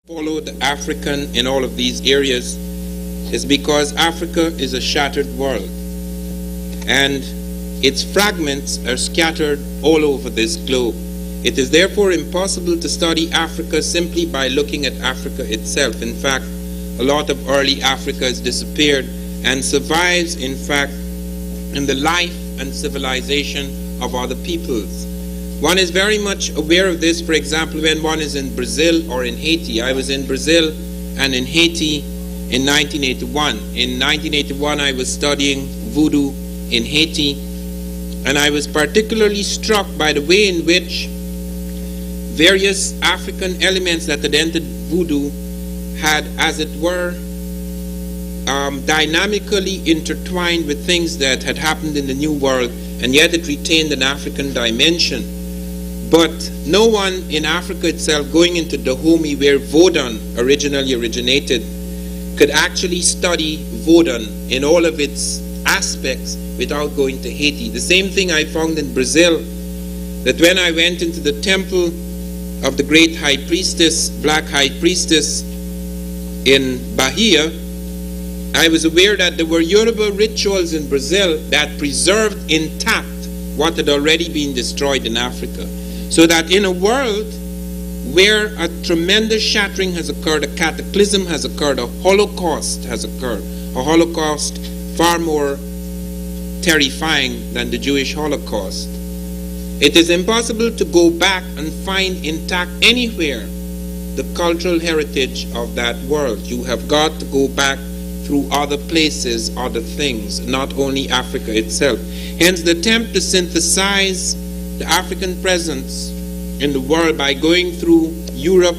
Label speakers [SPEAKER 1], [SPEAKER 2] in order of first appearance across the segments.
[SPEAKER 1] Follow the African in all of these areas is because Africa is a shattered world and its fragments are scattered all over this globe. It is therefore impossible to study Africa simply by looking at Africa itself. In fact, a lot of early Africa has disappeared and survives, in fact, in the life and civilization of other peoples. One is very much aware of this, for example, when one is in Brazil or in Haiti. I was in Brazil and in Haiti in 1981. In 1981, I was studying voodoo in Haiti, and I was particularly struck by the way in which various African elements that had entered voodoo had, as it were, dynamically intertwined with things that had happened in the New World, and yet it retained an African dimension. But no one in Africa itself, going into Dahomey, where Vodun originally originated, could actually study Vodun in all of its aspects without going to Haiti. The same thing I found in Brazil, that when I went into the temple of the great high priestess, black high priestess in Bahia, I was aware that there were Yoruba rituals in Brazil that preserved intact what had already been destroyed in Africa. So that in a world where a tremendous shattering has occurred, a cataclysm has occurred, a Holocaust has occurred, a Holocaust far more terrifying than the Jewish Holocaust, it is impossible to go back and find intact anywhere the cultural heritage of that world. You have got to go back through other places, other things, not only Africa itself. Hence the attempt to synthesize the African presence in the world by going through Europe,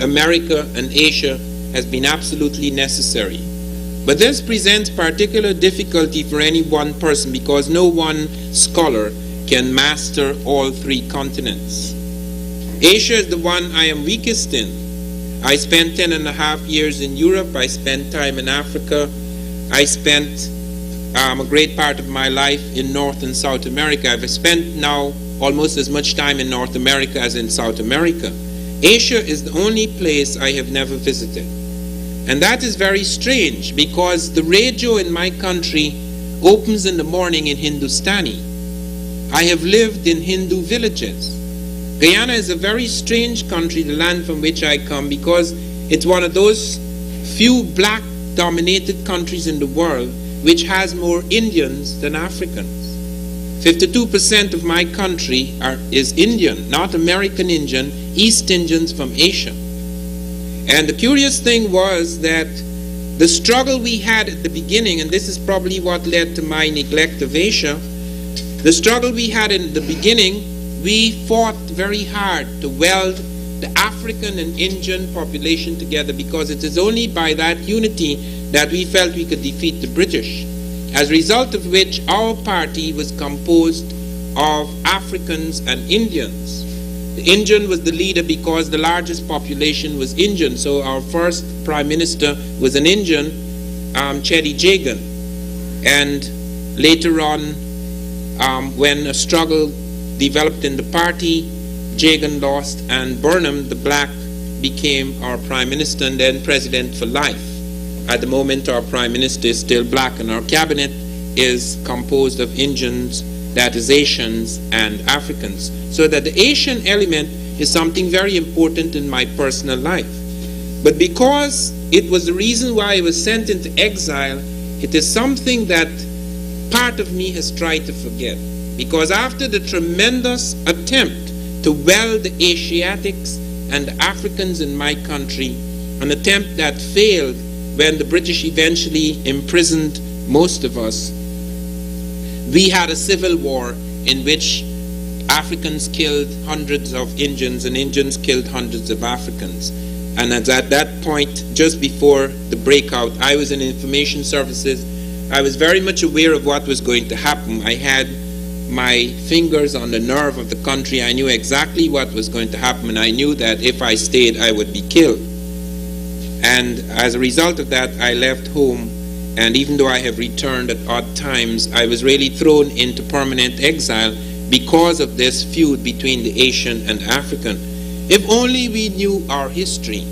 [SPEAKER 1] America, and Asia has been absolutely necessary. But this presents particular difficulty for any one person because no one scholar can master all three continents. Asia is the one I am weakest in. I spent 10.5 years in Europe. I spent time in Africa. I spent a great part of my life in North and South America. I've spent now almost as much time in North America as in South America. Asia is the only place I have never visited. And that is very strange because the radio in my country opens in the morning in Hindustani. I have lived in Hindu villages. Guyana is a very strange country, the land from which I come, because it's one of those few black-dominated countries in the world which has more Indians than Africans. 52% of my country is Indian, not American Indian, East Indians from Asia. And the curious thing was that the struggle we had at the beginning, and this is probably what led to my neglect of Asia, the struggle we had in the beginning, we fought very hard to weld the African and Indian population together because it is only by that unity that we felt we could defeat the British. As a result of which our party was composed of Africans and Indians. The Indian was the leader because the largest population was Indian. So our first prime minister was an Indian, Chedi Jagan. And later on, when a struggle developed in the party, Jagan lost and Burnham, the black, became our prime minister and then president for life. At the moment, our prime minister is still black and our cabinet is composed of Indians, that is Asians and Africans. So that the Asian element is something very important in my personal life. But because it was the reason why I was sent into exile, it is something that part of me has tried to forget. Because after the tremendous attempt to weld the Asiatics and the Africans in my country, an attempt that failed when the British eventually imprisoned most of us, we had a civil war in which Africans killed hundreds of Indians and Indians killed hundreds of Africans. And at that point, just before the breakout, I was in information services. I was very much aware of what was going to happen. I had my fingers on the nerve of the country. I knew exactly what was going to happen, and I knew that if I stayed, I would be killed. And as a result of that, I left home, and even though I have returned at odd times, I was really thrown into permanent exile because of this feud between the Asian and African. If only we knew our history,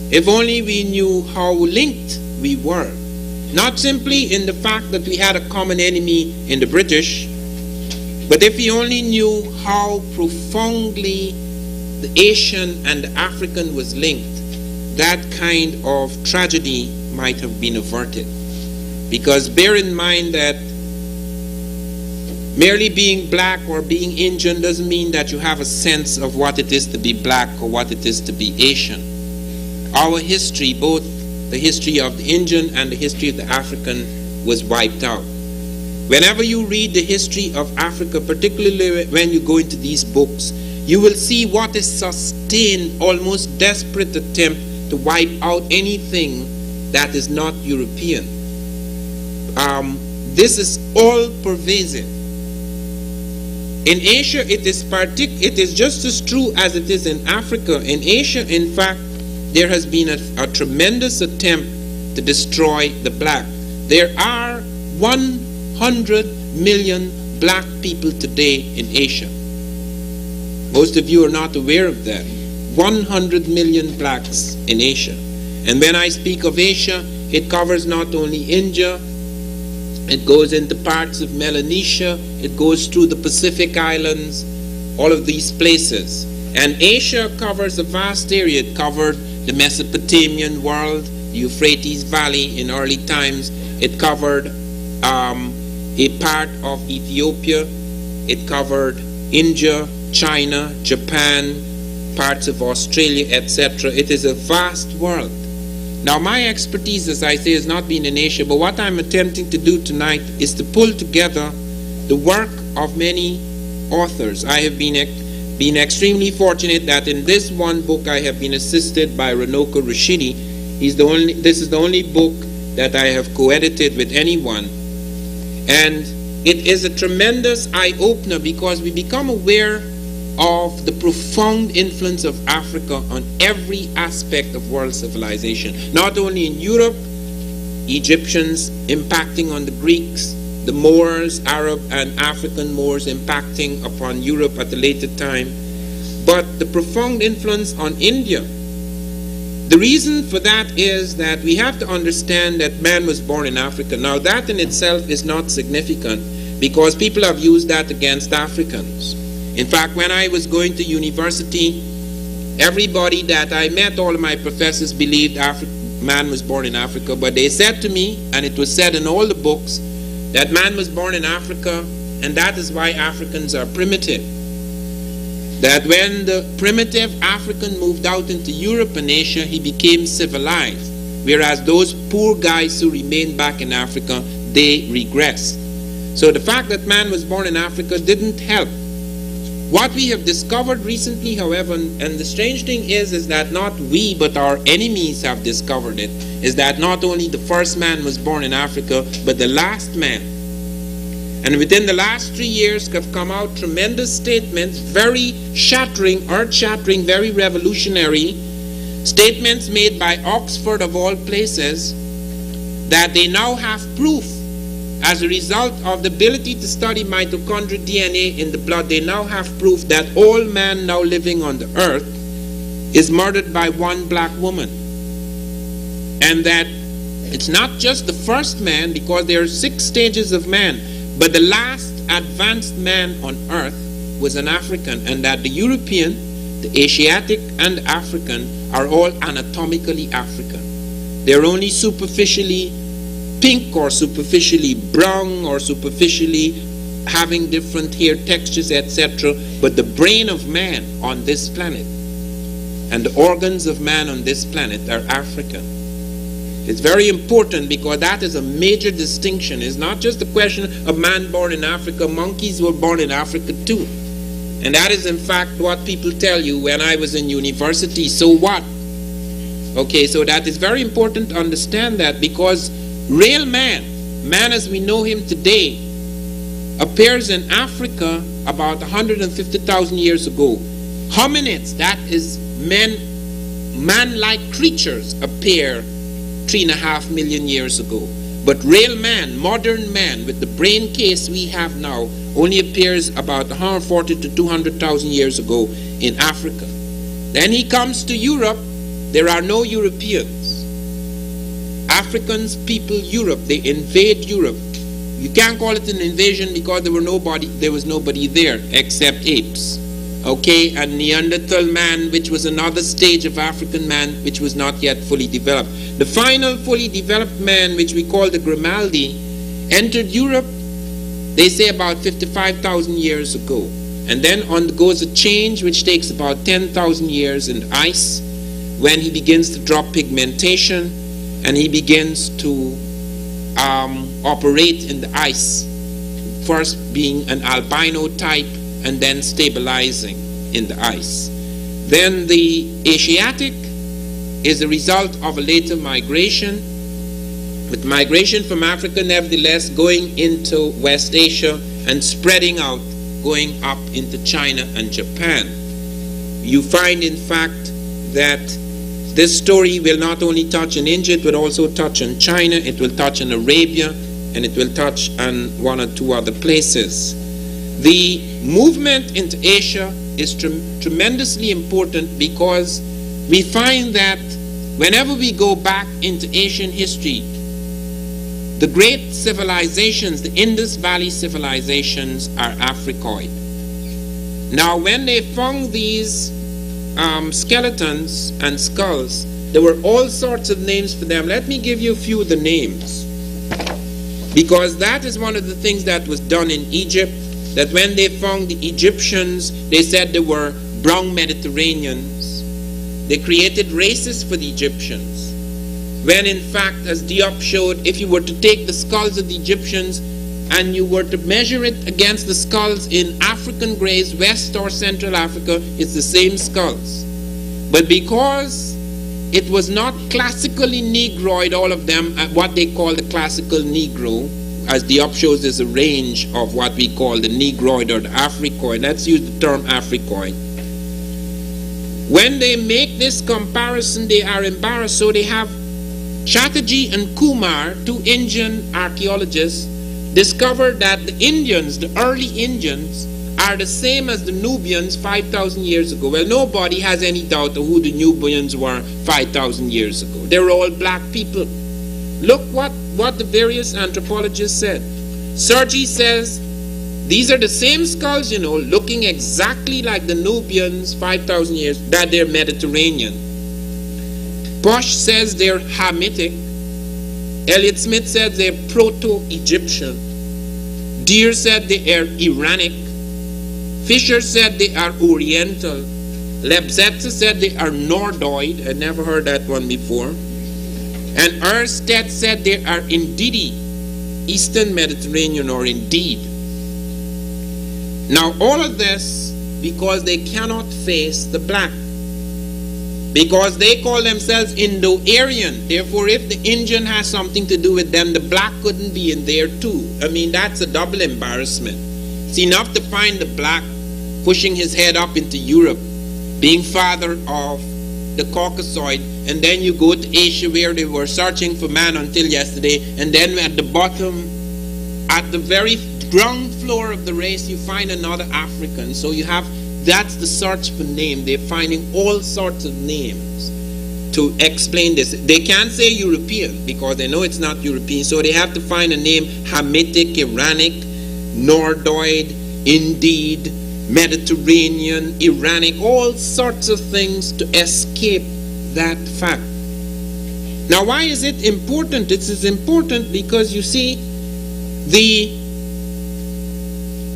[SPEAKER 1] If only we knew how linked we were. Not simply in the fact that we had a common enemy in the British, but if we only knew how profoundly the Asian and the African was linked, that kind of tragedy might have been averted. Because bear in mind that merely being black or being Indian doesn't mean that you have a sense of what it is to be black or what it is to be Asian. Our history, both the history of the Indian and the history of the African, was wiped out. Whenever you read the history of Africa, particularly when you go into these books, you will see what is sustained, almost desperate attempt to wipe out anything that is not European. This is all pervasive. In Asia, it is just as true as it is in Africa. In Asia, in fact, there has been a tremendous attempt to destroy the black. There are 100 million black people today in Asia. Most of you are not aware of that. 100 million blacks in Asia. And when I speak of Asia, it covers not only India, it goes into parts of Melanesia, it goes through the Pacific Islands, all of these places. And Asia covers a vast area. It covered the Mesopotamian world, the Euphrates Valley in early times. It covered a part of Ethiopia. It covered India, China, Japan, parts of Australia, etc. It is a vast world. Now, my expertise, as I say, has not been in Asia, but what I'm attempting to do tonight is to pull together the work of many authors. I have been extremely fortunate that in this one book I have been assisted by Ranoko Rashidi. This is the only book that I have co-edited with anyone. And it is a tremendous eye-opener because we become aware of the profound influence of Africa on every aspect of world civilization. Not only in Europe, Egyptians impacting on the Greeks, the Moors, Arab and African Moors impacting upon Europe at a later time, but the profound influence on India. The reason for that is that we have to understand that man was born in Africa. Now that in itself is not significant because people have used that against Africans. In fact, when I was going to university, everybody that I met, all of my professors believed man was born in Africa, but they said to me, and it was said in all the books, that man was born in Africa, and that is why Africans are primitive. That when the primitive African moved out into Europe and Asia, he became civilized, whereas those poor guys who remained back in Africa, they regressed. So the fact that man was born in Africa didn't help. What we have discovered recently, however, and the strange thing is that not we, but our enemies have discovered it, is that not only the first man was born in Africa, but the last man. And within the last 3 years have come out tremendous statements, very shattering, earth-shattering, very revolutionary statements made by Oxford of all places, that they now have proof. As a result of the ability to study mitochondrial DNA in the blood, they now have proof that all man now living on the earth is murdered by one black woman. And that it's not just the first man, because there are 6 stages of man, but the last advanced man on earth was an African, and that the European, the Asiatic, and the African are all anatomically African. They're only superficially pink or superficially brown or superficially having different hair textures, etc. But the brain of man on this planet and the organs of man on this planet are African. It's very important because that is a major distinction. It's not just a question of man born in Africa. Monkeys were born in Africa too. And that is in fact what people tell you when I was in university. So what? Okay, so that is very important to understand that, because real man as we know him today, appears in Africa about 150,000 years ago. Hominids, that is man-like creatures, appear 3.5 million years ago. But real man, modern man, with the brain case we have now, only appears about 140 to 200,000 years ago in Africa. Then he comes to Europe. There are no Europeans. Africans people Europe. They invade Europe. You can't call it an invasion because there was nobody there except apes. Okay, and Neanderthal man, which was another stage of African man, which was not yet fully developed. The final fully developed man, which we call the Grimaldi, entered Europe, they say about 55,000 years ago. And then undergoes a change which takes about 10,000 years in ice, when he begins to drop pigmentation and he begins to operate in the ice, first being an albino type and then stabilizing in the ice. Then the Asiatic is a result of a later migration, with migration from Africa nevertheless going into West Asia and spreading out, going up into China and Japan. You find in fact that this story will not only touch on India, it will also touch on China, it will touch on Arabia, and it will touch on one or two other places. The movement into Asia is tremendously important because we find that whenever we go back into Asian history, the great civilizations, the Indus Valley civilizations, are Africoid. Now, when they found these skeletons and skulls, there were all sorts of names for them. Let me give you a few of the names, because that is one of the things that was done in Egypt, that when they found the Egyptians, they said they were brown Mediterraneans. They created races for the Egyptians, when in fact, as Diop showed, if you were to take the skulls of the Egyptians and you were to measure it against the skulls in African graves, West or Central Africa, it's the same skulls. But because it was not classically Negroid, all of them, what they call the classical Negro, as Diop shows, there's a range of what we call the Negroid or the Africoid. Let's use the term Africoid. When they make this comparison, they are embarrassed. So they have Chatterjee and Kumar, two Indian archaeologists, discovered that the Indians, the early Indians, are the same as the Nubians 5,000 years ago. Well, nobody has any doubt of who the Nubians were 5,000 years ago. They were all black people. Look what the various anthropologists said. Sergi says, these are the same skulls, looking exactly like the Nubians 5,000 years, that they're Mediterranean. Bosch says they're Hamitic. Elliot Smith said they're Proto-Egyptian. Deere said they are Iranic. Fisher said they are Oriental. Lebzetzer said they are Nordoid. I never heard that one before. And Erstedt said they are Indidi, Eastern Mediterranean, or indeed. Now all of this because they cannot face the black. Because they call themselves Indo-Aryan. Therefore, if the Indian has something to do with them, the black couldn't be in there too. I mean, that's a double embarrassment. It's enough to find the black pushing his head up into Europe, being father of the Caucasoid, and then you go to Asia where they were searching for man until yesterday, and then at the bottom, at the very ground floor of the race, you find another African. So you have, that's the search for name. They're finding all sorts of names to explain this. They can't say European because they know it's not European, so they have to find a name: Hamitic, Iranic, Nordoid, indeed, Mediterranean, Iranic, all sorts of things to escape that fact. Now, why is it important? It is important because you see, the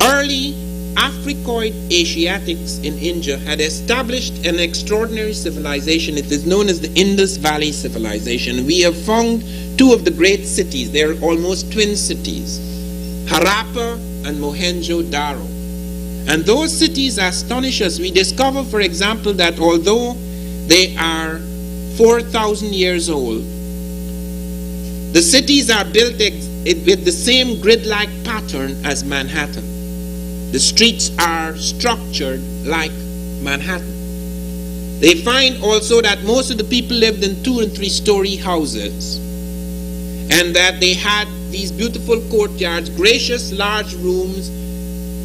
[SPEAKER 1] early Africoid Asiatics in India had established an extraordinary civilization. It is known as the Indus Valley civilization. We have found two of the great cities. They are almost twin cities, Harappa and Mohenjo-Daro. And those cities astonish us. We discover, for example, that although they are 4,000 years old, the cities are built with the same grid-like pattern as Manhattan. The streets are structured like Manhattan. They find also that most of the people lived in 2- and 3-story houses, and that they had these beautiful courtyards, gracious large rooms,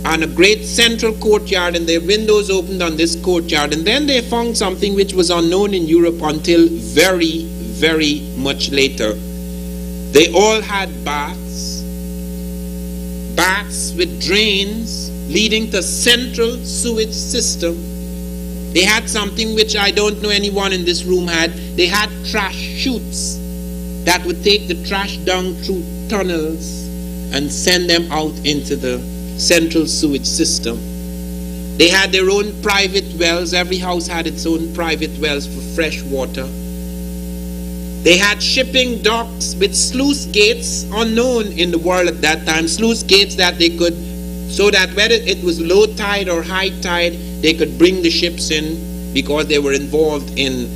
[SPEAKER 1] on a great central courtyard, and their windows opened on this courtyard. And then they found something which was unknown in Europe until very, very much later. They all had baths with drains leading to central sewage system. They had something which I don't know anyone in this room had. They had trash chutes that would take the trash down through tunnels and send them out into the central sewage system. They had their own private wells. Every house had its own private wells for fresh water. They had shipping docks with sluice gates unknown in the world at that time. Sluice gates that they could, so that whether it was low tide or high tide, they could bring the ships in because they were involved in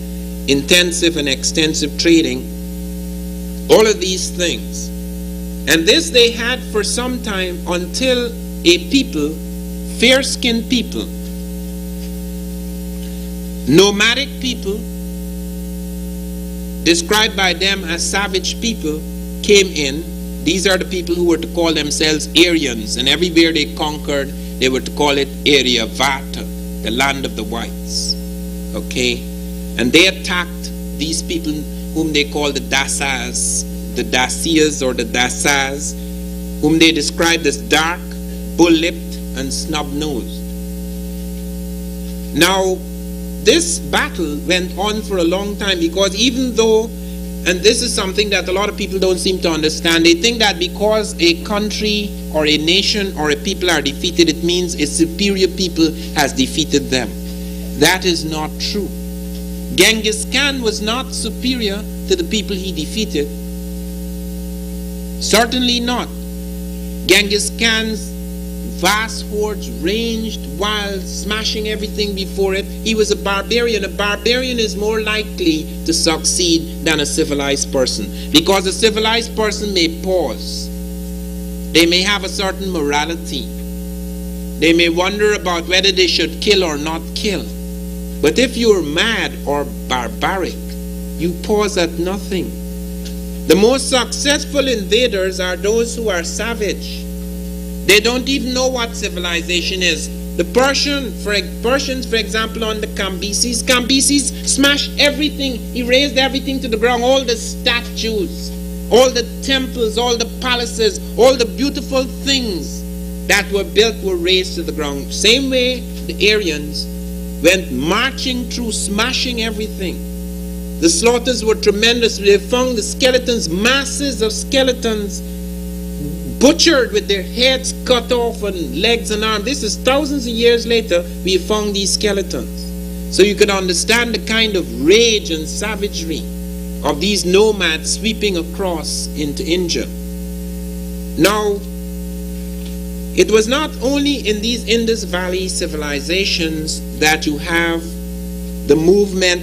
[SPEAKER 1] intensive and extensive trading. All of these things. And this they had for some time until a people, fair-skinned people, nomadic people, described by them as savage people, came in. These are the people who were to call themselves Aryans, and everywhere they conquered, they were to call it Aryavata, the land of the whites. Okay? And they attacked these people whom they call the Dasas, the Dacias or the Dasas, whom they described as dark, bull-lipped, and snub-nosed. Now, this battle went on for a long time, because even though, and this is something that a lot of people don't seem to understand, they think that because a country or a nation or a people are defeated, it means a superior people has defeated them. That is not true. Genghis Khan was not superior to the people he defeated. Certainly not. Genghis Khan's vast hordes ranged wild, smashing everything before it. He was a barbarian. A barbarian is more likely to succeed than a civilized person, because a civilized person may pause. They may have a certain morality. They may wonder about whether they should kill or not kill. But if you're mad or barbaric, you pause at nothing. The most successful invaders are those who are savage. They don't even know what civilization is. The Persians, for example, on the Cambyses smashed everything, erased everything to the ground, all the statues, all the temples, all the palaces, all the beautiful things that were built were razed to the ground. Same way the Aryans went marching through, smashing everything. The slaughters were tremendous. They found the skeletons, masses of skeletons, butchered with their heads cut off and legs and arms. This is thousands of years later we have found these skeletons. So you can understand the kind of rage and savagery of these nomads sweeping across into India. Now, it was not only in these Indus Valley civilizations that you have the movement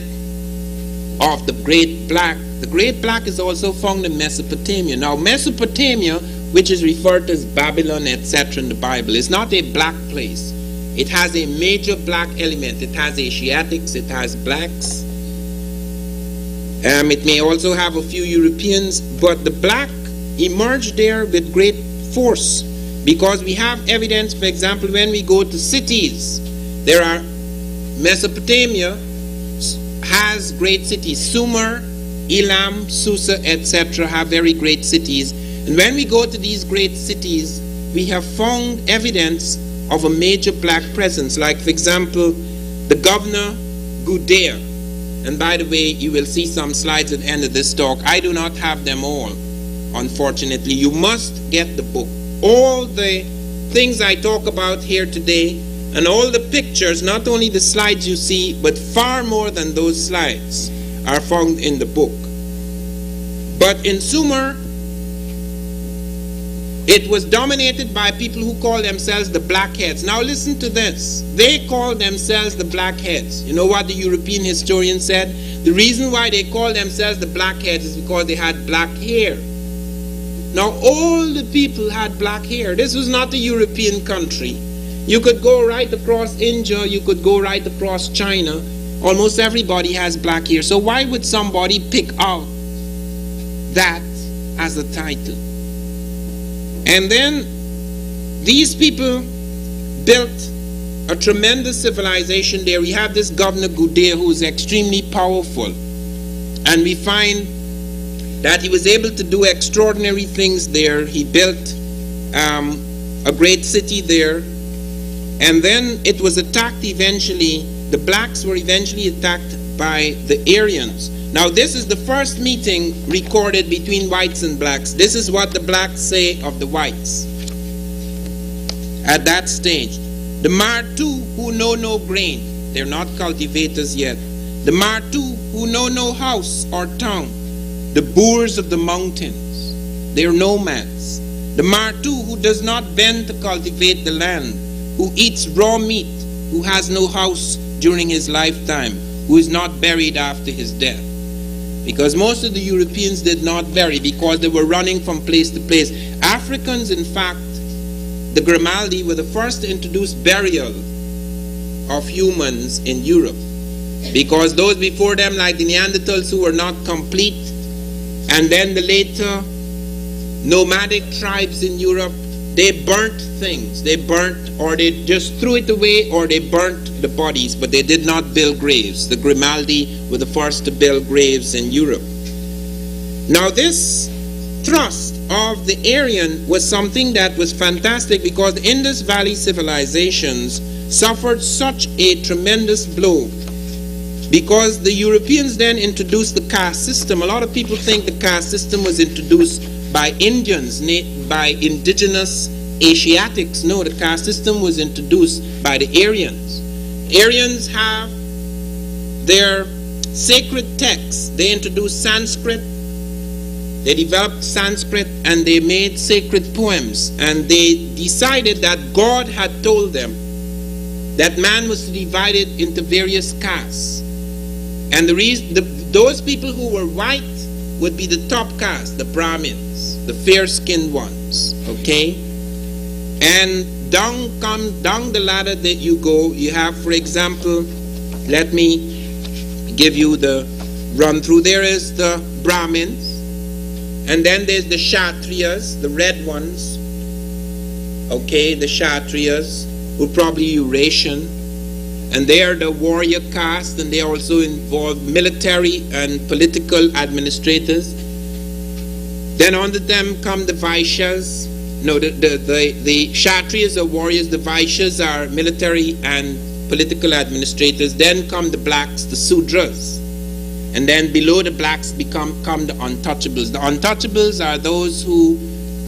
[SPEAKER 1] of the Great Black. The Great Black is also found in Mesopotamia. Now, Mesopotamia, which is referred to as Babylon, etc. in the Bible, is not a black place. It has a major black element. It has Asiatics, it has blacks. It may also have a few Europeans, but the black emerged there with great force, because we have evidence. For example, when we go to cities, there are, Mesopotamia has great cities. Sumer, Elam, Susa, etc. have very great cities. And when we go to these great cities, we have found evidence of a major black presence. Like, for example, the governor, Gudea. And by the way, you will see some slides at the end of this talk. I do not have them all, unfortunately. You must get the book. All the things I talk about here today, and all the pictures, not only the slides you see, but far more than those slides, are found in the book. But in Sumer, it was dominated by people who call themselves the Blackheads. Now listen to this. They call themselves the Blackheads. You know what the European historian said? The reason why they call themselves the Blackheads is because they had black hair. Now all the people had black hair. This was not a European country. You could go right across India, you could go right across China. Almost everybody has black hair. So why would somebody pick out that as a title? And then these people built a tremendous civilization there. We have this Governor Goudet who is extremely powerful. And we find that he was able to do extraordinary things there. He built a great city there. And then it was attacked eventually. The blacks were eventually attacked by the Aryans. Now this is the first meeting recorded between whites and blacks. This is what the blacks say of the whites at that stage. The Martu who know no grain, they're not cultivators yet. The Martu who know no house or town, the Boers of the mountains, they're nomads. The Martu who does not bend to cultivate the land, who eats raw meat, who has no house during his lifetime, who is not buried after his death. Because most of the Europeans did not bury because they were running from place to place. Africans, in fact, the Grimaldi were the first to introduce burial of humans in Europe. Because those before them, like the Neanderthals who were not complete, and then the later nomadic tribes in Europe, they burnt things. They burnt, or they just threw it away, or they burnt the bodies, but they did not build graves. The Grimaldi were the first to build graves in Europe. Now this thrust of the Aryan was something that was fantastic because the Indus Valley civilizations suffered such a tremendous blow because the Europeans then introduced the caste system. A lot of people think the caste system was introduced by Indians, by indigenous Asiatics. No, the caste system was introduced by the Aryans. Aryans have their sacred texts. They introduced Sanskrit. They developed Sanskrit and they made sacred poems. And they decided that God had told them that man was divided into various castes. And those people who were white would be the top caste, the Brahmins, the fair-skinned ones, okay? And down the ladder that you go, you have, for example, let me give you the run-through. There is the Brahmins, and then there's the Kshatriyas, the red ones, okay, the Kshatriyas, who probably Eurasian, and they are the warrior caste, and they also involve military and political administrators. Then under them come the Vaishyas. No, the Kshatriyas are warriors, the Vaishyas are military and political administrators. Then come the blacks, the Sudras. And then below the blacks come the untouchables. The untouchables are those who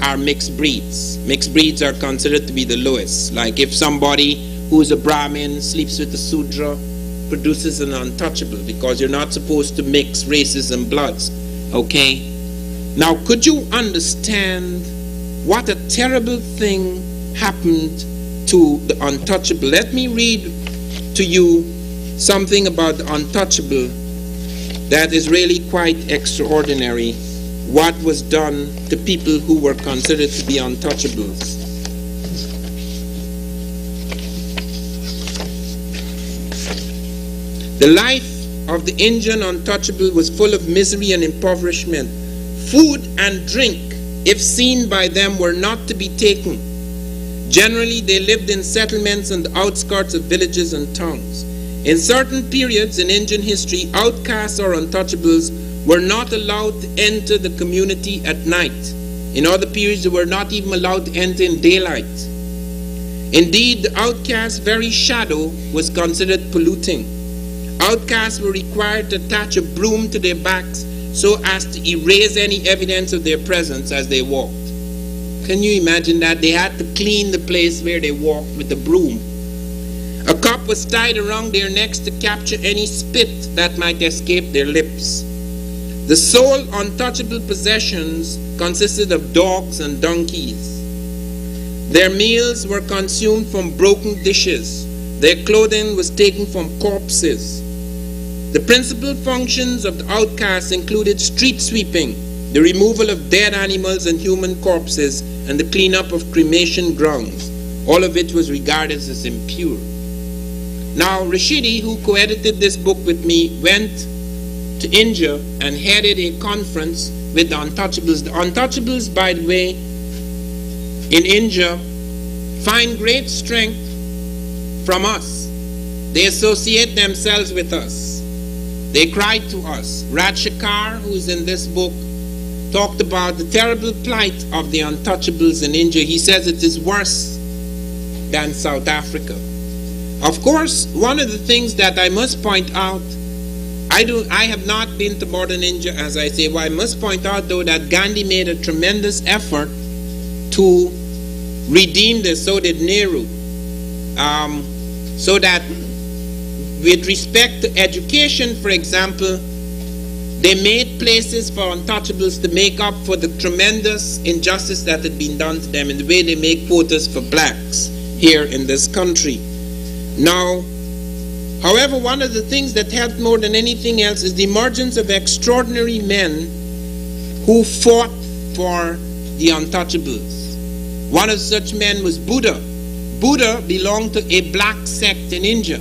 [SPEAKER 1] are mixed breeds. Mixed breeds are considered to be the lowest. Like if somebody who is a Brahmin sleeps with a Sudra, produces an untouchable, because you're not supposed to mix races and bloods. Okay? Now, could you understand what a terrible thing happened to the untouchable? Let me read to you something about the untouchable that is really quite extraordinary, what was done to people who were considered to be untouchables. The life of the Indian untouchable was full of misery and impoverishment. Food and drink, if seen by them, were not to be taken. Generally, they lived in settlements on the outskirts of villages and towns. In certain periods in Indian history, outcasts or untouchables were not allowed to enter the community at night. In other periods, they were not even allowed to enter in daylight. Indeed, the outcast's very shadow was considered polluting. Outcasts were required to attach a broom to their backs so as to erase any evidence of their presence as they walked. Can you imagine that? They had to clean the place where they walked with the broom. A cup was tied around their necks to capture any spit that might escape their lips. The sole untouchable possessions consisted of dogs and donkeys. Their meals were consumed from broken dishes. Their clothing was taken from corpses. The principal functions of the outcasts included street sweeping, the removal of dead animals and human corpses, and the cleanup of cremation grounds. All of it was regarded as impure. Now, Rashidi, who co-edited this book with me, went to India and headed a conference with the untouchables. The untouchables, by the way, in India, find great strength from us. They associate themselves with us. They cried to us. Rajshekar, who is in this book, talked about the terrible plight of the untouchables in India. He says it is worse than South Africa. Of course, one of the things that I must point out, I have not been to modern India, as I say. Well, I must point out, though, that Gandhi made a tremendous effort to redeem this. So did Nehru. So that with respect to education, for example, they made places for untouchables to make up for the tremendous injustice that had been done to them in the way they make quotas for blacks here in this country. Now, however, one of the things that helped more than anything else is the emergence of extraordinary men who fought for the untouchables. One of such men was Buddha. Buddha belonged to a black sect in India.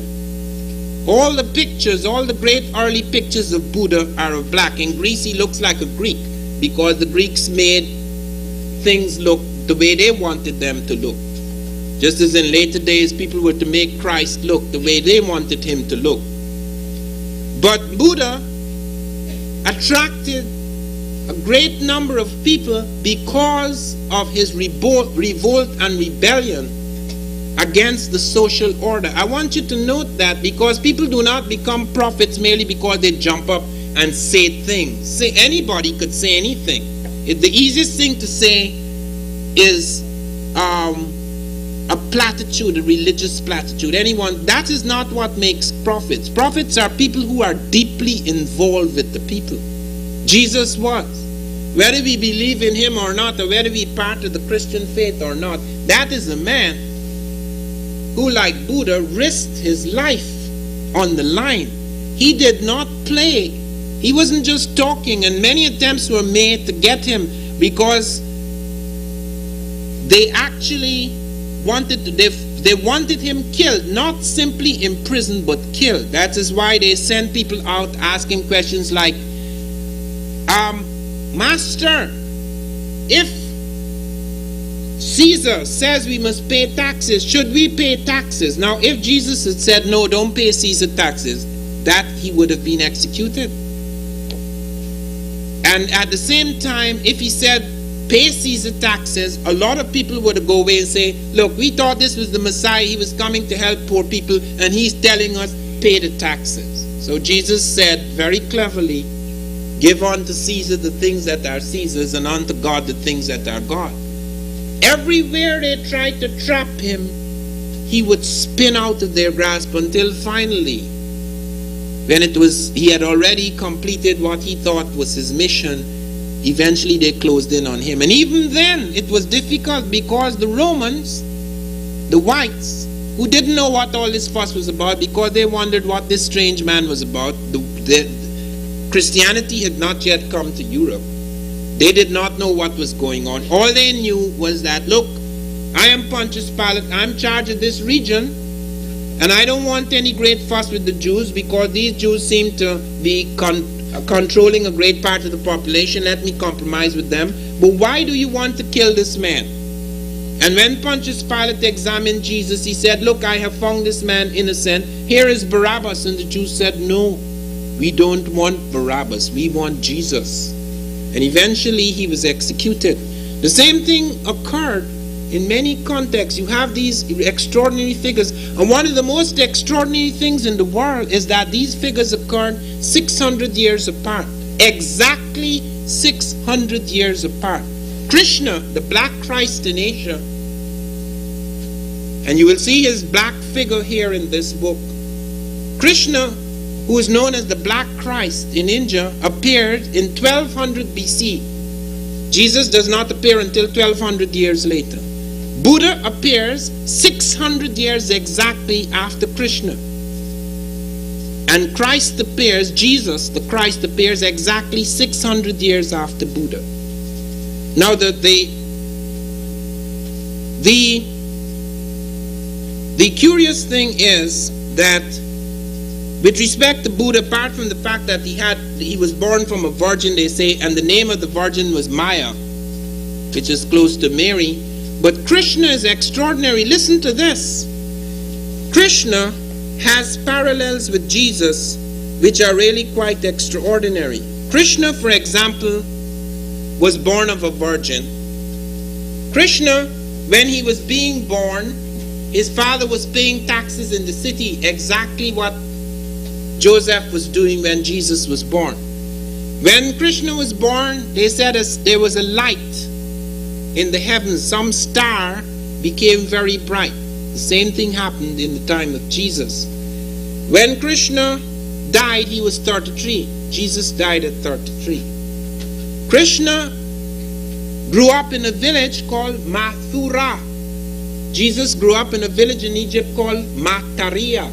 [SPEAKER 1] All the pictures, all the great early pictures of Buddha are of black. In Greece, he looks like a Greek because the Greeks made things look the way they wanted them to look. Just as in later days, people were to make Christ look the way they wanted him to look. But Buddha attracted a great number of people because of his revolt and rebellion against the social order. I want you to note that, because people do not become prophets merely because they jump up and say things. Anybody could say anything. The easiest thing to say is a platitude, a religious platitude. That is not what makes prophets. Prophets are people who are deeply involved with the people. Jesus was. Whether we believe in him or not, or whether we part of the Christian faith or not, that is a man who, like Buddha, risked his life on the line. He did not play. He wasn't just talking, and many attempts were made to get him because they actually wanted him killed, not simply imprisoned but killed. That is why they sent people out asking questions like, Master, if Caesar says we must pay taxes, should we pay taxes? Now, if Jesus had said, no, don't pay Caesar taxes, that he would have been executed. And at the same time, if he said, pay Caesar taxes, a lot of people would go away and say, look, we thought this was the Messiah. He was coming to help poor people, and he's telling us, pay the taxes. So Jesus said very cleverly, give unto Caesar the things that are Caesar's, and unto God the things that are God. Everywhere they tried to trap him, he would spin out of their grasp until finally, when he had already completed what he thought was his mission, eventually they closed in on him. And even then, it was difficult because the Romans, the whites, who didn't know what all this fuss was about because they wondered what this strange man was about. Christianity had not yet come to Europe. They did not know what was going on. All they knew was that, look, I am Pontius Pilate, I'm in charge of this region, and I don't want any great fuss with the Jews because these Jews seem to be controlling a great part of the population. Let me compromise with them. But why do you want to kill this man? And when Pontius Pilate examined Jesus, he said, look, I have found this man innocent. Here is Barabbas. And the Jews said, no, we don't want Barabbas. We want Jesus. And eventually he was executed. The same thing occurred in many contexts. You have these extraordinary figures. And one of the most extraordinary things in the world is that these figures occurred 600 years apart. Exactly 600 years apart. Krishna, the black Christ in Asia, and you will see his black figure here in this book. Krishna, who is known as the Black Christ in India, appeared in 1200 BC. Jesus does not appear until 1200 years later. Buddha appears 600 years exactly after Krishna. And Christ appears, Jesus, the Christ, appears exactly 600 years after Buddha. Now, the curious thing is that with respect to Buddha, apart from the fact that he was born from a virgin, they say, and the name of the virgin was Maya, which is close to Mary. But Krishna is extraordinary. Listen to this. Krishna has parallels with Jesus which are really quite extraordinary. Krishna, for example, was born of a virgin. Krishna, when he was being born, his father was paying taxes in the city, exactly what Joseph was doing when Jesus was born. When Krishna was born, they said there was a light in the heavens. Some star became very bright. The same thing happened in the time of Jesus. When Krishna died, he was 33. Jesus died at 33. Krishna grew up in a village called Mathura. Jesus grew up in a village in Egypt called Mataria.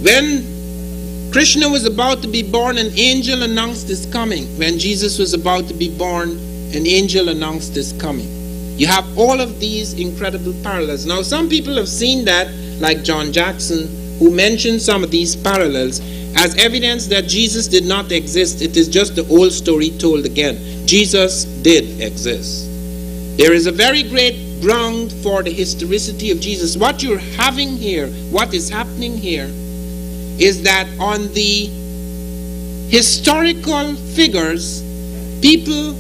[SPEAKER 1] When Krishna was about to be born, an angel announced his coming. When Jesus was about to be born, an angel announced his coming. You have all of these incredible parallels. Now, some people have seen that, like John Jackson, who mentioned some of these parallels as evidence that Jesus did not exist. It is just the old story told again. Jesus did exist. There is a very great ground for the historicity of Jesus. What you're having here, what is happening here, is that on the historical figures, people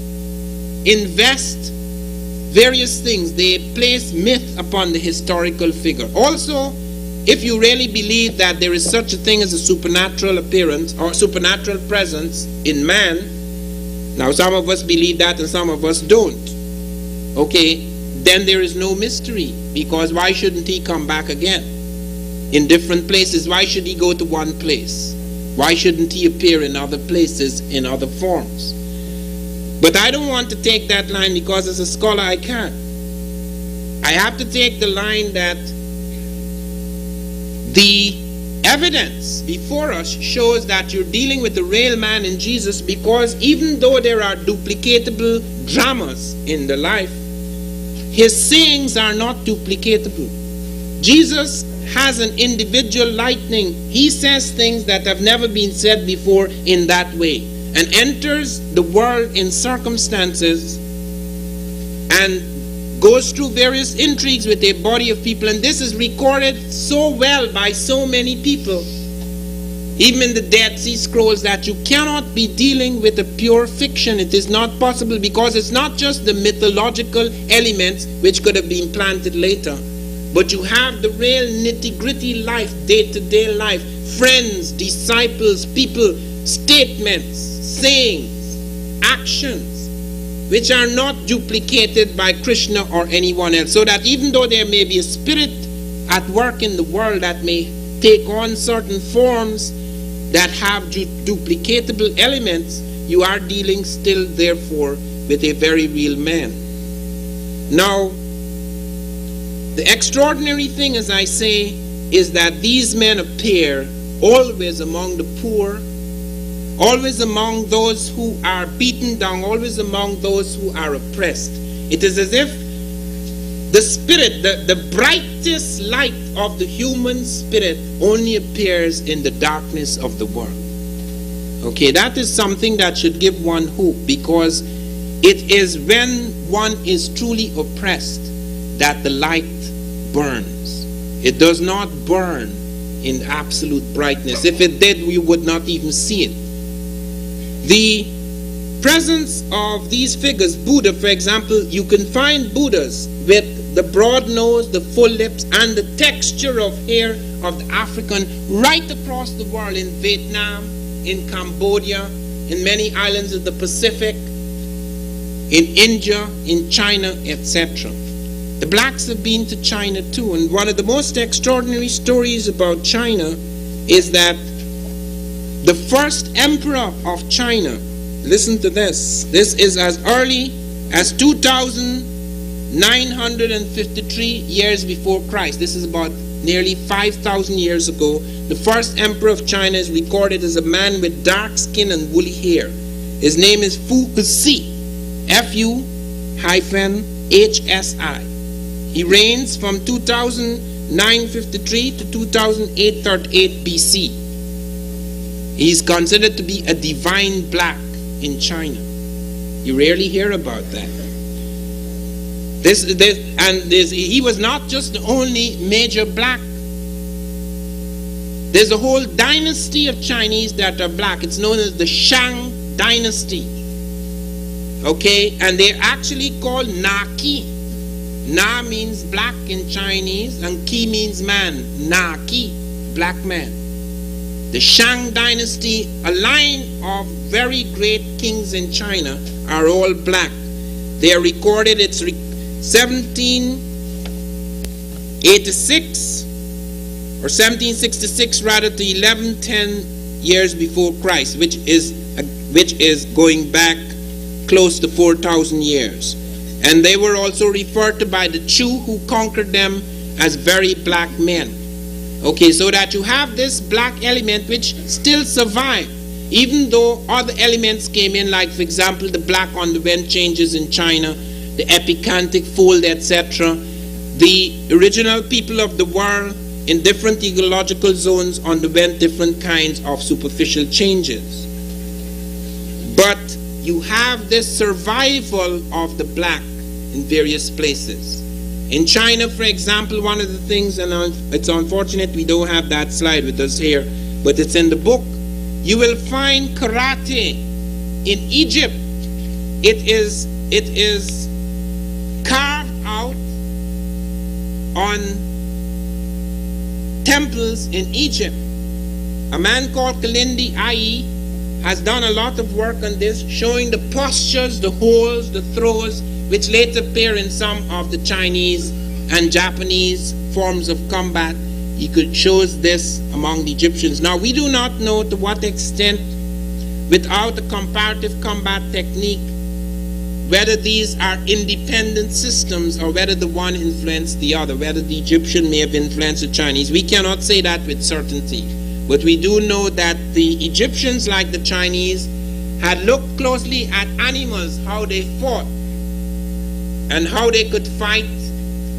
[SPEAKER 1] invest various things. They place myth upon the historical figure. Also, if you really believe that there is such a thing as a supernatural appearance or supernatural presence in man, now some of us believe that and some of us don't, okay, then there is no mystery, because why shouldn't he come back again in different places? Why should he go to one place? Why shouldn't he appear in other places in other forms? But I don't want to take that line, because as a scholar I can't. I have to take the line that the evidence before us shows that you're dealing with the real man in Jesus, because even though there are duplicatable dramas in the life, his sayings are not duplicatable. Jesus has an individual lightning. He says things that have never been said before in that way, and enters the world in circumstances and goes through various intrigues with a body of people. And this is recorded so well by so many people, even in the Dead Sea Scrolls, that you cannot be dealing with a pure fiction. It is not possible, because it's not just the mythological elements which could have been planted later, but you have the real nitty-gritty life, day-to-day life, friends, disciples, people, statements, sayings, actions, which are not duplicated by Krishna or anyone else. So that even though there may be a spirit at work in the world that may take on certain forms that have duplicatable elements, you are dealing still, therefore, with a very real man. Now, the extraordinary thing, as I say, is that these men appear always among the poor, always among those who are beaten down, always among those who are oppressed. It is as if the spirit, the brightest light of the human spirit only appears in the darkness of the world. Okay, that is something that should give one hope, because it is when one is truly oppressed that the light burns. It does not burn in absolute brightness. If it did, we would not even see it. The presence of these figures, Buddha, for example, you can find Buddhas with the broad nose, the full lips, and the texture of hair of the African right across the world, in Vietnam, in Cambodia, in many islands of the Pacific, in India, in China, etc. The blacks have been to China too, and one of the most extraordinary stories about China is that the first emperor of China, listen to this, this is as early as 2,953 years before Christ. This is about nearly 5,000 years ago. The first emperor of China is recorded as a man with dark skin and woolly hair. His name is Fu Hsi, Fu-HSI. He reigns from 2953 to 2838 BC. He is considered to be a divine black in China. You rarely hear about that. He was not just the only major black. There's a whole dynasty of Chinese that are black. It's known as the Shang dynasty. Okay, and they're actually called Na Ki. Na means black in Chinese, and Ki means man. Na Ki, black man. The Shang dynasty, a line of very great kings in China, are all black. They are recorded, it's 1786 or 1766 rather, to 1110 years before Christ, which is going back close to 4,000 years. And they were also referred to by the Chu who conquered them as very black men. Okay, so that you have this black element which still survived, even though other elements came in, like for example the black underwent changes in China, the epicantic fold, etc. The original people of the world in different ecological zones underwent different kinds of superficial changes. But you have this survival of the black in various places. In China, for example, one of the things, and it's unfortunate we don't have that slide with us here, but it's in the book, you will find karate in Egypt. It is carved out on temples in Egypt. A man called Kalindi Ai has done a lot of work on this, showing the postures, the holds, the throws, which later appear in some of the Chinese and Japanese forms of combat. He shows this among the Egyptians. Now, we do not know to what extent, without a comparative combat technique, whether these are independent systems or whether the one influenced the other, whether the Egyptian may have influenced the Chinese. We cannot say that with certainty. But we do know that the Egyptians, like the Chinese, had looked closely at animals, how they fought, and how they could fight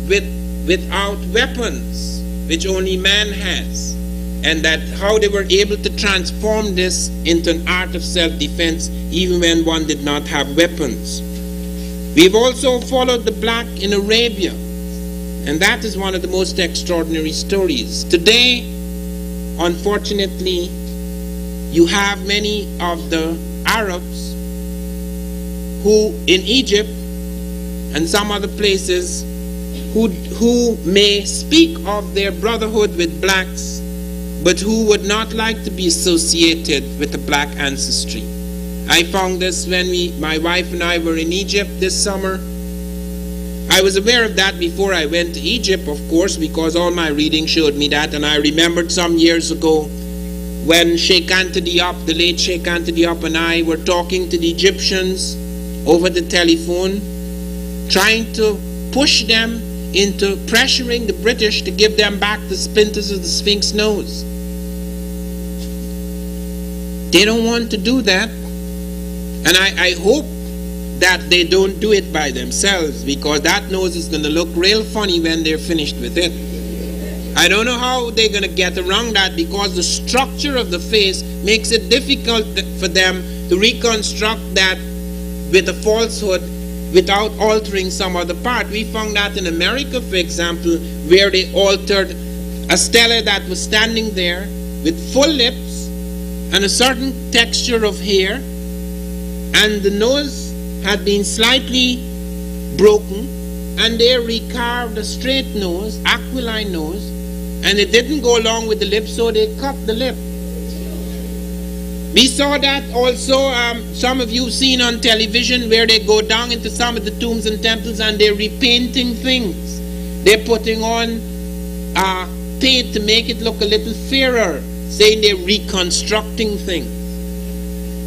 [SPEAKER 1] without weapons, which only man has, and that how they were able to transform this into an art of self-defense even when one did not have weapons. We've also followed the black in Arabia, and that is one of the most extraordinary stories. Today, unfortunately, you have many of the Arabs who in Egypt and some other places who may speak of their brotherhood with blacks, but who would not like to be associated with a black ancestry. I found this when my wife and I were in Egypt this summer. I was aware of that before I went to Egypt, of course, because all my reading showed me that, and I remembered some years ago when Sheikh Anta Diop, the late Sheikh Anta Diop, and I were talking to the Egyptians over the telephone, trying to push them into pressuring the British to give them back the splinters of the Sphinx nose. They don't want to do that, and I hope that they don't do it by themselves, because that nose is going to look real funny when they're finished with it. I don't know how they're going to get around that, because the structure of the face makes it difficult for them to reconstruct that with a falsehood without altering some other part. We found that in America, for example, where they altered a stela that was standing there with full lips and a certain texture of hair, and the nose had been slightly broken, and they recarved a straight nose, aquiline nose, and it didn't go along with the lip, so they cut the lip. We saw that also, some of you seen on television, where they go down into some of the tombs and temples and they're repainting things. They're putting on paint to make it look a little fairer, saying they're reconstructing things.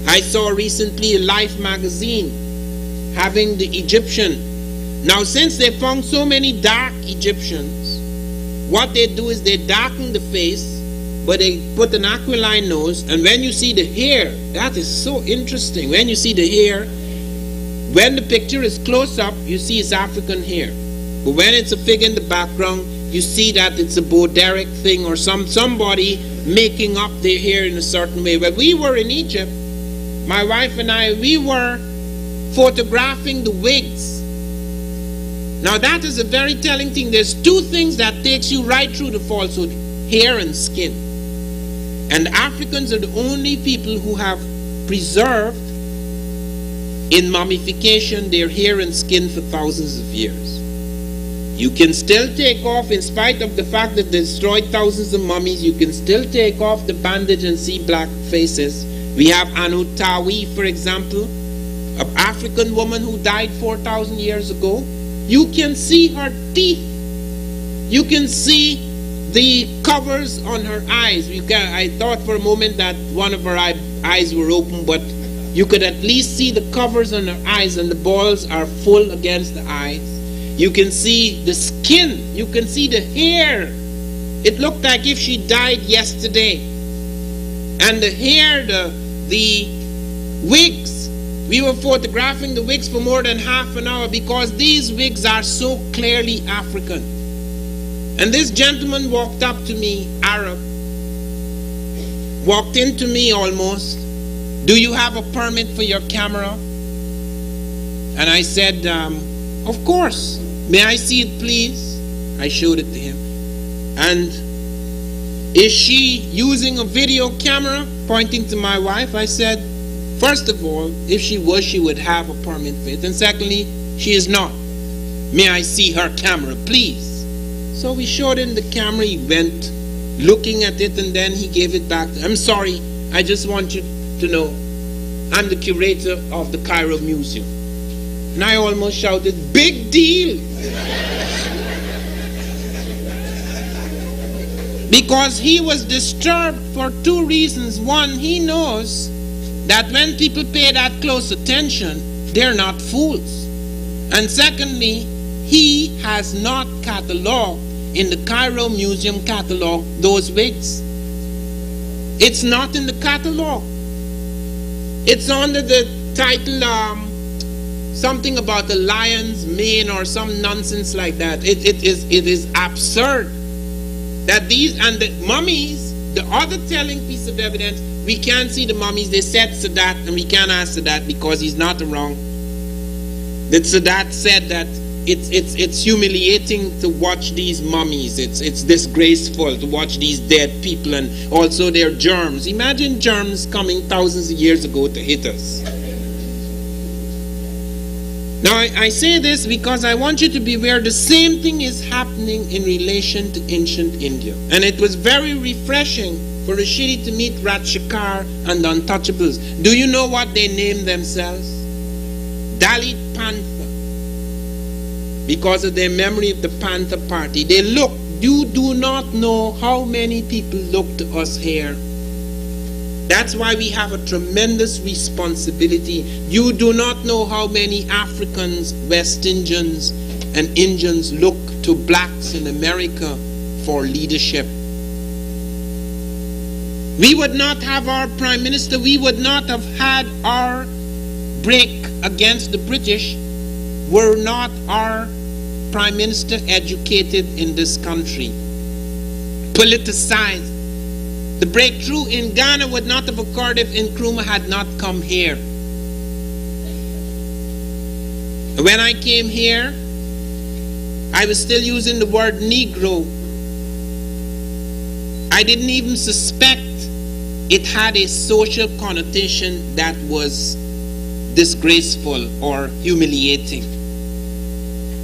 [SPEAKER 1] I saw recently a Life magazine having the Egyptian. Now, since they found so many dark Egyptians, what they do is they darken the face, but they put an aquiline nose, and when you see the hair, that is so interesting. When you see the hair, when the picture is close up, you see it's African hair. But when it's a figure in the background, you see that it's a Bauderic thing, or somebody making up their hair in a certain way. When we were in Egypt, my wife and I, we were photographing the wigs Now that is a very telling thing. There's two things that takes you right through the falsehood: hair and skin. And Africans are the only people who have preserved in mummification their hair and skin for thousands of years. You can still take off, in spite of the fact that they destroyed thousands of mummies, you can still take off the bandage and see black faces. We have Anutawi, for example, an African woman who died 4,000 years ago. You can see her teeth. You can see the covers on her eyes. I thought for a moment that one of her eyes were open, but you could at least see the covers on her eyes, and the balls are full against the eyes. You can see the skin. You can see the hair. It looked like if she died yesterday. And the hair, the wigs. We were photographing the wigs for more than half an hour because these wigs are so clearly African. And this gentleman walked up to me, Arab, walked into me almost. Do you have a permit for your camera? And I said, of course. May I see it, please? I showed it to him. And is she using a video camera? Pointing to my wife, I said, first of all, if she was, she would have a permit for it. And secondly, she is not. May I see her camera, please? So we showed him the camera. He went looking at it, and then he gave it back. I'm sorry, I just want you to know I'm the curator of the Cairo Museum. And I almost shouted, big deal! Because he was disturbed for two reasons. One, he knows that when people pay that close attention, they're not fools. And secondly, he has not catalogued in the Cairo Museum catalog those wigs. It's not in the catalog. It's under the title something about a lion's mane or some nonsense like that. It is absurd that these, and the mummies, the other telling piece of evidence, we can't see the mummies. They said Sadat, and we can't ask Sadat because he's not around. That Sadat said that it's humiliating to watch these mummies. It's disgraceful to watch these dead people, and also their germs. Imagine germs coming thousands of years ago to hit us. Now I say this because I want you to be aware the same thing is happening in relation to ancient India. And it was very refreshing for Rashidi to meet Ratchakar and the Untouchables. Do you know what they named themselves? Dalit Panther. Because of their memory of the Panther Party. They look, you do not know how many people look to us here. That's why we have a tremendous responsibility. You do not know how many Africans, West Indians, and Indians look to blacks in America for leadership. We would not have our Prime Minister, we would not have had our break against the British were not our Prime Minister educated in this country, politicized. The breakthrough in Ghana would not have occurred if Nkrumah had not come here. When I came here, I was still using the word Negro. I didn't even suspect it had a social connotation that was disgraceful or humiliating.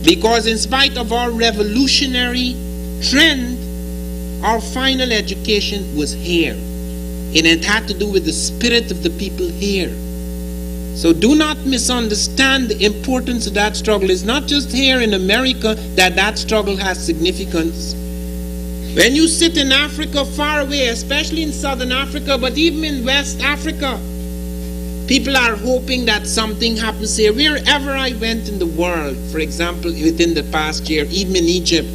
[SPEAKER 1] Because in spite of our revolutionary trend, our final education was here. And it had to do with the spirit of the people here. So do not misunderstand the importance of that struggle. It's not just here in America that struggle has significance. When you sit in Africa far away, especially in Southern Africa, but even in West Africa, people are hoping that something happens here. Wherever I went in the world, for example, within the past year, even in Egypt,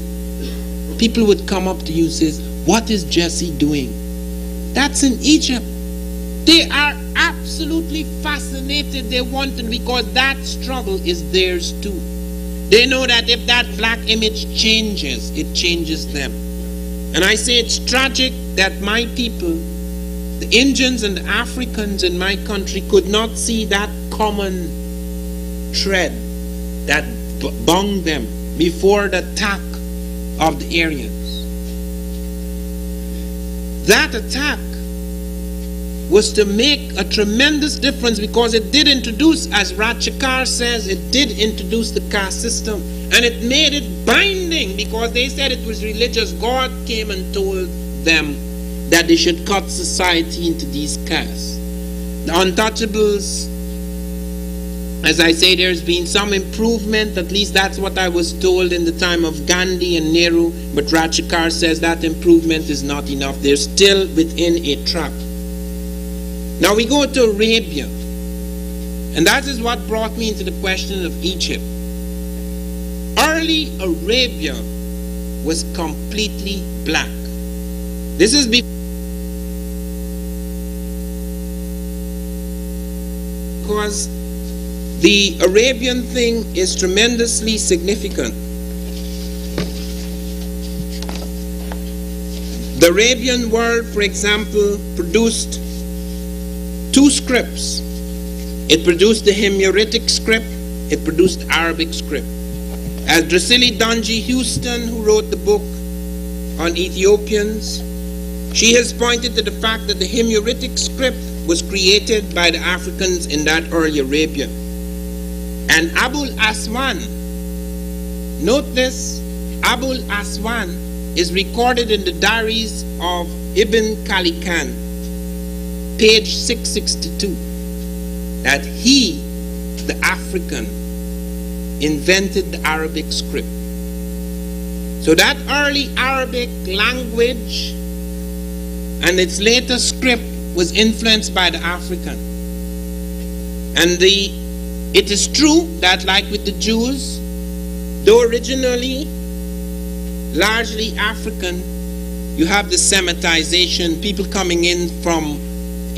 [SPEAKER 1] people would come up to you and say, what is Jesse doing? That's in Egypt. They are absolutely fascinated. They want it because that struggle is theirs too. They know that if that black image changes, it changes them. And I say it's tragic that my people, the Indians and the Africans in my country, could not see that common thread that bound them. before the attack of the Aryans. That attack was to make a tremendous difference because it did introduce, as Ratchakar says, it did introduce the caste system, and it made it binding because they said it was religious. God came and told them that they should cut society into these castes. The untouchables, as I say, there's been some improvement, at least that's what I was told in the time of Gandhi and Nehru, but Ratchakar says that improvement is not enough. They're still within a trap. Now we go to Arabia, and that is what brought me into the question of Egypt. Early Arabia was completely black. This is because the Arabian thing is tremendously significant. The Arabian world, for example, produced two scripts. It produced the Himyaritic script, it produced Arabic script. As Drusilla Dungy Houston, who wrote the book on Ethiopians, she has pointed to the fact that the Himyaritic script was created by the Africans in that early Arabia. And Abul Aswan, note this, Abul Aswan is recorded in the diaries of Ibn Khalikan, page 662, that he, the African, invented the Arabic script. So that early Arabic language and its later script was influenced by the African. And it is true that, like with the Jews, though originally largely African, you have the Semitization, people coming in from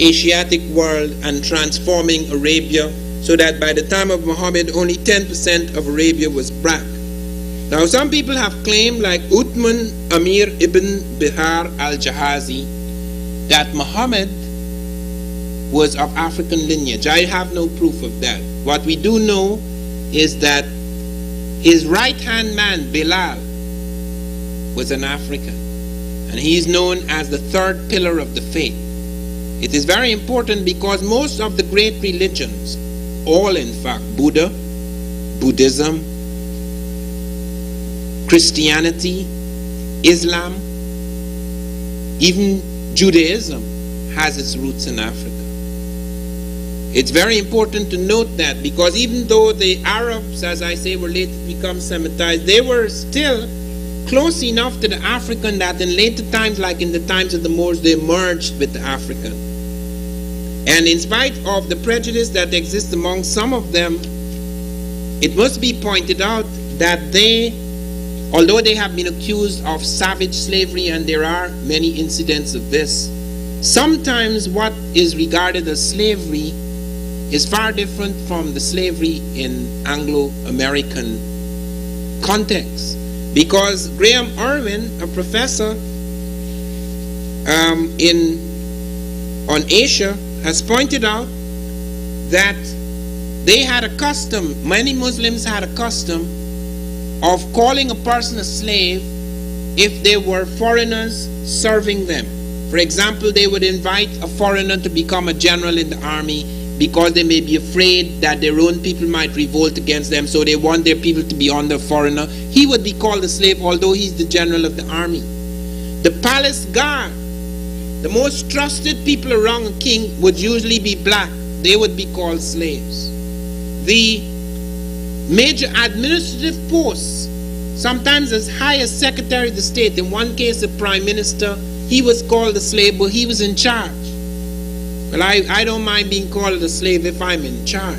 [SPEAKER 1] Asiatic world and transforming Arabia, so that by the time of Muhammad, only 10% of Arabia was black. Now, some people have claimed, like Uthman Amir ibn Bihar al-Jahazi, that Muhammad was of African lineage. I have no proof of that. What we do know is that his right-hand man, Bilal, was an African, and he is known as the third pillar of the faith. It is very important because most of the great religions, all in fact, Buddha, Buddhism, Christianity, Islam, even Judaism has its roots in Africa. It's very important to note that, because even though the Arabs, as I say, were later to become Semitized, they were still close enough to the African that in later times, like in the times of the Moors, they merged with the African. And in spite of the prejudice that exists among some of them, it must be pointed out that they, although they have been accused of savage slavery, and there are many incidents of this, sometimes what is regarded as slavery is far different from the slavery in Anglo-American context. Because Graham Irwin, a professor on Asia, has pointed out that they had a custom, many Muslims had a custom of calling a person a slave if they were foreigners serving them. For example, they would invite a foreigner to become a general in the army because they may be afraid that their own people might revolt against them, so they want their people to be under a foreigner. He would be called a slave, although he's the general of the army. The palace guard, the most trusted people around a king, would usually be black. They would be called slaves. The major administrative posts, sometimes as high as Secretary of the State, in one case the Prime Minister, he was called a slave, but he was in charge. Well, I don't mind being called a slave if I'm in charge.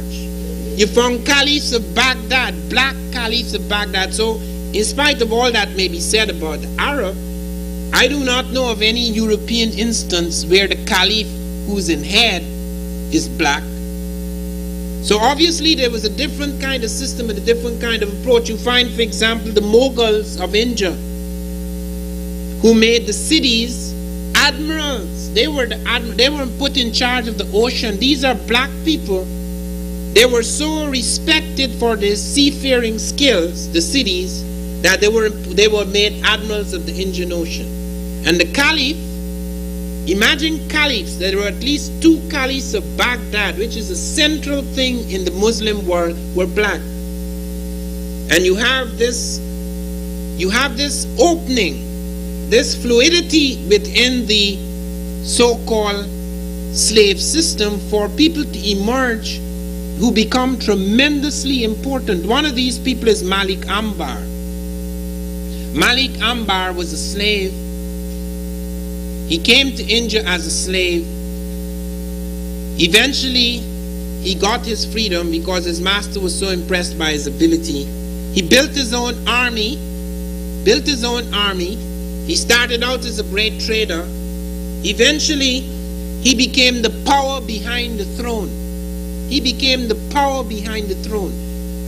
[SPEAKER 1] You found caliphs of Baghdad, black caliphs of Baghdad. So in spite of all that may be said about the Arab, I do not know of any European instance where the caliph who's in head is black. So obviously there was a different kind of system and a different kind of approach. You find, for example, the Mughals of India, who made the cities admirals. They were put in charge of the ocean. These are black people. They were so respected for their seafaring skills, the cities, that they were made admirals of the Indian Ocean. And the caliph, imagine caliphs, there were at least 2 caliphs of Baghdad, which is a central thing in the Muslim world, were black. And you have this opening, this fluidity within the so-called slave system for people to emerge who become tremendously important. One of these people is Malik Ambar. Malik Ambar was a slave. He came to India as a slave. Eventually, he got his freedom because his master was so impressed by his ability. He built his own army. He started out as a great trader. Eventually, he became the power behind the throne.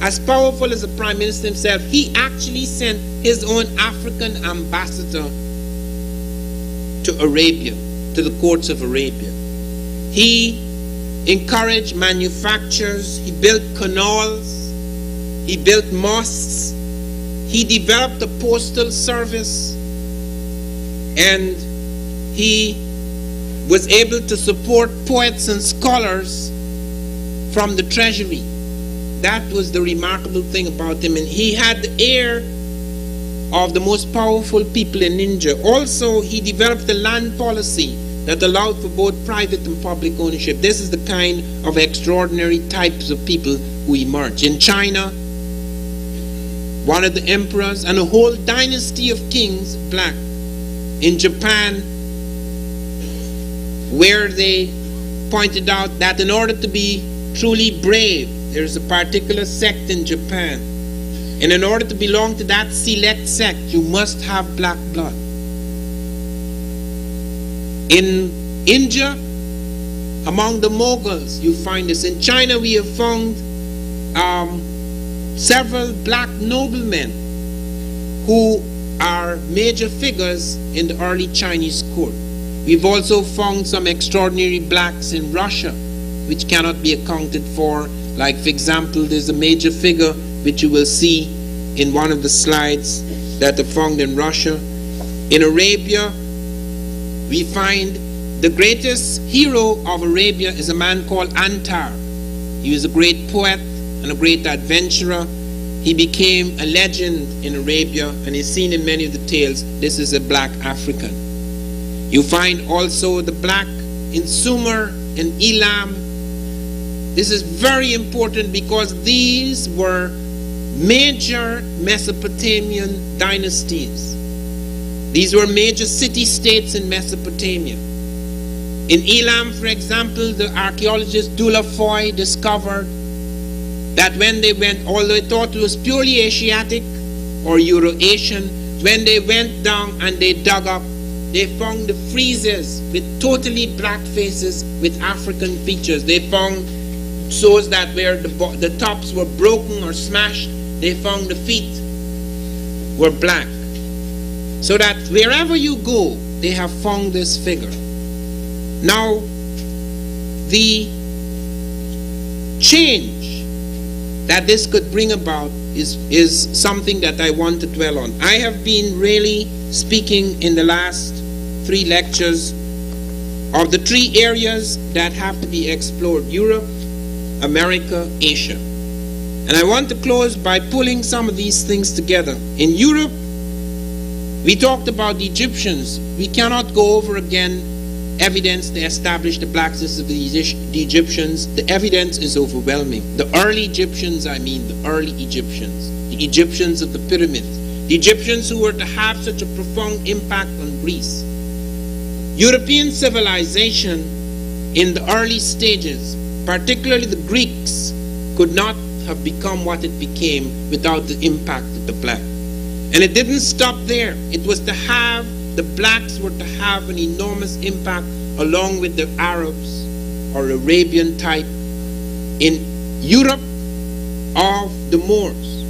[SPEAKER 1] As powerful as the prime minister himself, he actually sent his own African ambassador to Arabia, to the courts of Arabia. He encouraged manufactures. He built canals. He built mosques. He developed a postal service. And he was able to support poets and scholars from the treasury. That was the remarkable thing about him. And he had the air of the most powerful people in India. Also, he developed a land policy that allowed for both private and public ownership. This is the kind of extraordinary types of people who emerge. In China, one of the emperors and a whole dynasty of kings, black. In Japan, where they pointed out that in order to be truly brave, there's a particular sect in Japan. And in order to belong to that select sect, you must have black blood. In India, among the Mughals, you find this. In China, we have found several black noblemen who are major figures in the early Chinese court. We've also found some extraordinary blacks in Russia, which cannot be accounted for. Like, for example, there's a major figure which you will see in one of the slides that are found in Russia. In Arabia, we find the greatest hero of Arabia is a man called Antar. He was a great poet and a great adventurer. He became a legend in Arabia and is seen in many of the tales. This is a black African. You find also the black in Sumer and Elam. This is very important because these were major Mesopotamian dynasties. These were major city-states in Mesopotamia. In Elam, for example, the archaeologist Dula Foy discovered that when they went, although they thought it was purely Asiatic or Euro-Asian, when they went down and they dug up, they found the friezes with totally black faces with African features. They found shows that where the tops were broken or smashed, they found the feet were black. So that wherever you go, they have found this figure. Now, the change that this could bring about is something that I want to dwell on. I have been really speaking in the last 3 lectures of the 3 areas that have to be explored: Europe, America, Asia. And I want to close by pulling some of these things together. In Europe, we talked about the Egyptians. We cannot go over again evidence to establish the blackness of the Egyptians. The evidence is overwhelming. The early Egyptians, the early Egyptians, the Egyptians of the pyramids, the Egyptians who were to have such a profound impact on Greece. European civilization in the early stages, particularly the Greeks, could not have become what it became without the impact of the black. And it didn't stop there. It was to have, the blacks were to have an enormous impact along with the Arabs or Arabian type in Europe of the Moors.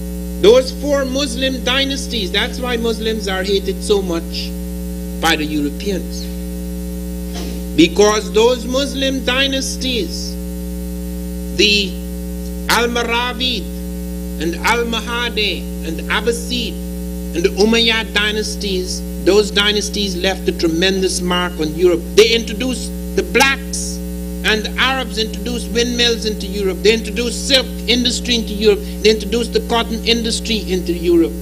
[SPEAKER 1] Those 4 Muslim dynasties, that's why Muslims are hated so much by the Europeans. Because those Muslim dynasties, the Almoravid and Almohade and Abbasid, and the Umayyad dynasties, those dynasties left a tremendous mark on Europe. They introduced the blacks, and the Arabs introduced windmills into Europe. They introduced silk industry into Europe. They introduced the cotton industry into Europe.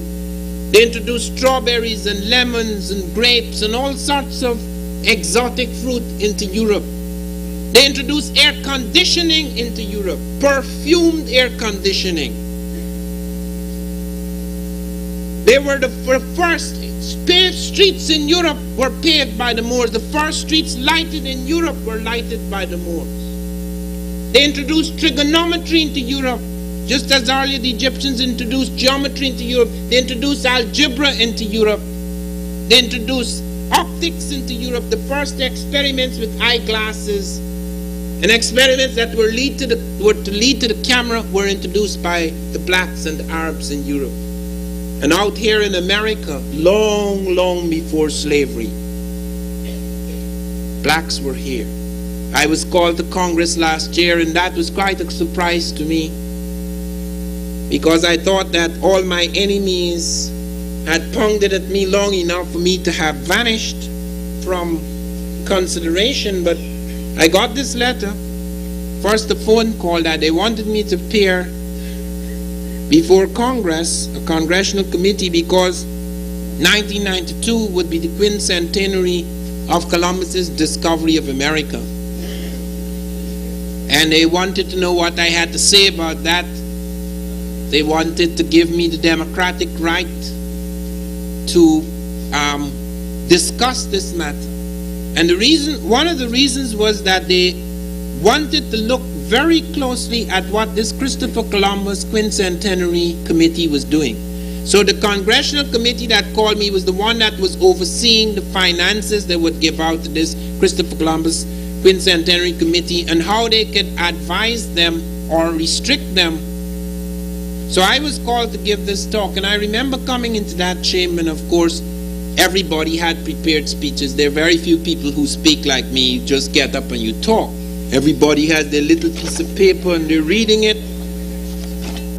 [SPEAKER 1] They introduced strawberries and lemons and grapes and all sorts of exotic fruit into Europe. They introduced air conditioning into Europe, perfumed air conditioning. They were the first paved streets in Europe were paved by the Moors. The first streets lighted in Europe were lighted by the Moors. They introduced trigonometry into Europe, just as earlier the Egyptians introduced geometry into Europe. They introduced algebra into Europe. They introduced optics into Europe, the first experiments with eyeglasses and experiments that were to lead to the camera were introduced by the blacks and the Arabs in Europe. And out here in America, long, long before slavery, blacks were here. I was called to Congress last year, and that was quite a surprise to me, because I thought that all my enemies had pounded at me long enough for me to have vanished from consideration. But I got this letter, first a phone call, that they wanted me to appear before Congress, a congressional committee, because 1992 would be the quincentenary of Columbus's discovery of America. And they wanted to know what I had to say about that. They wanted to give me the democratic right to discuss this matter. And one of the reasons was that they wanted to look very closely at what this Christopher Columbus Quincentenary Committee was doing. So the congressional committee that called me was the one that was overseeing the finances they would give out to this Christopher Columbus Quincentenary Committee and how they could advise them or restrict them. So I was called to give this talk, and I remember coming into that chamber, and of course everybody had prepared speeches. There are very few people who speak like me. You just get up and you talk. Everybody has their little piece of paper and they're reading it.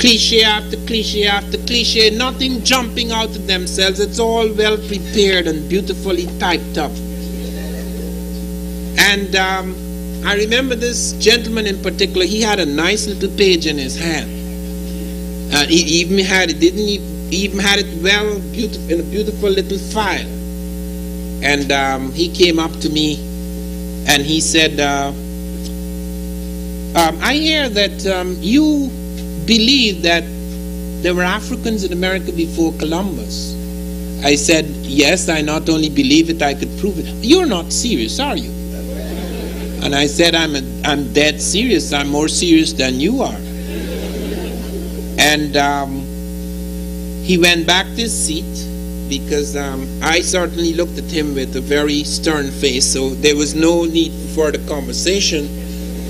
[SPEAKER 1] Cliche after cliche after cliche, nothing jumping out of themselves. It's all well prepared and beautifully typed up. And I remember this gentleman in particular, he had a nice little page in his hand. He even had it well in a beautiful little file. And he came up to me and he said, I hear that you believe that there were Africans in America before Columbus. I said, yes, I not only believe it, I could prove it. You're not serious, are you? And I said, I'm dead serious. I'm more serious than you are. And he went back to his seat, because I certainly looked at him with a very stern face, so there was no need for further conversation.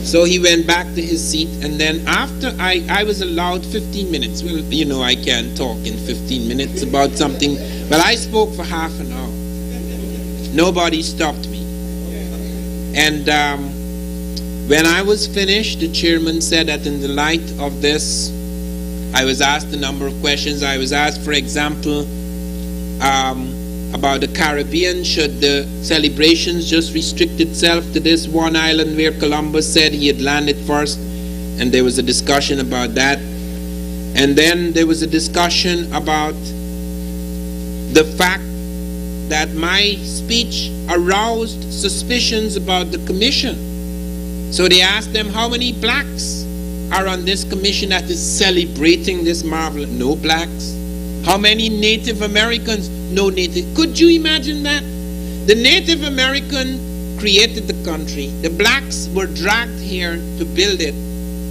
[SPEAKER 1] So he went back to his seat, and then after I was allowed 15 minutes. Well, you know, I can't talk in 15 minutes about something, but I spoke for half an hour. Nobody stopped me. And when I was finished, the chairman said that in the light of this, I was asked a number of questions. I was asked, for example, about the Caribbean. Should the celebrations just restrict itself to this one island where Columbus said he had landed first? And there was a discussion about that. And then there was a discussion about the fact that my speech aroused suspicions about the commission. So they asked them, how many blacks are on this commission that is celebrating this marvel? No blacks. How many Native Americans? No native. Could you imagine that? The Native American created the country. The blacks were dragged here to build it.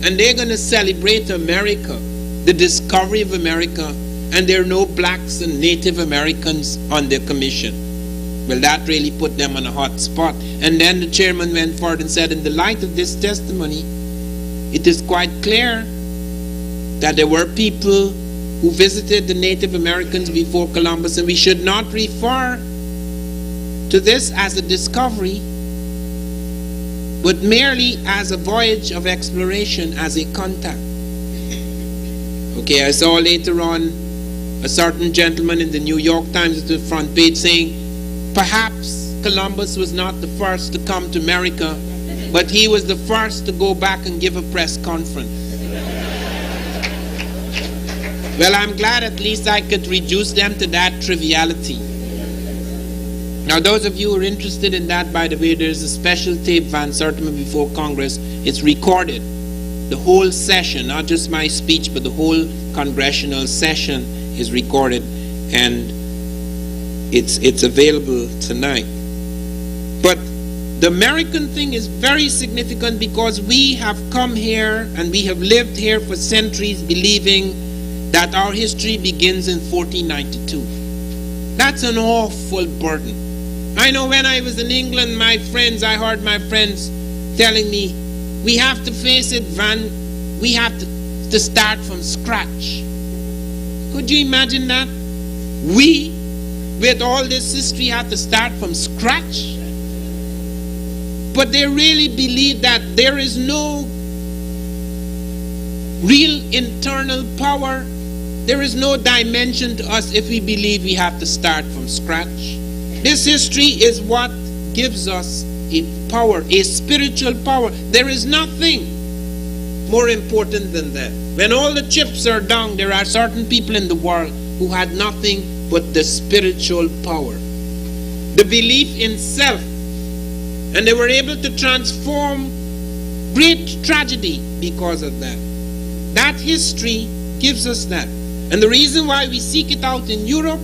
[SPEAKER 1] And they're going to celebrate America, the discovery of America. And there are no blacks and Native Americans on their commission. Well, that really put them on a hot spot. And then the chairman went forward and said, in the light of this testimony, it is quite clear that there were people who visited the Native Americans before Columbus, and we should not refer to this as a discovery, but merely as a voyage of exploration, as a contact. Okay, I saw later on a certain gentleman in the New York Times at the front page saying, perhaps Columbus was not the first to come to America, but he was the first to go back and give a press conference. Well, I'm glad at least I could reduce them to that triviality. Now, those of you who are interested in that, by the way, there's a special tape, Van Sertima Before Congress. It's recorded. The whole session, not just my speech, but the whole congressional session is recorded, and it's available tonight. But the American thing is very significant because we have come here and we have lived here for centuries believing that our history begins in 1492. That's an awful burden. I know when I was in England, I heard my friends telling me, we have to face it, Van, we have to start from scratch. Could you imagine that? We, with all this history, have to start from scratch? But they really believe that there is no real internal power. There is no dimension to us if we believe we have to start from scratch. This history is what gives us a power, a spiritual power. There is nothing more important than that. When all the chips are down, there are certain people in the world who had nothing but the spiritual power, the belief in self, and they were able to transform great tragedy because of that. That history gives us that. And the reason why we seek it out in Europe,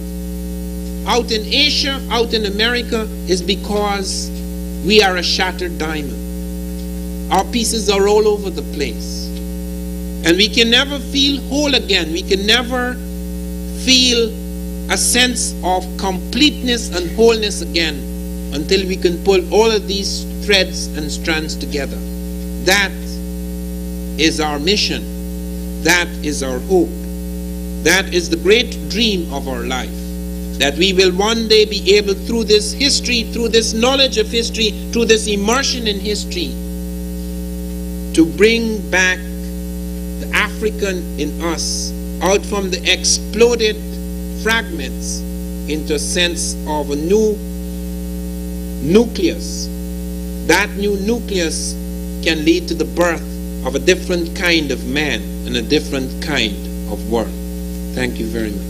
[SPEAKER 1] out in Asia, out in America, is because we are a shattered diamond. Our pieces are all over the place. And we can never feel whole again. We can never feel a sense of completeness and wholeness again until we can pull all of these threads and strands together. That is our mission. That is our hope. That is the great dream of our life. That we will one day be able, through this history, through this knowledge of history, through this immersion in history, to bring back the African in us out from the exploded fragments into a sense of a new nucleus. That new nucleus can lead to the birth of a different kind of man and a different kind of world. Thank you very much.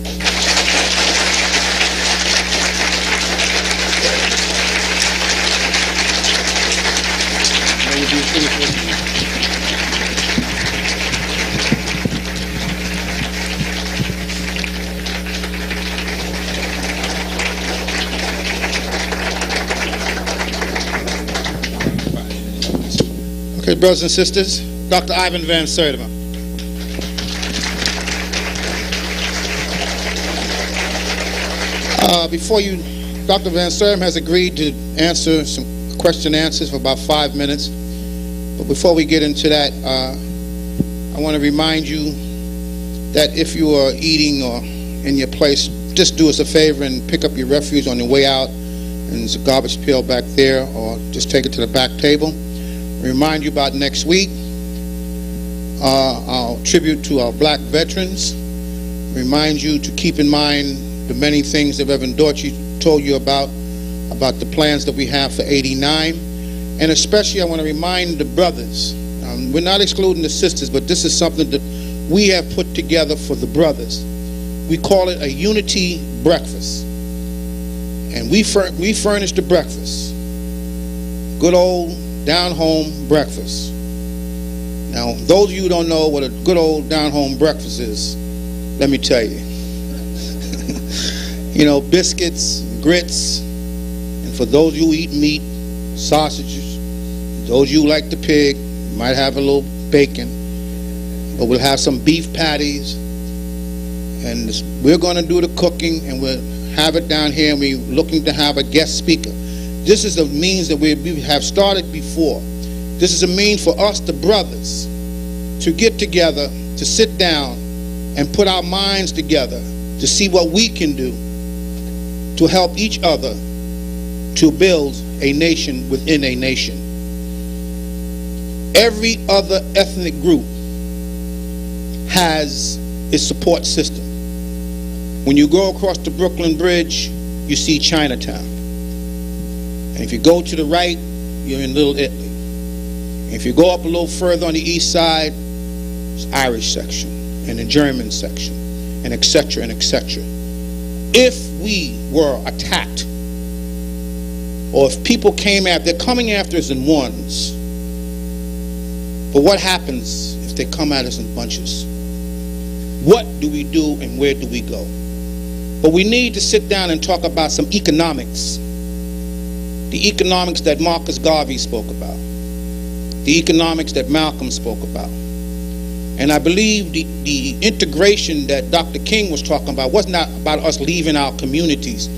[SPEAKER 2] Okay, brothers and sisters, Dr. Ivan Van Sertima. Before you, Dr. Van Sertima has agreed to answer some question and answers for about 5 minutes. But before we get into that, I want to remind you that if you are eating or in your place, just do us a favor and pick up your refuse on your way out, and there's a garbage pail back there, or just take it to the back table. Remind you about next week, our tribute to our black veterans. Remind you to keep in mind the many things that Reverend Dorchy told you about the plans that we have for 89. And especially I want to remind the brothers, we're not excluding the sisters, but this is something that we have put together for the brothers. We call it a unity breakfast. And we furnish the breakfast. Good old down-home breakfast. Now, those of you who don't know what a good old down-home breakfast is, let me tell you. You know, biscuits, grits, and for those of you who eat meat, sausages. Those of you who like the pig, might have a little bacon, but we'll have some beef patties, and we're going to do the cooking, and we'll have it down here, and we're looking to have a guest speaker. This is a means that we have started before. This is a means for us, the brothers, to get together, to sit down, and put our minds together to see what we can do to help each other to build a nation within a nation. Every other ethnic group has its support system. When you go across the Brooklyn Bridge, you see Chinatown. And if you go to the right, you're in Little Italy. And if you go up a little further on the east side, it's Irish section and the German section, and etc. and etc. If we were attacked, or if people came after, they're coming after us in ones. But what happens if they come at us in bunches? What do we do and where do we go? But we need to sit down and talk about some economics. The economics that Marcus Garvey spoke about. The economics that Malcolm spoke about. And I believe the integration that Dr. King was talking about was not about us leaving our communities,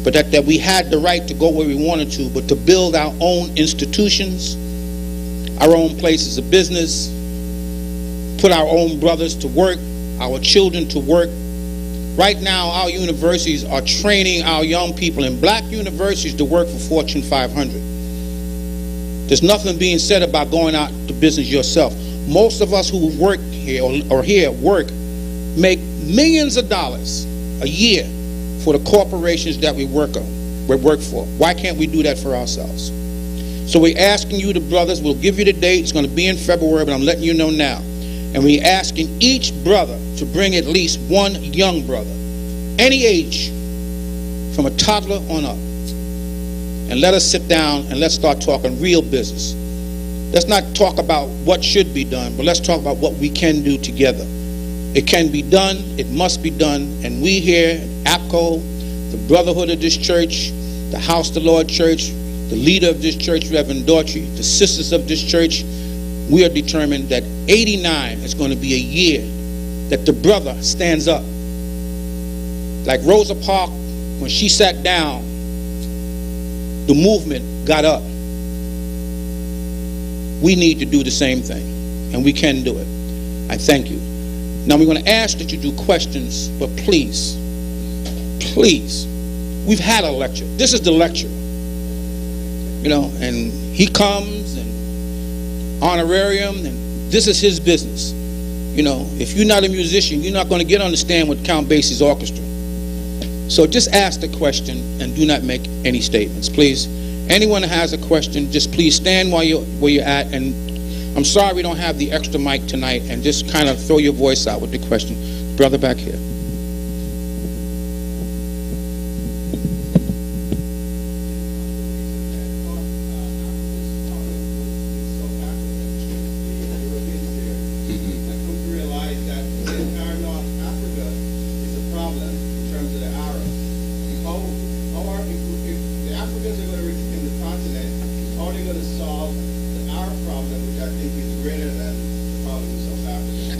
[SPEAKER 2] but that we had the right to go where we wanted to, but to build our own institutions, our own places of business, put our own brothers to work, our children to work. Right now, our universities are training our young people in black universities to work for Fortune 500. There's nothing being said about going out to business yourself. Most of us who work here or here work make millions of dollars a year for the corporations that we work for. Why can't we do that for ourselves? So we're asking you, the brothers, we'll give you the date. It's going to be in February, but I'm letting you know now. And we're asking each brother to bring at least one young brother, any age, from a toddler on up. And let us sit down and let's start talking real business. Let's not talk about what should be done, but let's talk about what we can do together. It can be done, it must be done, and we here at APCO, the brotherhood of this church, the House of the Lord Church, the leader of this church, Reverend Daughtry, the sisters of this church, we are determined that 89 is going to be a year that the brother stands up. Like Rosa Parks, when she sat down, the movement got up. We need to do the same thing, and we can do it. I thank you. Now we're going to ask that you do questions, but please, please, we've had a lecture. This is the lecture. You know, and he comes and honorarium, and this is his business. You know, if you're not a musician, you're not going to understand with Count Basie's orchestra. So just ask the question and do not make any statements, please. Anyone that has a question, just please stand where you're at. And I'm sorry we don't have the extra mic tonight, and just kind of throw your voice out with the question. Brother back here.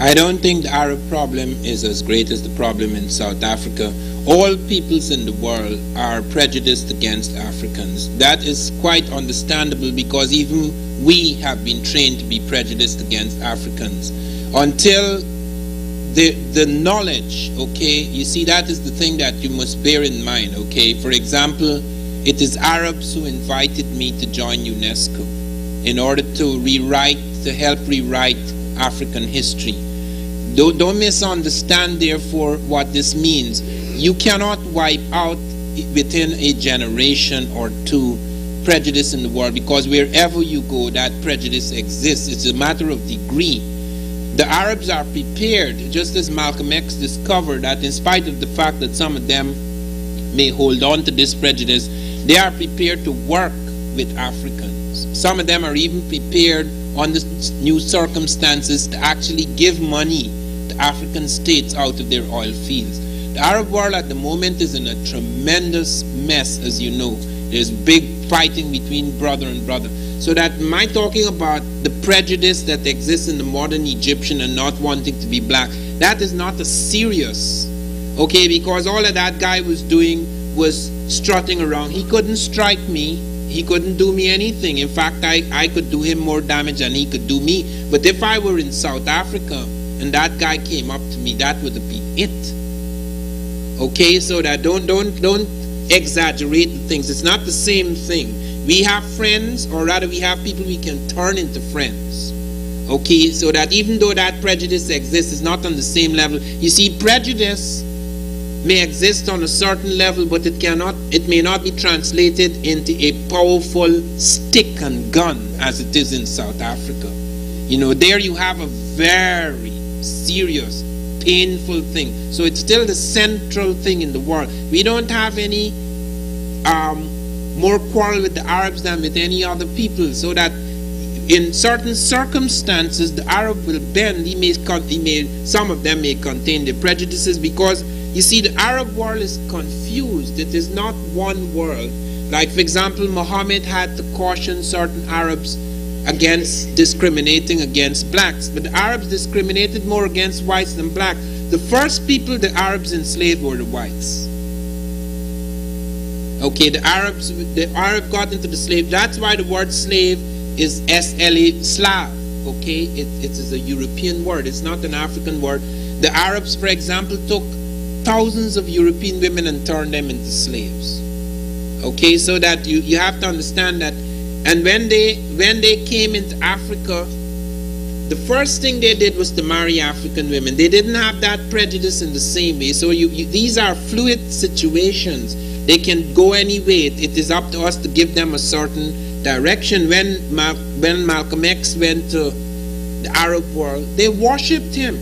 [SPEAKER 1] I don't think the Arab problem is as great as the problem in South Africa. All peoples in the world are prejudiced against Africans. That is quite understandable, because even we have been trained to be prejudiced against Africans. Until the knowledge, okay, you see, that is the thing that you must bear in mind, okay. For example, it is Arabs who invited me to join UNESCO in order to help rewrite African history. Don't misunderstand, therefore, what this means. You cannot wipe out within a generation or two prejudice in the world, because wherever you go, that prejudice exists. It's a matter of degree. The Arabs are prepared, just as Malcolm X discovered, that in spite of the fact that some of them may hold on to this prejudice, they are prepared to work with Africans. Some of them are even prepared under new circumstances to actually give money to African states out of their oil fields. The Arab world at the moment is in a tremendous mess, as you know. There's big fighting between brother and brother. So that my talking about the prejudice that exists in the modern Egyptian and not wanting to be black, that is not a serious, okay, because all of that guy was doing was strutting around. He couldn't strike me. He couldn't do me anything. In fact, I could do him more damage than he could do me. But if I were in South Africa and that guy came up to me, that would have been it. Okay, so that don't exaggerate the things. It's not the same thing. We have friends, or rather we have people we can turn into friends. Okay, so that even though that prejudice exists, it's not on the same level. You see, prejudice may exist on a certain level, but it may not be translated into a powerful stick and gun as it is in South Africa. You know, there you have a very serious, painful thing. So it's still the central thing in the world. We don't have any more quarrel with the Arabs than with any other people, so that in certain circumstances the Arab will bend. Some of them may contain the prejudices, because you see, the Arab world is confused. It is not one world. Like, for example, Muhammad had to caution certain Arabs against discriminating against blacks, but the Arabs discriminated more against whites than blacks. The first people the Arabs enslaved were the whites. Okay, the Arab got into the slave. That's why the word slave is SLA, Slav. Okay, it is a European word. It's not an African word. The Arabs, for example, took thousands of European women and turned them into slaves. Okay, so that you have to understand that. And when they came into Africa, the first thing they did was to marry African women. They didn't have that prejudice in the same way. So these are fluid situations. They can go any way. It is up to us to give them a certain direction. When Malcolm X went to the Arab world, they worshipped him.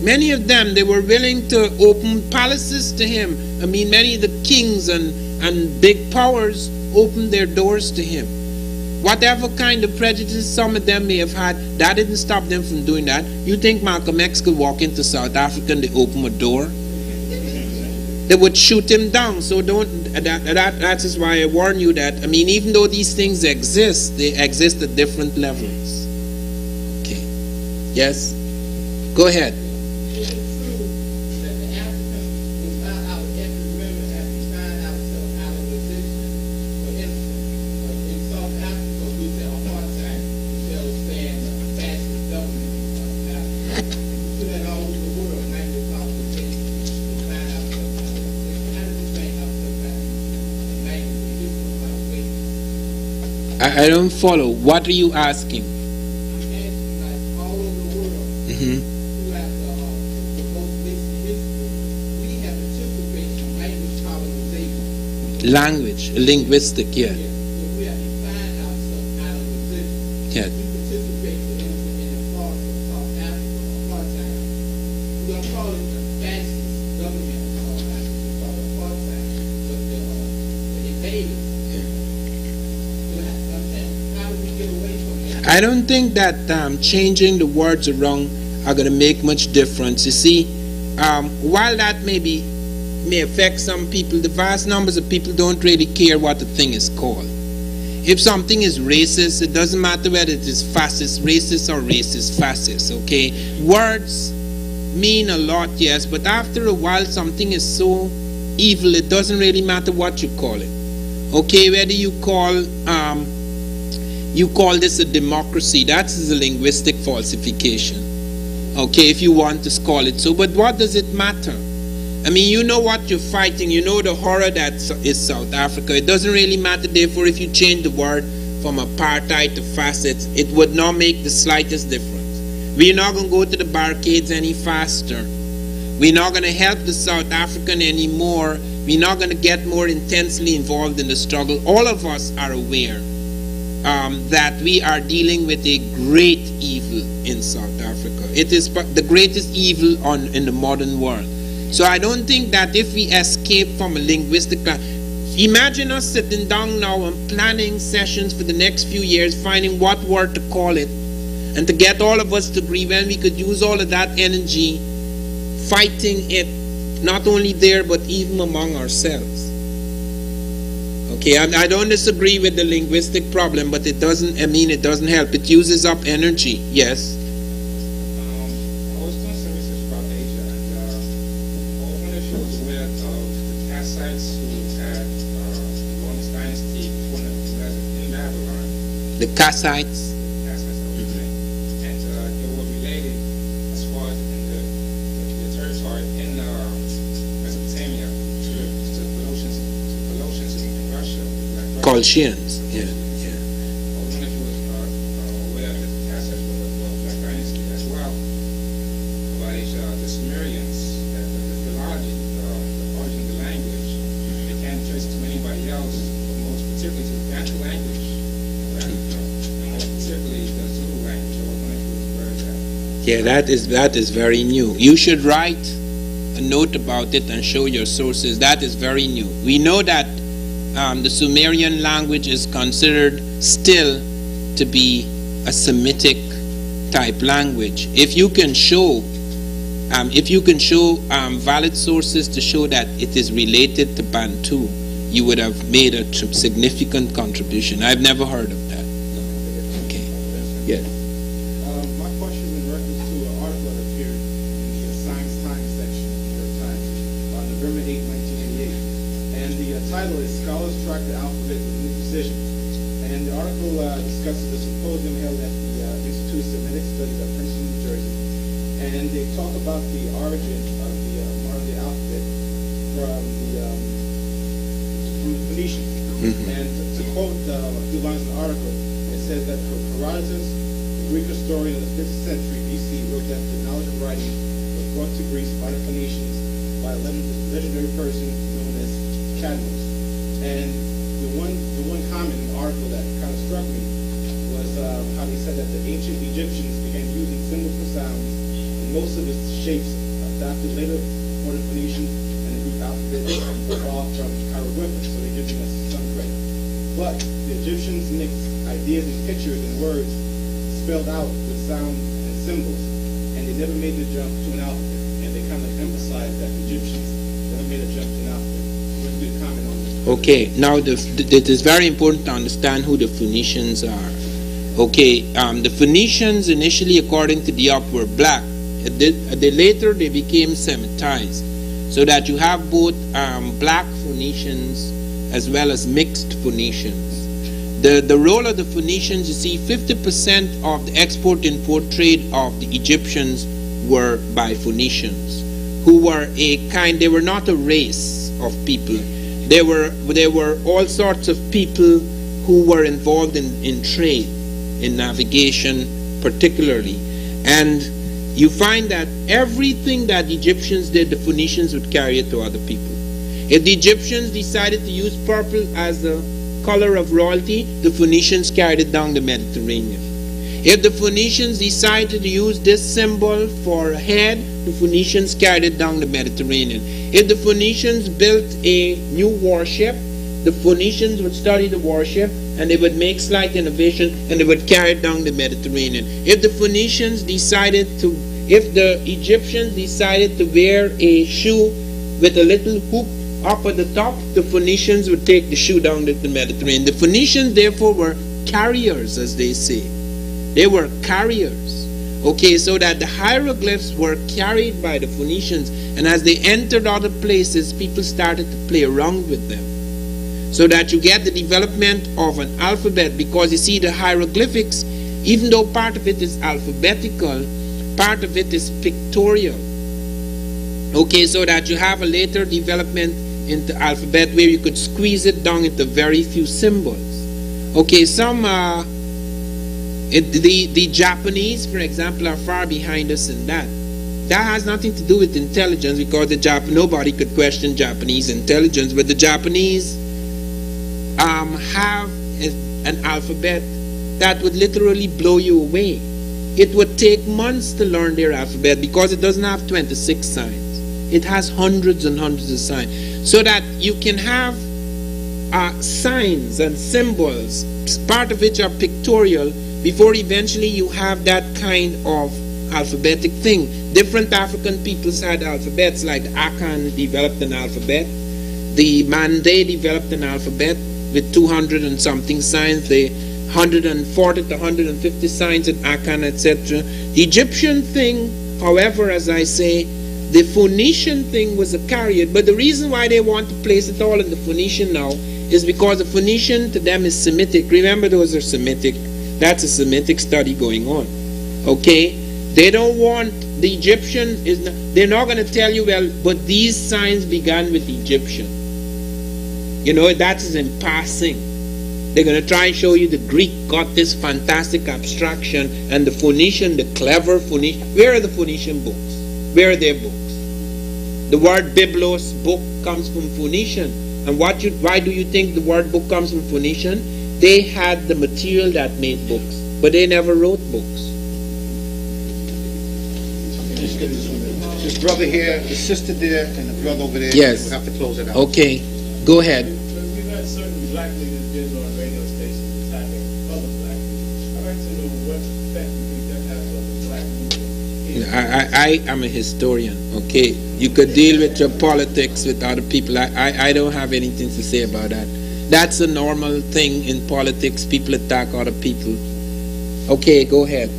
[SPEAKER 1] Many of them, they were willing to open palaces to him. I mean, many of the kings and big powers opened their doors to him. Whatever kind of prejudice some of them may have had, that didn't stop them from doing that. You think Malcolm X could walk into South Africa and they open a door? They would shoot him down. So that is why I warn you that, I mean, even though these things exist, they exist at different levels. Okay. Yes? Go ahead. I don't follow. What are you asking?
[SPEAKER 3] I'm asking, like, all over the world, throughout the most recent history, we have participated in language colonization.
[SPEAKER 1] Language, linguistic, yeah.
[SPEAKER 3] So we have defined ourselves out of position.
[SPEAKER 1] Yeah.
[SPEAKER 3] We participated in the cause of South Africa, apartheid. We're going to call it the fascist government of South Africa. We call it apartheid. But the invaders.
[SPEAKER 1] I don't think that changing the words around are going to make much difference. You see, while that may affect some people, the vast numbers of people don't really care what the thing is called. If something is racist, it doesn't matter whether it is fascist racist or racist fascist, okay? Words mean a lot, yes, but after a while something is so evil, it doesn't really matter what you call it. Okay, whether you call this a democracy, that's a linguistic falsification. Okay, if you want to call it so, but what does it matter? I mean, you know what you're fighting, you know the horror that is South Africa. It doesn't really matter, therefore, if you change the word from apartheid to facets, it would not make the slightest difference. We're not going to go to the barricades any faster. We're not going to help the South African anymore. We're not going to get more intensely involved in the struggle. All of us are aware that we are dealing with a great evil in South Africa. It is the greatest evil in the modern world. So I don't think that if we escape from a linguistic class, imagine us sitting down now and planning sessions for the next few years, finding what word to call it, and to get all of us to agree when we could use all of that energy fighting it, not only there but even among ourselves. Okay, I don't disagree with the linguistic problem, but it doesn't help. It uses up energy. Yes?
[SPEAKER 4] I was doing some research about Asia, and I wonder if you was aware of the Kassites who had Lawrence Dynasty in Babylon.
[SPEAKER 1] The Kassites?
[SPEAKER 4] Kassites, I would say. And they were related as far as in the territory in Mesopotamia to Colossians in Russia.
[SPEAKER 1] Colchians, yeah.
[SPEAKER 4] I was wondering if you was aware that the Kassites were Black Dynasty as well. About the Sumerians, the philology natural language, and more particularly the Zulu language. I was wondering if it was
[SPEAKER 1] Yeah, that is very new. You should write a note about it and show your sources. That is very new. We know that the Sumerian language is considered still to be a Semitic type language. If you can show valid sources to show that it is related to Bantu, you would have made a significant contribution. I've never heard of that. Okay. Yeah.
[SPEAKER 3] My question is in reference to an article that appeared in the Science Times section of the New York Times on November 8, 1988. And the title is Scholars Track the Alphabet with New Precision. And the article discusses the symposium held at the Institute of Semitic Studies at Princeton, New Jersey. And they talk about the origin of the modern-day alphabet from the Phoenicians.
[SPEAKER 1] Mm-hmm.
[SPEAKER 3] And to quote a few lines in the article, it says that Herodotus, the Greek historian of the 5th century BC, wrote that the knowledge of writing was brought to Greece by the Phoenicians by a legendary person known as Cadmus. And the one comment in the article that kind of struck me was how they said that the ancient Egyptians began using symbols for sounds, and most of its shapes adapted later for the Phoenicians and the Greek alphabet evolved from hieroglyphics, so they're giving us some credit. But the Egyptians mixed ideas and pictures and words spelled out with sound and symbols, and they never made the jump to an alphabet. And they kind of emphasized that the Egyptians never made a jump to an alphabet. What's your comment on this?
[SPEAKER 1] Okay, now it is very important to understand who the Phoenicians are. Okay, the Phoenicians initially, according to Diop, were black. Later they became Semitized, so that you have both black Phoenicians as well as mixed Phoenicians. The role of the Phoenicians, you see, 50% of the export-import trade of the Egyptians were by Phoenicians, who were they were not a race of people. There were all sorts of people who were involved in trade, in navigation particularly. And you find that everything that the Egyptians did, the Phoenicians would carry it to other people. If the Egyptians decided to use purple as the color of royalty, the Phoenicians carried it down the Mediterranean. If the Phoenicians decided to use this symbol for a head, the Phoenicians carried it down the Mediterranean. If the Phoenicians built a new warship, the Phoenicians would study the warship and they would make slight innovation and they would carry it down the Mediterranean. If the Egyptians decided to wear a shoe with a little hoop up at the top, the Phoenicians would take the shoe down the Mediterranean. The Phoenicians therefore were carriers, as they say. They were carriers. Okay, so that the hieroglyphs were carried by the Phoenicians, and as they entered other places, people started to play around with them. So that you get the development of an alphabet, because you see the hieroglyphics, even though part of it is alphabetical, part of it is pictorial. Okay, so that you have a later development into alphabet where you could squeeze it down into very few symbols. Okay, the Japanese, for example, are far behind us in that. That has nothing to do with intelligence, because nobody could question Japanese intelligence, but the Japanese have an alphabet that would literally blow you away. It would take months to learn their alphabet because it doesn't have 26 signs. It has hundreds and hundreds of signs. So that you can have signs and symbols, part of which are pictorial, before eventually you have that kind of alphabetic thing. Different African peoples had alphabets, like the Akan developed an alphabet. The Mande developed an alphabet with 200 and something signs. The 140 to 150 signs in Akan, etc. The Egyptian thing, however, as I say, the Phoenician thing was a carrier, but the reason why they want to place it all in the Phoenician now is because the Phoenician to them is Semitic. Remember, those are Semitic. That's a Semitic study going on. Okay? They don't want the Egyptian, they're not going to tell you, well, but these signs began with Egyptian. You know, that is in passing. They're going to try and show you the Greek got this fantastic abstraction, and the Phoenician, the clever Phoenician. Where are the Phoenician books? Where are their books? The word biblos, book, comes from Phoenician. And why do you think the word book comes from Phoenician? they had the material that made books, but they never wrote books.
[SPEAKER 2] This brother here, the sister there, and the brother over there.
[SPEAKER 1] Yes.
[SPEAKER 2] We'll have to close it out.
[SPEAKER 1] Okay, go ahead.
[SPEAKER 3] We've had certain black leaders been on radio stations attacking other black leaders. I'd like to know what effect you think that has on the black movement.
[SPEAKER 1] I am a historian, okay? You could deal with your politics with other people. I don't have anything to say about that. That's a normal thing in politics. People attack other people. Okay, go ahead.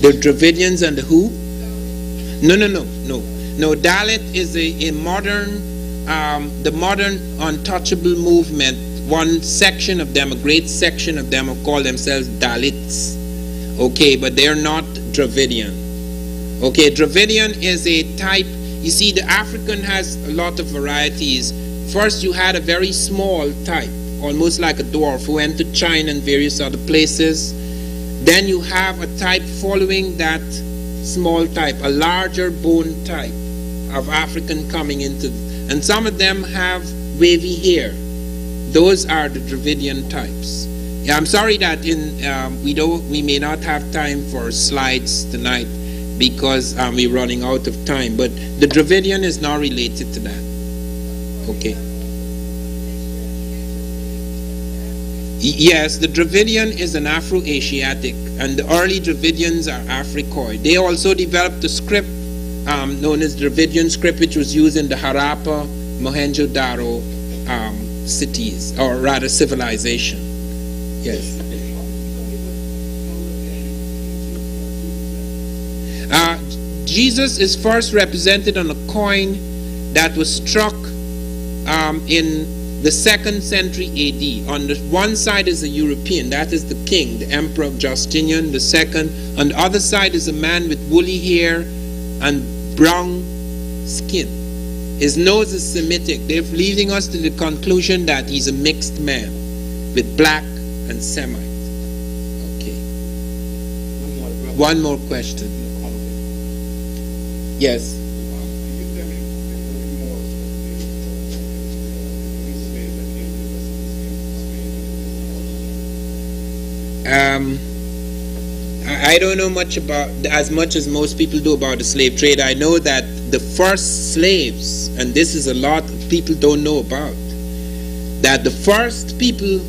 [SPEAKER 1] The Dravidians and the who? No. Dalit is a modern, the modern untouchable movement. One section of them, a great section of them, call themselves Dalits. Okay, but they're not Dravidian. Okay, Dravidian is a type. You see, the African has a lot of varieties. First, you had a very small type, almost like a dwarf, who went to China and various other places. Then you have a type following that small type, a larger bone type of African coming into, and some of them have wavy hair. Those are the Dravidian types. Yeah, I'm sorry that we may not have time for slides tonight because we're running out of time. But the Dravidian is not related to that. Okay. Yes, the Dravidian is an Afro-Asiatic, and the early Dravidians are Africoid. They also developed a script known as Dravidian script, which was used in the Harappa, Mohenjo-Daro cities, or rather civilization. Yes. Jesus is first represented on a coin that was struck in the 2nd century AD. On the one side is a European, that is the king, the Emperor Justinian II. On the other side is a man with woolly hair and brown skin. His nose is Semitic. They're leading us to the conclusion that he's a mixed man with black and Semite. Okay. One more question. Yes. I don't know much about, as much as most people do, about the slave trade. I know that the first slaves, and this is a lot people don't know about, that the first people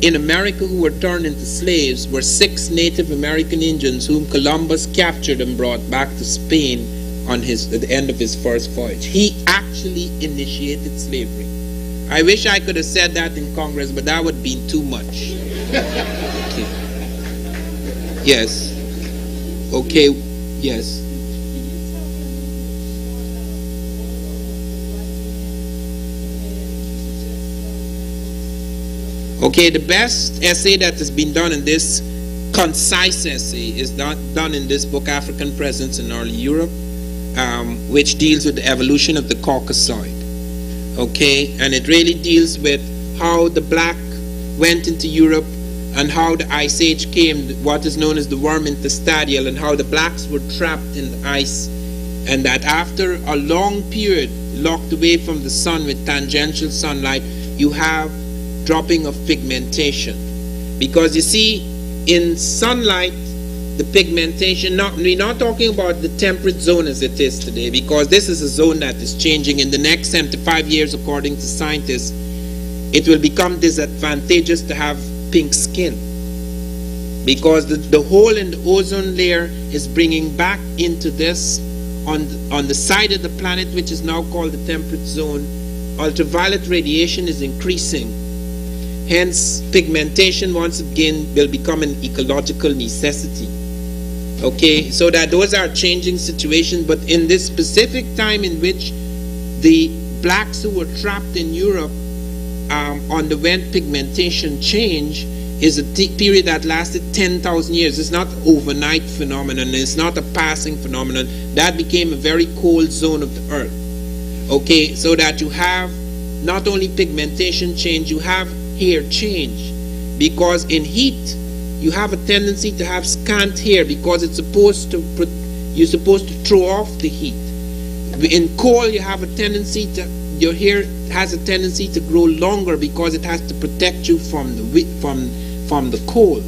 [SPEAKER 1] in America who were turned into slaves were 6 Native American Indians whom Columbus captured and brought back to Spain at the end of his first voyage. He actually initiated slavery. I wish I could have said that in Congress, but that would be too much. Okay. Yes. Okay. Yes. Okay, the best essay that has been done in this concise essay is done in this book, African Presence in Early Europe, which deals with the evolution of the Caucasoid. Okay, and it really deals with how the black went into Europe and how the Ice Age came, what is known as the worm interstadial, and how the blacks were trapped in the ice, and that after a long period locked away from the sun with tangential sunlight, you have dropping of pigmentation. Because you see, in sunlight, the pigmentation, we're not talking about the temperate zone as it is today, because this is a zone that is changing. In the next 75 years, according to scientists, it will become disadvantageous to have pink skin, because the hole in the ozone layer is bringing back into this, on the side of the planet which is now called the temperate zone, ultraviolet radiation is increasing. Hence, pigmentation once again will become an ecological necessity. Okay, so that those are changing situations, but in this specific time in which the blacks who were trapped in Europe underwent pigmentation change is a period that lasted 10,000 years. It's not an overnight phenomenon. It's not a passing phenomenon. That became a very cold zone of the earth. Okay, so that you have not only pigmentation change, you have hair change, because in heat you have a tendency to have scant hair, because it's supposed to you're supposed to throw off the heat. In cold, you have a tendency to, your hair has a tendency to grow longer because it has to protect you from the cold.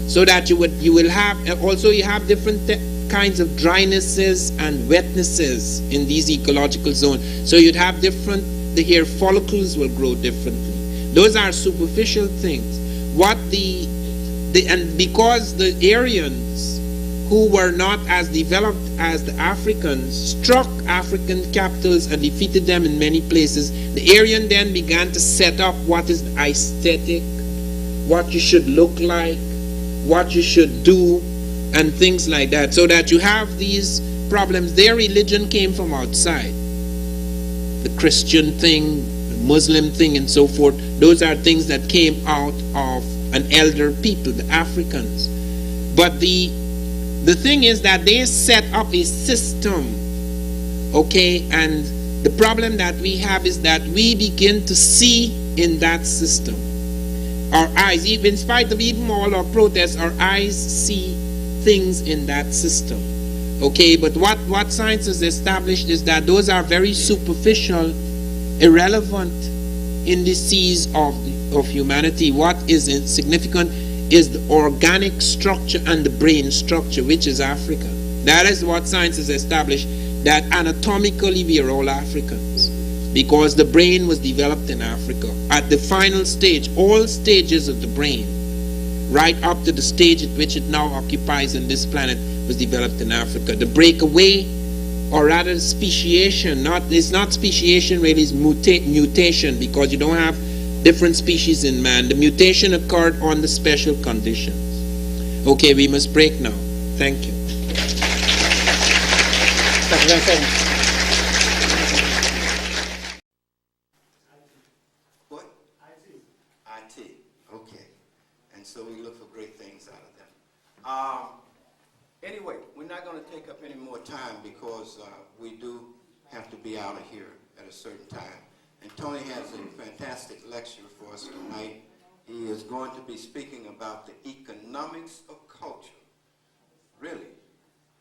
[SPEAKER 1] So that you will have, also you have different kinds of drynesses and wetnesses in these ecological zones. So you'd have different, the hair follicles will grow differently. Those are superficial things. And because the Aryans, who were not as developed as the Africans, struck African capitals and defeated them in many places, the Aryan then began to set up what is aesthetic, what you should look like, what you should do, and things like that. So that you have these problems. Their religion came from outside. The Christian thing, the Muslim thing, and so forth, those are things that came out of an elder people, the Africans. But the thing is that they set up a system, okay, and the problem that we have is that we begin to see in that system. Our eyes, even in spite of even all our protests, our eyes see things in that system, okay. But what science has established is that those are very superficial, irrelevant indices of humanity. What is significant is the organic structure and the brain structure, which is Africa. That is what science has established, that anatomically we are all Africans, because the brain was developed in Africa. At the final stage, all stages of the brain, right up to the stage at which it now occupies on this planet, was developed in Africa. The breakaway, or rather speciation, it's not speciation really, it's mutation, because you don't have different species in man. The mutation occurred on the special conditions. Okay, we must break now. Thank you.
[SPEAKER 5] What? IT. Okay. And so we look for great things out of them. Anyway, we're not going to take up any more time because we do have to be out of here at a certain time. And Tony has a fantastic lecture for us tonight. He is going to be speaking about the economics of culture. Really,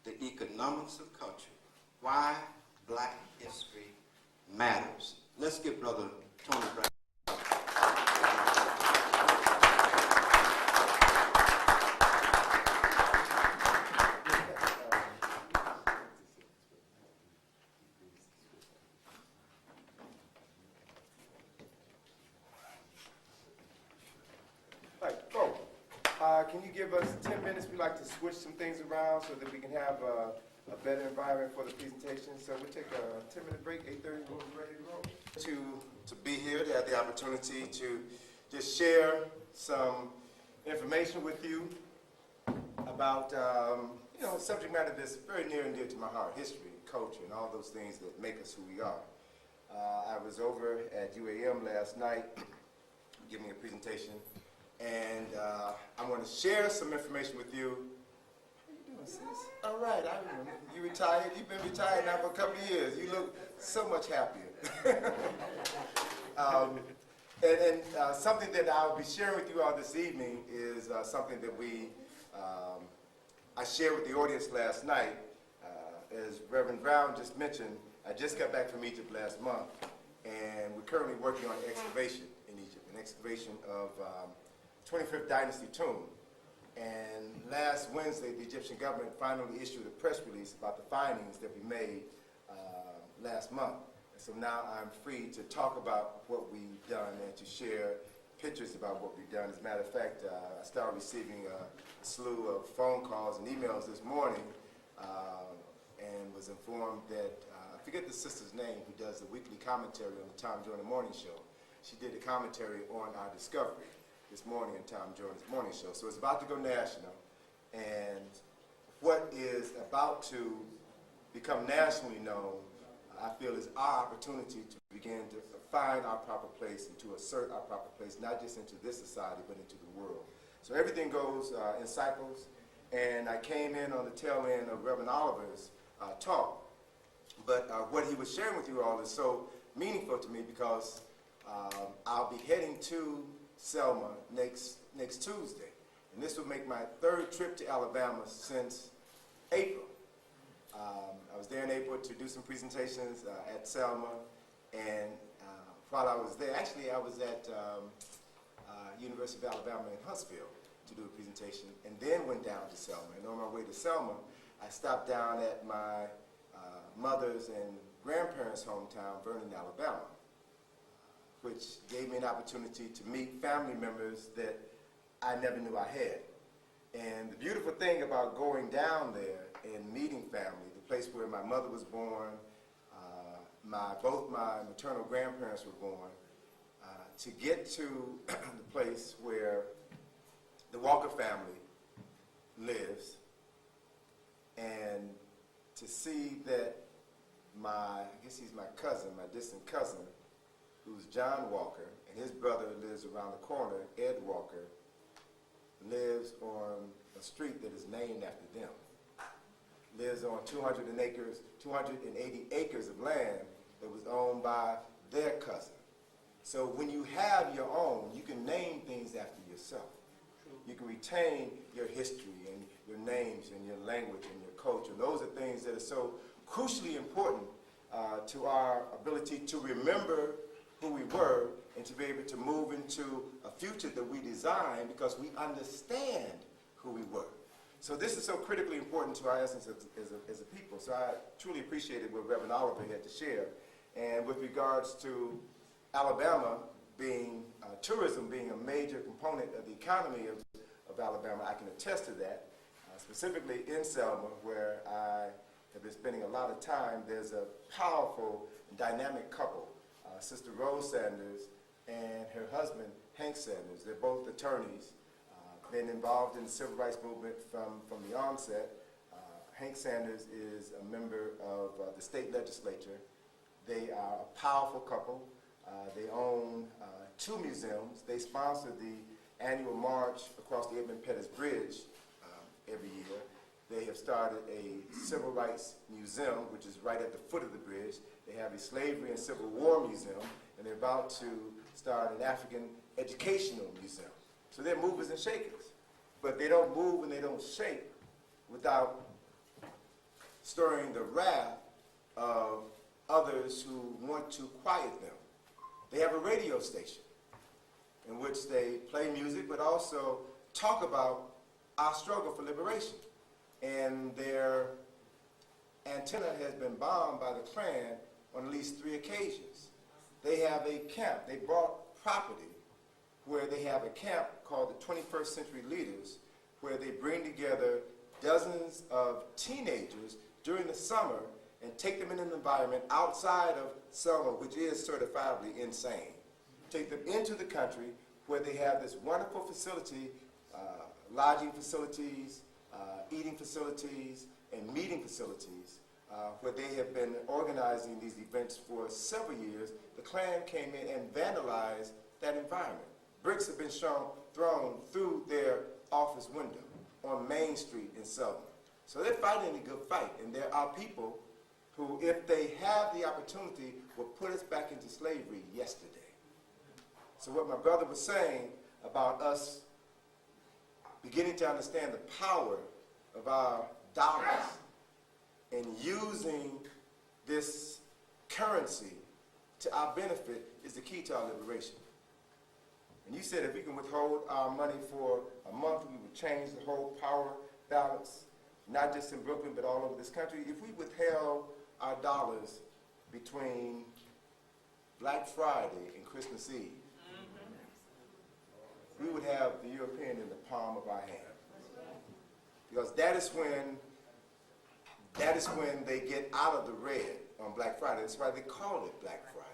[SPEAKER 5] the economics of culture. Why black history matters. Let's give Brother Tony Browder.
[SPEAKER 6] Can you give us 10 minutes? We like to switch some things around so that we can have a better environment for the presentation. So we'll take a 10-minute break, 8:30, we'll be ready to roll. To be here, to have the opportunity to just share some information with you about subject matter that's very near and dear to my heart, history, culture, and all those things that make us who we are. I was over at UAM last night giving a presentation. And I want to share some information with you. How you doing, sis? All right, I remember. You retired. You've been retired now for a couple of years. You look so much happier. Something that I'll be sharing with you all this evening is something that I shared with the audience last night. As Reverend Brown just mentioned, I just got back from Egypt last month, and we're currently working on excavation in Egypt, an excavation of 25th Dynasty tomb. And last Wednesday, the Egyptian government finally issued a press release about the findings that we made last month. And so now I'm free to talk about what we've done and to share pictures about what we've done. As a matter of fact, I started receiving a slew of phone calls and emails this morning and was informed that, I forget the sister's name who does the weekly commentary on the Tom Joyner Morning Show. She did a commentary on our discovery this morning in Tom Joyner's Morning Show. So it's about to go national, and what is about to become nationally known, I feel, is our opportunity to begin to find our proper place and to assert our proper place, not just into this society, but into the world. So everything goes in cycles, and I came in on the tail end of Reverend Oliver's talk, but what he was sharing with you all is so meaningful to me because I'll be heading to Selma next Tuesday, and this will make my third trip to Alabama since April. I was there in April to do some presentations at Selma, and while I was there, actually I was at University of Alabama in Huntsville to do a presentation, and then went down to Selma. And on my way to Selma, I stopped down at my mother's and grandparents' hometown, Vernon, Alabama, which gave me an opportunity to meet family members that I never knew I had. And the beautiful thing about going down there and meeting family, the place where my mother was born, both my maternal grandparents were born, to get to the place where the Walker family lives, and to see that I guess he's my cousin, my distant cousin, who's John Walker, and his brother lives around the corner, Ed Walker, lives on a street that is named after them. Lives on 280 acres of land that was owned by their cousin. So when you have your own, you can name things after yourself. You can retain your history and your names and your language and your culture. Those are things that are so crucially important to our ability to remember who we were and to be able to move into a future that we design because we understand who we were. So this is so critically important to our essence as a people. So I truly appreciated what Reverend Oliver had to share. And with regards to Alabama being, tourism being a major component of the economy of Alabama, I can attest to that. Specifically in Selma, where I have been spending a lot of time, there's a powerful, dynamic couple, Sister Rose Sanders and her husband, Hank Sanders. They're both attorneys, been involved in the civil rights movement from the onset. Hank Sanders is a member of the state legislature. They are a powerful couple. They own 2 museums. They sponsor the annual march across the Edmund Pettus Bridge every year. They have started a civil rights museum, which is right at the foot of the bridge. They have a slavery and civil war museum, and they're about to start an African educational museum. So they're movers and shakers. But they don't move and they don't shake without stirring the wrath of others who want to quiet them. They have a radio station in which they play music, but also talk about our struggle for liberation. And their antenna has been bombed by the Klan on at least 3 occasions. They have a camp. They bought property where they have a camp called the 21st Century Leaders, where they bring together dozens of teenagers during the summer and take them in an environment outside of Selma, which is certifiably insane. Take them into the country where they have this wonderful facility, lodging facilities, eating facilities, and meeting facilities, where they have been organizing these events for several years. The Klan came in and vandalized that environment. Bricks have been thrown through their office window on Main Street in Selma. So they're fighting a good fight, and there are people who, if they have the opportunity, will put us back into slavery yesterday. So what my brother was saying about us beginning to understand the power of our dollars and using this currency to our benefit is the key to our liberation. And you said if we can withhold our money for a month, we would change the whole power balance, not just in Brooklyn, but all over this country. If we withheld our dollars between Black Friday and Christmas Eve, we would have the European in the palm of our hand. Because that is when they get out of the red on Black Friday. That's why they call it Black Friday.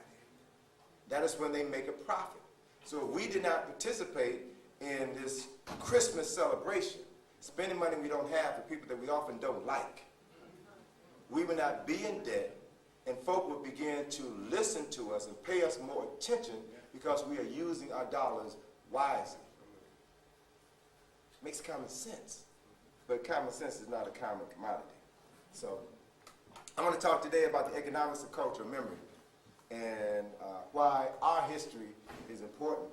[SPEAKER 6] That is when they make a profit. So if we did not participate in this Christmas celebration, spending money we don't have for people that we often don't like, we would not be in debt, and folk would begin to listen to us and pay us more attention because we are using our dollars wisely. Makes common sense, but common sense is not a common commodity. So I want to talk today about the economics of cultural memory and why our history is important.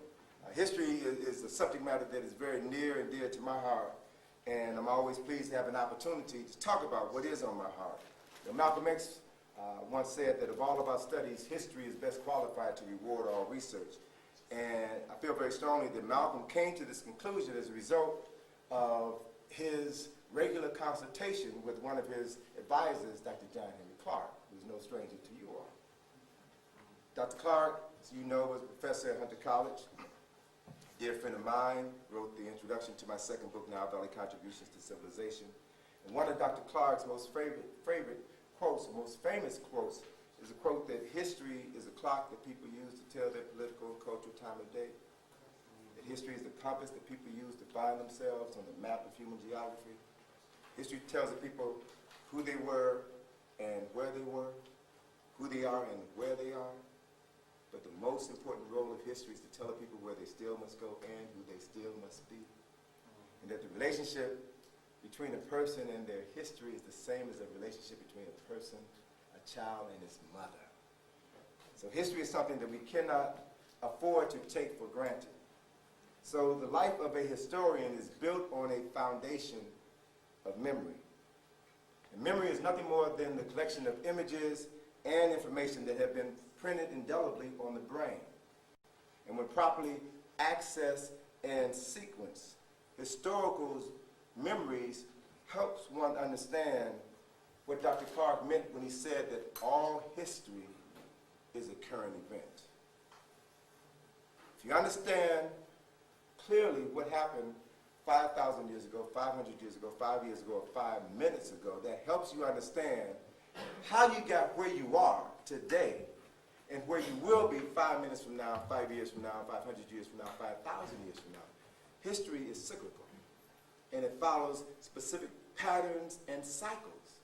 [SPEAKER 6] History is a subject matter that is very near and dear to my heart, and I'm always pleased to have an opportunity to talk about what is on my heart. Malcolm X once said that of all of our studies, history is best qualified to reward all research. And I feel very strongly that Malcolm came to this conclusion as a result of his regular consultation with one of his advisors, Dr. John Henry Clark, who's no stranger to you all. Dr. Clark, as you know, was a professor at Hunter College. A dear friend of mine, wrote the introduction to my second book, Nile Valley Contributions to Civilization. And one of Dr. Clark's most favorite quotes, most famous quotes, is a quote that history is a clock that people use to tell their political and cultural time of day. That history is the compass that people use to find themselves on the map of human geography. History tells the people who they were and where they were, who they are and where they are. But the most important role of history is to tell the people where they still must go and who they still must be. And that the relationship between a person and their history is the same as the relationship between a person, a child, and his mother. So history is something that we cannot afford to take for granted. So the life of a historian is built on a foundation of memory. And memory is nothing more than the collection of images and information that have been printed indelibly on the brain. And when properly accessed and sequenced, historical memories helps one understand what Dr. Clark meant when he said that all history is a current event. If you understand clearly what happened 5,000 years ago, 500 years ago, 5 years ago, or 5 minutes ago, that helps you understand how you got where you are today and where you will be 5 minutes from now, 5 years from now, 500 years from now, 5,000 years from now. History is cyclical, and it follows specific patterns and cycles.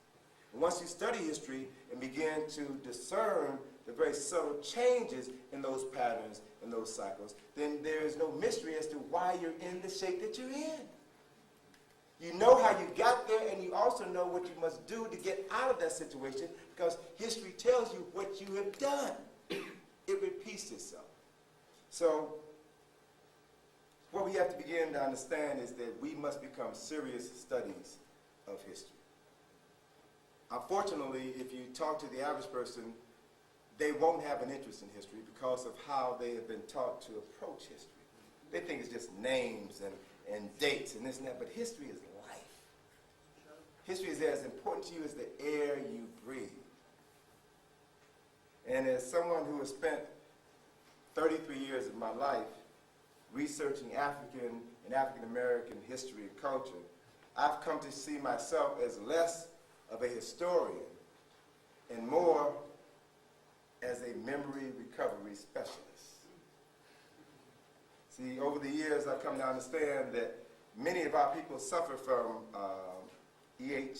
[SPEAKER 6] And once you study history and begin to discern the very subtle changes in those patterns and those cycles, then there is no mystery as to why you're in the shape that you're in. You know how you got there, and you also know what you must do to get out of that situation, because history tells you what you have done. It repeats itself. So what we have to begin to understand is that we must become serious studies of history. Unfortunately, if you talk to the average person, they won't have an interest in history because of how they have been taught to approach history. They think it's just names and dates and this and that, but history is life. History is as important to you as the air you breathe. And as someone who has spent 33 years of my life researching African and African American history and culture, I've come to see myself as less of a historian and more as a memory recovery specialist. See, over the years I've come to understand that many of our people suffer from EH,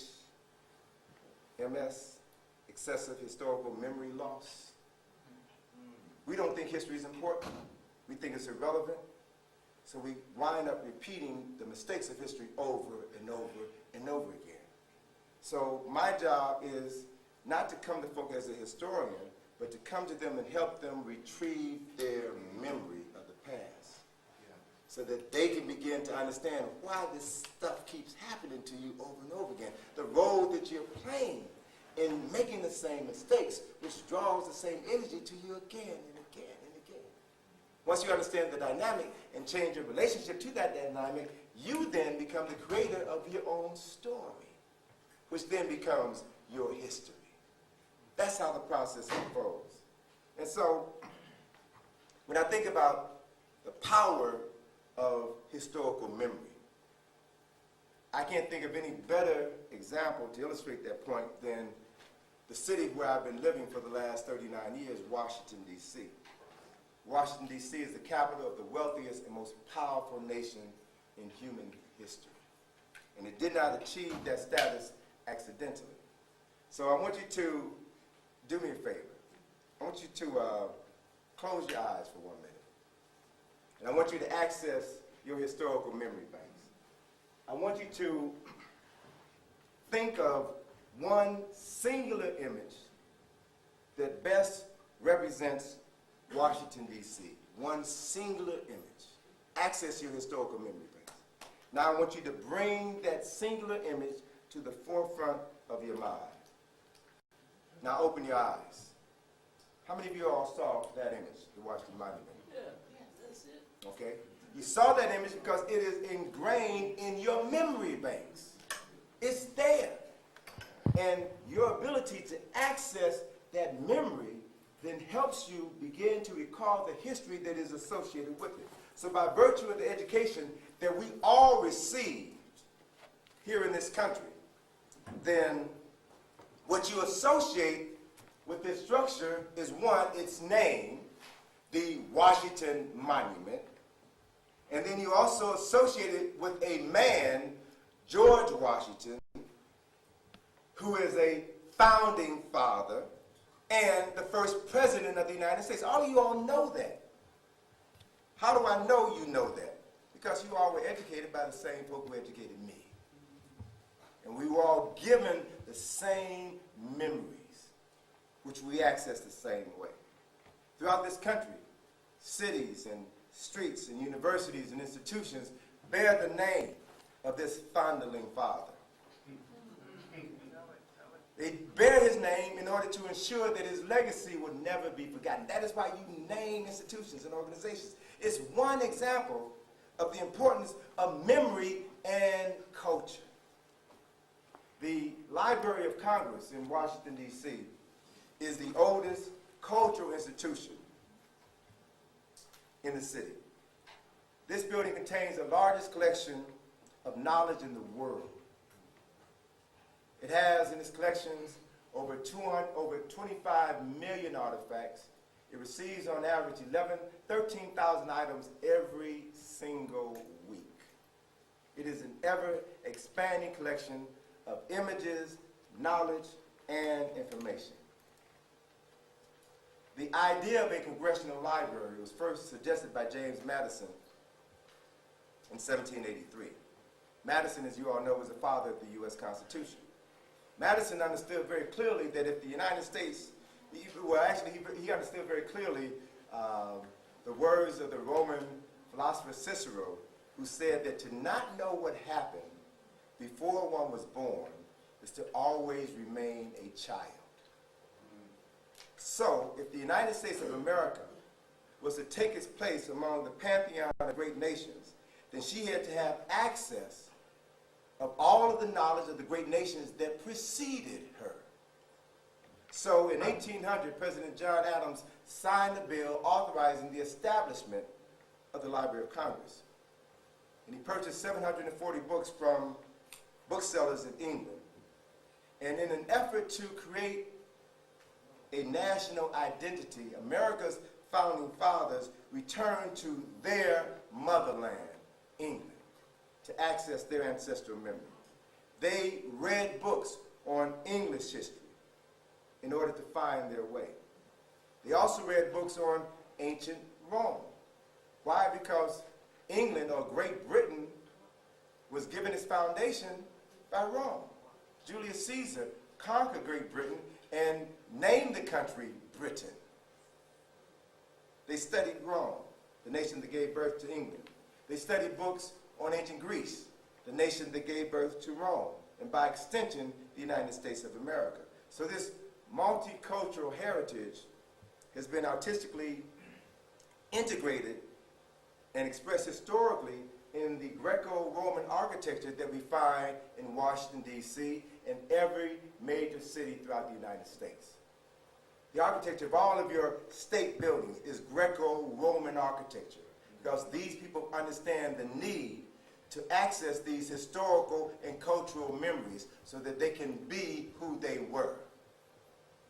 [SPEAKER 6] MS, excessive historical memory loss. We don't think history is important. We think it's irrelevant. So we wind up repeating the mistakes of history over and over and over again. So my job is not to come to folk as a historian, but to come to them and help them retrieve their memory of the past, so that they can begin to understand why this stuff keeps happening to you over and over again. The role that you're playing in making the same mistakes, which draws the same energy to you again and again and again. Once you understand the dynamic and change your relationship to that dynamic, you then become the creator of your own story, which then becomes your history. That's how the process unfolds. And so, when I think about the power of historical memory, I can't think of any better example to illustrate that point than the city where I've been living for the last 39 years, Washington, D.C. Washington, D.C. is the capital of the wealthiest and most powerful nation in human history. And it did not achieve that status accidentally. So I want you to do me a favor. I want you to close your eyes for 1 minute. And I want you to access your historical memory banks. I want you to think of one singular image that best represents Washington, D.C. One singular image. Access your historical memory banks. Now I want you to bring that singular image to the forefront of your mind. Now open your eyes. How many of you all saw that image, the Washington Monument?
[SPEAKER 7] Yeah, that's it.
[SPEAKER 6] Okay? You saw that image because it is ingrained in your memory banks. It's there. And your ability to access that memory then helps you begin to recall the history that is associated with it. So by virtue of the education that we all received here in this country, then what you associate with this structure is, one, its name, the Washington Monument, and then you also associate it with a man, George Washington, who is a founding father and the first president of the United States. All of you all know that. How do I know you know that? Because you all were educated by the same folk who educated me. And we were all given the same memories, which we access the same way. Throughout this country, cities and streets and universities and institutions bear the name of this founding father. They bear his name in order to ensure that his legacy will never be forgotten. That is why you name institutions and organizations. It's one example of the importance of memory and culture. The Library of Congress in Washington, D.C. is the oldest cultural institution in the city. This building contains the largest collection of knowledge in the world. It has in its collections over 25 million artifacts. It receives on average 13,000 items every single week. It is an ever-expanding collection of images, knowledge, and information. The idea of a congressional library was first suggested by James Madison in 1783. Madison, as you all know, was the father of the U.S. Constitution. Madison understood very clearly that if the United States, he understood very clearly the words of the Roman philosopher Cicero, who said that to not know what happened before one was born is to always remain a child. So, if the United States of America was to take its place among the pantheon of great nations, then she had to have access of all of the knowledge of the great nations that preceded her. So in 1800, President John Adams signed a bill authorizing the establishment of the Library of Congress. And he purchased 740 books from booksellers in England. And in an effort to create a national identity, America's founding fathers returned to their motherland, England, to access their ancestral memory. They read books on English history in order to find their way. They also read books on ancient Rome. Why? Because England, or Great Britain, was given its foundation by Rome. Julius Caesar conquered Great Britain and named the country Britain. They studied Rome, the nation that gave birth to England. They studied books on ancient Greece, the nation that gave birth to Rome, and by extension, the United States of America. So this multicultural heritage has been artistically integrated and expressed historically in the Greco-Roman architecture that we find in Washington, D.C., and every major city throughout the United States. The architecture of all of your state buildings is Greco-Roman architecture, because these people understand the need to access these historical and cultural memories so that they can be who they were.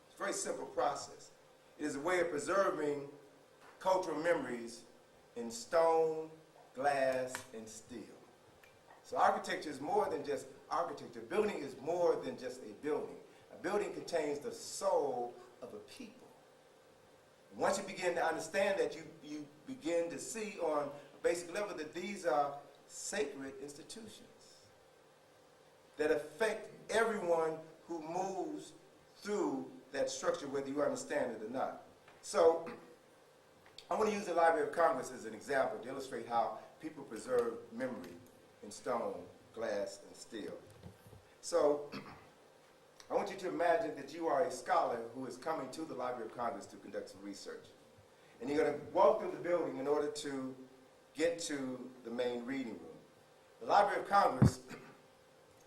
[SPEAKER 6] It's a very simple process. It is a way of preserving cultural memories in stone, glass, and steel. So architecture is more than just architecture. Building is more than just a building. A building contains the soul of a people. Once you begin to understand that, you begin to see on a basic level that these are sacred institutions that affect everyone who moves through that structure, whether you understand it or not. So I want to use the Library of Congress as an example to illustrate how people preserve memory in stone, glass, and steel. So I want you to imagine that you are a scholar who is coming to the Library of Congress to conduct some research. And you're going to walk through the building in order to get to the main reading room. The Library of Congress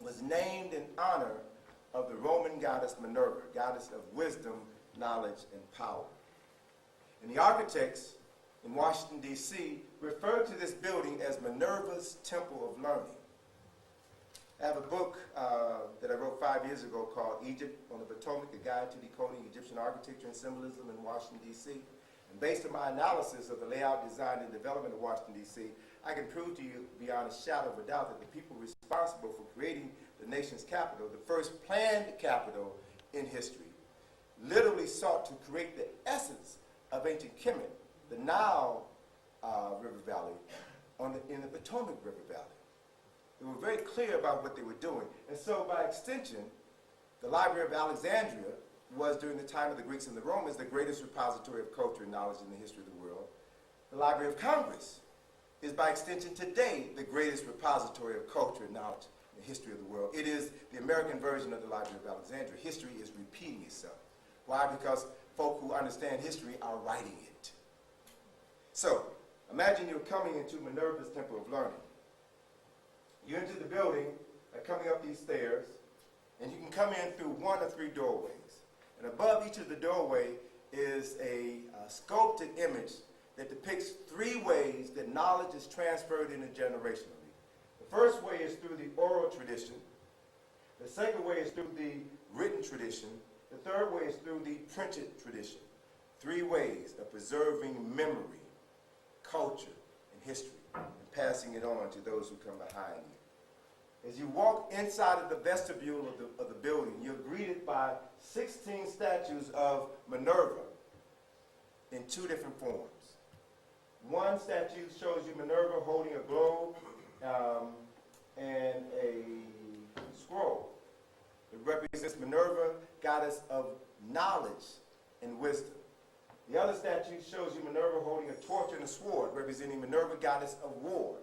[SPEAKER 6] was named in honor of the Roman goddess Minerva, goddess of wisdom, knowledge, and power. And the architects in Washington, D.C. referred to this building as Minerva's Temple of Learning. I have a book that I wrote 5 years ago called Egypt on the Potomac, A Guide to Decoding Egyptian Architecture and Symbolism in Washington, D.C. And based on my analysis of the layout, design, and development of Washington, D.C., I can prove to you beyond a shadow of a doubt that the people responsible for creating the nation's capital, the first planned capital in history, literally sought to create the essence of ancient Kemet, the Nile River Valley, in the Potomac River Valley. They were very clear about what they were doing. And so by extension, the Library of Alexandria was, during the time of the Greeks and the Romans, the greatest repository of culture and knowledge in the history of the world. The Library of Congress is, by extension today, the greatest repository of culture and knowledge in the history of the world. It is the American version of the Library of Alexandria. History is repeating itself. Why? Because folk who understand history are writing it. So, imagine you're coming into Minerva's Temple of Learning. You enter the building by coming up these stairs, and you can come in through one of three doorways. And above each of the doorway is a sculpted image that depicts three ways that knowledge is transferred intergenerationally. The first way is through the oral tradition. The second way is through the written tradition. The third way is through the printed tradition. Three ways of preserving memory, culture, and history, and passing it on to those who come behind you. As you walk inside of the vestibule of the building, you're greeted by 16 statues of Minerva in two different forms. One statue shows you Minerva holding a globe and a scroll. It represents Minerva, goddess of knowledge and wisdom. The other statue shows you Minerva holding a torch and a sword, representing Minerva, goddess of war.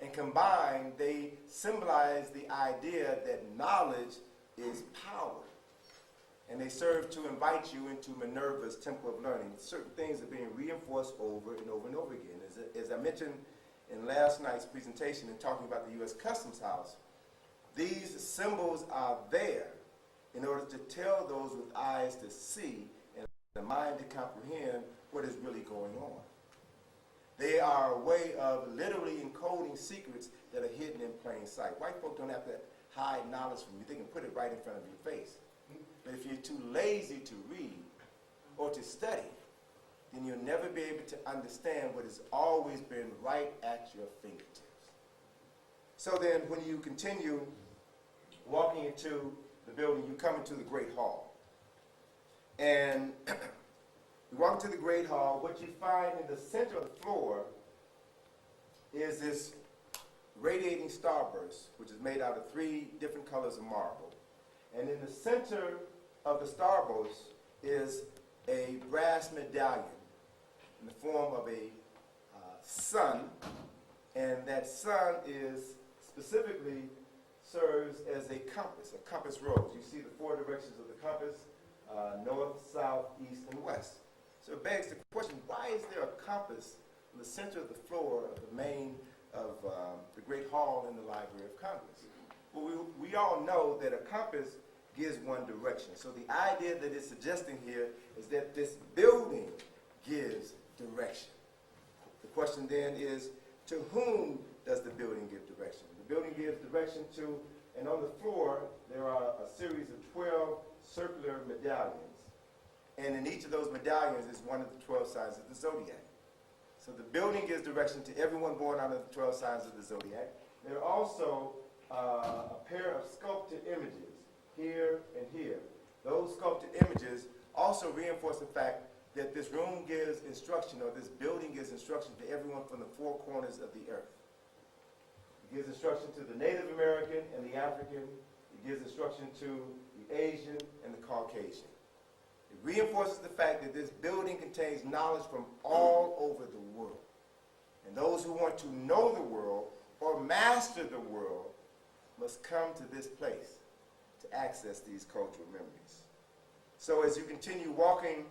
[SPEAKER 6] And combined, they symbolize the idea that knowledge is power. And they serve to invite you into Minerva's Temple of Learning. Certain things are being reinforced over and over and over again. As I mentioned in last night's presentation and talking about the U.S. Customs House, these symbols are there in order to tell those with eyes to see and a mind to comprehend what is really going on. They are a way of literally encoding secrets that are hidden in plain sight. White folk don't have to hide knowledge from you. They can put it right in front of your face. But if you're too lazy to read or to study, then you'll never be able to understand what has always been right at your fingertips. So then when you continue walking into the building, you come into the Great Hall. And you walk into the Great Hall, what you find in the center of the floor is this radiating starburst, which is made out of three different colors of marble. And in the center of the starburst is a brass medallion in the form of a sun, and that sun is specifically serves as a compass rose. You see the four directions of the compass, north, south, east, and west. So it begs the question, why is there a compass in the center of the floor of the main of the Great Hall in the Library of Congress? Well, we all know that a compass gives one direction. So the idea that it's suggesting here is that this building gives direction. The question then is, to whom does the building give direction? The building gives direction to, and on the floor there are a series of 12 circular medallions. And in each of those medallions is one of the 12 signs of the zodiac. So the building gives direction to everyone born out of the 12 signs of the zodiac. There are also a pair of sculpted images here and here. Those sculpted images also reinforce the fact that this room gives instruction, or this building gives instruction to everyone from the four corners of the earth. It gives instruction to the Native American and the African. It gives instruction to the Asian and the Caucasian. It reinforces the fact that this building contains knowledge from all over the world. And those who want to know the world or master the world must come to this place. to access these cultural memories. So as you continue walking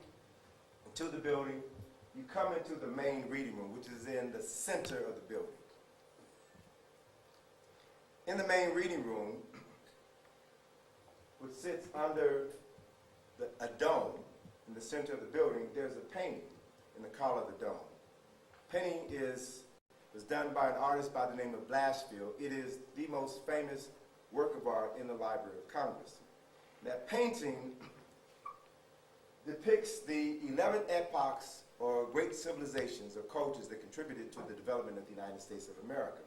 [SPEAKER 6] into the building, you come into the main reading room, which is in the center of the building. In the main reading room, which sits under a dome in the center of the building, there's a painting in the collar of the dome. Painting was done by an artist by the name of Blatchfield. It is the most famous work of art in the Library of Congress. That painting depicts the 11 epochs or great civilizations or cultures that contributed to the development of the United States of America.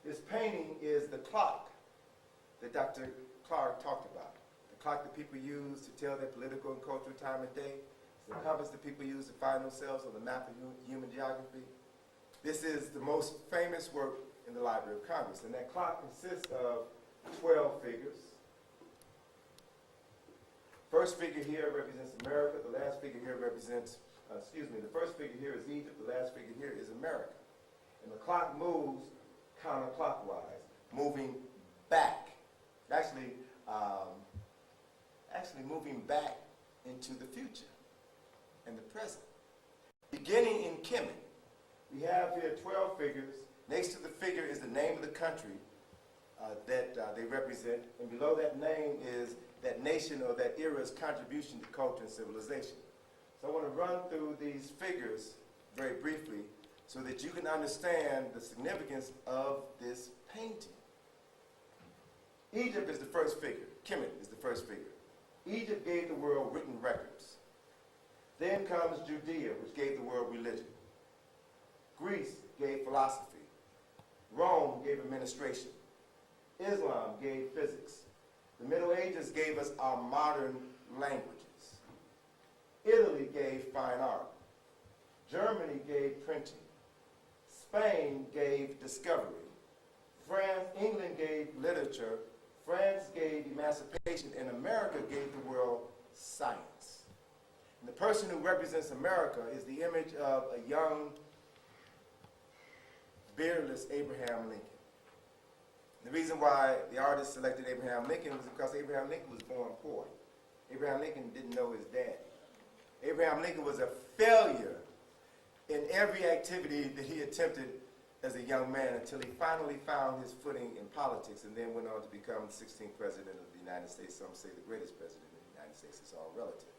[SPEAKER 6] This painting is the clock that Dr. Clark talked about. The clock that people use to tell their political and cultural time of day. It's the compass that people use to find themselves on the map of human geography. This is the most famous work in the Library of Congress, and that clock consists of 12 figures. First figure here represents America, the last figure here represents, the first figure here is Egypt, the last figure here is America. And the clock moves counterclockwise, moving back, actually moving back into the future and the present. Beginning in Kemet, we have here 12 figures. Next to the figure is the name of the country that they represent, and below that name is that nation or that era's contribution to culture and civilization. So I want to run through these figures very briefly so that you can understand the significance of this painting. Egypt is the first figure. Kemet is the first figure. Egypt gave the world written records. Then comes Judea, which gave the world religion. Greece gave philosophy. Rome gave administration. Islam gave physics. The Middle Ages gave us our modern languages. Italy gave fine art. Germany gave printing. Spain gave discovery. England gave literature. France gave emancipation, and America gave the world science. And the person who represents America is the image of a young, beardless Abraham Lincoln. The reason why the artist selected Abraham Lincoln was because Abraham Lincoln was born poor. Abraham Lincoln didn't know his dad. Abraham Lincoln was a failure in every activity that he attempted as a young man until he finally found his footing in politics and then went on to become the 16th president of the United States. Some say the greatest president of the United States. It's all relative.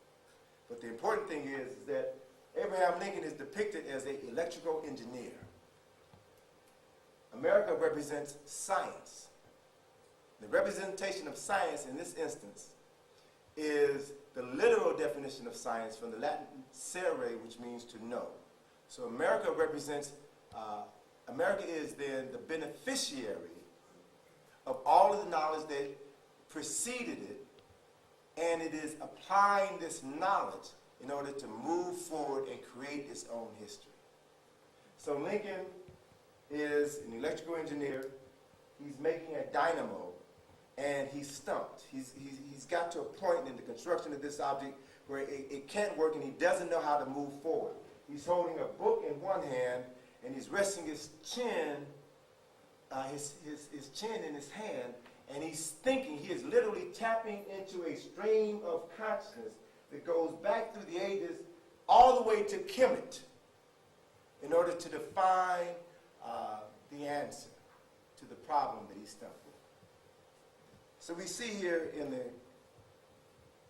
[SPEAKER 6] But the important thing is that Abraham Lincoln is depicted as an electrical engineer. America represents science. The representation of science in this instance is the literal definition of science from the Latin cere, which means to know. So America represents, America is then the beneficiary of all of the knowledge that preceded it, and it is applying this knowledge in order to move forward and create its own history. So Lincoln is an electrical engineer. He's making a dynamo, and he's stumped. He's got to a point in the construction of this object where it can't work, and he doesn't know how to move forward. He's holding a book in one hand, and he's resting his chin, his chin in his hand, and he's thinking. He is literally tapping into a stream of consciousness that goes back through the ages all the way to Kemet in order to define the answer to the problem that he's stuck with. So we see here in the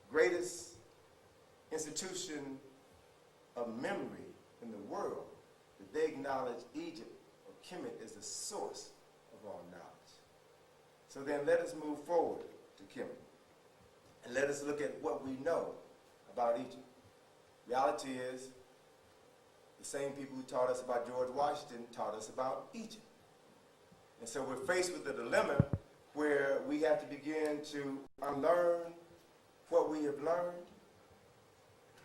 [SPEAKER 6] greatest institution of memory in the world that they acknowledge Egypt or Kemet as the source of all knowledge. So then let us move forward to Kemet and let us look at what we know about Egypt. Reality is the same people who taught us about George Washington taught us about Egypt. And so we're faced with a dilemma where we have to begin to unlearn what we have learned,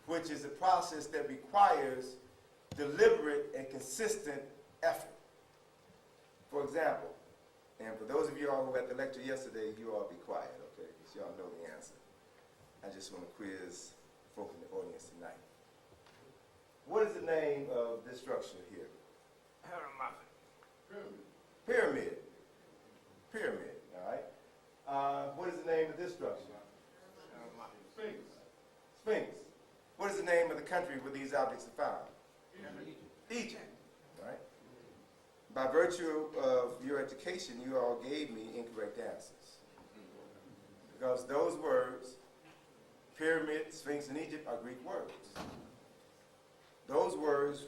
[SPEAKER 6] which is a process that requires deliberate and consistent effort. For example, and for those of you all who were at the lecture yesterday, you all be quiet, okay, because you all know the answer. I just want to quiz folk in the audience tonight. What is the name of this structure here? Pyramid. Pyramid, all right. What is the name of this structure? country where these objects are found? Egypt, right? By virtue of your education, you all gave me incorrect answers. Because those words, pyramid, sphinx, and Egypt, are Greek words. Those words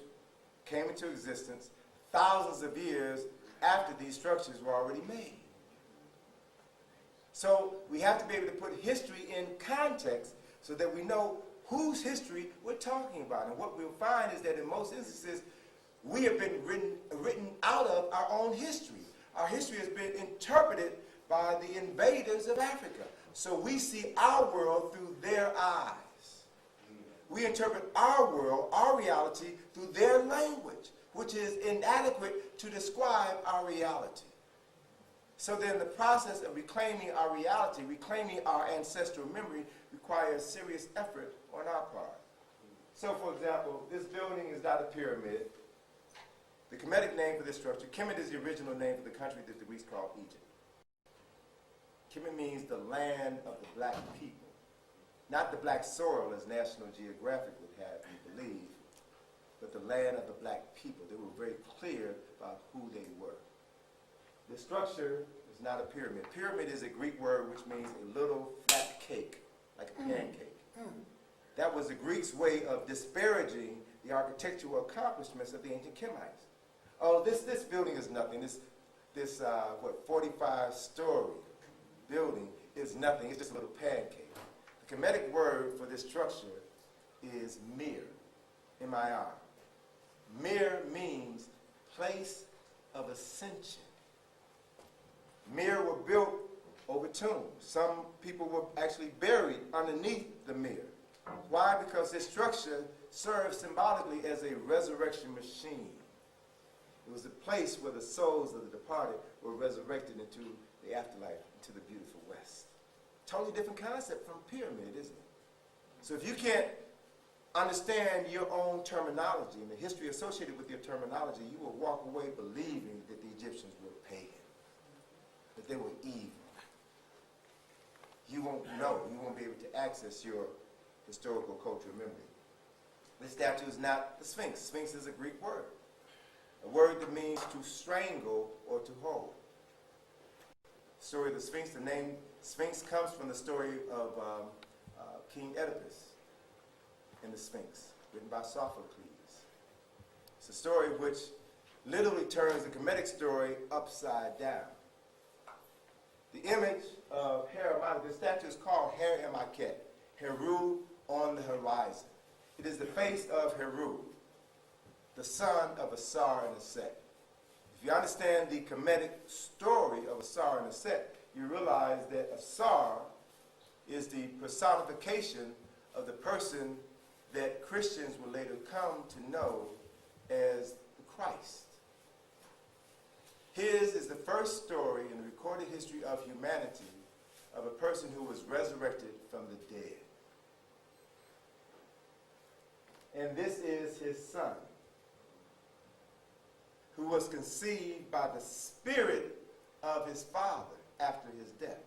[SPEAKER 6] came into existence thousands of years after these structures were already made. So we have to be able to put history in context so that we know whose history we're talking about. And what we'll find is that in most instances, we have been written out of our own history. Our history has been interpreted by the invaders of Africa. So we see our world through their eyes. We interpret our world, our reality, through their language, which is inadequate to describe our reality. So then the process of reclaiming our reality, reclaiming our ancestral memory, requires serious effort on our part. So for example, this building is not a pyramid. The Kemetic name for this structure, Kemet is the original name for the country that the Greeks called Egypt. Kemet means the land of the black people. Not the black soil, as National Geographic would have you believe, but the land of the black people. They were very clear about who they were. The structure is not a pyramid. Pyramid is a Greek word which means a little flat cake, like a pancake. That was the Greeks' way of disparaging the architectural accomplishments of the ancient Kemites. Oh, this building is nothing. This 45-story building is nothing. It's just a little pancake. The Kemetic word for this structure is mir, M-I-R. Mir means place of ascension. Mir were built over tombs. Some people were actually buried underneath the mir. Why? Because this structure served symbolically as a resurrection machine. It was a place where the souls of the departed were resurrected into the afterlife, into the beautiful West. Totally different concept from pyramid, isn't it? So if you can't understand your own terminology and the history associated with your terminology, you will walk away believing that the Egyptians were pagan, that they were evil. You won't know. You won't be able to access your historical cultural memory. This statue is not the Sphinx. Sphinx is a Greek word, a word that means to strangle or to hold. The story of the Sphinx, the name Sphinx comes from the story of King Oedipus and the Sphinx, written by Sophocles. It's a story which literally turns the Kemetic story upside down. The image of Heru, the statue is called Heru Maket, Heru on the horizon. It is the face of Heru, the son of Asar and Aset. If you understand the Kemetic story of Asar and Aset, you realize that Asar is the personification of the person that Christians will later come to know as the Christ. His is the first story in the recorded history of humanity of a person who was resurrected from the dead. And this is his son, who was conceived by the spirit of his father after his death.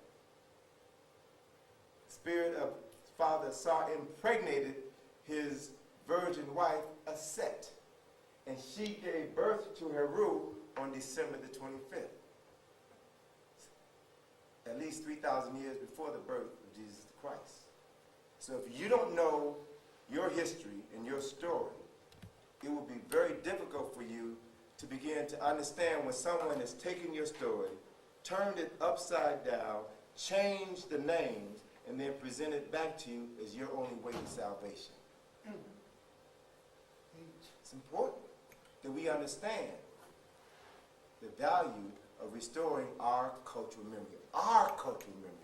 [SPEAKER 6] The spirit of his father Asar impregnated his virgin wife Aset, and she gave birth to Heru on December the 25th, at least 3,000 years before the birth of Jesus Christ. So if you don't know your history and your story, it will be very difficult for you to begin to understand when someone has taken your story, turned it upside down, changed the names, and then presented it back to you as your only way to salvation. It's important that we understand the value of restoring our cultural memory,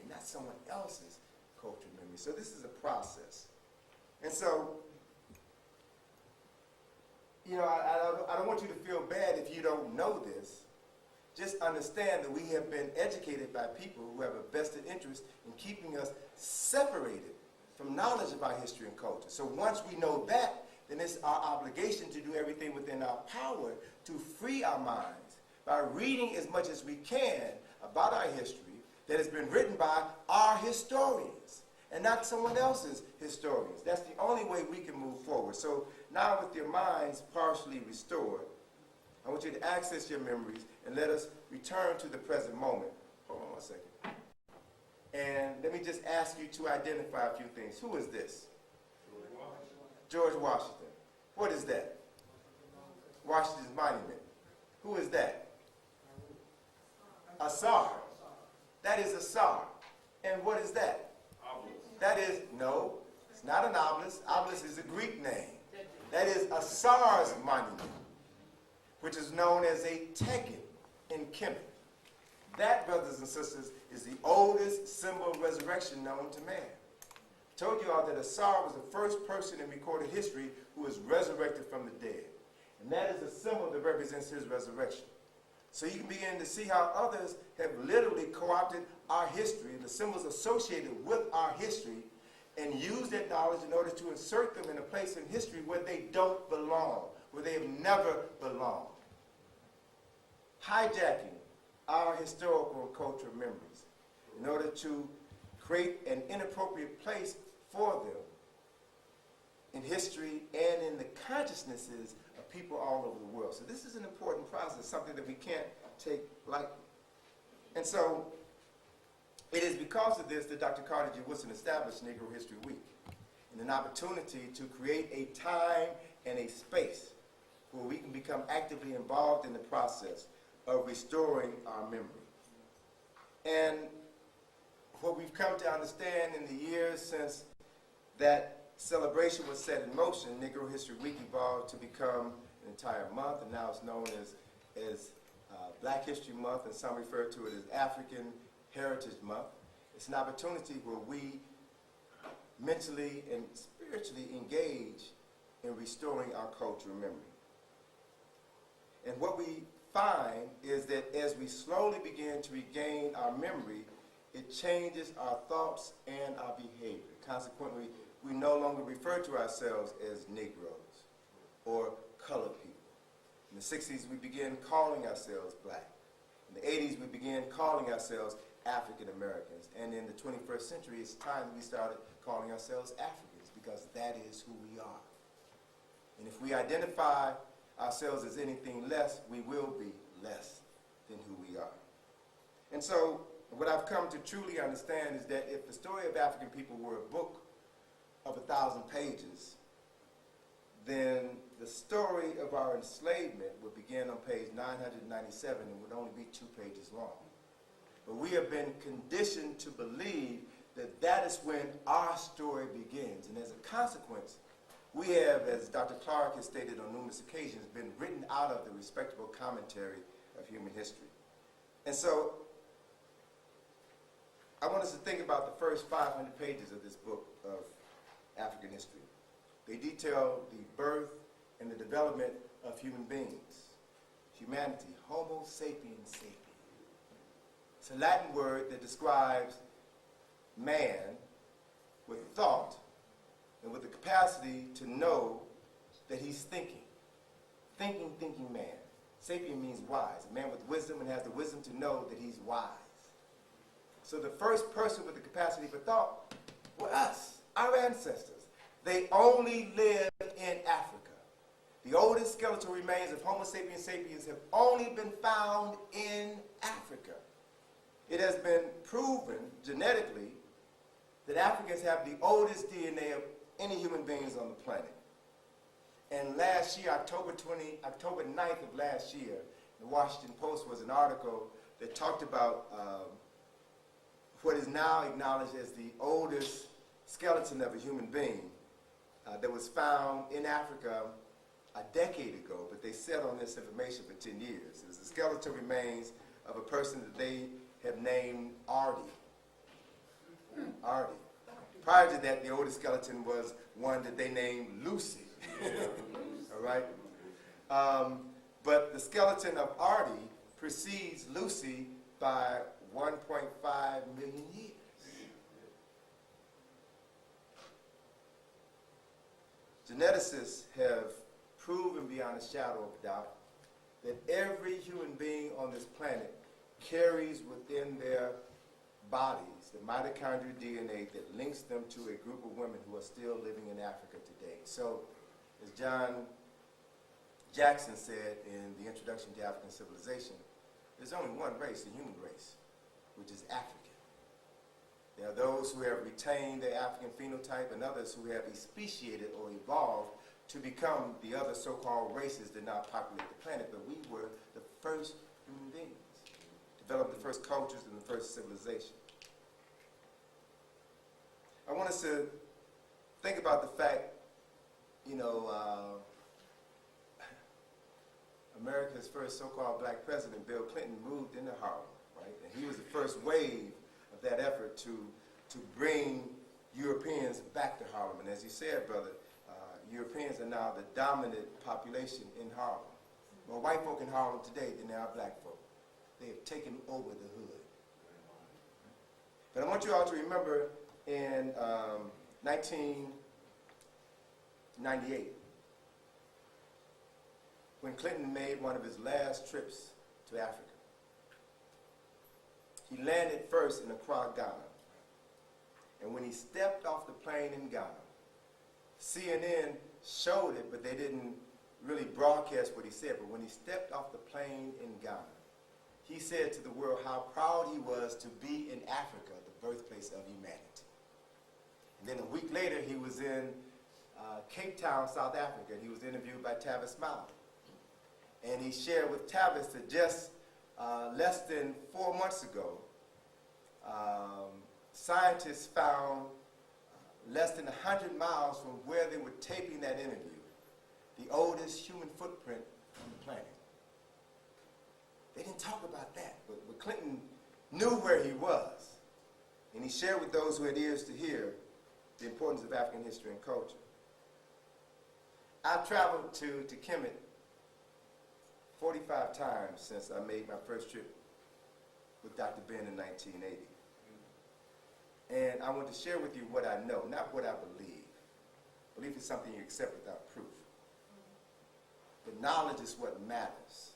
[SPEAKER 6] not someone else's cultural memory. So this is a process. And so, you know, I don't want you to feel bad if you don't know this. Just understand that we have been educated by people who have a vested interest in keeping us separated from knowledge of our history and culture. So once we know that, then it's our obligation to do everything within our power to free our minds by reading as much as we can about our history that has been written by our historians. and not someone else's historians. That's the only way we can move forward. So now with your minds partially restored, I want you to access your memories and let us return to the present moment. Hold on one second. And let me just ask you to identify a few things. Who is this? George Washington. What is that? Washington's monument. Who is that? A czar. That is a czar. And what is that? Obelisk. That is, no, it's not an obelisk. Obelisk is a Greek name. That is a czar's monument, which is known as a tekin in Kemet. That, brothers and sisters, is the oldest symbol of resurrection known to man. I told you all that a czar was the first person in recorded history who was resurrected from the dead. And that is a symbol that represents his resurrection. So you can begin to see how others have literally co-opted our history, the symbols associated with our history, and used that knowledge in order to insert them in a place in history where they don't belong, where they have never belonged. Hijacking our historical and cultural memories in order to create an inappropriate place for them in history and in the consciousnesses of people all over the world. So this is an important process, something that we can't take lightly. And so it is because of this that Dr. Carter G. Woodson established Negro History Week, and an opportunity to create a time and a space where we can become actively involved in the process of restoring our memory. And what we've come to understand in the years since that celebration was set in motion, Negro History Week evolved to become an entire month, and now it's known as Black History Month, and some refer to it as African Heritage Month. It's an opportunity where we mentally and spiritually engage in restoring our cultural memory. And what we find is that as we slowly begin to regain our memory, it changes our thoughts and our behavior. Consequently, we no longer refer to ourselves as Negroes or colored people. In the 60s, we began calling ourselves black. In the 80s, we began calling ourselves African Americans. And in the 21st century, it's time we started calling ourselves Africans, because that is who we are. And if we identify ourselves as anything less, we will be less than who we are. And so what I've come to truly understand is that if the story of African people were a book of 1,000 pages, then the story of our enslavement would begin on page 997 and would only be 2 pages long. But we have been conditioned to believe that that is when our story begins. And as a consequence, we have, as Dr. Clark has stated on numerous occasions, been written out of the respectable commentary of human history. And so I want us to think about the first 500 pages of this book of African history. They detail the birth and the development of human beings, humanity, Homo sapiens sapiens. It's a Latin word that describes man with thought and with the capacity to know that he's thinking. Thinking man. Sapien means wise. A man with wisdom and has the wisdom to know that he's wise. So the first person with the capacity for thought were us, our ancestors. They only lived in Africa. The oldest skeletal remains of Homo sapiens sapiens have only been found in Africa. It has been proven genetically that Africans have the oldest DNA of any human beings on the planet. And last year, October 9th of last year, the Washington Post was an article that talked about what is now acknowledged as the oldest skeleton of a human being that was found in Africa a decade ago, but they sat on this information for 10 years. It was the skeletal remains of a person that they have named Artie. Artie. Prior to that, the oldest skeleton was one that they named Lucy. All right? But the skeleton of Artie precedes Lucy by 1.5 million years. Geneticists have proven beyond a shadow of doubt that every human being on this planet carries within their bodies the mitochondrial DNA that links them to a group of women who are still living in Africa today. So, as John Jackson said in the Introduction to African Civilization, there's only one race, the human race, which is African. There are those who have retained their African phenotype and others who have speciated or evolved to become the other so-called races that now populate the planet. But we were the first human beings, developed the first cultures and the first civilization. I want us to think about the fact, America's first so-called black president, Bill Clinton, moved into Harlem, right? And he was the first wave of that effort to bring Europeans back to Harlem. And as you said, brother, Europeans are now the dominant population in Harlem. More white folk in Harlem today than there are black folk. They have taken over the hood. But I want you all to remember in 1998, when Clinton made one of his last trips to Africa. He landed first in Accra, Ghana. And when he stepped off the plane in Ghana, CNN showed it, but they didn't really broadcast what he said. But when he stepped off the plane in Ghana, he said to the world how proud he was to be in Africa, the birthplace of humanity. And then a week later, he was in Cape Town, South Africa, and he was interviewed by Tavis Smiley. And he shared with Tavis that just less than 4 months ago, scientists found less than 100 miles from where they were taping that interview, the oldest human footprint on the planet. They didn't talk about that, but Clinton knew where he was. And he shared with those who had ears to hear the importance of African history and culture. I've traveled to Kemet 45 times since I made my first trip with Dr. Ben in 1980. And I want to share with you what I know, not what I believe. Belief is something you accept without proof. But knowledge is what matters.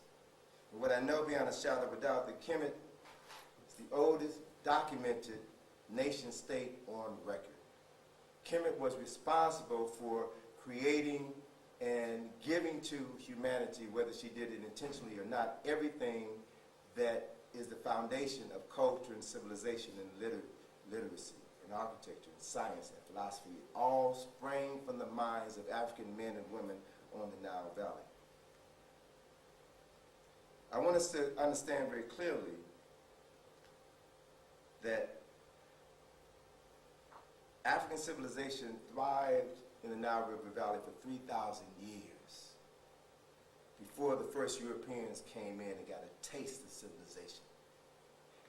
[SPEAKER 6] And what I know beyond a shadow of a doubt, that Kemet is the oldest documented nation state on record. Kemet was responsible for creating and giving to humanity, whether she did it intentionally or not, everything that is the foundation of culture and civilization and literacy and architecture and science and philosophy. It all sprang from the minds of African men and women on the Nile Valley. I want us to understand very clearly that African civilization thrived in the Nile River Valley for 3,000 years before the first Europeans came in and got a taste of civilization.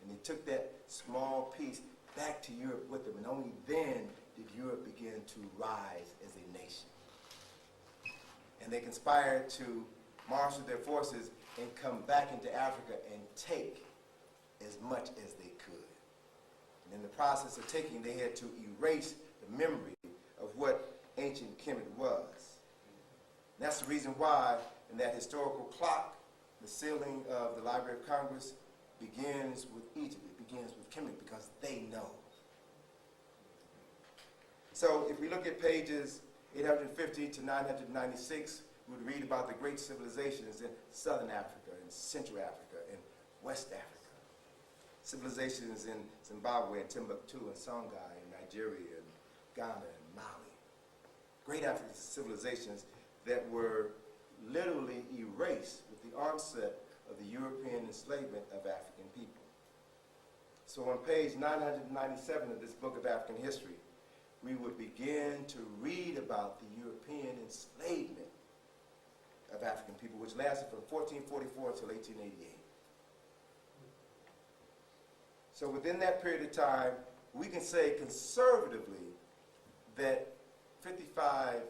[SPEAKER 6] And they took that small piece back to Europe with them, and only then did Europe begin to rise as a nation. And they conspired to marshal their forces and come back into Africa and take as much as they could. And in the process of taking, they had to erase the memory of what ancient Kemet was. And that's the reason why in that historical clock, the ceiling of the Library of Congress begins with Egypt. It begins with Kemet because they know. So if we look at pages 850 to 996, we would read about the great civilizations in Southern Africa, and Central Africa, and West Africa. Civilizations in Zimbabwe, and Timbuktu, and Songhai, and Nigeria, and Ghana, and Mali. Great African civilizations that were literally erased with the onset of the European enslavement of African people. So on page 997 of this book of African history, we would begin to read about the European enslavement of African people, which lasted from 1444 until 1888. So within that period of time, we can say conservatively that 55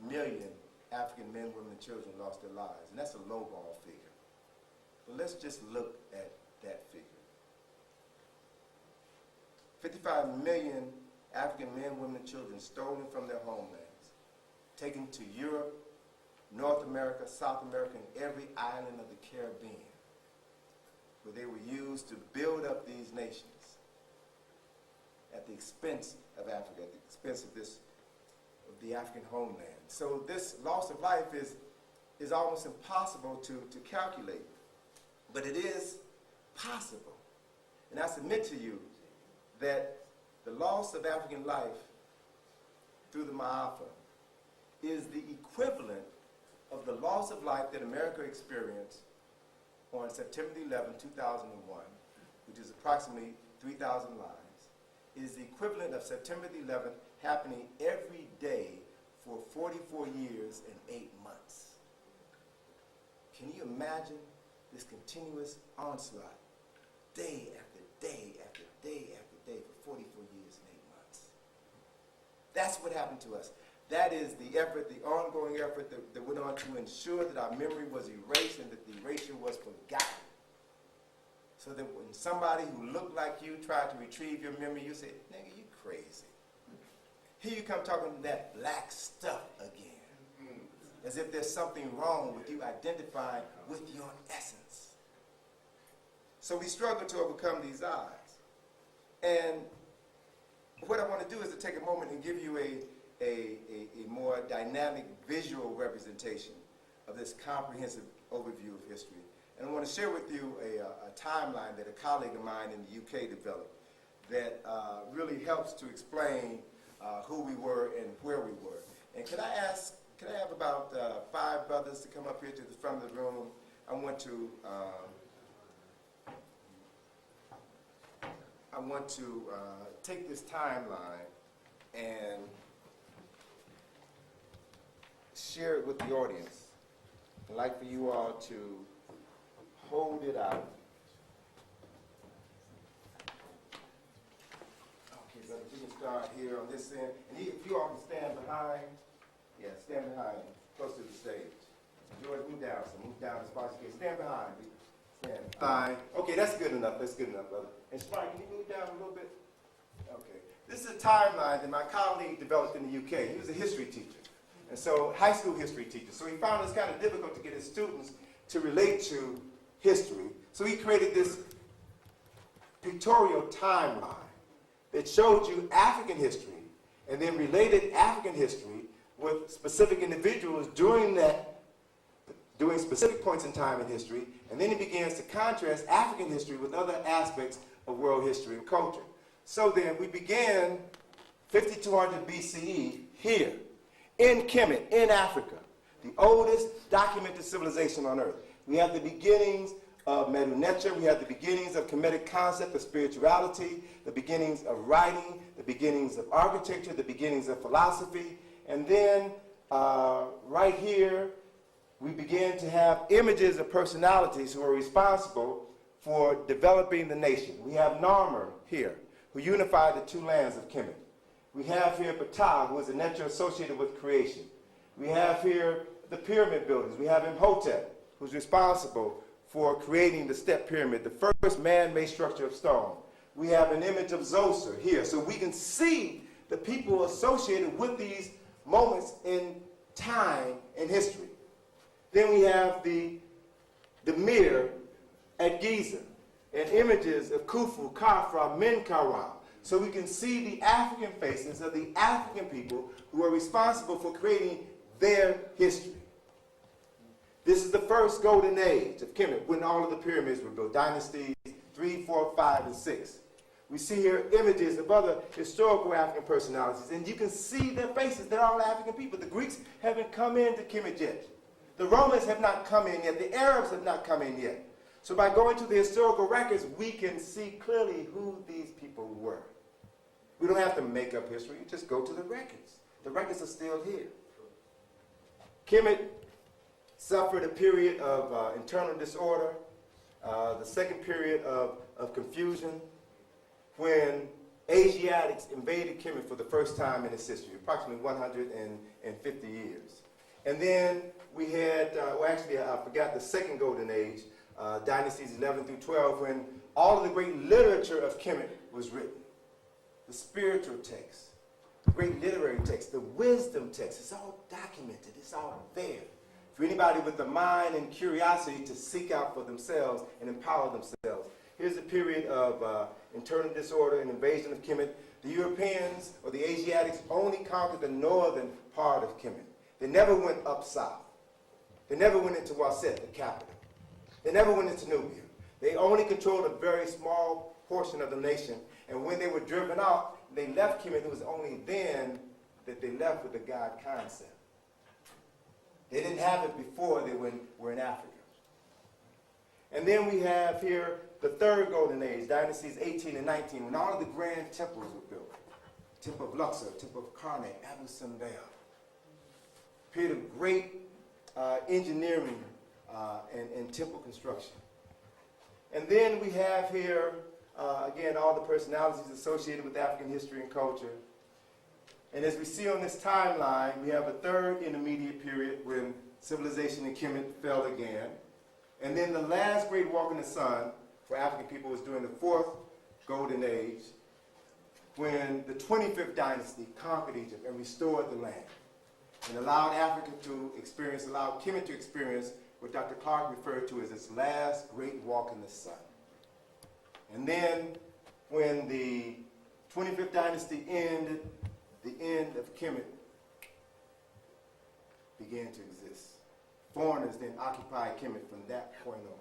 [SPEAKER 6] million African men, women, and children lost their lives. And that's a lowball figure. But let's just look at that figure. 55 million African men, women, and children stolen from their homelands, taken to Europe, North America, South America, and every island of the Caribbean, where they were used to build up these nations the expense of Africa, at the expense of the African homeland. So this loss of life is almost impossible to calculate, but it is possible. And I submit to you that the loss of African life through the MAFA is the equivalent of the loss of life that America experienced on September 11, 2001, which is approximately 3,000 lives. It is the equivalent of September 11th happening every day for 44 years and 8 months. Can you imagine this continuous onslaught, day after day after day after day for 44 years and 8 months? That's what happened to us. That is the effort, the ongoing effort that went on to ensure that our memory was erased and that the erasure was forgotten. So that when somebody who looked like you tried to retrieve your memory, you said, nigga, you crazy. Here you come talking that black stuff again. As if there's something wrong with you identifying with your essence. So we struggle to overcome these odds. And what I want to do is to take a moment and give you a more dynamic visual representation of this comprehensive overview of history. And I want to share with you a timeline that a colleague of mine in the UK developed that really helps to explain who we were and where we were. And could I have about 5 brothers to come up here to the front of the room? I want to take this timeline and share it with the audience. I'd like for you all to hold it out. Okay, brothers, you can start here on this end. And if you all can stand behind, stand behind, close to the stage. George, move down, so move down as far as you can. Stand behind. Stand behind. Okay, that's good enough. That's good enough, brother. And Spike, can you move down a little bit? Okay. This is a timeline that my colleague developed in the UK. He was a history teacher. And so, high school history teacher. So he found it's kind of difficult to get his students to relate to history. So he created this pictorial timeline that showed you African history and then related African history with specific individuals during specific points in time in history, and then he begins to contrast African history with other aspects of world history and culture. So then we began 5200 BCE here in Kemet, in Africa, the oldest documented civilization on earth. We have the beginnings of Medu Neter, we have the beginnings of Kemetic concept of spirituality, the beginnings of writing, the beginnings of architecture, the beginnings of philosophy, and then right here, we began to have images of personalities who are responsible for developing the nation. We have Narmer here, who unified the 2 lands of Kemet. We have here Ptah, who is a Neter associated with creation. We have here the pyramid builders. We have Imhotep, who's responsible for creating the step pyramid, the first man-made structure of stone. We have an image of Zoser here, so we can see the people associated with these moments in time in history. Then we have the mirror at Giza and images of Khufu, Khafra, Menkaura. So we can see the African faces of the African people who are responsible for creating their history. This is the first golden age of Kemet, when all of the pyramids were built, dynasties 3, 4, 5, and 6. We see here images of other historical African personalities, and you can see their faces. They're all African people. The Greeks haven't come into Kemet yet. The Romans have not come in yet. The Arabs have not come in yet. So by going to the historical records, we can see clearly who these people were. We don't have to make up history. You just go to the records. The records are still here. Kemet suffered a period of internal disorder, the second period of confusion, when Asiatics invaded Kemet for the first time in its history, approximately 150 years. And then we had, I forgot the second golden age, dynasties 11 through 12, when all of the great literature of Kemet was written. The spiritual texts, the great literary texts, the wisdom texts, it's all documented, it's all there. For anybody with the mind and curiosity to seek out for themselves and empower themselves. Here's a period of internal disorder and invasion of Kemet. The Europeans or the Asiatics only conquered the northern part of Kemet. They never went up south. They never went into Waset, the capital. They never went into Nubia. They only controlled a very small portion of the nation. And when they were driven out, they left Kemet. It was only then that they left with the God concept. They didn't have it before they were in Africa. And then we have here the third golden age, dynasties 18 and 19, when all of the grand temples were built. Temple of Luxor, Temple of Karnak, Abu Simbel. Period of great engineering and temple construction. And then we have here, again, all the personalities associated with African history and culture. And as we see on this timeline, we have a third intermediate period when civilization in Kemet fell again. And then the last great walk in the sun for African people was during the fourth golden age, when the 25th dynasty conquered Egypt and restored the land and allowed Africa to experience, allowed Kemet to experience what Dr. Clark referred to as its last great walk in the sun. And then when the 25th dynasty ended, the end of Kemet began to exist. Foreigners then occupied Kemet from that point on.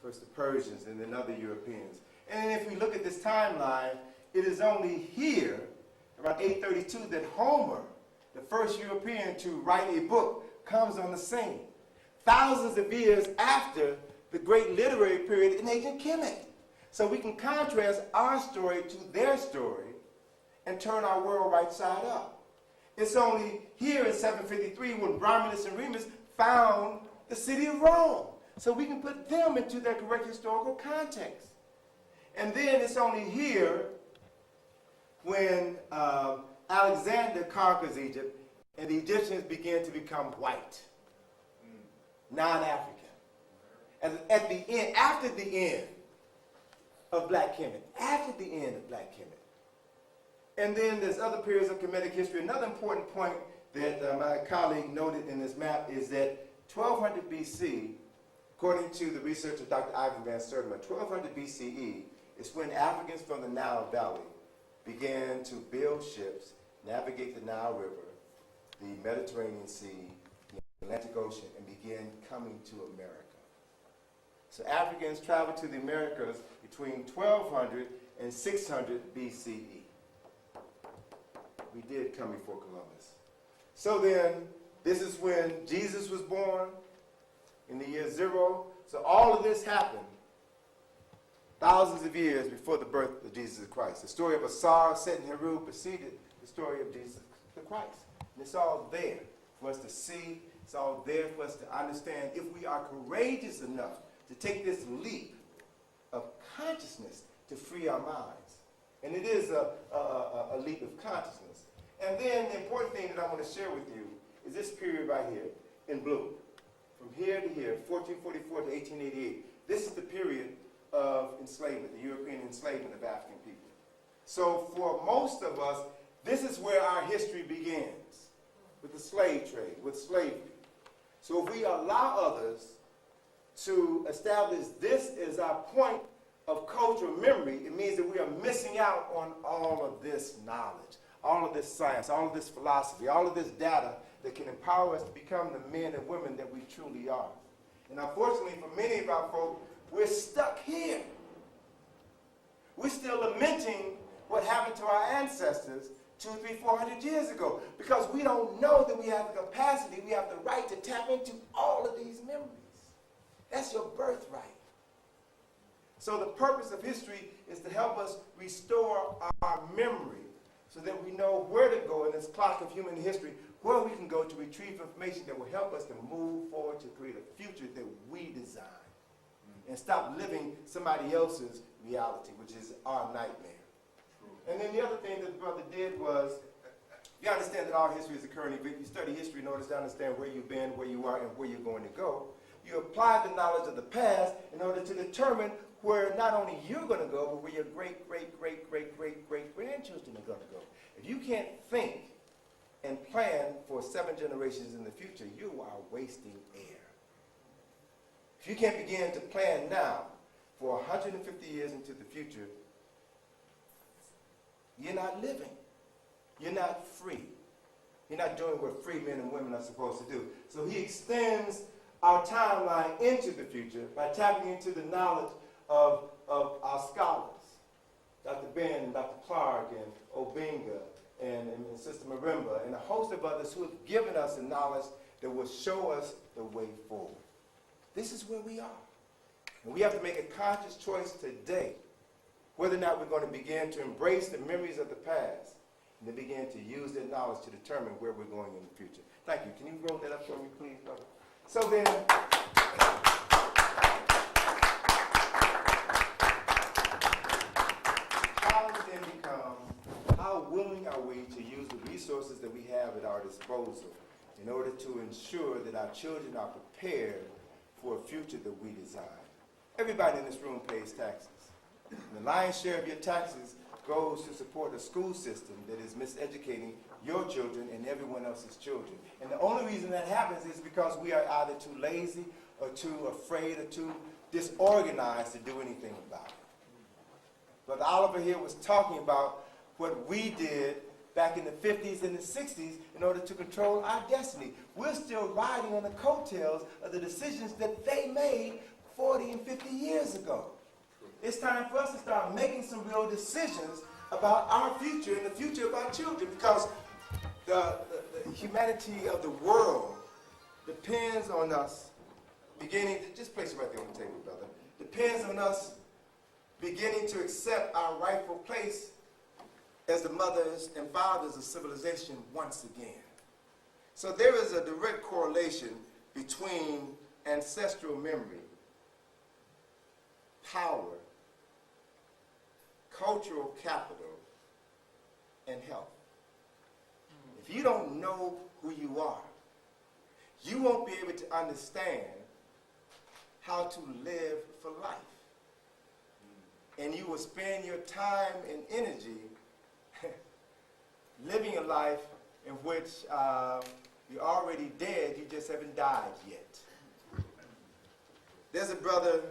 [SPEAKER 6] First the Persians and then other Europeans. And if we look at this timeline, it is only here, around 832, that Homer, the first European to write a book, comes on the scene. Thousands of years after the great literary period in ancient Kemet. So we can contrast our story to their story and turn our world right side up. It's only here in 753 when Romulus and Remus found the city of Rome. So we can put them into their correct historical context. And then it's only here when Alexander conquers Egypt and the Egyptians begin to become white, non-African. And at the end, after the end of Black Kemet, after the end of Black Kemet. And then there's other periods of Kemetic history. Another important point that my colleague noted in this map is that 1200 BC, according to the research of Dr. Ivan Van Sertima, 1200 BCE is when Africans from the Nile Valley began to build ships, navigate the Nile River, the Mediterranean Sea, the Atlantic Ocean, and began coming to America. So Africans traveled to the Americas between 1200 and 600 BCE. We did come before Columbus. So then, this is when Jesus was born, in the year 0. So all of this happened thousands of years before the birth of Jesus Christ. The story of Asar, Set, and Heru preceded the story of Jesus the Christ. And it's all there for us to see. It's all there for us to understand if we are courageous enough to take this leap of consciousness to free our minds. And it is a leap of consciousness. And then the important thing that I want to share with you is this period right here in blue. From here to here, 1444 to 1888. This is the period of enslavement, the European enslavement of African people. So for most of us, this is where our history begins, with the slave trade, with slavery. So if we allow others to establish this as our point of cultural memory, it means that we are missing out on all of this knowledge, all of this science, all of this philosophy, all of this data that can empower us to become the men and women that we truly are. And unfortunately, for many of our folk, we're stuck here. We're still lamenting what happened to our ancestors 200, 300, 400 years ago because we don't know that we have the capacity, we have the right to tap into all of these memories. That's your birthright. So the purpose of history is to help us restore our memory so that we know where to go in this clock of human history, where we can go to retrieve information that will help us to move forward to create a future that we design and stop living somebody else's reality, which is our nightmare. And then the other thing that the brother did was, you understand that all history is occurring event. You study history in order to understand where you've been, where you are, and where you're going to go. You apply the knowledge of the past in order to determine where not only you're going to go, but where your great-great-great-great-great-grandchildren are going to go. If you can't think and plan for 7 generations in the future, you are wasting air. If you can't begin to plan now for 150 years into the future, you're not living. You're not free. You're not doing what free men and women are supposed to do. So he extends our timeline into the future by tapping into the knowledge of our scholars, Dr. Ben and Dr. Clark and Obinga and Sister Marimba and a host of others who have given us the knowledge that will show us the way forward. This is where we are. And we have to make a conscious choice today whether or not we're going to begin to embrace the memories of the past and to begin to use that knowledge to determine where we're going in the future. Thank you. Can you roll that up for me, please, brother? So then, challenge then becomes, how willing are we to use the resources that we have at our disposal in order to ensure that our children are prepared for a future that we desire? Everybody in this room pays taxes. And the lion's share of your taxes goes to support a school system that is miseducating your children and everyone else's children. And the only reason that happens is because we are either too lazy or too afraid or too disorganized to do anything about it. But Oliver here was talking about what we did back in the 50s and the 60s in order to control our destiny. We're still riding on the coattails of the decisions that they made 40 and 50 years ago. It's time for us to start making some real decisions about our future and the future of our children, because the humanity of the world depends on us beginning to, just place it right there on the table, brother, depends on us beginning to accept our rightful place as the mothers and fathers of civilization once again. So there is a direct correlation between ancestral memory, power, cultural capital, and health. If you don't know who you are, you won't be able to understand how to live for life. And you will spend your time and energy living a life in which you're already dead, you just haven't died yet. There's a brother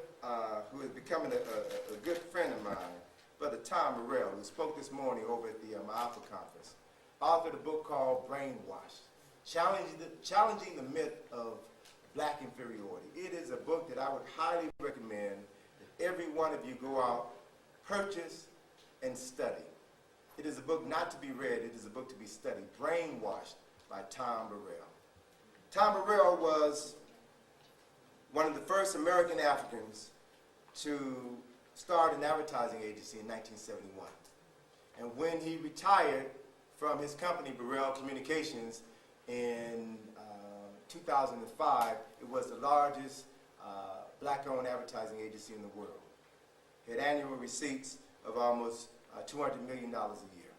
[SPEAKER 6] who is becoming a good friend of mine, Brother Tom Morrell, who spoke this morning over at the MAFA conference, authored a book called Brainwashed, challenging the myth of black inferiority. It is a book that I would highly recommend that every one of you go out, purchase, and study. It is a book not to be read, it is a book to be studied. Brainwashed by Tom Morrell. Tom Morrell was one of the first American Africans to start an advertising agency in 1971. And when he retired from his company, Burrell Communications, in 2005, it was the largest black-owned advertising agency in the world. It had annual receipts of almost $200 million a year.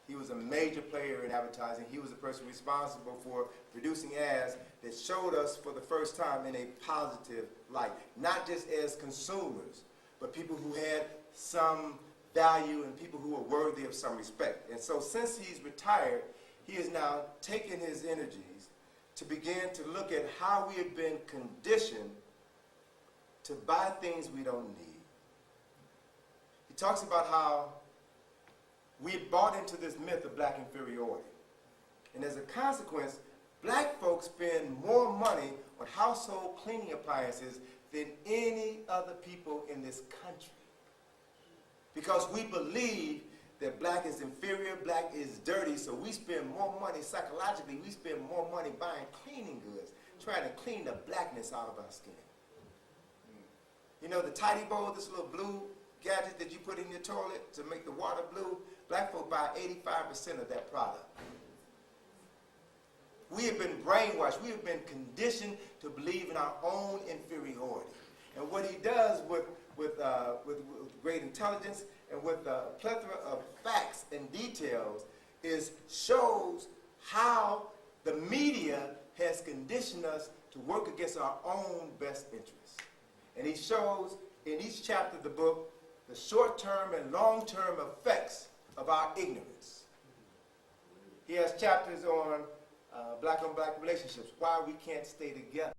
[SPEAKER 6] He was a major player in advertising. He was the person responsible for producing ads that showed us for the first time in a positive light, not just as consumers, but people who had some value and people who were worthy of some respect. And so since he's retired, he has now taken his energies to begin to look at how we have been conditioned to buy things we don't need. He talks about how we bought into this myth of black inferiority. And as a consequence, black folks spend more money on household cleaning appliances than any other people in this country. Because we believe that black is inferior, black is dirty, so we spend more money psychologically, we spend more money buying cleaning goods, trying to clean the blackness out of our skin. You know the tidy bowl, this little blue gadget that you put in your toilet to make the water blue? Black folk buy 85% of that product. We have been brainwashed. We have been conditioned to believe in our own inferiority. And what he does with great intelligence and with a plethora of facts and details is shows how the media has conditioned us to work against our own best interests. And he shows in each chapter of the book the short-term and long-term effects of our ignorance. He has chapters on black-on-black relationships, why we can't stay together.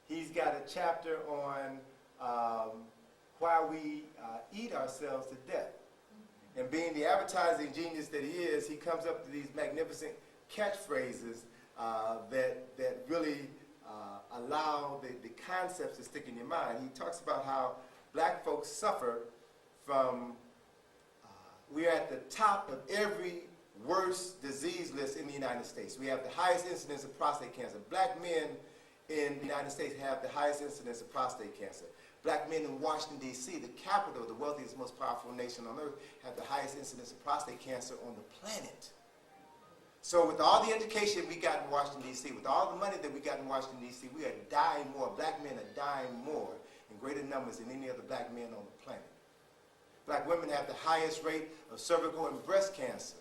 [SPEAKER 6] He's got a chapter on while we eat ourselves to death. And being the advertising genius that he is, he comes up with these magnificent catchphrases that really allow the concepts to stick in your mind. He talks about how black folks suffer from, we're at the top of every worst disease list in the United States. We have the highest incidence of prostate cancer. Black men in the United States have the highest incidence of prostate cancer. Black men in Washington, D.C., the capital, the wealthiest, most powerful nation on earth, have the highest incidence of prostate cancer on the planet. So with all the education we got in Washington, D.C., with all the money that we got in Washington, D.C., we are dying more. Black men are dying more in greater numbers than any other black men on the planet. Black women have the highest rate of cervical and breast cancer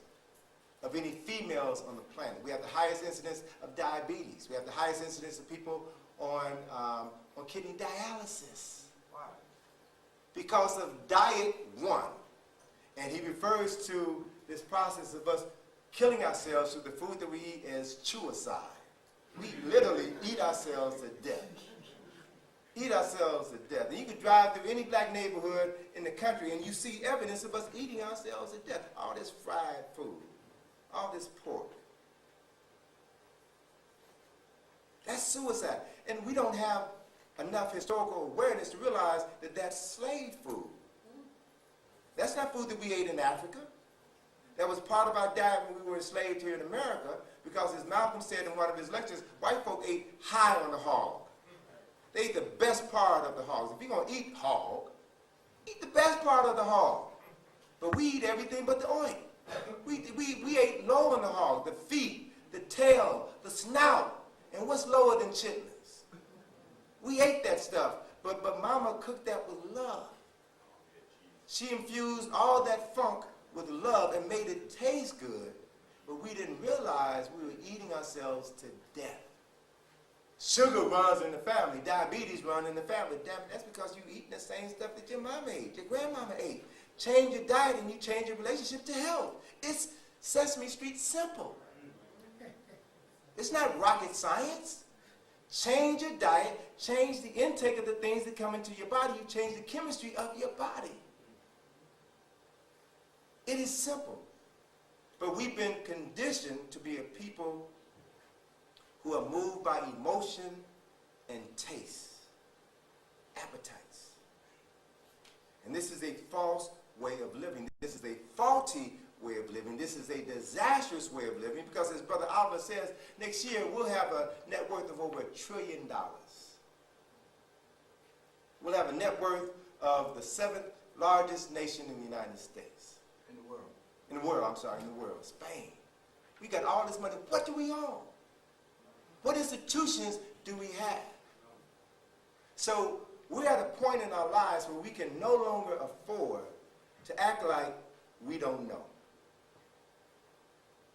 [SPEAKER 6] of any females on the planet. We have the highest incidence of diabetes. We have the highest incidence of people on kidney dialysis. Why? Because of diet one. And he refers to this process of us killing ourselves through the food that we eat as chewicide. We literally eat ourselves to death. Eat ourselves to death. And you can drive through any black neighborhood in the country and you see evidence of us eating ourselves to death. All this fried food. All this pork. That's suicide. And we don't have enough historical awareness to realize that that's slave food. That's not food that we ate in Africa. That was part of our diet when we were enslaved here in America, because as Malcolm said in one of his lectures, white folk ate high on the hog. They ate the best part of the hogs. If you're going to eat hog, eat the best part of the hog. But we eat everything but the oil. We ate low on the hog, the feet, the tail, the snout. And what's lower than chitlins? We ate that stuff, but Mama cooked that with love. She infused all that funk with love and made it taste good, but we didn't realize we were eating ourselves to death. Sugar runs in the family. Diabetes runs in the family. Damn, that's because you're eating the same stuff that your mama ate, your grandmama ate. Change your diet and you change your relationship to health. It's Sesame Street simple. It's not rocket science. Change your diet, change the intake of the things that come into your body. You change the chemistry of your body. It is simple. But we've been conditioned to be a people who are moved by emotion and taste, appetites. And this is a false way of living. This is a faulty way of living. This is a disastrous way of living, because as Brother Alva says, next year we'll have a net worth of over $1 trillion. We'll have a net worth of the 7th largest nation in the United States. In the world. In the world, Spain. We got all this money. What do we own? What institutions do we have? So we're at a point in our lives where we can no longer afford to act like we don't know.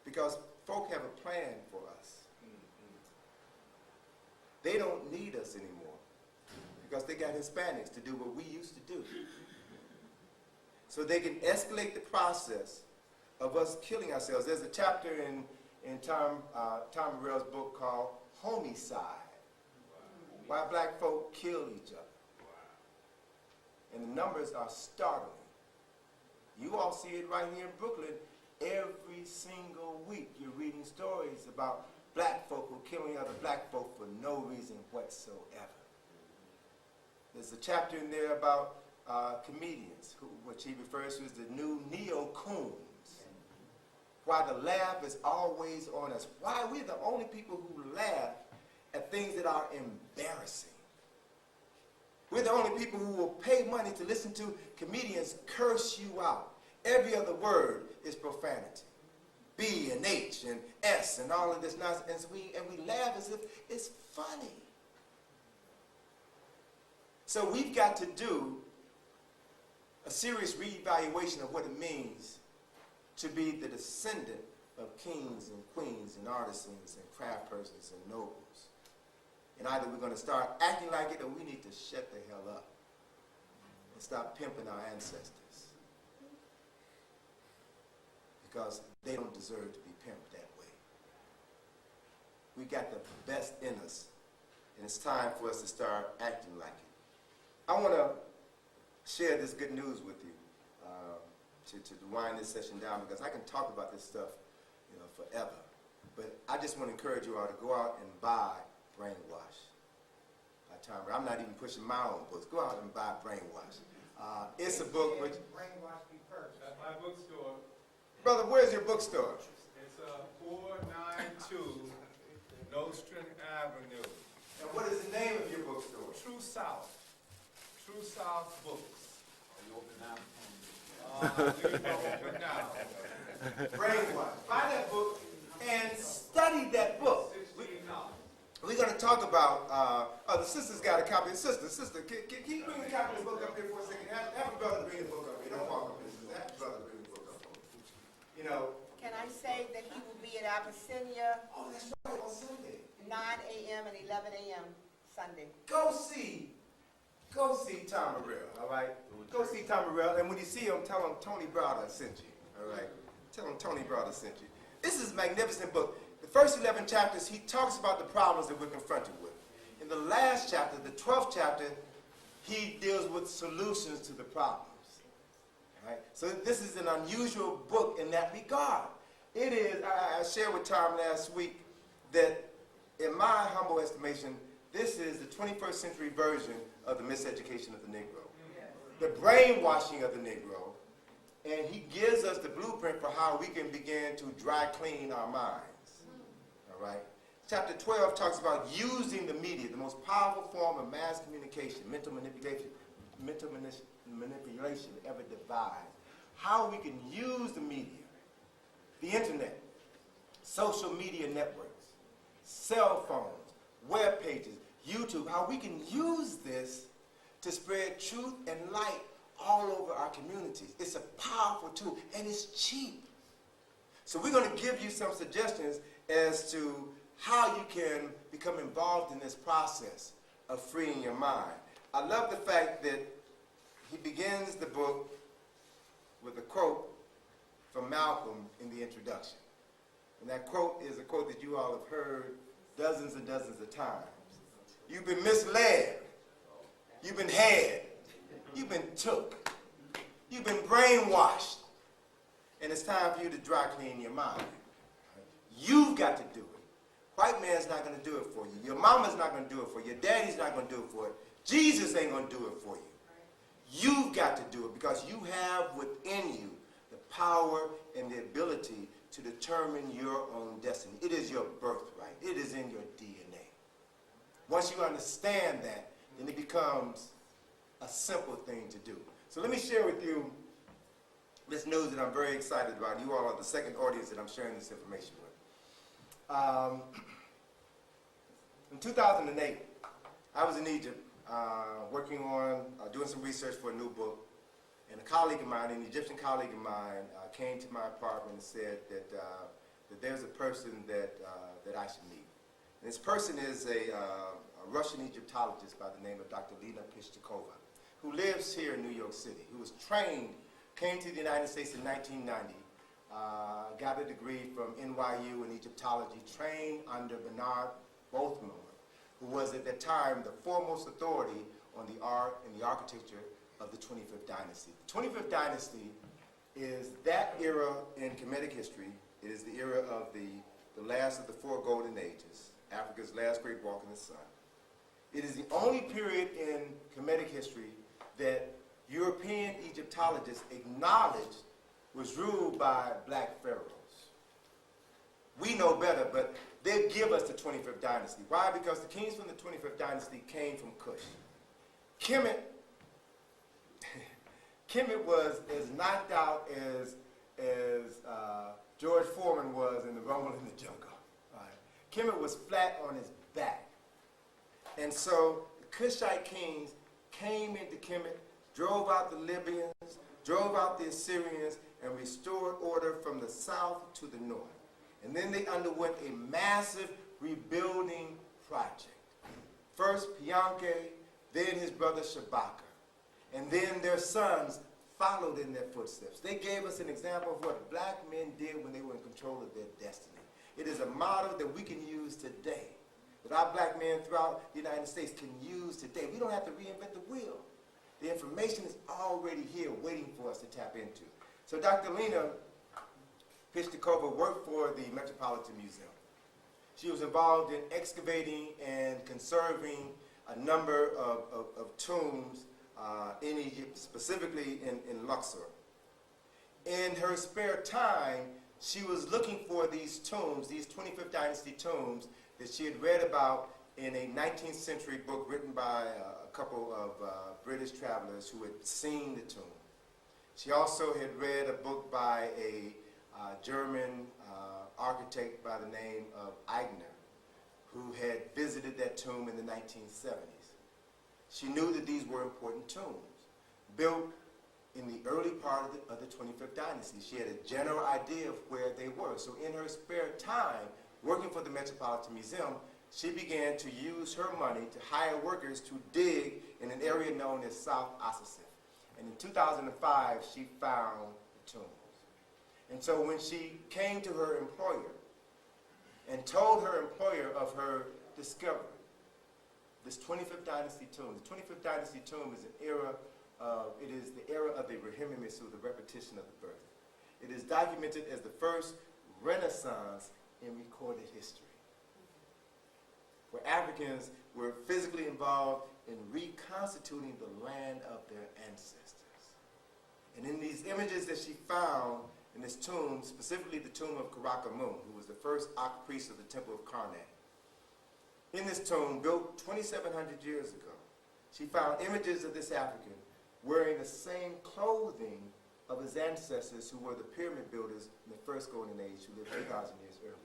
[SPEAKER 6] Because folk have a plan for us. They don't need us anymore because they got Hispanics to do what we used to do. So they can escalate the process of us killing ourselves. There's a chapter in Tom Morell's book called Homicide. Why black folk kill each other. And the numbers are startling. You all see it right here in Brooklyn. Every single week you're reading stories about black folk who are killing other black folk for no reason whatsoever. There's a chapter in there about comedians, which he refers to as the new neo-coons. Why the laugh is always on us. Why we're the only people who laugh at things that are embarrassing. We're the only people who will pay money to listen to comedians curse you out. Every other word is profanity. B and H and S and all of this nonsense. And we laugh as if it's funny. So we've got to do a serious reevaluation of what it means to be the descendant of kings and queens and artisans and craft persons and nobles. And either we're going to start acting like it, or we need to shut the hell up and stop pimping our ancestors. Because they don't deserve to be pimped that way. We got the best in us, and it's time for us to start acting like it. I want to share this good news with you to wind this session down, because I can talk about this stuff, forever. But I just want to encourage you all to go out and buy Brainwashed by Tom. I'm not even pushing my own books. Go out and buy Brainwashed. It's a book which...
[SPEAKER 7] Brainwashed be first. At my bookstore.
[SPEAKER 6] Brother, where's your bookstore?
[SPEAKER 7] It's 492 Nostrand Avenue.
[SPEAKER 6] And what is the name of your bookstore?
[SPEAKER 7] True South. True South Books.
[SPEAKER 3] Are you open now?
[SPEAKER 7] We're open now.
[SPEAKER 6] Brainwashed. Buy that book and study that book.
[SPEAKER 7] $16.
[SPEAKER 6] We're going to talk about, the sister's got a copy. Sister, can you bring the copy of the book up here for a second? Have a brother bring the book up here. Don't walk up here. Have a brother bring the book up here.
[SPEAKER 8] Can I say that he will be at Abyssinia,
[SPEAKER 6] Oh, that's right, on Sunday.
[SPEAKER 8] 9 a.m. and 11 a.m. Sunday?
[SPEAKER 6] Go see Tom Morrell, all right? Go see Tom Morrell, and when you see him, tell him Tony Browder sent you, all right? Tell him Tony Browder sent you. This is a magnificent book. The first 11 chapters, he talks about the problems that we're confronted with. In the last chapter, the 12th chapter, he deals with solutions to the problems. All right? So this is an unusual book in that regard. It is, I shared with Tom last week that, in my humble estimation, this is the 21st century version of the miseducation of the Negro, the brainwashing of the Negro, and he gives us the blueprint for how we can begin to dry clean our minds. All right? Chapter 12 talks about using the media, the most powerful form of mass communication, mental manipulation ever devised. How we can use the media, the internet, social media networks, cell phones, web pages, YouTube, how we can use this to spread truth and light all over our communities. It's a powerful tool, and it's cheap. So we're going to give you some suggestions as to how you can become involved in this process of freeing your mind. I love the fact that he begins the book with a quote from Malcolm in the introduction. And that quote is a quote that you all have heard dozens and dozens of times. You've been misled. You've been had. You've been took. You've been brainwashed. And it's time for you to dry clean your mind. You've got to do it. White man's not going to do it for you. Your mama's not going to do it for you. Your daddy's not going to do it for you. Jesus ain't going to do it for you. You've got to do it because you have within you the power and the ability to determine your own destiny. It is your birthright. It is in your DNA. Once you understand that, then it becomes a simple thing to do. So let me share with you this news that I'm very excited about. You all are the second audience that I'm sharing this information with. In 2008, I was in Egypt working on doing some research for a new book, and a colleague of mine, an Egyptian colleague of mine, came to my apartment and said that there's a person that I should meet. And this person is a Russian Egyptologist by the name of Dr. Lena Pishchikova, who lives here in New York City, who was trained, came to the United States in 1990, got a degree from NYU in Egyptology, trained under Bernard Bothmiller, who was at that time the foremost authority on the art and the architecture of the 25th dynasty. The 25th dynasty is that era in Kemetic history. It is the era of the last of the four golden ages, Africa's last great walk in the sun. It is the only period in Kemetic history that European Egyptologists acknowledged was ruled by black pharaohs. We know better, but they give us the 25th dynasty. Why? Because the kings from the 25th dynasty came from Kush. Kemet was as knocked out as George Foreman was in the Rumble in the Jungle. Right? Kemet was flat on his back. And so the Kushite kings came into Kemet, drove out the Libyans, drove out the Assyrians, and restored order from the south to the north. And then they underwent a massive rebuilding project. First Pianke, then his brother Shabaka. And then their sons followed in their footsteps. They gave us an example of what black men did when they were in control of their destiny. It is a model that we can use today, that our black men throughout the United States can use today. We don't have to reinvent the wheel. The information is already here waiting for us to tap into. So Dr. Lena Pistakova worked for the Metropolitan Museum. She was involved in excavating and conserving a number of tombs in Egypt, specifically in Luxor. In her spare time, she was looking for these tombs, these 25th dynasty tombs that she had read about in a 19th century book written by a couple of British travelers who had seen the tomb. She also had read a book by a German architect by the name of Eigner, who had visited that tomb in the 1970s. She knew that these were important tombs, built in the early part of the 25th dynasty. She had a general idea of where they were. So in her spare time, working for the Metropolitan Museum, she began to use her money to hire workers to dig in an area known as South Ossetia. And in 2005, she found the tombs. And so when she came to her employer and told her employer of her discovery, this 25th dynasty tomb, the 25th dynasty tomb is an era it is the era of the Rehimimisu, the repetition of the birth. It is documented as the first Renaissance in recorded history, where Africans were physically involved in reconstituting the land of their ancestors. And in these images that she found in this tomb, specifically the tomb of Karakamun, who was the first archpriest of the Temple of Karnak, in this tomb, built 2,700 years ago, she found images of this African wearing the same clothing of his ancestors who were the pyramid builders in the first golden age, who lived 8,000 years earlier.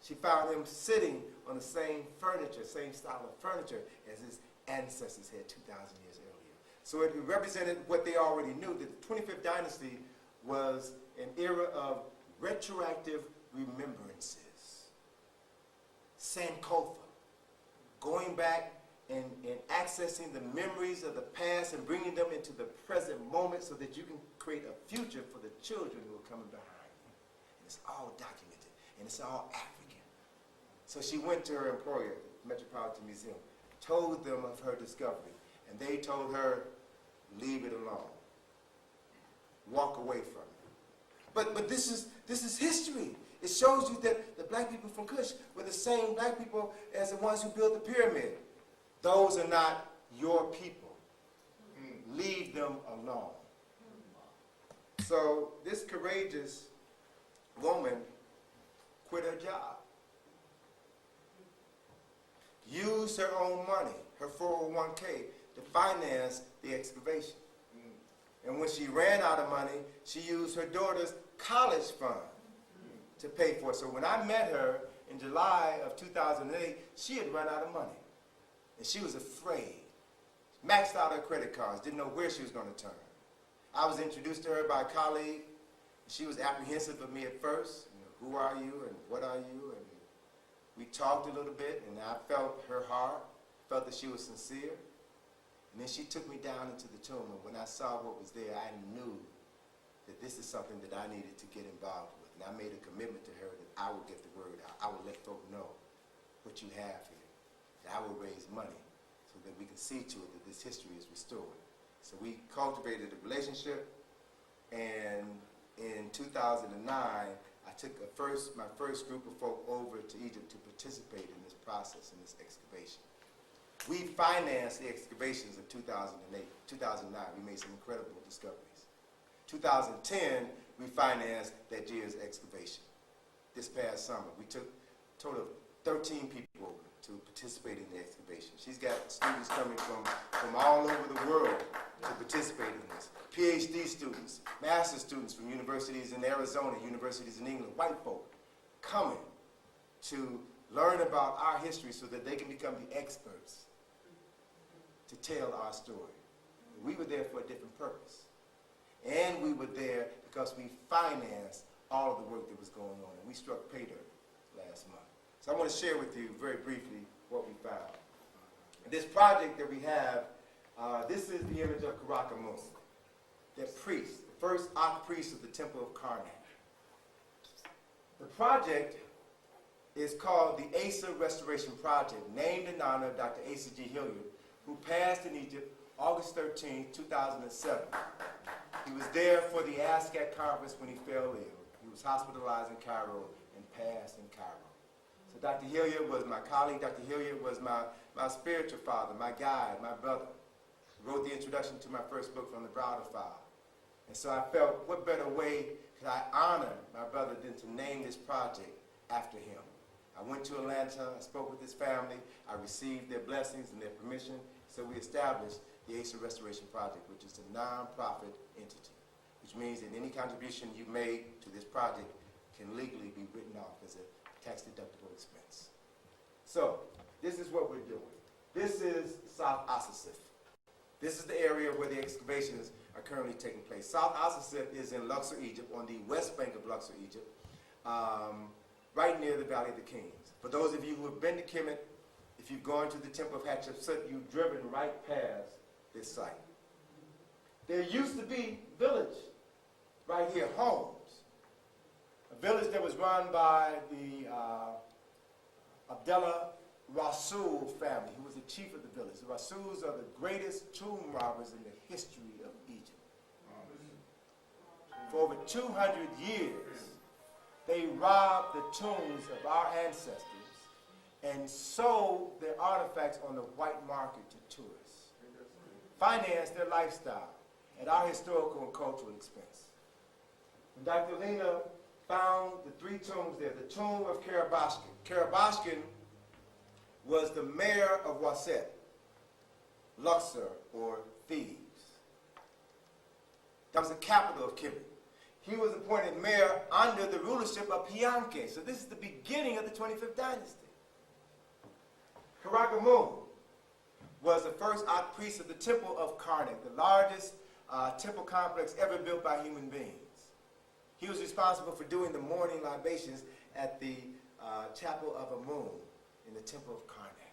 [SPEAKER 6] She found him sitting on the same furniture, same style of furniture as his ancestors had 2,000 years earlier. So it represented what they already knew, that the 25th dynasty was an era of retroactive remembrances. Sankofa, going back and accessing the memories of the past and bringing them into the present moment so that you can create a future for the children who are coming behind you. And it's all documented, and it's all African. So she went to her employer, the Metropolitan Museum, told them of her discovery, and they told her, leave it alone. Walk away from it. But this is history. It shows you that the black people from Kush were the same black people as the ones who built the pyramid. Those are not your people. Leave them alone. So this courageous woman quit her job. Used her own money, her 401k, to finance the excavation. And when she ran out of money, she used her daughter's college fund to pay for it. So when I met her in July of 2008, she had run out of money. And she was afraid. Maxed out her credit cards, didn't know where she was going to turn. I was introduced to her by a colleague. She was apprehensive of me at first. Who are you and what are you? And we talked a little bit, and I felt her heart, felt that she was sincere. And then she took me down into the tomb, and when I saw what was there, I knew that this is something that I needed to get involved with. And I made a commitment to her that I would get the word out. I would let folk know what you have here. That I would raise money so that we can see to it that this history is restored. So we cultivated a relationship, and in 2009, I took my first group of folk over to Egypt to participate in this process, in this excavation. We financed the excavations of 2008, 2009. We made some incredible discoveries. 2010, we financed that year's excavation. This past summer, we took a total of 13 people over to participate in the excavation. She's got students coming from all over the world to participate in this. PhD students, master students from universities in Arizona, universities in England, white folk coming to learn about our history so that they can become the experts to tell our story. We were there for a different purpose. And we were there because we financed all of the work that was going on. And we struck pay dirt last month. So I want to share with you very briefly what we found. This project that we have, this is the image of Karakamun, that priest, the first archpriest of the Temple of Karnak. The project is called the Asa Restoration Project, named in honor of Dr. Asa G. Hilliard, who passed in Egypt August 13, 2007. He was there for the ASCAT conference when he fell ill. He was hospitalized in Cairo and passed in Cairo. So Dr. Hilliard was my colleague. Dr. Hilliard was my spiritual father, my guide, my brother. He wrote the introduction to my first book from the Browder file. And so I felt, what better way could I honor my brother than to name this project after him? I went to Atlanta, I spoke with his family, I received their blessings and their permission, so we established the Asa Restoration Project, which is a non-profit entity, which means that any contribution you made to this project can legally be written off as a tax-deductible expense. So, this is what we're doing. This is South Asasif. This is the area where the excavations are currently taking place. South Asasif is in Luxor, Egypt, on the west bank of Luxor, Egypt, right near the Valley of the Kings. For those of you who have been to Kemet, if you've gone to the Temple of Hatshepsut, you've driven right past this site. There used to be a village right here, homes. A village that was run by the Abdullah Rasul family, who was the chief of the village. The Rasuls are the greatest tomb robbers in the history of Egypt. For over 200 years, they robbed the tombs of our ancestors and sold their artifacts on the white market to tourists, financed their lifestyle at our historical and cultural expense. When Dr. Lena found the three tombs there, the tomb of Karabashkin. Karabashkin was the mayor of Waset, Luxor, or Thebes. That was the capital of Kemet. He was appointed mayor under the rulership of Pianke. So this is the beginning of the 25th dynasty. Karakamun was the first archpriest of the Temple of Karnak, the largest temple complex ever built by human beings. He was responsible for doing the morning libations at the Chapel of Amun in the Temple of Karnak.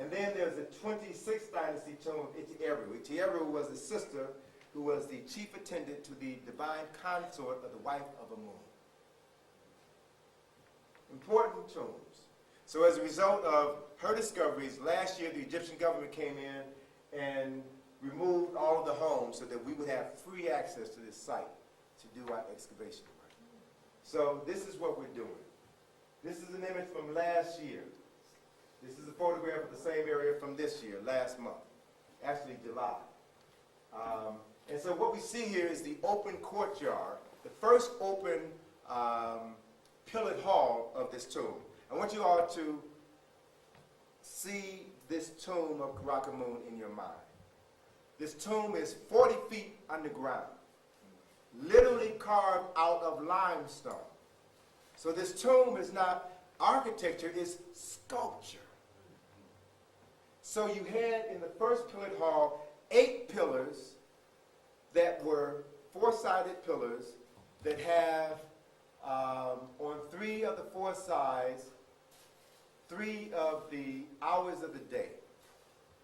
[SPEAKER 6] And then there's the 26th dynasty tomb of Itiyeru. Itiyeru was a sister who was the chief attendant to the divine consort of the wife of Amun. Important tombs. So as a result of her discoveries, last year the Egyptian government came in and removed all of the homes so that we would have free access to this site to do our excavation work. So this is what we're doing. This is an image from last year. This is a photograph of the same area from this year, last month, actually July. And so what we see here is the open courtyard, the first open pillared hall of this tomb. I want you all to see this tomb of Karakamun in your mind. This tomb is 40 feet underground, literally carved out of limestone. So this tomb is not architecture, it's sculpture. So you had in the first pillared hall 8 pillars that were 4-sided pillars that have on 3 of the 4 sides 3 of the hours of the day.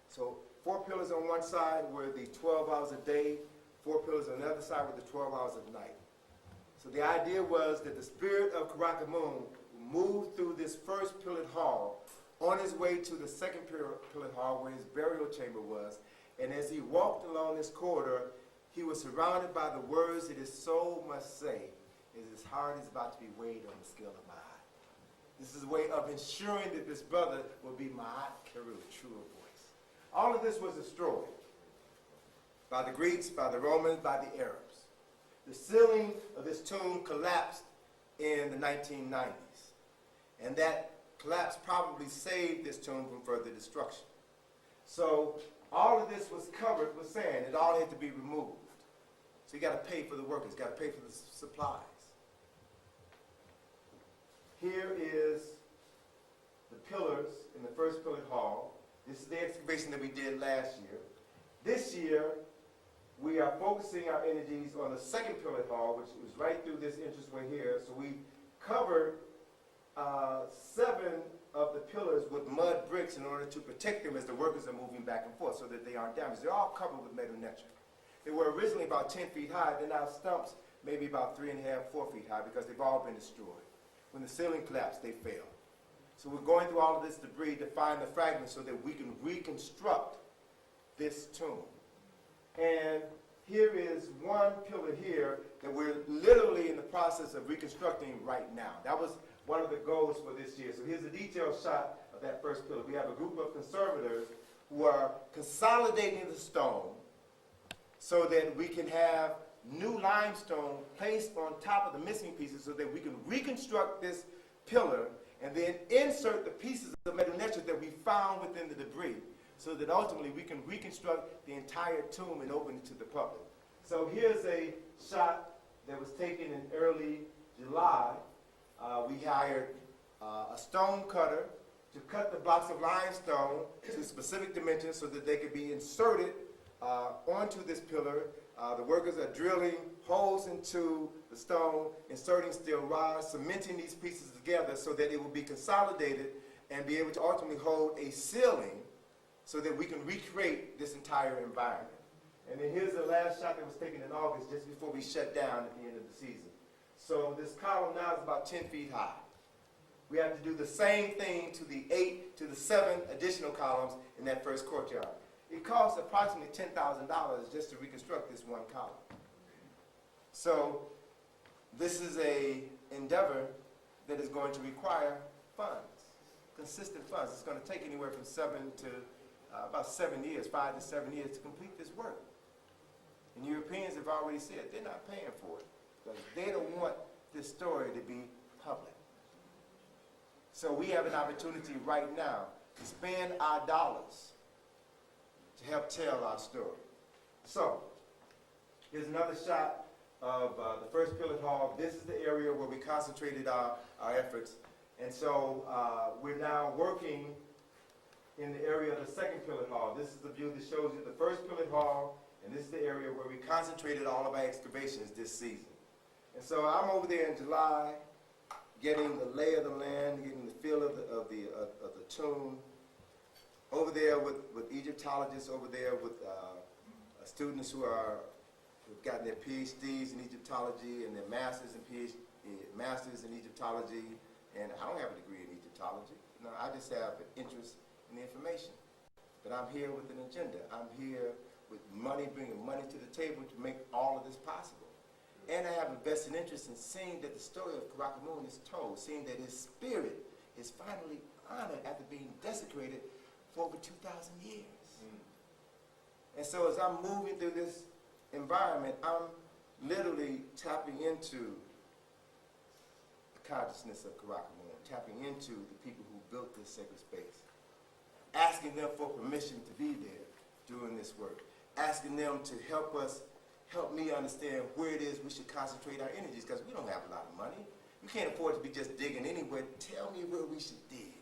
[SPEAKER 6] So 4 pillars on one side were the 12 hours a day, 4 pillars on the other side were the 12 hours of night. So the idea was that the spirit of Karakamun moved through this first pillared hall on his way to the second pillared hall where his burial chamber was. And as he walked along this corridor, he was surrounded by the words that his soul must say as his heart is about to be weighed on the scale of my eye. This is a way of ensuring that this brother will be Ma'at Keru, true of voice. All of this was destroyed by the Greeks, by the Romans, by the Arabs. The ceiling of this tomb collapsed in the 1990s. And that collapse probably saved this tomb from further destruction. So all of this was covered with sand. It all had to be removed. So you got to pay for the workers, got to pay for the supplies. Here is the pillars in the first pillared hall. This is the excavation that we did last year. This year, we are focusing our energies on the second pillared hall, which was right through this entranceway here. So we covered 7 of the pillars with mud bricks in order to protect them as the workers are moving back and forth so that they aren't damaged. They're all covered with metal netting. They were originally about 10 feet high. They're now stumps maybe about 3.5, 4 feet high because they've all been destroyed. When the ceiling collapsed, they fell. So we're going through all of this debris to find the fragments so that we can reconstruct this tomb. And here is one pillar here that we're literally in the process of reconstructing right now. That was one of the goals for this year. So here's a detailed shot of that first pillar. We have a group of conservators who are consolidating the stone so that we can have new limestone placed on top of the missing pieces so that we can reconstruct this pillar and then insert the pieces of metal network that we found within the debris so that ultimately we can reconstruct the entire tomb and open it to the public. So here's a shot that was taken in early July. We hired a stone cutter to cut the blocks of limestone to specific dimensions so that they could be inserted onto this pillar. The workers are drilling holes into the stone, inserting steel rods, cementing these pieces together so that it will be consolidated and be able to ultimately hold a ceiling so that we can recreate this entire environment. And then here's the last shot that was taken in August, just before we shut down at the end of the season. So this column now is about 10 feet high. We have to do the same thing to the 8 to the 7 additional columns in that first courtyard. It costs approximately $10,000 just to reconstruct this one column. So this is an endeavor that is going to require funds, consistent funds. It's going to take anywhere from about 7 years, 5 to 7 years to complete this work. And Europeans have already said they're not paying for it because they don't want this story to be public. So we have an opportunity right now to spend our dollars to help tell our story. So here's another shot of the first Pillar Hall. This is the area where we concentrated our efforts. And so we're now working in the area of the second Pillar Hall. This is the view that shows you the first Pillar Hall, and this is the area where we concentrated all of our excavations this season. And so I'm over there in July, getting the lay of the land, getting the feel of the tomb. Over there with Egyptologists, over there with students who've gotten their PhDs in Egyptology and their masters in Egyptology. And I don't have a degree in Egyptology. No, I just have an interest in the information. But I'm here with an agenda. I'm here with money, bringing money to the table to make all of this possible. And I have a vested interest in seeing that the story of Karakorum is told, seeing that his spirit is finally honored after being desecrated for over 2,000 years. And so as I'm moving through this environment, I'm literally tapping into the consciousness of Karakorum, tapping into the people who built this sacred space, asking them for permission to be there doing this work, asking them to help me understand where it is we should concentrate our energies, because we don't have a lot of money. We can't afford to be just digging anywhere. Tell me where we should dig.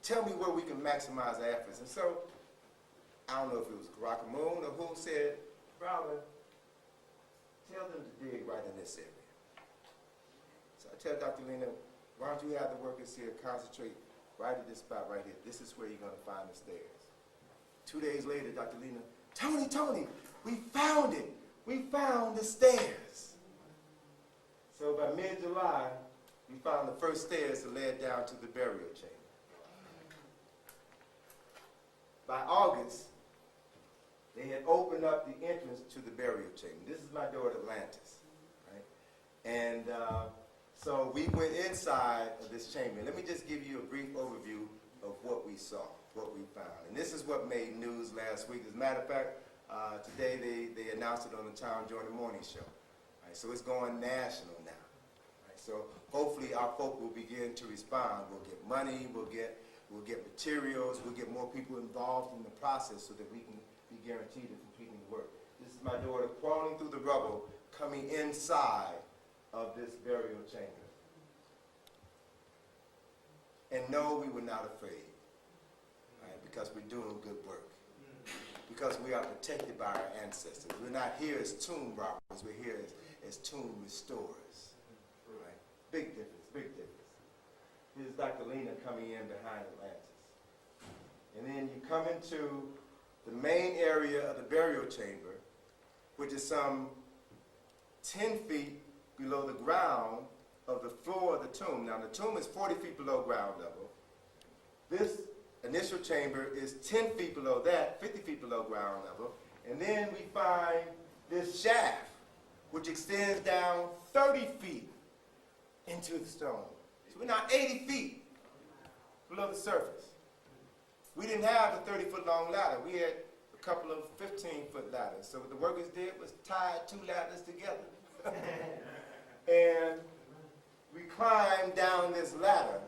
[SPEAKER 6] Tell me where we can maximize our efforts. And so, I don't know if it was Karakorum or who said, Browder, tell them to dig right in this area. So I tell Dr. Lena, why don't you have the workers here concentrate right at this spot right here. This is where you're going to find the stairs. 2 days later, Dr. Lena, Tony, we found it. We found the stairs. So by mid-July, we found the first stairs that led down to the burial chamber. By August, they had opened up the entrance to the burial chamber. This is my daughter, Atlantis, right? And so we went inside of this chamber. Let me just give you a brief overview of what we saw, what we found. And this is what made news last week. As a matter of fact, today they announced it on the Town Journal Morning Show. Right? So it's going national now. Right? So hopefully our folk will begin to respond. We'll get money, we'll get materials, we'll get more people involved in the process so that we can be guaranteed of completing the work. This is my daughter crawling through the rubble, coming inside of this burial chamber. And no, we were not afraid, right? Because we're doing good work. Because we are protected by our ancestors. We're not here as tomb robbers, we're here as tomb restorers. Right? Big difference, big difference. Here's Dr. Lena coming in behind Atlantis. And then you come into the main area of the burial chamber, which is some 10 feet below the ground of the floor of the tomb. Now the tomb is 40 feet below ground level. This initial chamber is 10 feet below that, 50 feet below ground level. And then we find this shaft, which extends down 30 feet into the stone. So we're now 80 feet below the surface. We didn't have a 30-foot long ladder. We had a couple of 15-foot ladders. So what the workers did was tie 2 ladders together. And we climbed down this ladder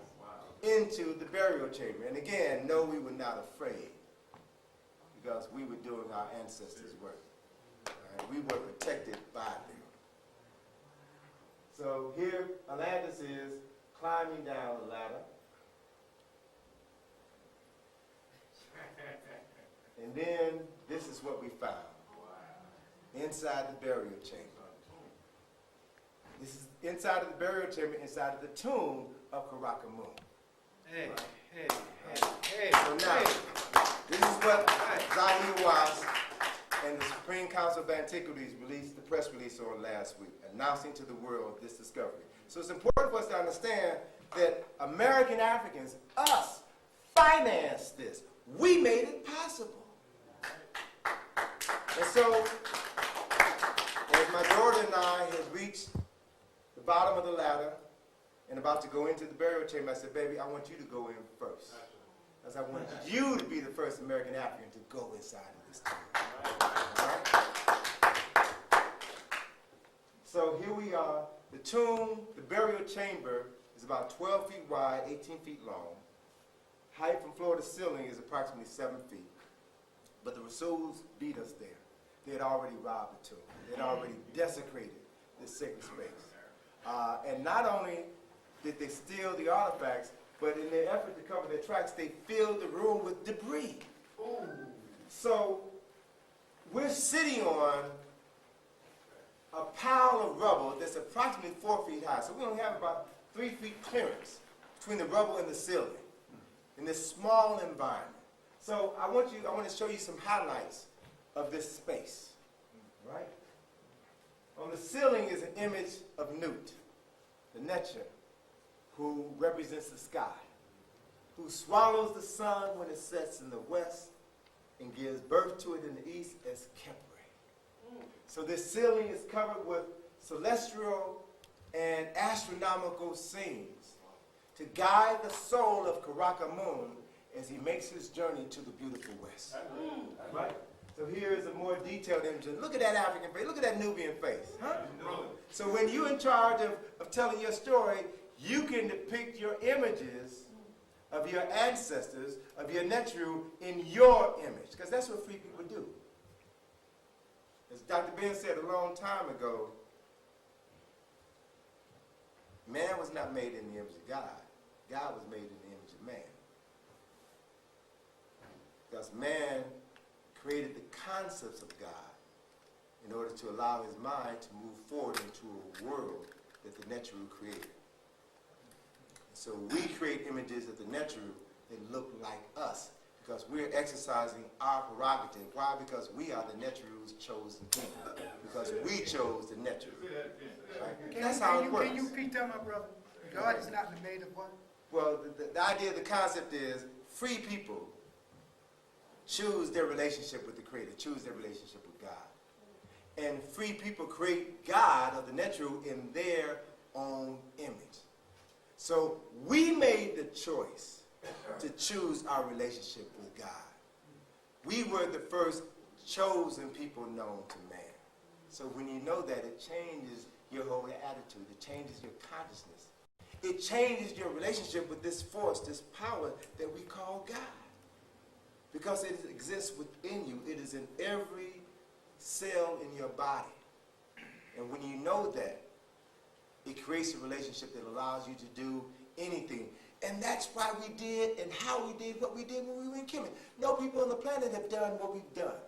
[SPEAKER 6] into the burial chamber. And again, no, we were not afraid because we were doing our ancestors' work. We were protected by them. So here, Atlantis is climbing down the ladder. And then this is what we found inside the burial chamber. This is inside of the burial chamber, inside of the tomb of Karakamun.
[SPEAKER 7] Hey,
[SPEAKER 6] Right.
[SPEAKER 7] hey.
[SPEAKER 6] So now, this is what Zahir was and the Supreme Council of Antiquities released the press release on last week, announcing to the world this discovery. So it's important for us to understand that American Africans, us, financed this. We made it possible. And so, as my daughter and I had reached the bottom of the ladder and about to go into the burial chamber, I said, baby, I want you to go in first. Because I want you to be the first American African to go inside of this tomb. Right? So here we are. The tomb, the burial chamber, is about 12 feet wide, 18 feet long. Height from floor to ceiling is approximately 7 feet. But the Rasuls beat us there. They had already robbed the tomb. They had already desecrated this sacred space. And not only did they steal the artifacts, but in their effort to cover their tracks, they filled the room with debris. Ooh. So we're sitting on a pile of rubble that's approximately 4 feet high. So we only have about 3 feet clearance between the rubble and the ceiling in this small environment. So I want to show you some highlights of this space, right? On the ceiling is an image of Nut, the Netcher, who represents the sky, who swallows the sun when it sets in the west and gives birth to it in the east as Kepri. So this ceiling is covered with celestial and astronomical scenes to guide the soul of Karakamun as he makes his journey to the beautiful west. Right? So here is a more detailed image. Look at that African face. Look at that Nubian face. Huh? So when you're in charge of telling your story, you can depict your images of your ancestors, of your Netru, in your image. Because that's what free people do. As Dr. Ben said a long time ago, man was not made in the image of God. God was made in the image of man. Because man created the concepts of God in order to allow his mind to move forward into a world that the Netru created. So we create images of the Netru that look like us because we're exercising our prerogative. Why? Because we are the Netru's chosen people. Because we chose the Netru. Right? That's how it works.
[SPEAKER 9] Can you repeat that, my brother? God is not made of what?
[SPEAKER 6] Well, the idea, the concept is free people choose their relationship with the Creator, choose their relationship with God. And free people create God, or the Netru, in their own image. So we made the choice to choose our relationship with God. We were the first chosen people known to man. So when you know that, it changes your whole attitude. It changes your consciousness. It changes your relationship with this force, this power that we call God. Because it exists within you. It is in every cell in your body. And when you know that, it creates a relationship that allows you to do anything. And that's why we did and how we did what we did when we were in Kemet. No people on the planet have done what we've done.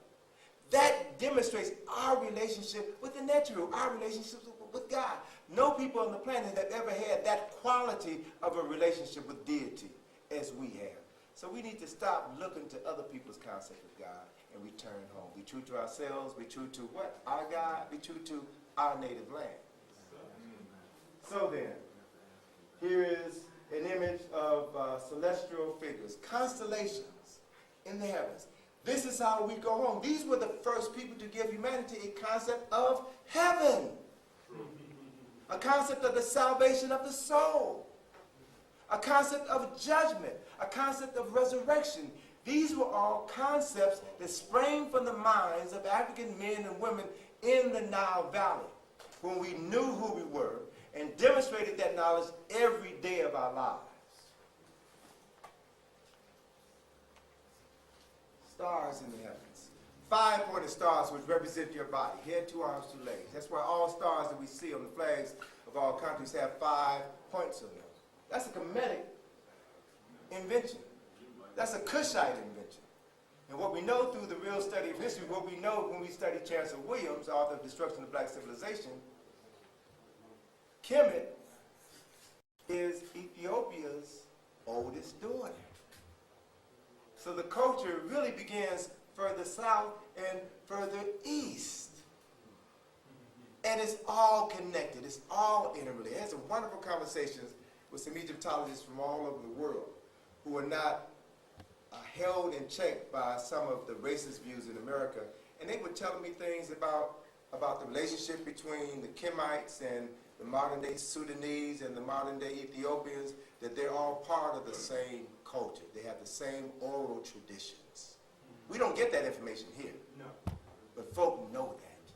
[SPEAKER 6] That demonstrates our relationship with the Netru, our relationship with God. No people on the planet have ever had that quality of a relationship with deity as we have. So we need to stop looking to other people's concept of God and return home. Be true to ourselves, be true to what? Our God, be true to our native land. So then, here is an image of celestial figures, constellations in the heavens. This is how we go home. These were the first people to give humanity a concept of heaven, a concept of the salvation of the soul, a concept of judgment, a concept of resurrection. These were all concepts that sprang from the minds of African men and women in the Nile Valley when we knew who we were and demonstrated that knowledge every day of our lives. Stars in the heavens. 5-pointed stars which represent your body. Head, 2 arms, 2 legs. That's why all stars that we see on the flags of all countries have 5 points on them. That's a Kemetic invention. That's a Cushite invention. And what we know through the real study of history, what we know when we study Chancellor Williams, author of Destruction of Black Civilization, Kemet is Ethiopia's oldest daughter. So the culture really begins further south and further east. And it's all connected. It's all interrelated. I had some wonderful conversations with some Egyptologists from all over the world who are not held in check by some of the racist views in America. And they were telling me things about the relationship between the Kemites and the modern-day Sudanese and the modern-day Ethiopians, that they're all part of the same culture. They have the same oral traditions. We don't get that information here. No. But folk know that.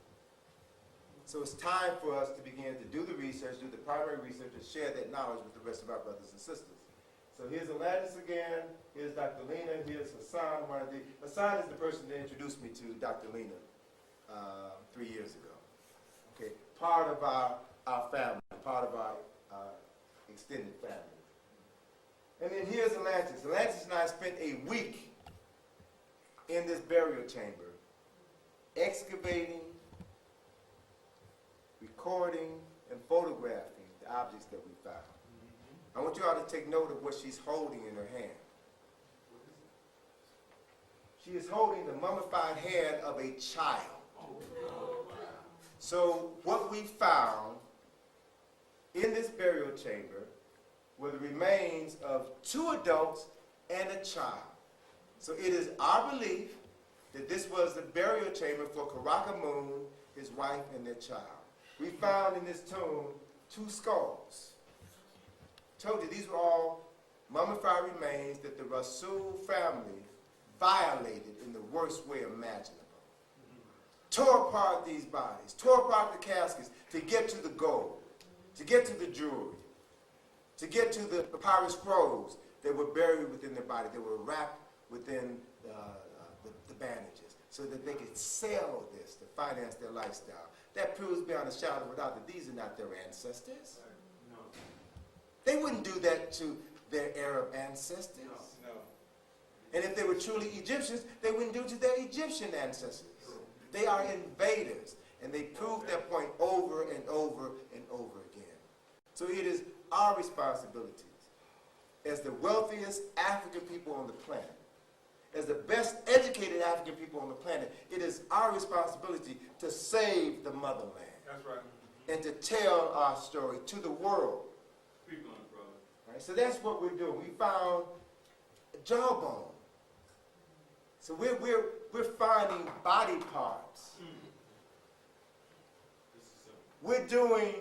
[SPEAKER 6] So it's time for us to begin to do the research, do the primary research, and share that knowledge with the rest of our brothers and sisters. So here's Atlantis again, here's Dr. Lena, here's Hassan. Hassan is the person that introduced me to Dr. Lena 3 years ago. Okay, part of our family, part of our extended family. And then here's Atlantis. Atlantis and I spent a week in this burial chamber, excavating, recording, and photographing the objects that we found. I want you all to take note of what she's holding in her hand. She is holding the mummified hand of a child. So what we found in this burial chamber were the remains of 2 adults and a child. So it is our belief that this was the burial chamber for Karakamoon, his wife, and their child. We found in this tomb 2 skulls. Told you these were all mummified remains that the Rasul family violated in the worst way imaginable. Tore apart these bodies, tore apart the caskets to get to the gold, to get to the jewelry, to get to the papyrus scrolls that were buried within their body, that were wrapped within the bandages, so that they could sell this to finance their lifestyle. That proves beyond a shadow of a doubt that these are not their ancestors. No. They wouldn't do that to their Arab ancestors. No. And if they were truly Egyptians, they wouldn't do it to their Egyptian ancestors. They are invaders, and they prove that point over and over and over again. So it is our responsibility as the wealthiest African people on the planet, as the best educated African people on the planet, it is our responsibility to save the motherland. That's right. And to tell our story to the world. Keep going, brother. Right, so that's what we're doing. We found a jawbone. So we're finding body parts. We're doing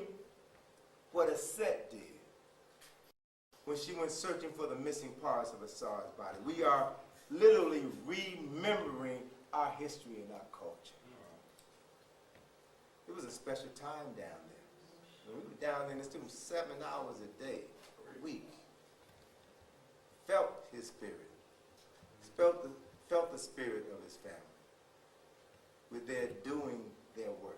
[SPEAKER 6] what Aset did when she went searching for the missing parts of Asar's body. We are literally remembering our history and our culture. It was a special time down there. When we were down there in this tomb 7 hours a day, a week. Felt his spirit. Felt the spirit of his family. With their doing their work.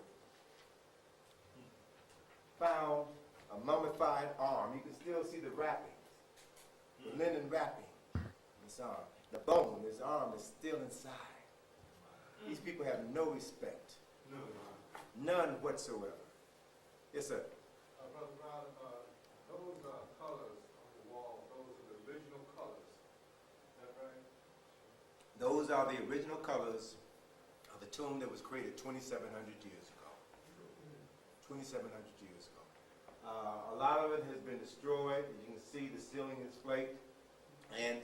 [SPEAKER 6] Found a mummified arm. You can still see the wrappings. The linen wrapping on his arm. The bone, his arm is still inside. These people have no respect. None whatsoever. Yes, sir.
[SPEAKER 7] Brother Browder, those colors on the wall, those are the original colors. Is that right?
[SPEAKER 6] Those are the original colors of the tomb that was created 2,700 years ago. 2,700 years ago. A lot of it has been destroyed. You can see the ceiling is flaked. And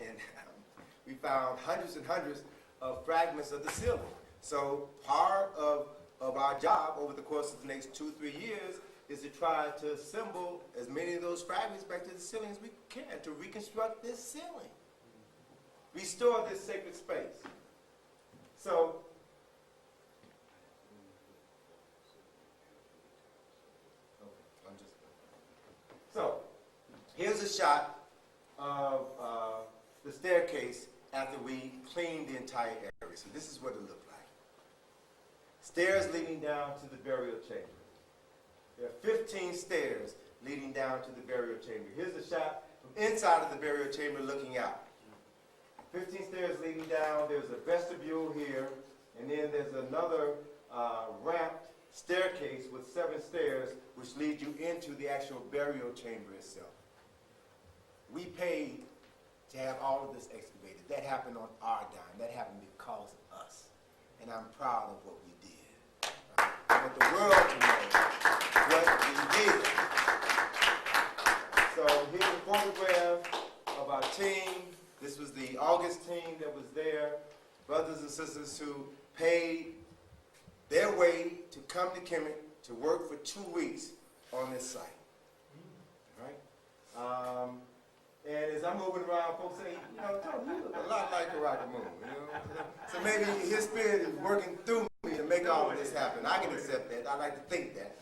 [SPEAKER 6] we found hundreds and hundreds of fragments of the ceiling. So part of our job over the course of the next 2-3 years is to try to assemble as many of those fragments back to the ceiling as we can to reconstruct this ceiling. Restore this sacred space. So, here's a shot of the staircase after we cleaned the entire area. So this is what it looked like. Stairs leading down to the burial chamber. There are 15 stairs leading down to the burial chamber. Here's a shot from inside of the burial chamber looking out. 15 stairs leading down. There's a vestibule here, and then there's another ramped staircase with 7 stairs which lead you into the actual burial chamber itself. We paid to have all of this excavated. That happened on our dime. That happened because of us. And I'm proud of what we did. I want the world to know what we did. So here's a photograph of our team. This was the August team that was there. Brothers and sisters who paid their way to come to Kemet to work for 2 weeks on this site. All right? And as I'm moving around, folks say, you know, Tony, you look a lot like Karakamoon, you know? So maybe his spirit is working through me to make all of this happen. I can accept that. I like to think that.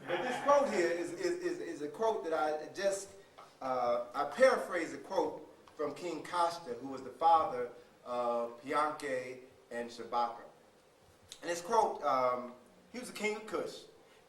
[SPEAKER 6] But this quote here is a quote that I paraphrase a quote from King Caste, who was the father of Pianke and Shabaka. And this quote, he was the king of Kush,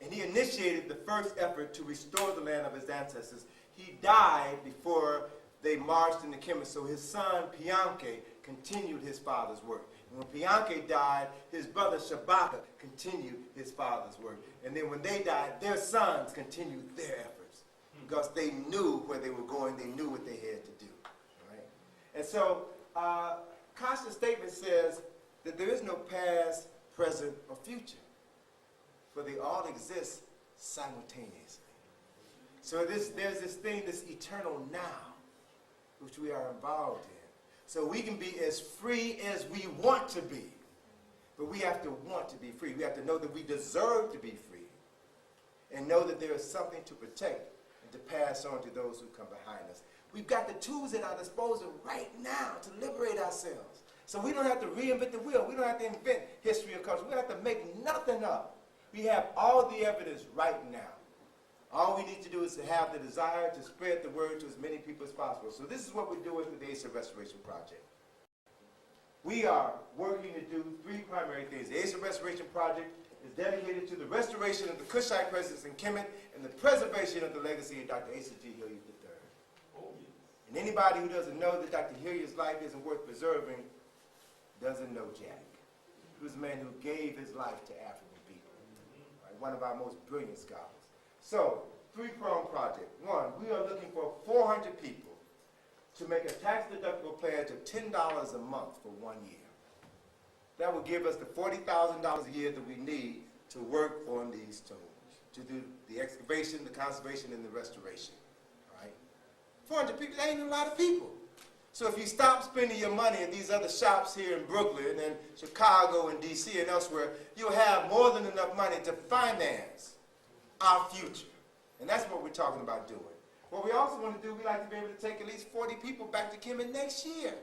[SPEAKER 6] and he initiated the first effort to restore the land of his ancestors. He died before they marched into Kemet, so his son Pianke continued his father's work. And when Pianke died, his brother Shabaka continued his father's work. And then when they died, their sons continued their efforts because they knew where they were going, they knew what they had to do. Right? And so Caste's statement says that there is no past, present, or future, for they all exist simultaneously. So there's this thing, this eternal now, which we are involved in. So we can be as free as we want to be, but we have to want to be free. We have to know that we deserve to be free and know that there is something to protect and to pass on to those who come behind us. We've got the tools at our disposal right now to liberate ourselves. So we don't have to reinvent the wheel. We don't have to invent history or culture. We don't have to make nothing up. We have all the evidence right now. All we need to do is to have the desire to spread the word to as many people as possible. So this is what we're doing with the Asa Restoration Project. We are working to do 3 primary things. The Asa Restoration Project is dedicated to the restoration of the Kushite presence in Kemet and the preservation of the legacy of Dr. Asa G. Hilliard III. And anybody who doesn't know that Dr. Hilliard's life isn't worth preserving doesn't know Jack. He was a man who gave his life to African people. Right? One of our most brilliant scholars. So, 3-pronged project. 1, we are looking for 400 people to make a tax-deductible pledge of $10 a month for 1 year. That will give us the $40,000 a year that we need to work on these tombs, to do the excavation, the conservation, and the restoration. Right? 400 people, that ain't a lot of people. So if you stop spending your money in these other shops here in Brooklyn and Chicago and D.C. and elsewhere, you'll have more than enough money to finance our future. And that's what we're talking about doing. What we also want to do, we like to be able to take at least 40 people back to Kemet next year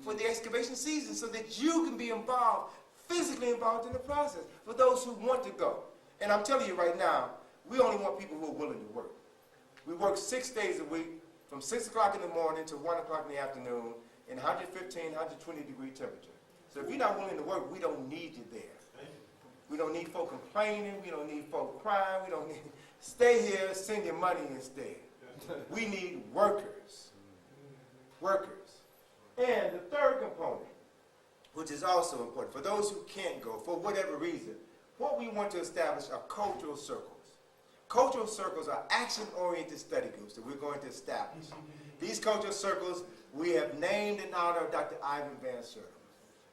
[SPEAKER 6] for the excavation season so that you can be involved, physically involved in the process, for those who want to go. And I'm telling you right now, we only want people who are willing to work. We work 6 days a week from 6 o'clock in the morning to 1 o'clock in the afternoon in 115, 120 degree temperature. So if you're not willing to work, we don't need you there. We don't need folk complaining. We don't need folk crying. We don't need... Stay here, send your money instead. We need workers. Workers. And the third component, which is also important, for those who can't go, for whatever reason, what we want to establish are cultural circles. Cultural circles are action-oriented study groups that we're going to establish. These cultural circles we have named in honor of Dr. Ivan Van Sertima.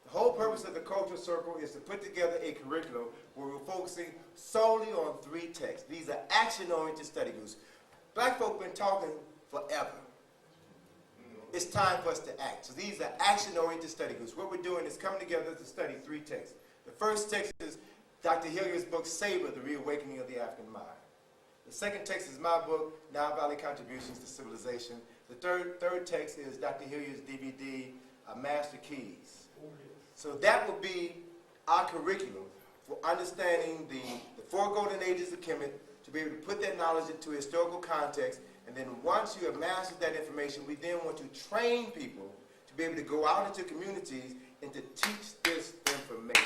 [SPEAKER 6] The whole purpose of the cultural circle is to put together a curriculum where we're focusing solely on 3 texts. These are action-oriented study groups. Black folk been talking forever. It's time for us to act. So these are action-oriented study groups. What we're doing is coming together to study 3 texts. The first text is Dr. Hilliard's book, Savor, The Reawakening of the African Mind. The second text is my book, Nile Valley Contributions to Civilization. The third text is Dr. Hilliard's DVD, Master Keys. So that will be our curriculum for understanding the 4 golden ages of Kemet, to be able to put that knowledge into historical context. And then once you have mastered that information, we then want to train people to be able to go out into communities and to teach this information.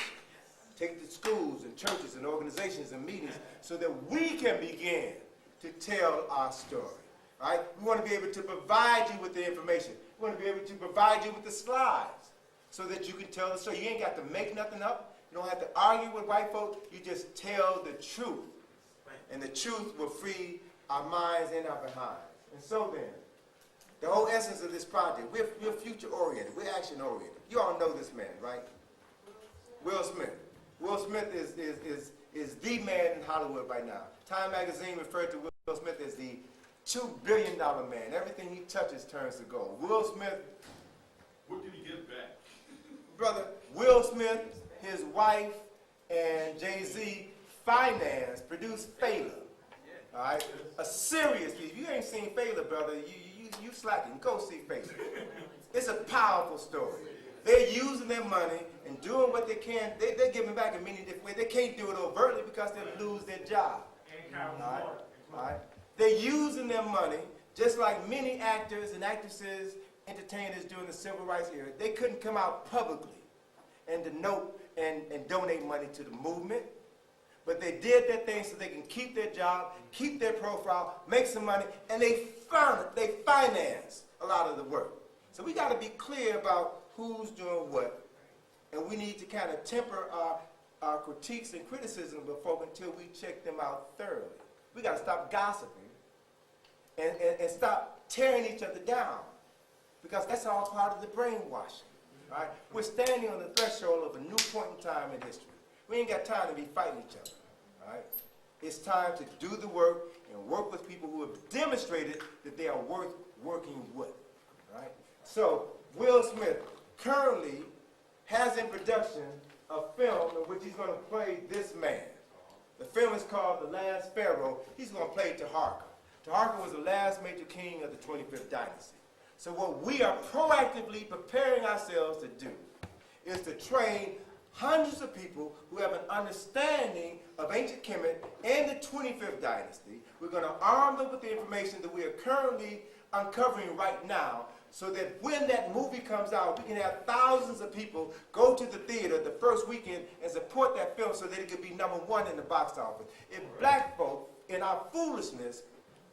[SPEAKER 6] Take the schools and churches and organizations and meetings so that we can begin to tell our story. Right? We want to be able to provide you with the information. We want to be able to provide you with the slides so that you can tell the story. You ain't got to make nothing up. You don't have to argue with white folks. You just tell the truth. And the truth will free our minds and our behinds. And so then, the whole essence of this project, we're future-oriented. We're action-oriented. You all know this man, right? Will Smith. Will Smith is the man in Hollywood right now. Time magazine referred to Will Smith as the $2 billion man. Everything he touches turns to gold. Will Smith.
[SPEAKER 7] What did he get back?
[SPEAKER 6] Brother, Will Smith, his wife, and Jay-Z produced Fela. All right? A serious piece. If you ain't seen Fela, brother, you slacking. Go see Fela. It's a powerful story. They're using their money and doing what they can. They're giving back in many different ways. They can't do it overtly because they'll lose their job. All right? They're using their money just like many actors and actresses, entertainers during the civil rights era. They couldn't come out publicly and denote and donate money to the movement. But they did that thing so they can keep their job, keep their profile, make some money, and they finance a lot of the work. So we got to be clear about who's doing what, and we need to kind of temper our critiques and criticism of folk until we check them out thoroughly. We got to stop gossiping and stop tearing each other down, because that's all part of the brainwashing. Right? We're standing on the threshold of a new point in time in history. We ain't got time to be fighting each other. Right? It's time to do the work and work with people who have demonstrated that they are worth working with. Right? So Will Smith currently has in production a film in which he's going to play this man. The film is called The Last Pharaoh. He's going to play Taharka. Taharka was the last major king of the 25th dynasty. So what we are proactively preparing ourselves to do is to train hundreds of people who have an understanding of ancient Kemet and the 25th dynasty. We're going to arm them with the information that we are currently uncovering right now, so that when that movie comes out, we can have thousands of people go to the theater the first weekend and support that film so that it could be #1 in the box office. If black folk, in our foolishness,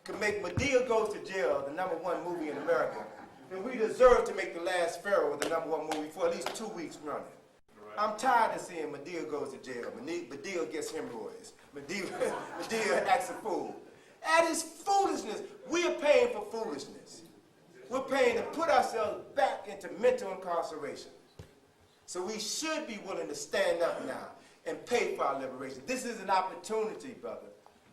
[SPEAKER 6] could make Medea Goes to Jail the #1 movie in America, then we deserve to make The Last Pharaoh the #1 movie for at least 2 weeks running. I'm tired of seeing Medea goes to jail. Medea gets hemorrhoids. Medea acts a fool. That is foolishness. We are paying for foolishness. We're paying to put ourselves back into mental incarceration. So we should be willing to stand up now and pay for our liberation. This is an opportunity, brother,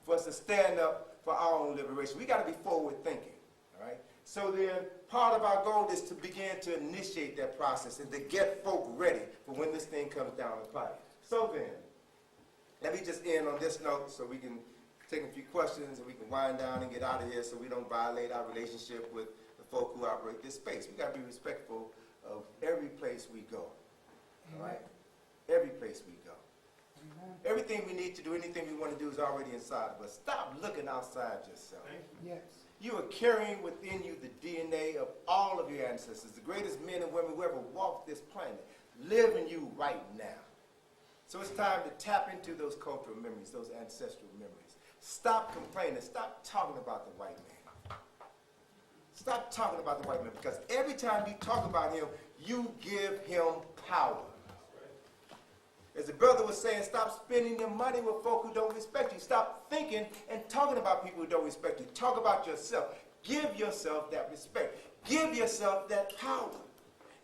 [SPEAKER 6] for us to stand up for our own liberation. We got to be forward thinking. All right? So then, part of our goal is to begin to initiate that process and to get folk ready for when this thing comes down the pipe. So then, let me just end on this note so we can take a few questions and we can wind down and get out of here so we don't violate our relationship with the folk who operate this space. We got to be respectful of every place we go. All right? Every place we go. Everything we need to do, anything we want to do is already inside of us. Stop looking outside yourself.
[SPEAKER 9] Yes.
[SPEAKER 6] You are carrying within you the DNA of all of your ancestors. The greatest men and women who ever walked this planet live in you right now. So it's time to tap into those cultural memories, those ancestral memories. Stop complaining. Stop talking about the white man. Stop talking about the white man, because every time you talk about him, you give him power. As the brother was saying, stop spending your money with folk who don't respect you. Stop thinking and talking about people who don't respect you. Talk about yourself. Give yourself that respect. Give yourself that power.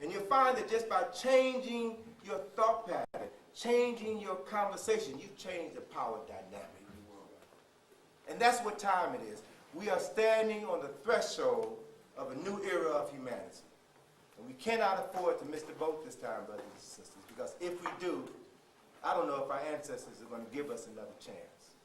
[SPEAKER 6] And you'll find that just by changing your thought pattern, changing your conversation, you change the power dynamic. And that's what time it is. we are standing on the threshold of a new era of humanity. And we cannot afford to miss the boat this time, brothers and sisters, because if we do, I don't know if our ancestors are going to give us another chance.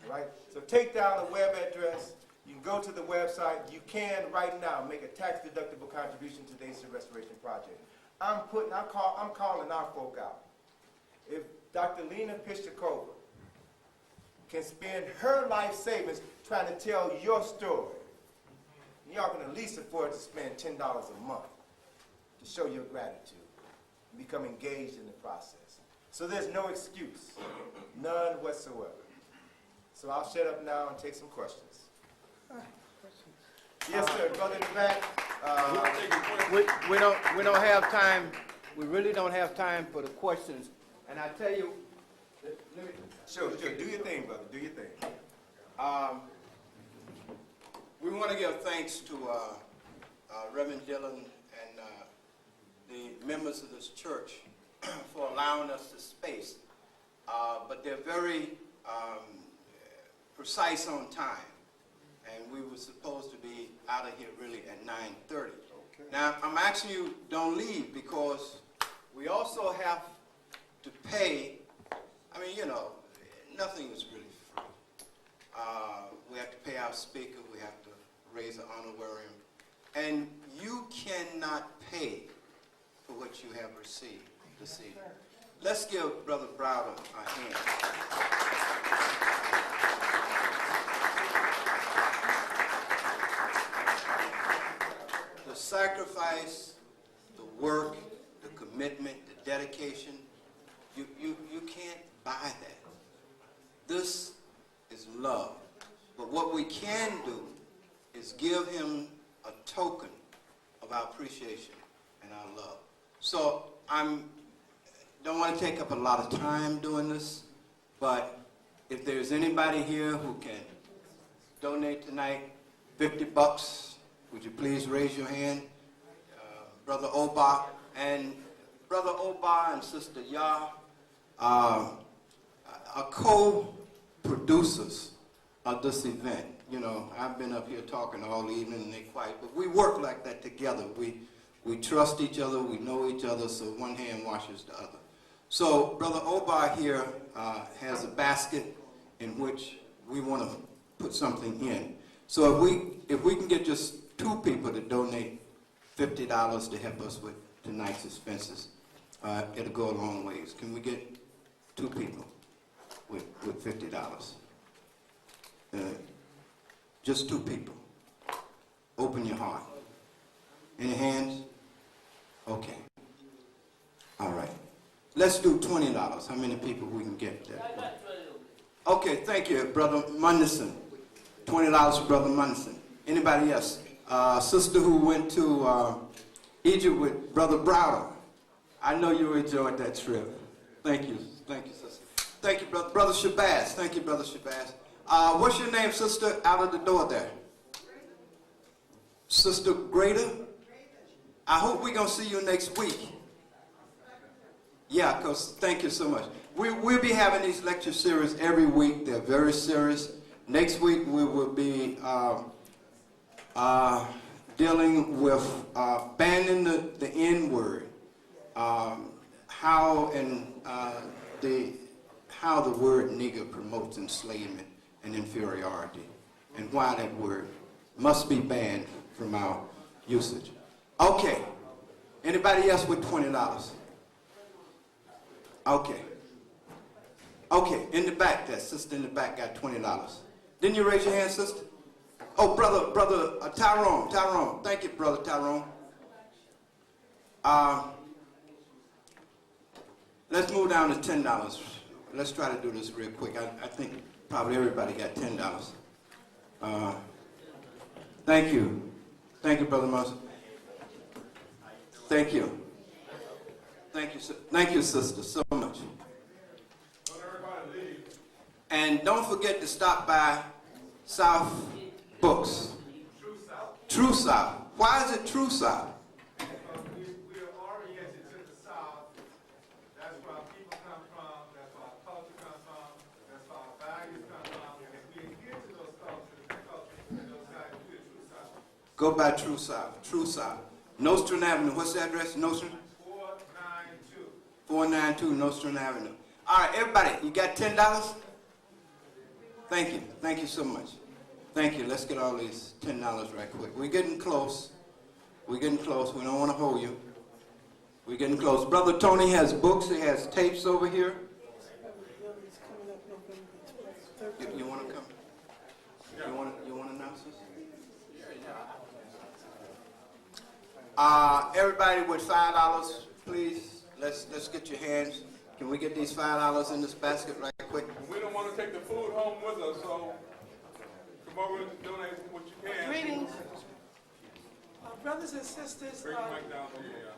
[SPEAKER 6] All right? So take down the web address. You can go to the website. You can right now make a tax-deductible contribution to the Ancient Restoration Project. I'm calling our folk out. If Dr. Lena Pishakova can spend her life savings trying to tell your story, y'all can at least afford to spend $10 a month to show your gratitude and become engaged in the process. So there's no excuse, none whatsoever. So I'll shut up now and take some questions. Yes, sir. Brother in the back.
[SPEAKER 5] We don't have time. We really don't have time for the questions. And I tell you,
[SPEAKER 6] Sure. Do your thing, brother. Do your thing.
[SPEAKER 5] we want to give thanks to Reverend Dillon and the members of this church for allowing us this space. But they're very precise on time. And we were supposed to be out of here really at 9:30. Okay. Now, I'm asking you, don't leave, because we also have to pay. I mean, you know, nothing is really free. We have to pay our speaker. We have to raise an honorarium. And you cannot pay for what you have received this evening. Let's give Brother Browder a hand. The sacrifice, the work, the commitment, the dedication, you can't buy that. This is love. But what we can do is give him a token of our appreciation and our love. So don't want to take up a lot of time doing this, but if there's anybody here who can donate tonight $50, would you please raise your hand? Brother Oba and Sister Yah are co-producers of this event. You know, I've been up here talking all evening and they quiet, but we work like that together. We trust each other, we know each other, so one hand washes the other. So Brother Oba here has a basket in which we want to put something in. So if we can get just 2 people to donate $50 to help us with tonight's expenses, it'll go a long ways. Can we get 2 people with $50? Just 2 people. Open your heart. Any hands? Okay. All right. Let's do $20. How many people we can get that? Okay, thank you, Brother Munderson. $20 for Brother Munderson. Anybody else? Sister who went to Egypt with Brother Browder. I know you enjoyed that trip. Thank you. Thank you, sister. Thank you, Brother Shabazz. Thank you, Brother Shabazz. What's your name, sister, out of the door there? Sister Grader? I hope we're going to see you next week. Yeah, because thank you so much. We'll be having these lecture series every week. They're very serious. Next week we will be dealing with banning the N-word, how the word nigger promotes enslavement and inferiority, and why that word must be banned from our usage. Okay. Anybody else with $20? Okay. Okay, in the back there, sister in the back got $20. Didn't you raise your hand, sister? Oh, brother Tyrone. Thank you, Brother Tyrone. Let's move down to $10. Let's try to do this real quick. I think probably everybody got $10. Thank you. Thank you, Brother Moses. Thank you. Thank you, sister, so much. And don't forget to stop by South Books. True South. Why is it True South?
[SPEAKER 7] Because we are oriented to the South. That's where our people come from. That's where our culture comes from. That's where our values come from. And if we adhere to those cultures and
[SPEAKER 5] Go by True South. True South. Nostrand Avenue. What's the address? Nostrand?
[SPEAKER 7] 492.
[SPEAKER 5] 492 Nostrand Avenue. All right, everybody, you got $10? Thank you. Thank you so much. Thank you. Let's get all these $10 right quick. We're getting close. We're getting close. We don't want to hold you. We're getting close. Brother Tony has books. He has tapes over here. You want to come? You want to announce this? Everybody with $5, please. Let's get your hands. Can we get these $5 in this basket right quick?
[SPEAKER 7] We don't want to take the food home with us, so come over and donate what you can.
[SPEAKER 10] Greetings. Brothers and sisters,
[SPEAKER 7] Bring the mic down here, yeah.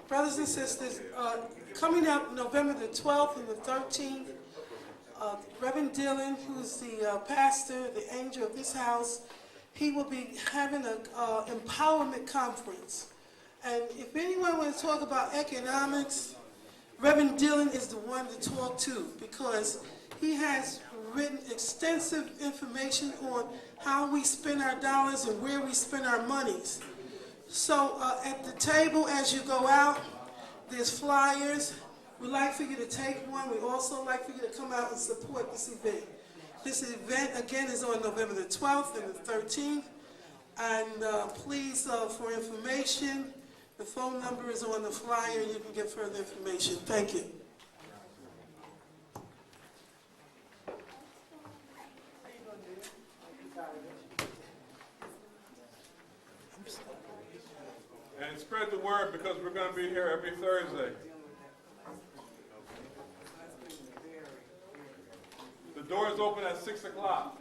[SPEAKER 10] brothers and sisters, coming up November the 12th and the 13th, Reverend Dillon, who's the pastor, the angel of this house, he will be having an empowerment conference. And if anyone wants to talk about economics, Reverend Dillon is the one to talk to, because he has written extensive information on how we spend our dollars and where we spend our monies. So at the table as you go out, there's flyers. We'd like for you to take one. We'd also like for you to come out and support this event. This event, again, is on November the 12th and the 13th. And please, for information, the phone number is on the flyer. You can get further information. Thank you.
[SPEAKER 7] And spread the word, because we're going to be here every Thursday. The doors open at 6 o'clock.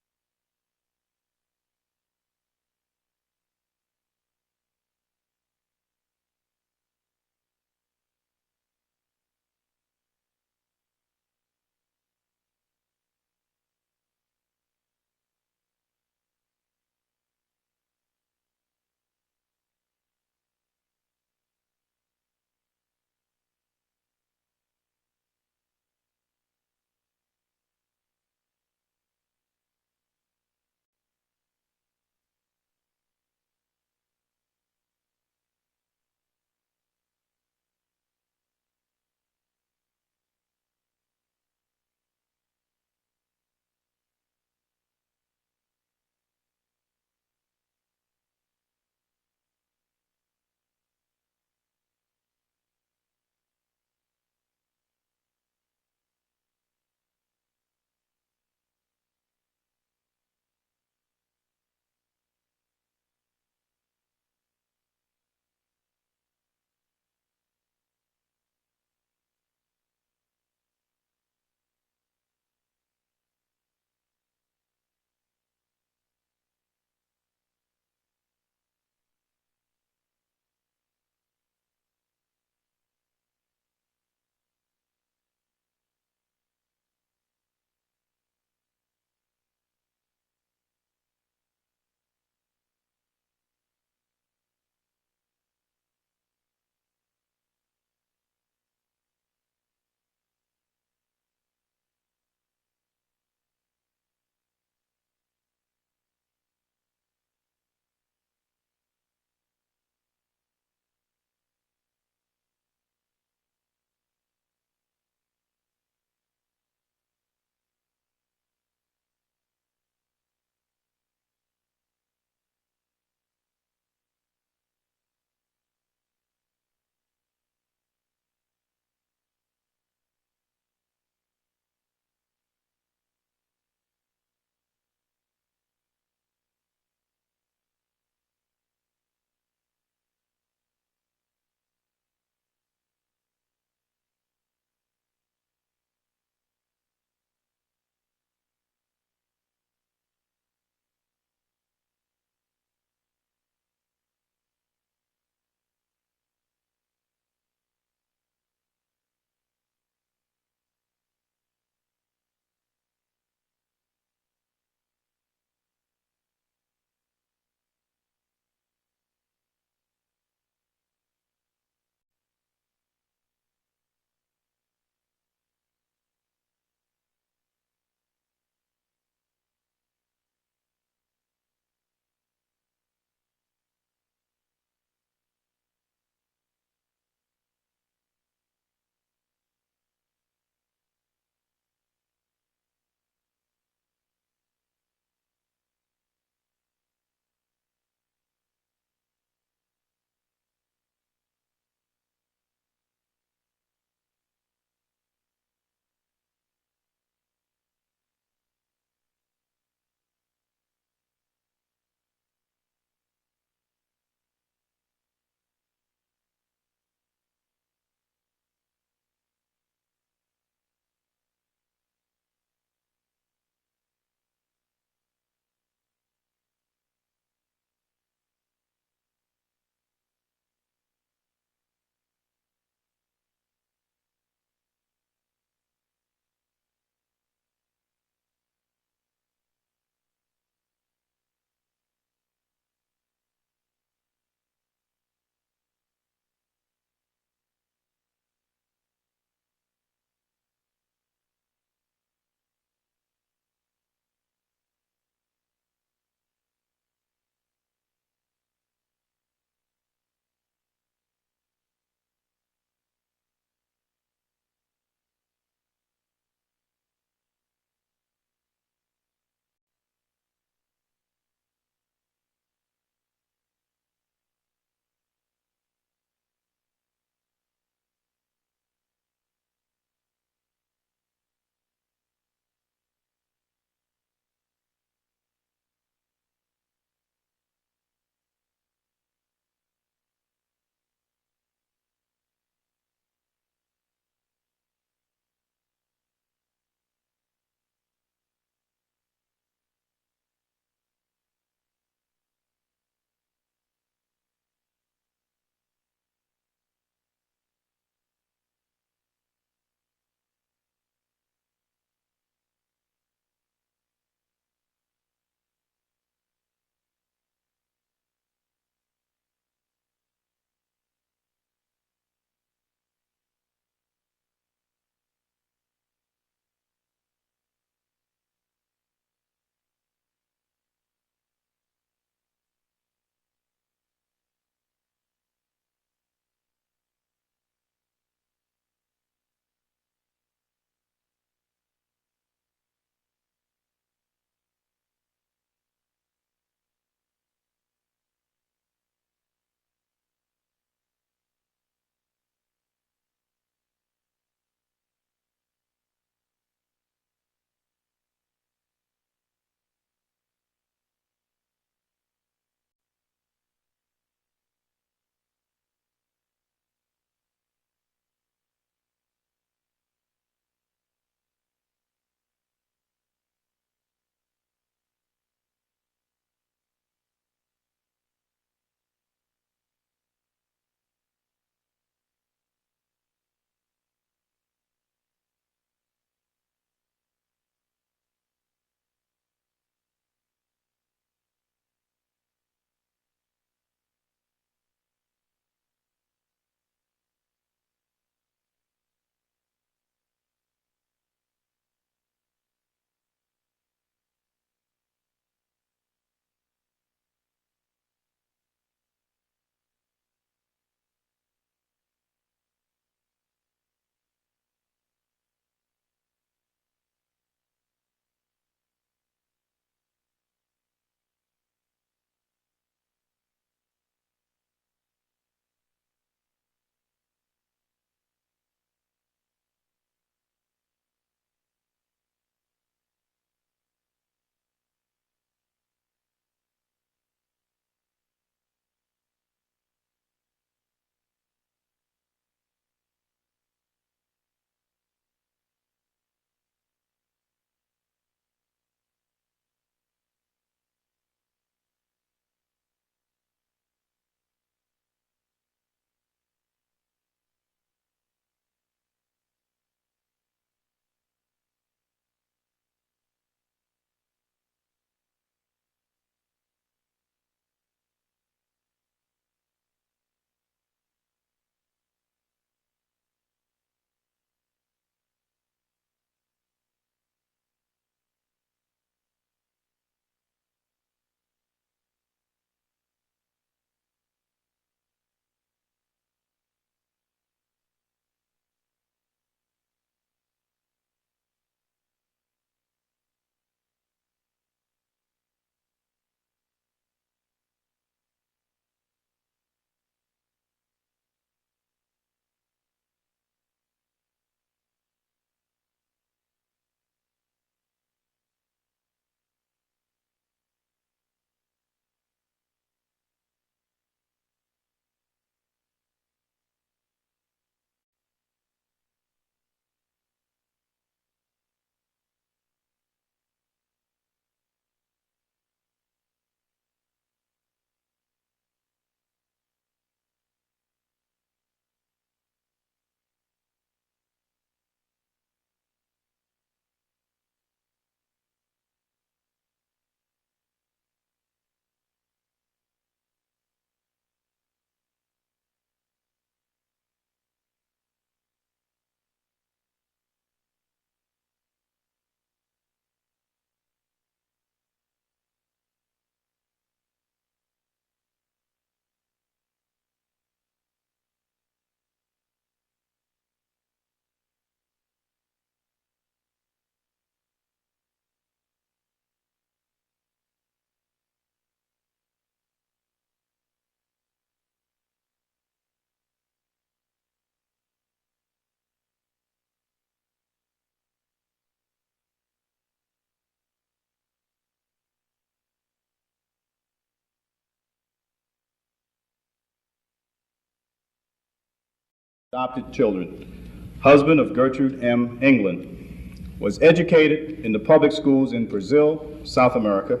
[SPEAKER 11] Adopted children, husband of Gertrude M. England, was educated in the public schools in Brazil, South America,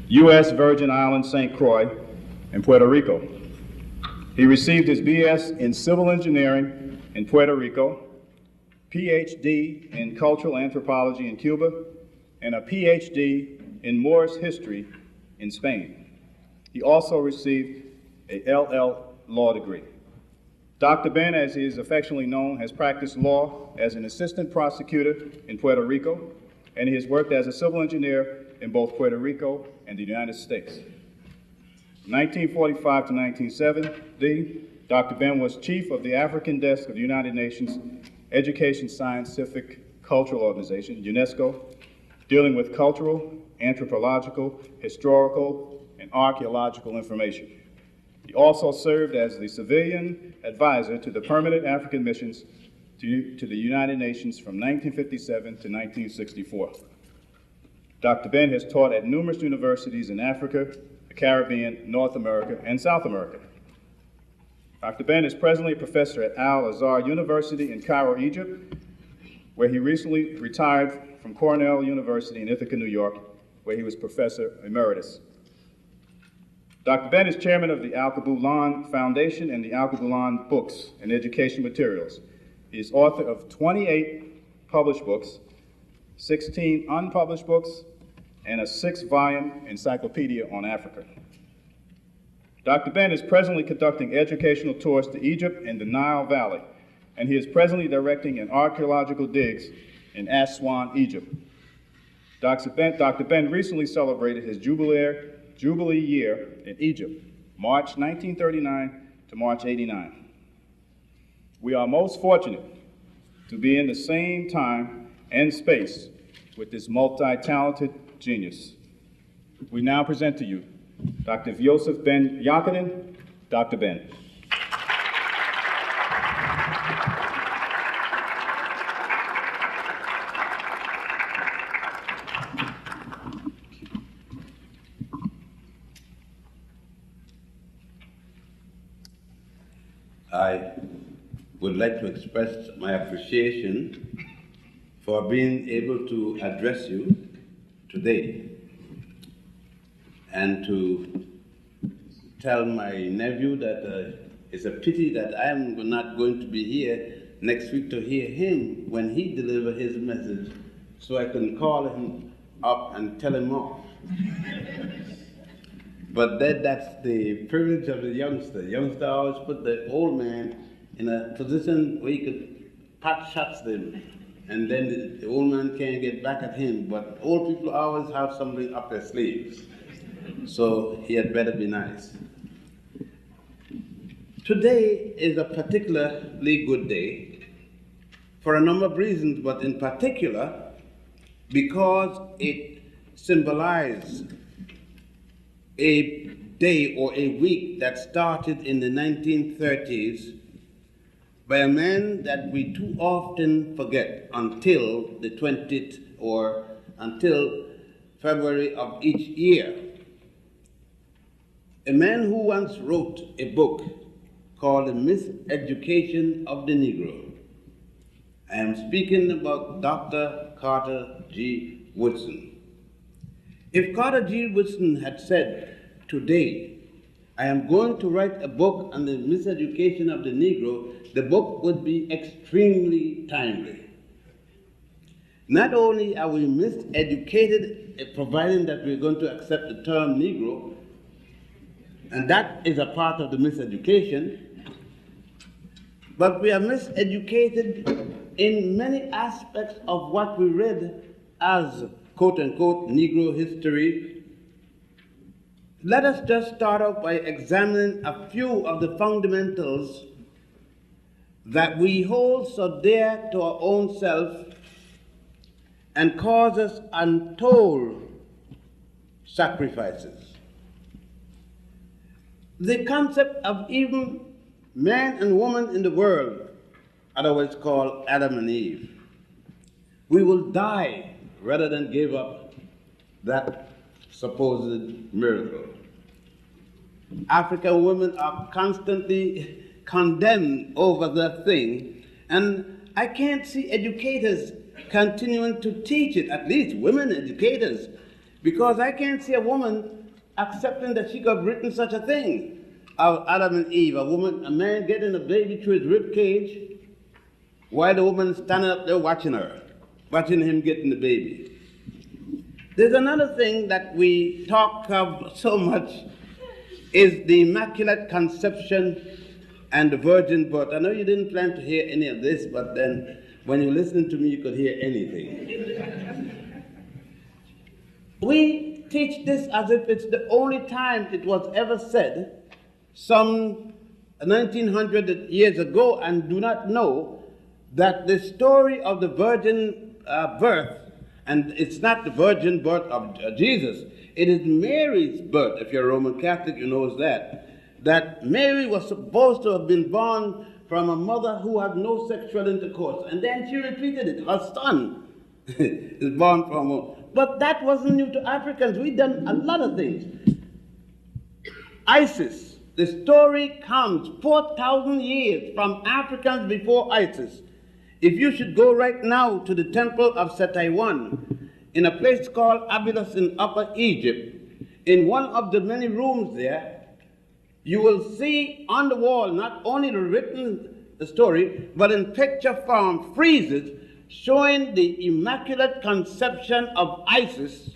[SPEAKER 11] U.S. Virgin Islands, St. Croix, and Puerto Rico. He received his B.S. in civil engineering in Puerto Rico, Ph.D. in cultural anthropology in Cuba, and a Ph.D. in Moorish history in Spain. He also received a LL law degree. Dr. Ben, as he is affectionately known, has practiced law as an assistant prosecutor in Puerto Rico, and he has worked as a civil engineer in both Puerto Rico and the United States. 1945 to 1970, Dr. Ben was chief of the African desk of the United Nations Education, Scientific, Cultural Organization, UNESCO, dealing with cultural, anthropological, historical, and archaeological information. He also served as the civilian advisor to the permanent African missions to the United Nations from 1957 to 1964. Dr. Ben has taught at numerous universities in Africa, the Caribbean, North America, and South America. Dr. Ben is presently a professor at Al-Azhar University in Cairo, Egypt, where he recently retired from Cornell University in Ithaca, New York, where he was professor emeritus. Dr. Ben is chairman of the Al-Qabulan Foundation and the Al-Qabulan Books and Education Materials. He is author of 28 published books, 16 unpublished books, and a 6-volume encyclopedia on Africa. Dr. Ben is presently conducting educational tours to Egypt and the Nile Valley, and he is presently directing an archaeological digs in Aswan, Egypt. Dr. Ben recently celebrated his Jubilee year in Egypt, March 1939 to March 89. We are most fortunate to be in the same time and space with this multi-talented genius. We now present to you Dr. Yosef Ben Yochannan, Dr. Ben.
[SPEAKER 12] I would like to express my appreciation for being able to address you today and to tell my nephew that it's a pity that I'm not going to be here next week to hear him when he delivers his message so I can call him up and tell him off. But that's the privilege of the youngster. The youngster always put the old man in a position where he could pot shots them, and then the old man can't get back at him. But old people always have something up their sleeves, so he had better be nice. Today is a particularly good day for a number of reasons, but in particular because it symbolizes a day or a week that started in the 1930s by a man that we too often forget until the 20th or until February of each year. A man who once wrote a book called The Miseducation of the Negro. I am speaking about Dr. Carter G. Woodson. If Carter G. Woodson had said, today, I am going to write a book on the miseducation of the Negro, the book would be extremely timely. Not only are we miseducated, providing that we're going to accept the term Negro, and that is a part of the miseducation, but we are miseducated in many aspects of what we read as quote-unquote Negro history. Let us just start off by examining a few of the fundamentals that we hold so dear to our own self and cause us untold sacrifices. The concept of even man and woman in the world, otherwise called Adam and Eve. We will die rather than give up that supposed miracle. African women are constantly condemned over the thing, and I can't see educators continuing to teach it, at least women educators, because I can't see a woman accepting that she could have written such a thing. Of Adam and Eve, a man getting a baby through his rib cage, while the woman standing up there watching him getting the baby. There's another thing that we talk of so much, is the Immaculate Conception and the virgin birth. I know you didn't plan to hear any of this, but then when you listen to me, you could hear anything. We teach this as if it's the only time it was ever said, some 1900 years ago, and do not know that the story of the virgin birth, and it's not the virgin birth of Jesus, it is Mary's birth. If you're a Roman Catholic, you know that Mary was supposed to have been born from a mother who had no sexual intercourse, and then she repeated it. Her son is born from her. But that wasn't new to Africans. We've done a lot of things. Isis. The story comes 4,000 years from Africans before Isis. If you should go right now to the temple of Setaiwan, in a place called Abydos in Upper Egypt, in one of the many rooms there, you will see on the wall not only the written story, but in picture form friezes showing the Immaculate Conception of Isis,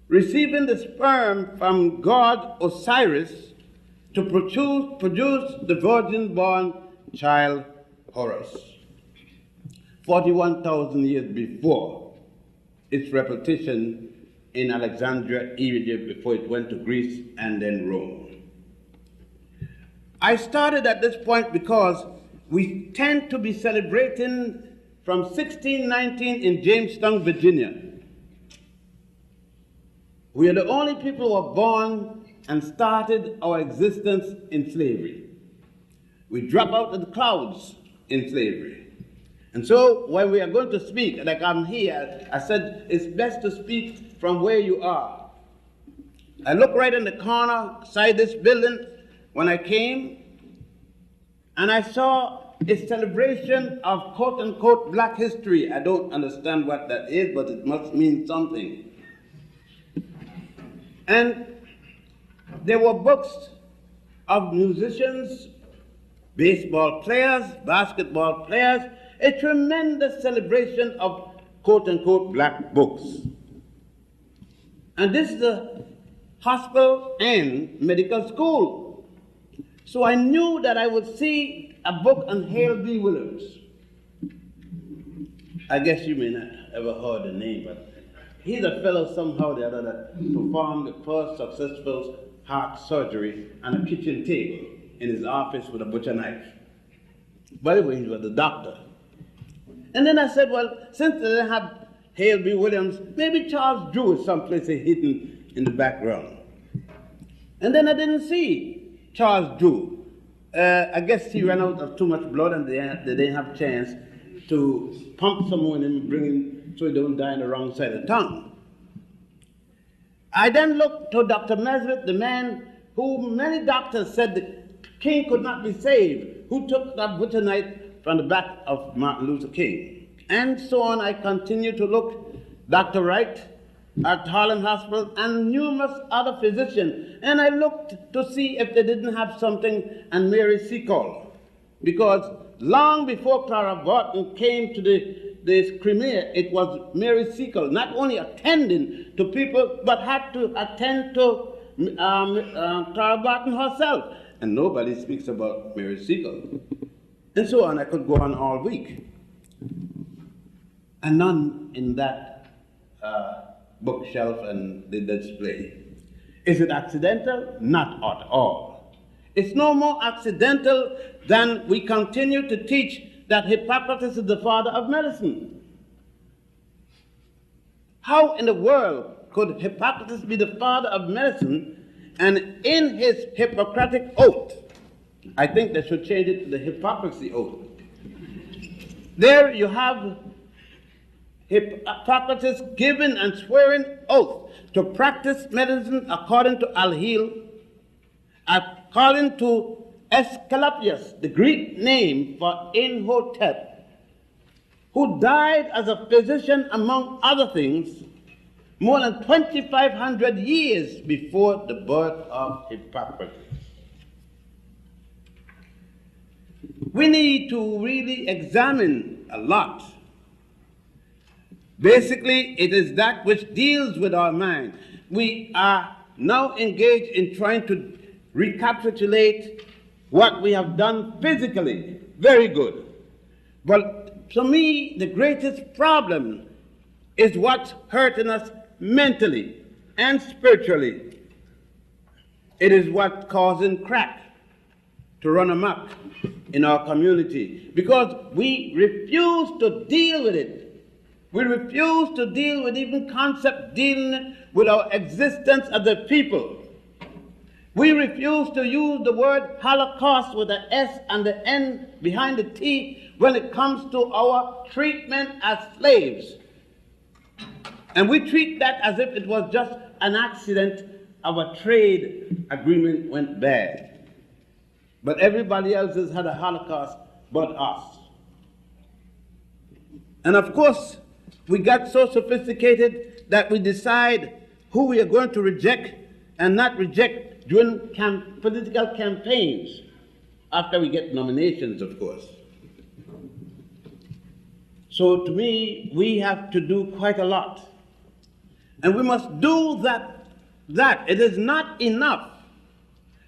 [SPEAKER 12] receiving the sperm from god Osiris to produce the virgin-born child Horus. 41,000 years before its repetition in Alexandria, Egypt, before it went to Greece and then Rome. I started at this point because we tend to be celebrating from 1619 in Jamestown, Virginia. We are the only people who were born and started our existence in slavery. We drop out of the clouds in slavery. And so when we are going to speak, like I'm here, I said it's best to speak from where you are. I looked right in the corner beside this building when I came, and I saw a celebration of quote-unquote black history. I don't understand what that is, but it must mean something. And there were books of musicians, baseball players, basketball players, a tremendous celebration of quote-unquote black books. And this is a hospital and medical school. So I knew that I would see a book on Hale B. Williams. I guess you may not ever heard the name, but he's a fellow somehow or the other that performed the first successful heart surgery on a kitchen table in his office with a butcher knife. By the way, he was a doctor. And then I said, well, since they didn't have Hale B. Williams, maybe Charles Drew is someplace hidden in the background. And then I didn't see Charles Drew. I guess he ran out of too much blood and they didn't have a chance to pump someone and bring him so he don't die on the wrong side of the tongue. I then looked to Dr. Mesrit, the man who many doctors said the king could not be saved, who took that butcher knife from the back of Martin Luther King. And so on, I continued to look, Dr. Wright at Harlem Hospital and numerous other physicians. And I looked to see if they didn't have something on Mary Seacole. Because long before Clara Barton came to the Crimea, it was Mary Seacole, not only attending to people, but had to attend to Clara Barton herself. And nobody speaks about Mary Seacole. And so on, I could go on all week. And none in that bookshelf and the display. Is it accidental? Not at all. It's no more accidental than we continue to teach that Hippocrates is the father of medicine. How in the world could Hippocrates be the father of medicine, and in his Hippocratic oath, I think they should change it to the hypocrisy oath. There you have Hippocrates given and swearing oath to practice medicine according to Al-Hil, according to Asclepius, the Greek name for Imhotep, who died as a physician, among other things, more than 2,500 years before the birth of Hippocrates. We need to really examine a lot. Basically, it is that which deals with our mind. We are now engaged in trying to recapitulate what we have done physically. Very good. But to me, the greatest problem is what's hurting us mentally and spiritually. It is what's causing crack to run amok in our community, because we refuse to deal with it. We refuse to deal with even concept dealing with our existence as a people. We refuse to use the word Holocaust with the S and the N behind the T when it comes to our treatment as slaves. And we treat that as if it was just an accident of a trade agreement went bad. But everybody else has had a Holocaust but us. And of course, we got so sophisticated that we decide who we are going to reject and not reject during political campaigns, after we get nominations, of course. So to me, we have to do quite a lot. And we must do that. It is not enough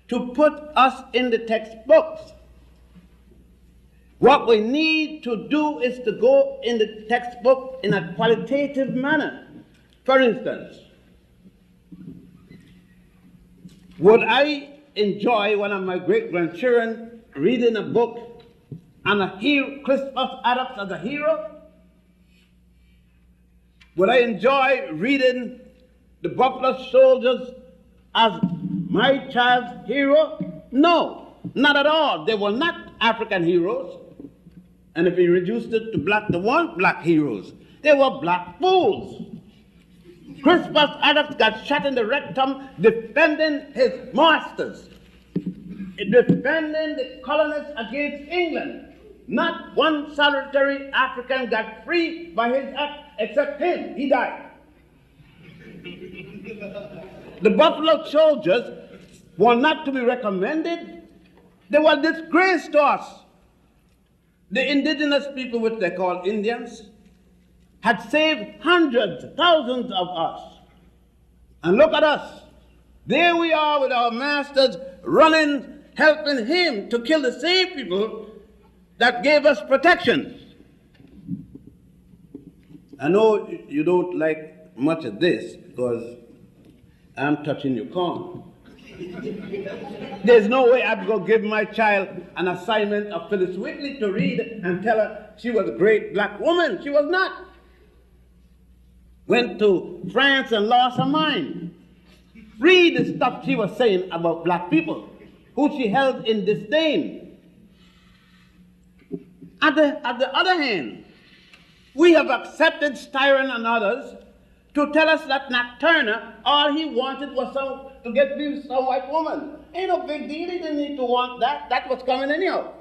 [SPEAKER 12] to put us in the textbooks. What we need to do is to go in the textbook in a qualitative manner. For instance, would I enjoy one of my great-grandchildren reading a book on a hero, Christmas Adams as a hero? Would I enjoy reading the Buffalo Soldiers as my child's hero? No, not at all. They were not African heroes. And if he reduced it to black, they weren't black heroes. They were black fools. Christmas Adams got shot in the rectum defending his masters, defending the colonists against England. Not one solitary African got free by his act except him. He died. The Buffalo Soldiers were not to be recommended. They were a disgrace to us. The indigenous people, which they call Indians, had saved hundreds, thousands of us. And look at us. There we are with our masters running, helping him to kill the same people that gave us protection. I know you don't like much of this because I'm touching your corn. There's no way I'm going to give my child an assignment of Phyllis Whitley to read and tell her she was a great black woman. She was not. Went to France and lost her mind. Read the stuff she was saying about black people, who she held in disdain. At the other hand, we have accepted Styron and others to tell us that Nat Turner, all he wanted was to get some white woman. Ain't no big deal, he didn't need to want that. That was coming anyhow.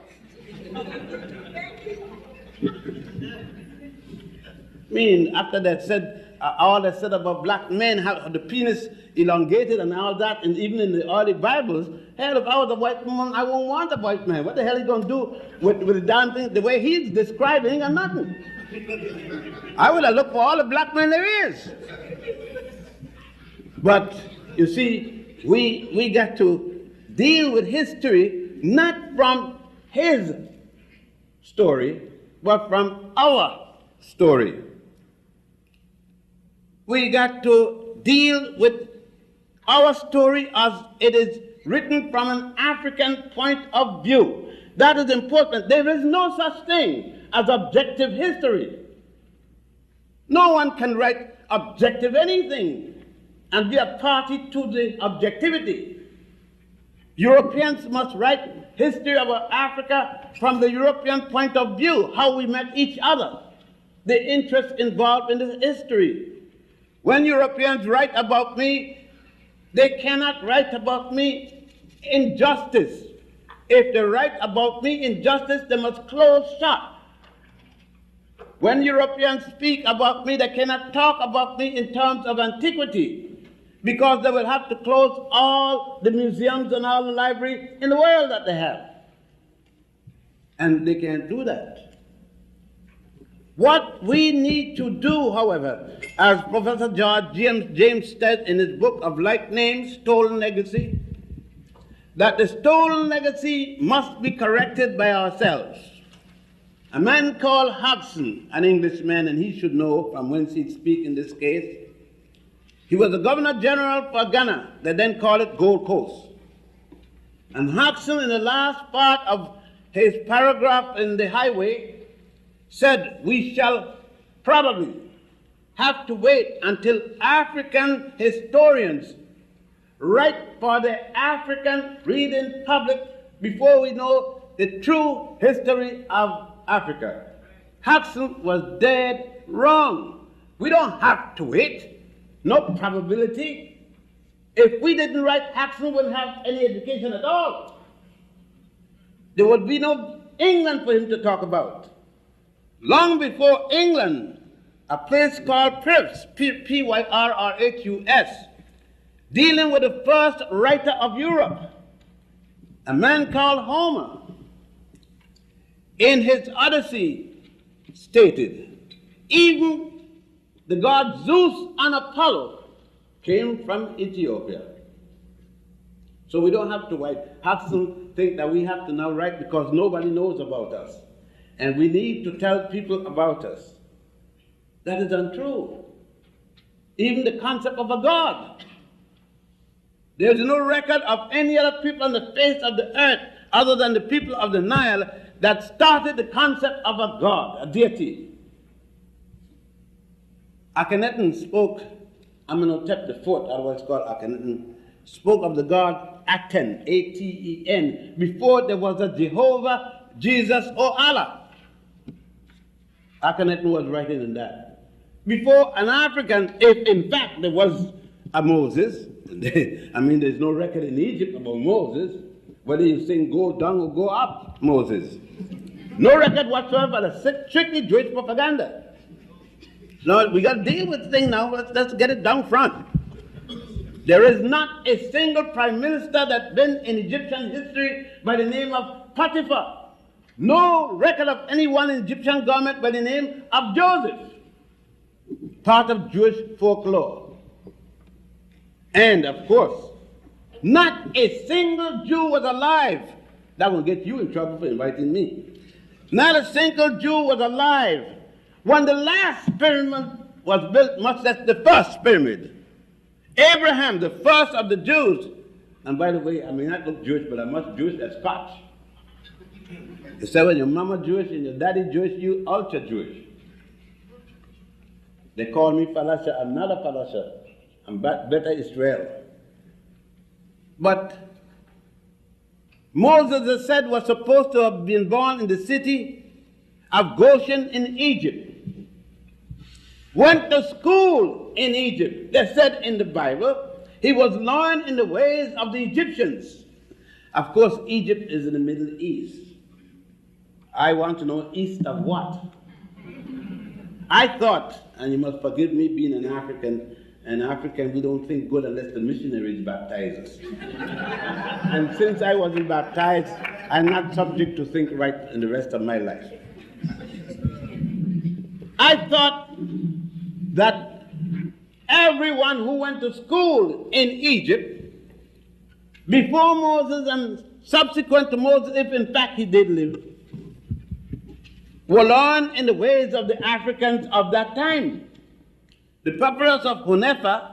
[SPEAKER 12] I mean, after that said, all that said about black men have the penis elongated and all that, and even in the early Bibles, hell, if I was a white woman, I wouldn't want a white man. What the hell are you going to do with the damn thing? The way he's describing or nothing. I would have looked for all the black men there is. But, you see, we got to deal with history not from his story, but from our story. We got to deal with our story as it is written from an African point of view. That is important. There is no such thing as objective history. No one can write objective anything and be a party to the objectivity. Europeans must write history of Africa from the European point of view, how we met each other, the interest involved in this history. When Europeans write about me, they cannot write about me injustice. If they write about me in justice, they must close shop. When Europeans speak about me, they cannot talk about me in terms of antiquity, because they will have to close all the museums and all the libraries in the world that they have. And they can't do that. What we need to do, however, as Professor George James said in his book of like names, Stolen Legacy, that the stolen legacy must be corrected by ourselves. A man called Hodgson, an Englishman, and he should know from whence he'd speak in this case, he was the Governor General for Ghana. They then called it Gold Coast. And Hodgson, in the last part of his paragraph in the highway, said, we shall probably have to wait until African historians write for the African reading public before we know the true history of Africa. Hodgson was dead wrong. We don't have to wait. No probability. If we didn't write, Hodgson wouldn't have any education at all. There would be no England for him to talk about. Long before England, a place called Pyrrhus, Pyrrhus, dealing with the first writer of Europe, a man called Homer, in his Odyssey stated, even the god Zeus and Apollo came from Ethiopia. So we don't have to write. Hodgson think that we have to now write because nobody knows about us. And we need to tell people about us. That is untrue. Even the concept of a god. There is no record of any other people on the face of the earth other than the people of the Nile that started the concept of a god, a deity. Akhenaten spoke, Amenhotep IV, otherwise called Akhenaten, spoke of the god Aten, A-T-E-N, before there was a Jehovah, Jesus, or Allah. Akhenaten was writing in that. Before an African, if in fact there was a Moses, I mean, there's no record in Egypt about Moses, whether you sing go down or go up, Moses. No record whatsoever, that's strictly Jewish propaganda. Now, we got to deal with the thing now, let's get it down front. There is not a single prime minister that's been in Egyptian history by the name of Potiphar. No record of anyone in Egyptian government by the name of Joseph. Part of Jewish folklore. And, of course, not a single Jew was alive. That will get you in trouble for inviting me. Not a single Jew was alive when the last pyramid was built, much less the first pyramid. Abraham, the first of the Jews, and by the way, I may not look Jewish, but I'm much Jewish as Scotch. You say when your mama Jewish and your daddy Jewish, you ultra Jewish. They call me Falasha, I'm not a Falasha. I'm better Israel. But Moses, it said, was supposed to have been born in the city of Goshen in Egypt. Went to school in Egypt. They said in the Bible, he was learned in the ways of the Egyptians. Of course, Egypt is in the Middle East. I want to know east of what? I thought, and you must forgive me being an African, we don't think good unless the missionaries baptize us. And since I wasn't baptized, I'm not subject to think right in the rest of my life. I thought that everyone who went to school in Egypt, before Moses and subsequent to Moses, if in fact he did live, were learned in the ways of the Africans of that time. The papyrus of Hunefa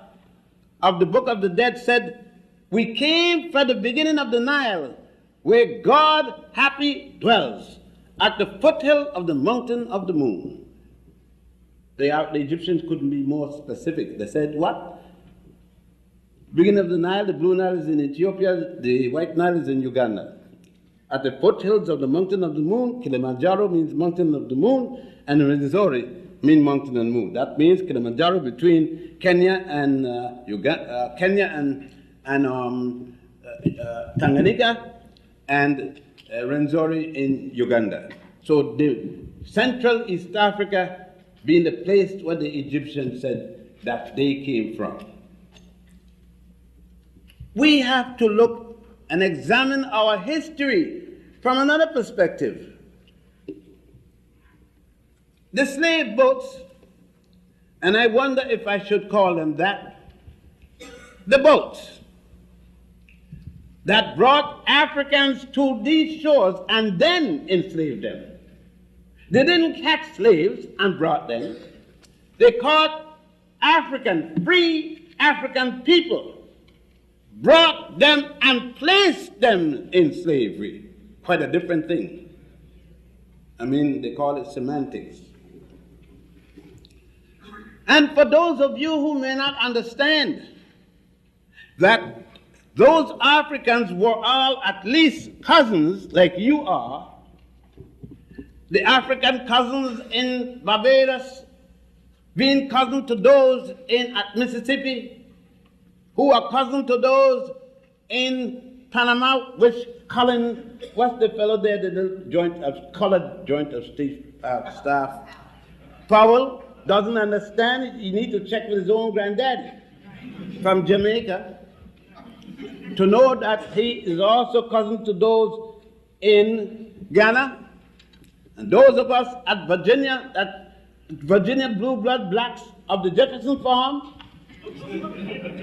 [SPEAKER 12] of the Book of the Dead said, we came from the beginning of the Nile, where God happy dwells, at the foothill of the mountain of the moon. The Egyptians couldn't be more specific. They said, what? Beginning of the Nile, the Blue Nile is in Ethiopia, the White Nile is in Uganda. At the foothills of the mountain of the moon, Kilimanjaro means mountain of the moon, and Rwenzori means mountain and moon. That means Kilimanjaro between Kenya and Tanganyika, and Rwenzori in Uganda. So the Central East Africa being the place where the Egyptians said that they came from. We have to look and examine our history from another perspective. The slave boats, and I wonder if I should call them that, the boats that brought Africans to these shores and then enslaved them. They didn't catch slaves and brought them. They caught free African people, brought them and placed them in slavery. Quite a different thing. I mean, they call it semantics. And for those of you who may not understand that those Africans were all at least cousins like you are, the African cousins in Barbados being cousin to those in Mississippi, who are cousin to those in Panama, which Colin, what's the fellow there, the little colored joint of staff? Powell doesn't understand. You need to check with his own granddaddy from Jamaica to know that he is also cousin to those in Guyana. And those of us at Virginia blue blood blacks of the Jefferson Farm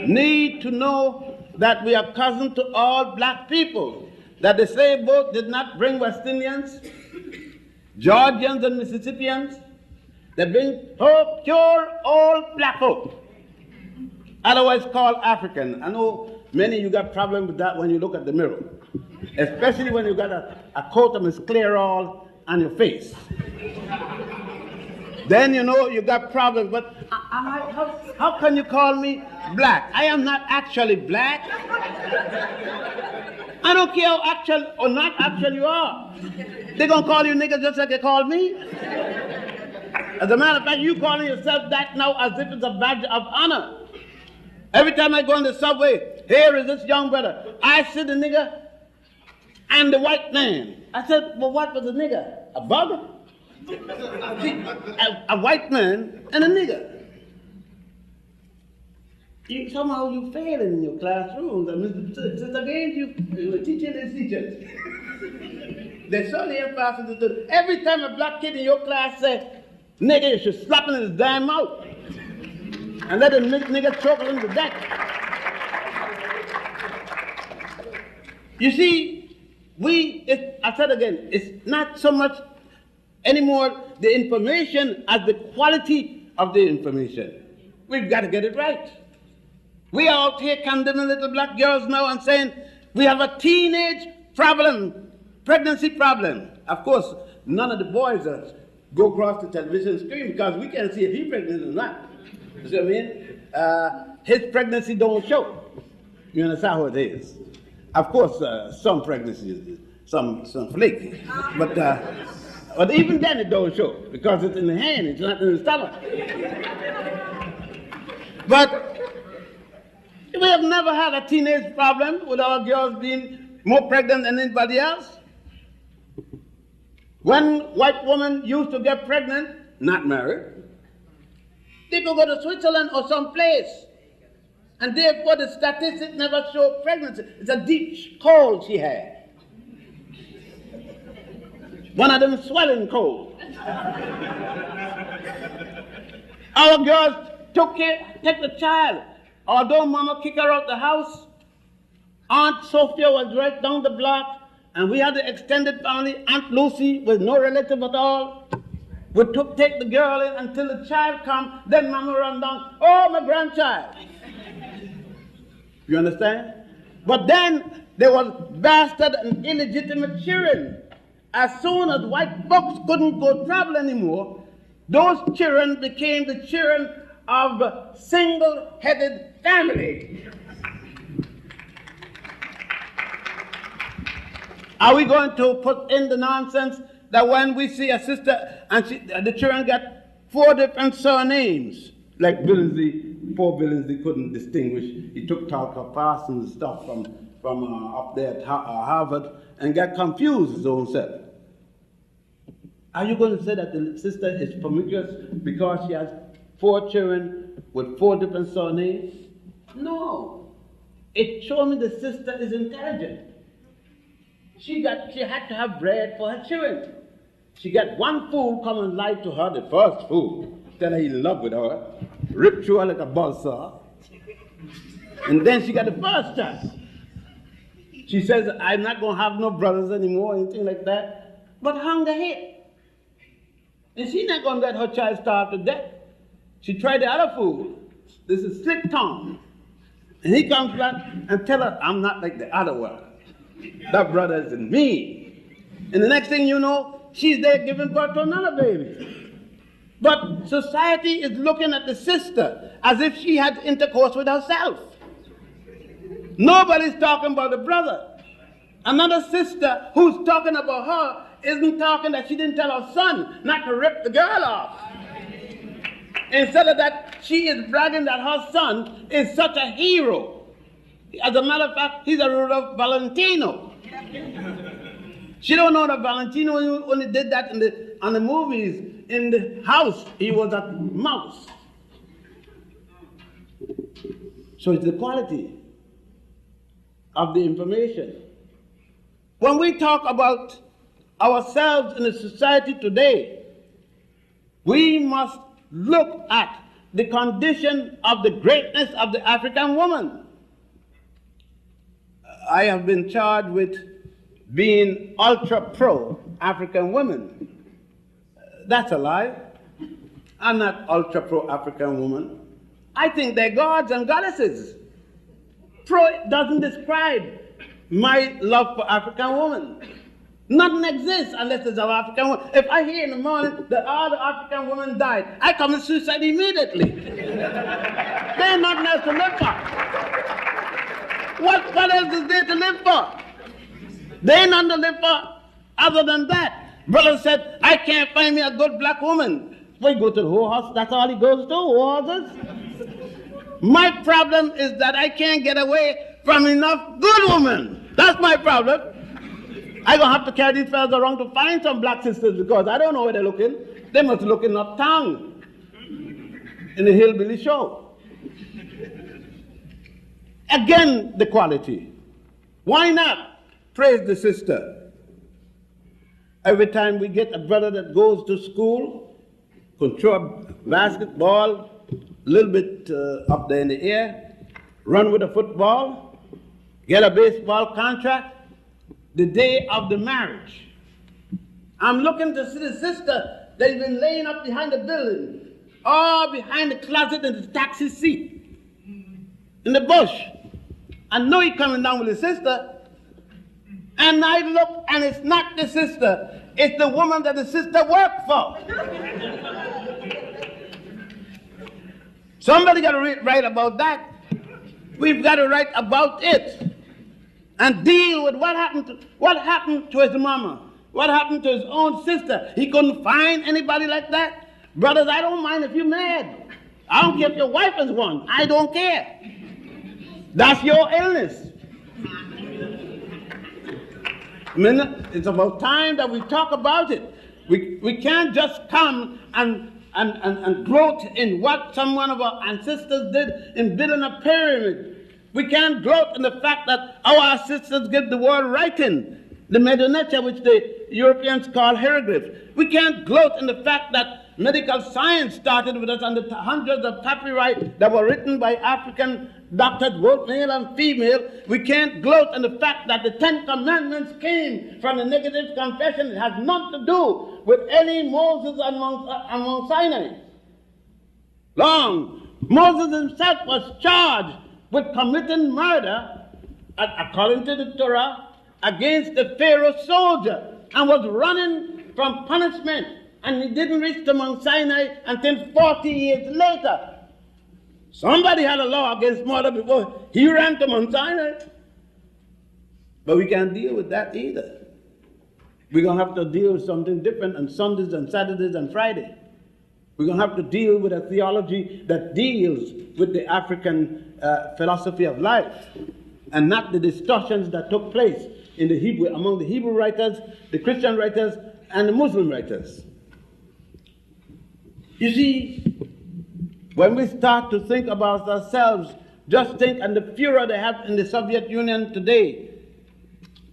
[SPEAKER 12] need to know that we are cousin to all black people, that the slave boat did not bring West Indians, Georgians and Mississippians. They bring pure old black folk, otherwise called African. I know many of you got problems with that when you look at the mirror, especially when you got a coat of scleral on your face. Then you know you got problems. But how can you call me black? I am not actually black. I don't care how actual or not actual you are. They're going to call you nigga just like they called me. As a matter of fact, you calling yourself that now as if it's a badge of honor. Every time I go on the subway, here is this young brother. I see the nigger and the white man. I said, well, what was a nigger? A bugger? See, a white man and a nigger. Somehow you failing in your classrooms. Mr. Gaines, you were teaching these teachers. They solely emphasize it. Every time a black kid in your class says, nigga, you should slap him in his damn mouth and let him nigga choke him to death. You see, I said again, it's not so much anymore the information as the quality of the information. We've got to get it right. We are out here condemning little black girls now and saying we have a teenage problem, pregnancy problem. Of course, none of the boys go across the television screen because we can't see if he's pregnant or not. You see what I mean? His pregnancy don't show. You understand how it is? Of course, some pregnancies, some flaky, but even then it don't show because it's in the hand, it's not in the stomach. But we have never had a teenage problem with our girls being more pregnant than anybody else. When white women used to get pregnant, not married, they could go to Switzerland or some place. And therefore the statistics never show pregnancy. It's a deep cold she had. One of them swelling cold. Our girls take the child. Although mama kicked her out the house, Aunt Sophia was right down the block, and we had the extended family. Aunt Lucy was no relative at all. We take the girl in until the child come, then mama run down, oh, my grandchild. You understand? But then there was bastard and illegitimate children. As soon as white folks couldn't go travel anymore, those children became the children of a single-headed family. Are we going to put in the nonsense that when we see a sister and the children got 4 different surnames, like Billingsley, poor Billingsley couldn't distinguish. He took Talcott Parsons stuff from from up there at Harvard and get confused his own self. Are you going to say that the sister is promiscuous because she has 4 children with 4 different surnames? No. It showed me the sister is intelligent. She had to have bread for her children. She got one fool come and lie to her, the first fool, tell her he's in love with her, rip through her like a buzzsaw, and then she got the first chance. She says, I'm not going to have no brothers anymore, anything like that, but hunger hit. And she's not going to let her child starve to death. She tried the other fool. This is slick tongue. And he comes back and tells her, I'm not like the other one. That brother is in me. And the next thing you know, she's there giving birth to another baby. But society is looking at the sister as if she had intercourse with herself. Nobody's talking about the brother. Another sister who's talking about her isn't talking that she didn't tell her son not to rip the girl off. Instead of that, she is bragging that her son is such a hero. As a matter of fact, he's a Rudolph Valentino. She don't know that Valentino only did that on the movies. In the house, he was a mouse. So it's the quality of the information. When we talk about ourselves in the society today, we must look at the condition of the greatness of the African woman. I have been charged with being ultra pro African women. That's a lie. I'm not ultra pro African woman. I think they're gods and goddesses. Pro doesn't describe my love for African women. Nothing exists unless there's an African woman. If I hear in the morning that all the African women died, I commit suicide immediately. There's nothing else to live for. What else is there to live for? There ain't nothing to live for other than that. Brother said, I can't find me a good black woman. We go to the whorehouse, that's all he goes to, whorehouses. My problem is that I can't get away from enough good women. That's my problem. I'm going to have to carry these fellas around to find some black sisters because I don't know where they're looking. They must be looking uptown in the hillbilly show. Again, the quality. Why not praise the sister? Every time we get a brother that goes to school, control basketball, a little bit up there in the air, run with a football, get a baseball contract, the day of the marriage. I'm looking to see the sister that's been laying up behind the building, or behind the closet in the taxi seat, in the bush. I know he's coming down with his sister, and I look, and it's not the sister, it's the woman that the sister worked for. Somebody got to write about that. We've got to write about it and deal with what happened to his mama, what happened to his own sister. He couldn't find anybody like that. Brothers, I don't mind if you're mad. I don't care if your wife is one. I don't care. That's your illness. I mean, it's about time that we talk about it. We can't just come and gloat in what some one of our ancestors did in building a pyramid. We can't gloat in the fact that our ancestors give the world writing, the Medunetia, which the Europeans call hieroglyphs. We can't gloat in the fact that medical science started with us, and the hundreds of papyri that were written by African doctors, both male and female. We can't gloat in the fact that the 10 Commandments came from the negative confession. It has nothing to do with any Moses on Mount Sinai. Long. Moses himself was charged with committing murder, according to the Torah, against the Pharaoh soldier, and was running from punishment. And he didn't reach to Mount Sinai until 40 years later. Somebody had a law against murder before he ran to Mount Sinai. But we can't deal with that either. We're going to have to deal with something different on Sundays and Saturdays and Fridays. We're going to have to deal with a theology that deals with the African philosophy of life. and not the distortions that took place in the Hebrew, among the Hebrew writers, the Christian writers, and the Muslim writers. You see, when we start to think about ourselves, just think on the furor they have in the Soviet Union today.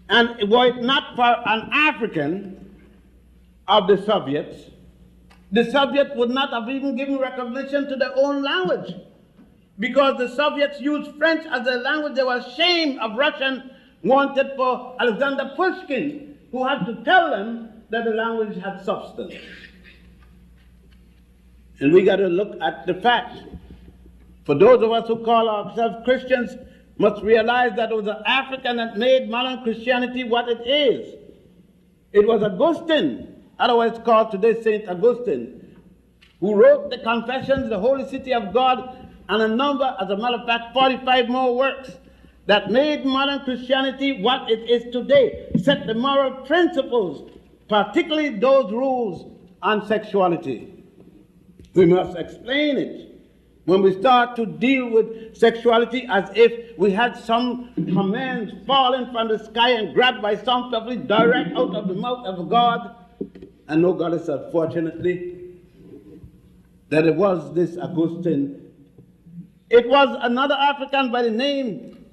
[SPEAKER 12] And were it not for an African of the Soviets would not have even given recognition to their own language. Because the Soviets used French as their language. They were ashamed of Russian, wanted for Alexander Pushkin, who had to tell them that the language had substance. And we got to look at the facts. For those of us who call ourselves Christians, must realize that it was an African that made modern Christianity what it is. It was Augustine, otherwise called today Saint Augustine, who wrote the Confessions, the Holy City of God, and a number, as a matter of fact, 45 more works that made modern Christianity what it is today, set the moral principles, particularly those rules on sexuality. We must explain it. When we start to deal with sexuality as if we had some commands falling from the sky and grabbed by some people direct out of the mouth of God, and no God is unfortunately, that it was this Augustine. It was another African by the name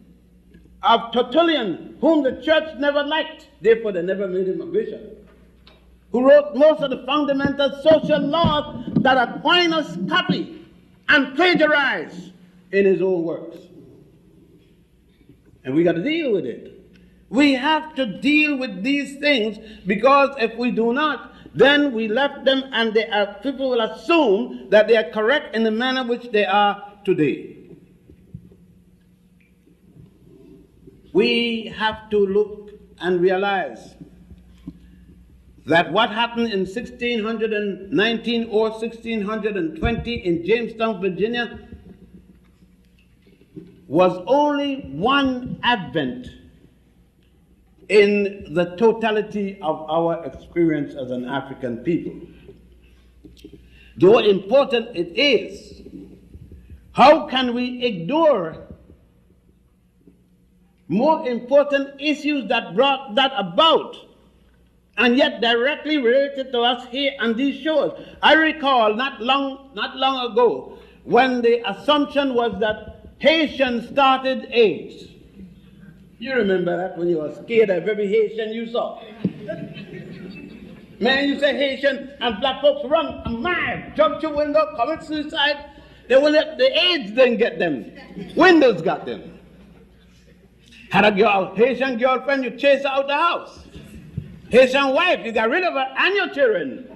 [SPEAKER 12] of Tertullian, whom the church never liked, therefore they never made him a bishop, who wrote most of the fundamental social laws that Aquinas copied and plagiarized in his own works. And we got to deal with it. We have to deal with these things, because if we do not, then we left them and people will assume that they are correct in the manner which they are today. We have to look and realize that what happened in 1619 or 1620 in Jamestown, Virginia, was only one advent in the totality of our experience as an African people. Though important it is, how can we ignore more important issues that brought that about, and yet directly related to us here on these shores? I recall not long ago when the assumption was that Haitians started AIDS. You remember that, when you were scared of every Haitian you saw? Man, you say Haitian and black folks run a mile, jump through window, commit suicide. The AIDS didn't get them. Windows got them. Had a Haitian girlfriend, you chase her out the house. Haitian wife, you got rid of her and your children.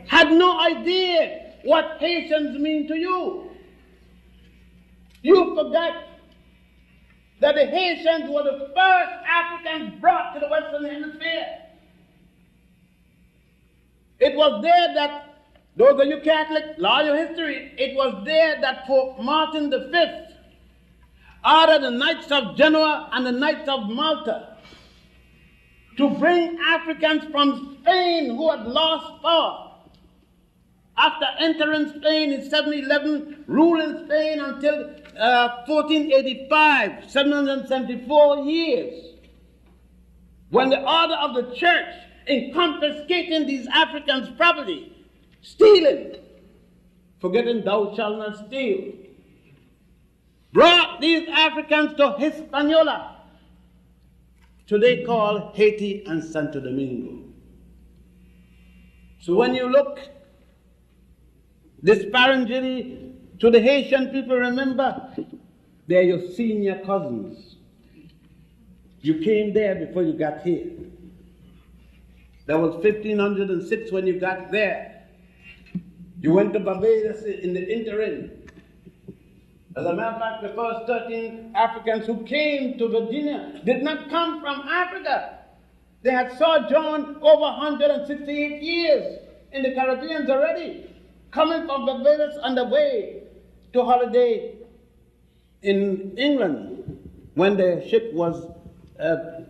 [SPEAKER 12] Had no idea what Haitians mean to you. You forgot that the Haitians were the first Africans brought to the Western Hemisphere. It was there that, those of you Catholic, law your history, it was there that Pope Martin V ordered the Knights of Genoa and the Knights of Malta to bring Africans from Spain who had lost power. After entering Spain in 711, ruling Spain until 1485, 774 years, when the order of the church in confiscating these Africans' property, stealing, forgetting thou shalt not steal, brought these Africans to Hispaniola, today called Haiti and Santo Domingo. So when you look disparagingly to the Haitian people, remember, they're your senior cousins. You came there before you got here. That was 1506 when you got there. You went to Barbados in the interim. As a matter of fact, the first 13 Africans who came to Virginia did not come from Africa. They had sojourned over 168 years in the Caribbean already, coming from Barbados on the way to holiday in England when the ship was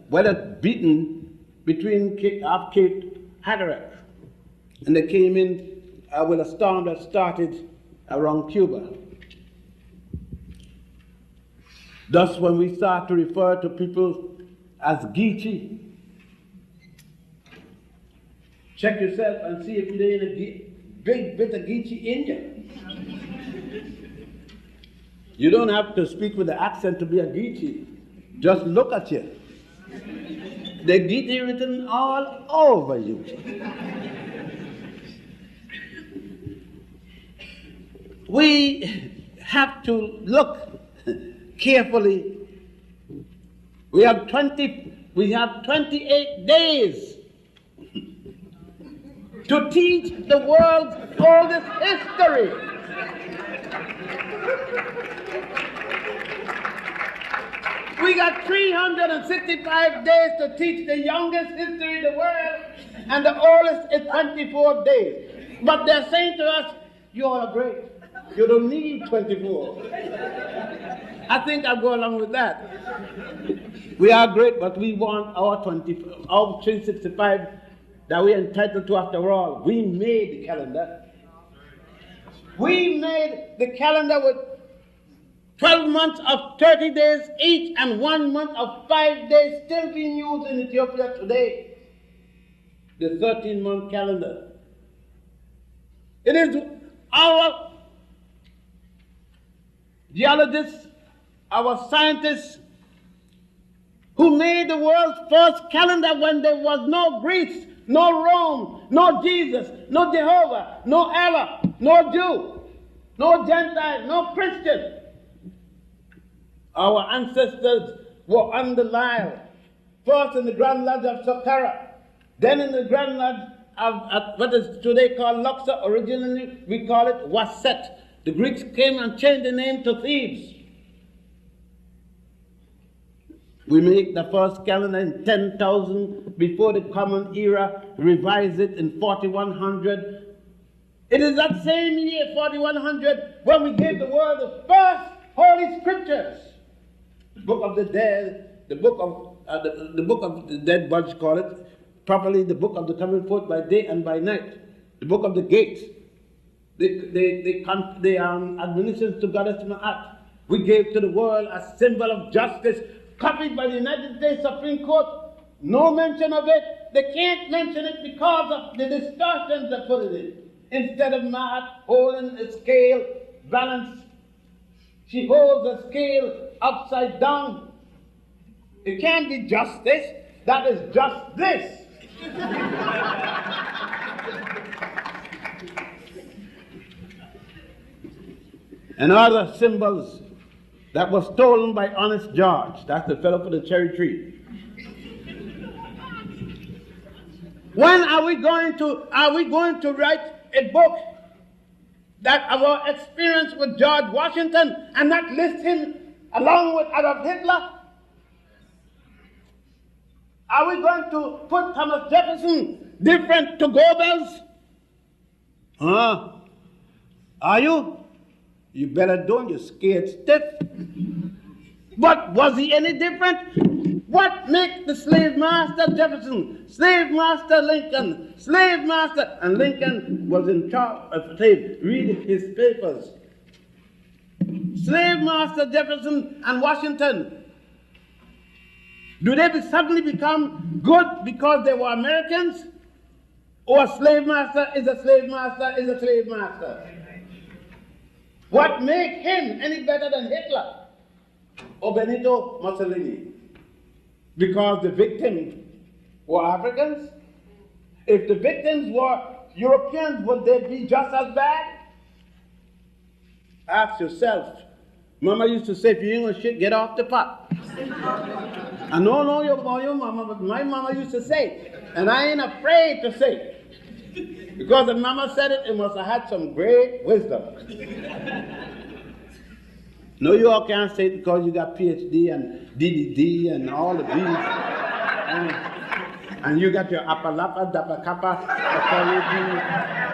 [SPEAKER 12] weather beaten between Cape Hatteras. And they came in with a storm that started around Cuba. Thus, when we start to refer to people as Geechee, check yourself and see if there ain't a big bit of Geechee in you. You don't have to speak with the accent to be a Geechee. Just look at you. The Geechee written all over you. We have to look carefully. We have 28 days to teach the world's oldest history. We got 365 days to teach the youngest history in the world, and the oldest is 24 days. But they're saying to us, you all are great. You don't need 24. I think I'll go along with that. We are great, but we want our 365 that we're entitled to after all. We made the calendar. We made the calendar with 12 months of 30 days each and 1 month of 5 days still being used in Ethiopia today. The 13-month calendar. It is our geologists, our scientists, who made the world's first calendar when there was no Greece, no Rome, no Jesus, no Jehovah, no Allah, no Jew, no Gentile, no Christian. Our ancestors were on the Nile, first in the Grand Lodge of Saqqara, then in the Grand Lodge of what is today called Luxor. Originally we call it Waset. The Greeks came and changed the name to Thebes. We make the first calendar in 10,000 before the Common Era, revise it in 4100. It is that same year, 4100, when we gave the world the first Holy Scriptures. The Book of the Dead, the Book of the Dead, Budge call it, properly the Book of the Coming Forth by Day and by Night, the Book of the Gates, the admonitions to Goddess Ma'at. We gave to the world a symbol of justice, copied by the United States Supreme Court. No mention of it. They can't mention it because of the distortions they put it in. Instead of Ma'at holding a scale balance, she holds a scale upside down. It can't be justice. That is just this. And other symbols that was stolen by Honest George. That's the fellow for the cherry tree. When are we going to write a book that our experience with George Washington and not list him along with Adolf Hitler? Are we going to put Thomas Jefferson different to Goebbels? Huh? Are you? You better don't, you're scared stiff. But was he any different? What makes the slave master Jefferson, slave master Lincoln, slave master, and Lincoln was in charge of slave, read his papers. Slave master Jefferson and Washington, do they suddenly become good because they were Americans? Or a slave master is a slave master is a slave master? What makes him any better than Hitler or Benito Mussolini? Because the victims were Africans? If the victims were Europeans, would they be just as bad? Ask yourself. Mama used to say, if you ain't gonna shit, get off the pot. I know your mama, but my mama used to say, and I ain't afraid to say it. Because if mama said it, it must have had some great wisdom. No, you all can't say it because you got PhD and DDD and all the B's. And you got your Apalapa, Dapakapa,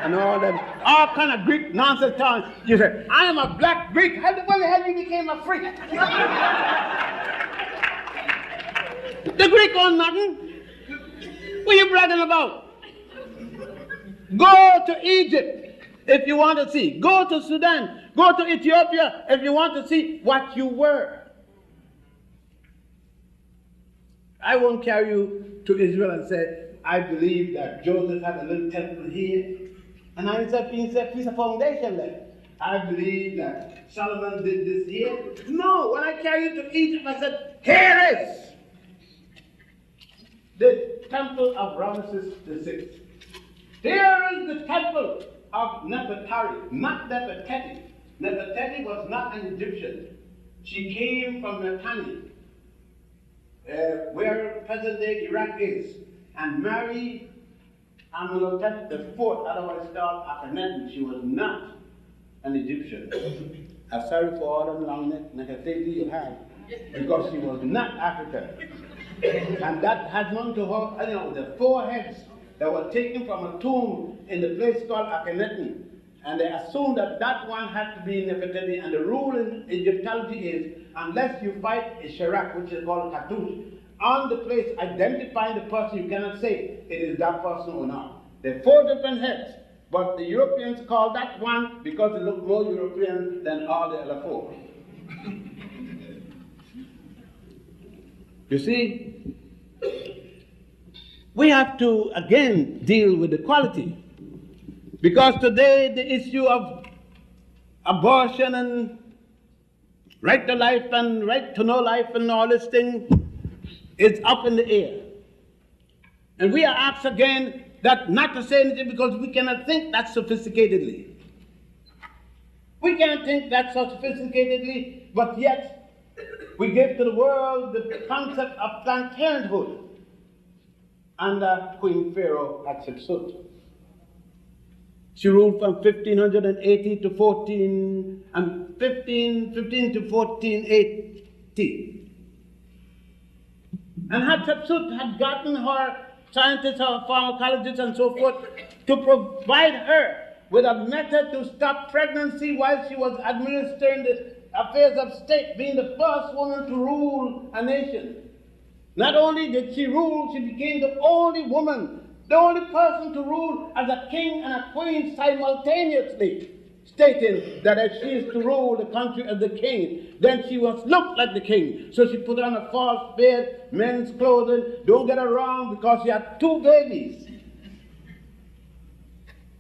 [SPEAKER 12] and all that. All kind of Greek nonsense talking. You say, I am a black Greek. How the hell you became a freak? The Greek on nothing. What are you bragging about? Go to Egypt if you want to see. Go to Sudan. Go to Ethiopia if you want to see what you were. I won't carry you to Israel and say, I believe that Joseph had a little temple here, and I said, a piece of foundation there. I believe that Solomon did this here. No, when I carry you to Egypt, I said, here is the temple of Ramesses VI. Here is the temple of Nefertari, not Nefertiti. Nefertiti was not an Egyptian. She came from Netanya, where present-day Iraq is, and married Amenhotep IV, otherwise called Akhenaten. She was not an Egyptian. I'm sorry for all them long Nefertiti you have, because she was not African. And that had none to her, the 4 heads that were taken from a tomb in the place called Akhenaten. And they assumed that that one had to be Nefertiti. And the rule in Egyptology is, unless you fight a Shirak, which is called a Cartouche, on the place identifying the person, you cannot say it is that person or not. There are 4 different heads, but the Europeans call that one because it looked more European than all the other 4. You see, we have to again deal with equality. Because today the issue of abortion and right to life and right to no life and all this thing is up in the air. And we are asked again that not to say anything because we cannot think that sophisticatedly. We cannot think that so sophisticatedly, but yet we give to the world the concept of Planned Parenthood under Queen Pharaoh Hatshepsut. She ruled from 1580 to 15 to 1480. And Hatshepsut had gotten her scientists, her pharmacologists and so forth to provide her with a method to stop pregnancy while she was administering the affairs of state, being the first woman to rule a nation. Not only did she rule, she became the only woman, the only person to rule as a king and a queen simultaneously, stating that if she is to rule the country as the king, then she must look like the king. So she put on a false beard, men's clothing. Don't get her wrong, because she had 2 babies.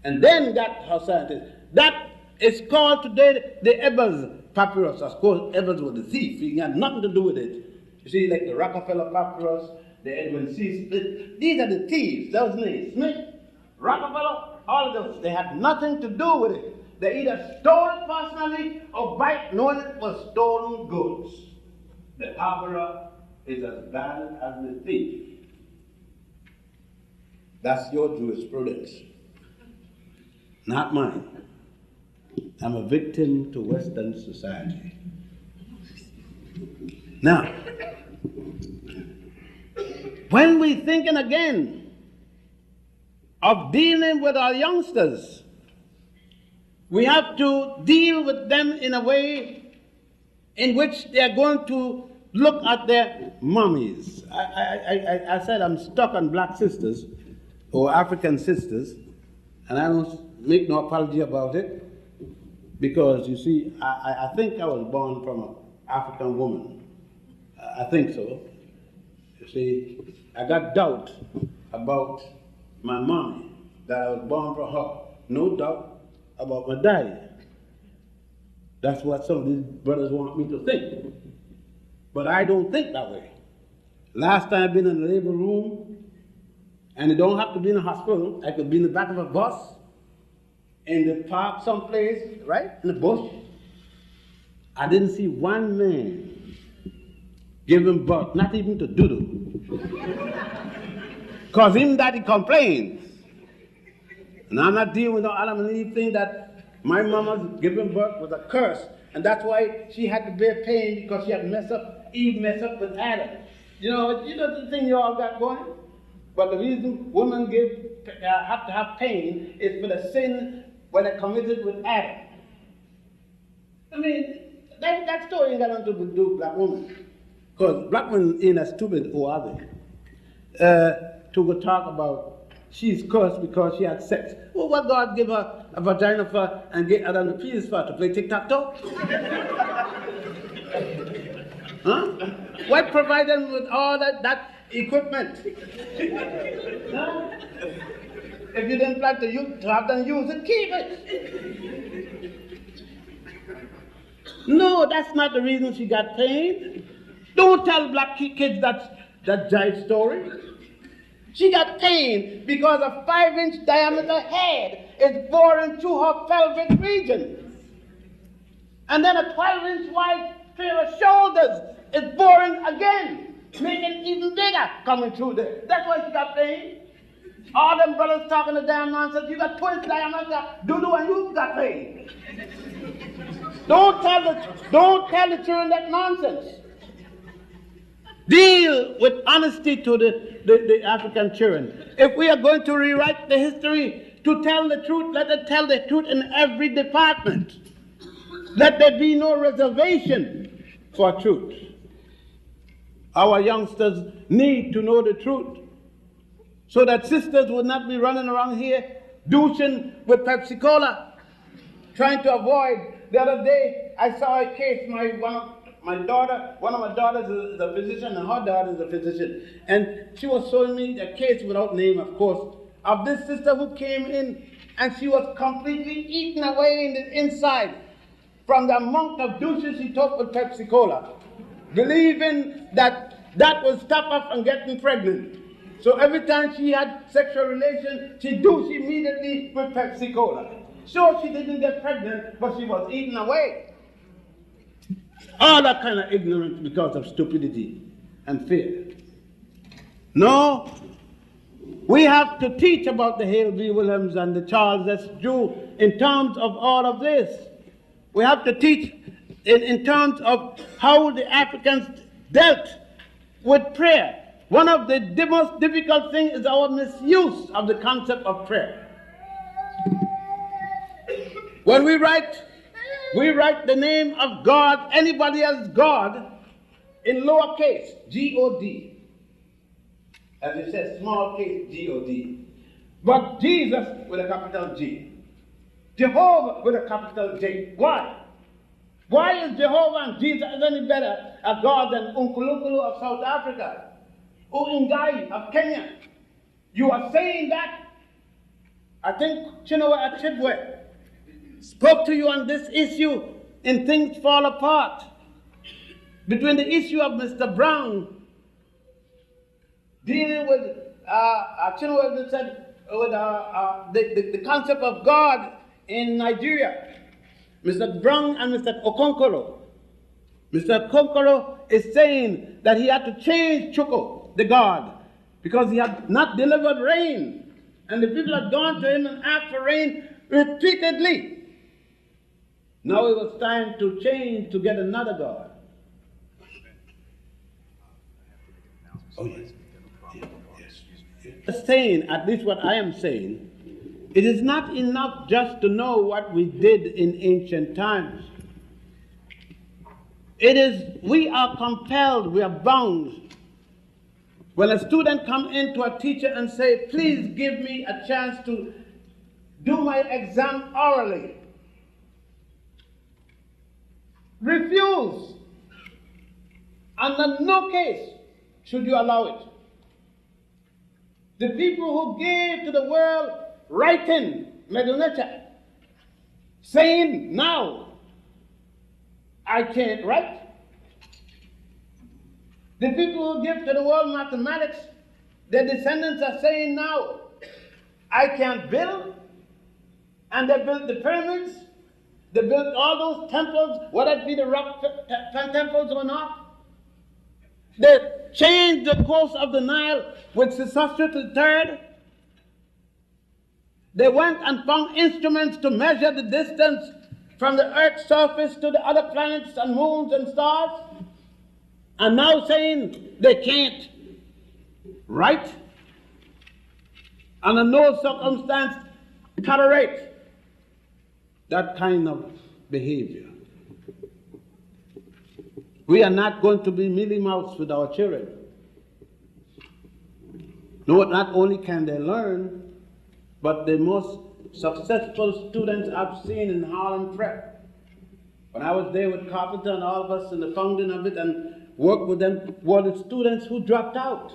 [SPEAKER 12] And then got her scientist. That is called today the Ebers papyrus. Of course, Ebers was the thief. He had nothing to do with it. You see, like the Rockefeller papyrus, the Edwin C. Smith, these are the thieves. Those names, Smith, Rockefeller, all of those. They had nothing to do with it. They either stole it personally or by knowing it was stolen goods. The harborer is as bad as the thief. That's your jurisprudence, not mine. I'm a victim to Western society. Now, when we're thinking again of dealing with our youngsters, we have to deal with them in a way in which they are going to look at their mummies. I said I'm stuck on black sisters or African sisters, and I don't make no apology about it, because you see, I think I was born from an African woman. I think so. You see, I got doubt about my mommy, that I was born from her. No doubt about my daddy. That's what some of these brothers want me to think. But I don't think that way. Last time I've been in the labor room, and it don't have to be in a hospital, I could be in the back of a bus, in the park someplace, right, in the bush. I didn't see one man giving birth, not even to doodle. Because him daddy complains. And I'm not dealing with no Adam and Eve thing that my mama's giving birth was a curse. And that's why she had to bear pain, because she had Eve messed up with Adam. You know the thing you all got going? But the reason women have to have pain is for the sin when they committed with Adam. I mean, that story ain't got nothing to do with black women. Because black women ain't as stupid, or are they? To go talk about she's cursed because she had sex. Well, what God give her a vagina for and get Adam the penis for? To play tic-tac-toe? Huh? What provide them with all that equipment? No? If you didn't plan to have them use it, keep it. No, that's not the reason she got paid. Don't tell black kids that jive story. She got pain because a 5-inch diameter head is boring through her pelvic region. And then a 12-inch wide pair of shoulders is boring again, making it even bigger coming through there. That's why she got pain. All them brothers talking the damn nonsense. You got 2-inch diameter, doo-doo, and you got pain. Don't tell the children that nonsense. Deal with honesty to the African children. If we are going to rewrite the history to tell the truth, let us tell the truth in every department. Let there be no reservation for truth. Our youngsters need to know the truth so that sisters would not be running around here douching with Pepsi Cola, trying to avoid. The other day, I saw a case, one of my daughters is a physician, and her daughter is a physician. And she was showing me a case, without name, of course, of this sister who came in, and she was completely eaten away in the inside from the amount of douches she took with Pepsi Cola, believing that would stop her from getting pregnant. So every time she had sexual relations, she douched immediately with Pepsi Cola. Sure, she didn't get pregnant, but she was eaten away. All that kind of ignorance because of stupidity and fear. No, we have to teach about the Hale V. Williams and the Charles S. Drew in terms of all of this. We have to teach in terms of how the Africans dealt with prayer. One of the most difficult things is our misuse of the concept of prayer. When we write the name of God, anybody else God, in lowercase, G-O-D. As it says, small case, G-O-D. But Jesus with a capital G. Jehovah with a capital J. Why? Why is Jehovah and Jesus any better a God than Unkulunkulu of South Africa? Or Ngai of Kenya? You are saying that? I think Chinua Achebe spoke to you on this issue and things fall apart. Between the issue of Mr. Brown dealing with, Chinua said, with the concept of God in Nigeria, Mr. Brown and Mr. Okonkoro. Mr. Okonkoro is saying that he had to change Chuko, the God, because he had not delivered rain. And the people had gone to him and asked for rain repeatedly. Now it was time to change to get another God. Oh, yes. Yes. Saying, at least what I am saying, it is not enough just to know what we did in ancient times. It is, we are compelled, we are bound. When a student comes in to a teacher and say, please give me a chance to do my exam orally, refuse. Under no case should you allow it. The people who gave to the world writing, Medunecha, saying now, I can't write. The people who give to the world mathematics, their descendants are saying now, I can't build. And they built the pyramids, they built all those temples, whether it be the rock temples or not. They changed the course of the Nile with Sesostris III. They went and found instruments to measure the distance from the Earth's surface to the other planets and moons and stars. And now saying they can't write. Under no circumstance tolerate that kind of behavior. We are not going to be mealy mouths with our children. No, not only can they learn, but the most successful students I've seen in Harlem Prep. When I was there with Carpenter and all of us in the founding of it, and worked with them were the students who dropped out.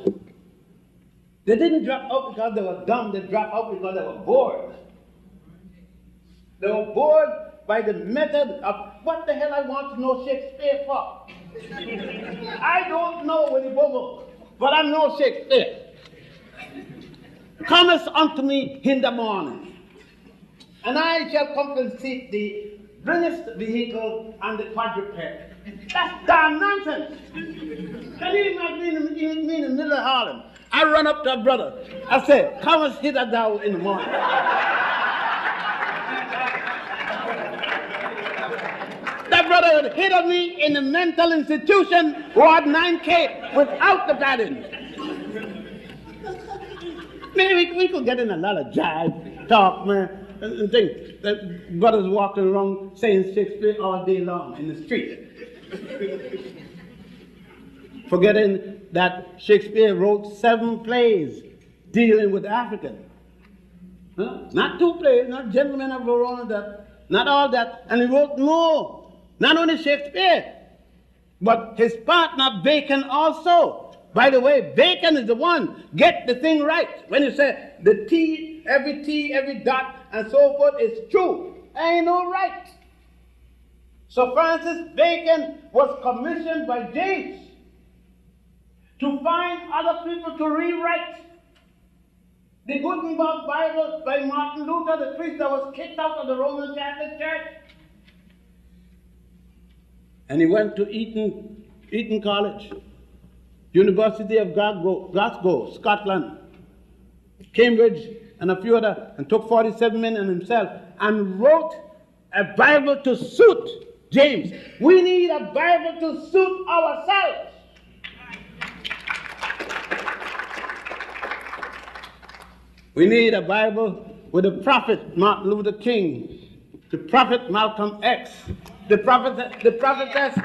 [SPEAKER 12] They didn't drop out because they were dumb, they dropped out because they were bored. They were bored by the method of what the hell I want to know Shakespeare for. I don't know Willie Bobo, but I know Shakespeare. Comest unto me in the morning, and I shall compensate thee, bringest vehicle and the quadruped. That's damn nonsense. Can you imagine me in the middle of Harlem? I run up to a brother. I say, comest hither thou in the morning. That brother would hit on me in the mental institution, Ward 9K, without the padding. Man, we could get in a lot of jive, talk, man, and things. That brothers walking around saying Shakespeare all day long in the street. Forgetting that Shakespeare wrote 7 plays dealing with African. Huh? Not 2 plays, not Gentlemen of Verona, that, not all that. And he wrote more. Not only Shakespeare, but his partner Bacon also. By the way, Bacon is the one, get the thing right. When you say the T, every dot, and so forth is true. Ain't no right. So Francis Bacon was commissioned by James to find other people to rewrite the Gutenberg Bible by Martin Luther, the priest that was kicked out of the Roman Catholic Church. And he went to Eton College, University of Glasgow, Scotland, Cambridge, and a few other, and took 47 men and himself, and wrote a Bible to suit James. We need a Bible to suit ourselves. We need a Bible with the prophet Martin Luther King, the prophet Malcolm X, the prophetess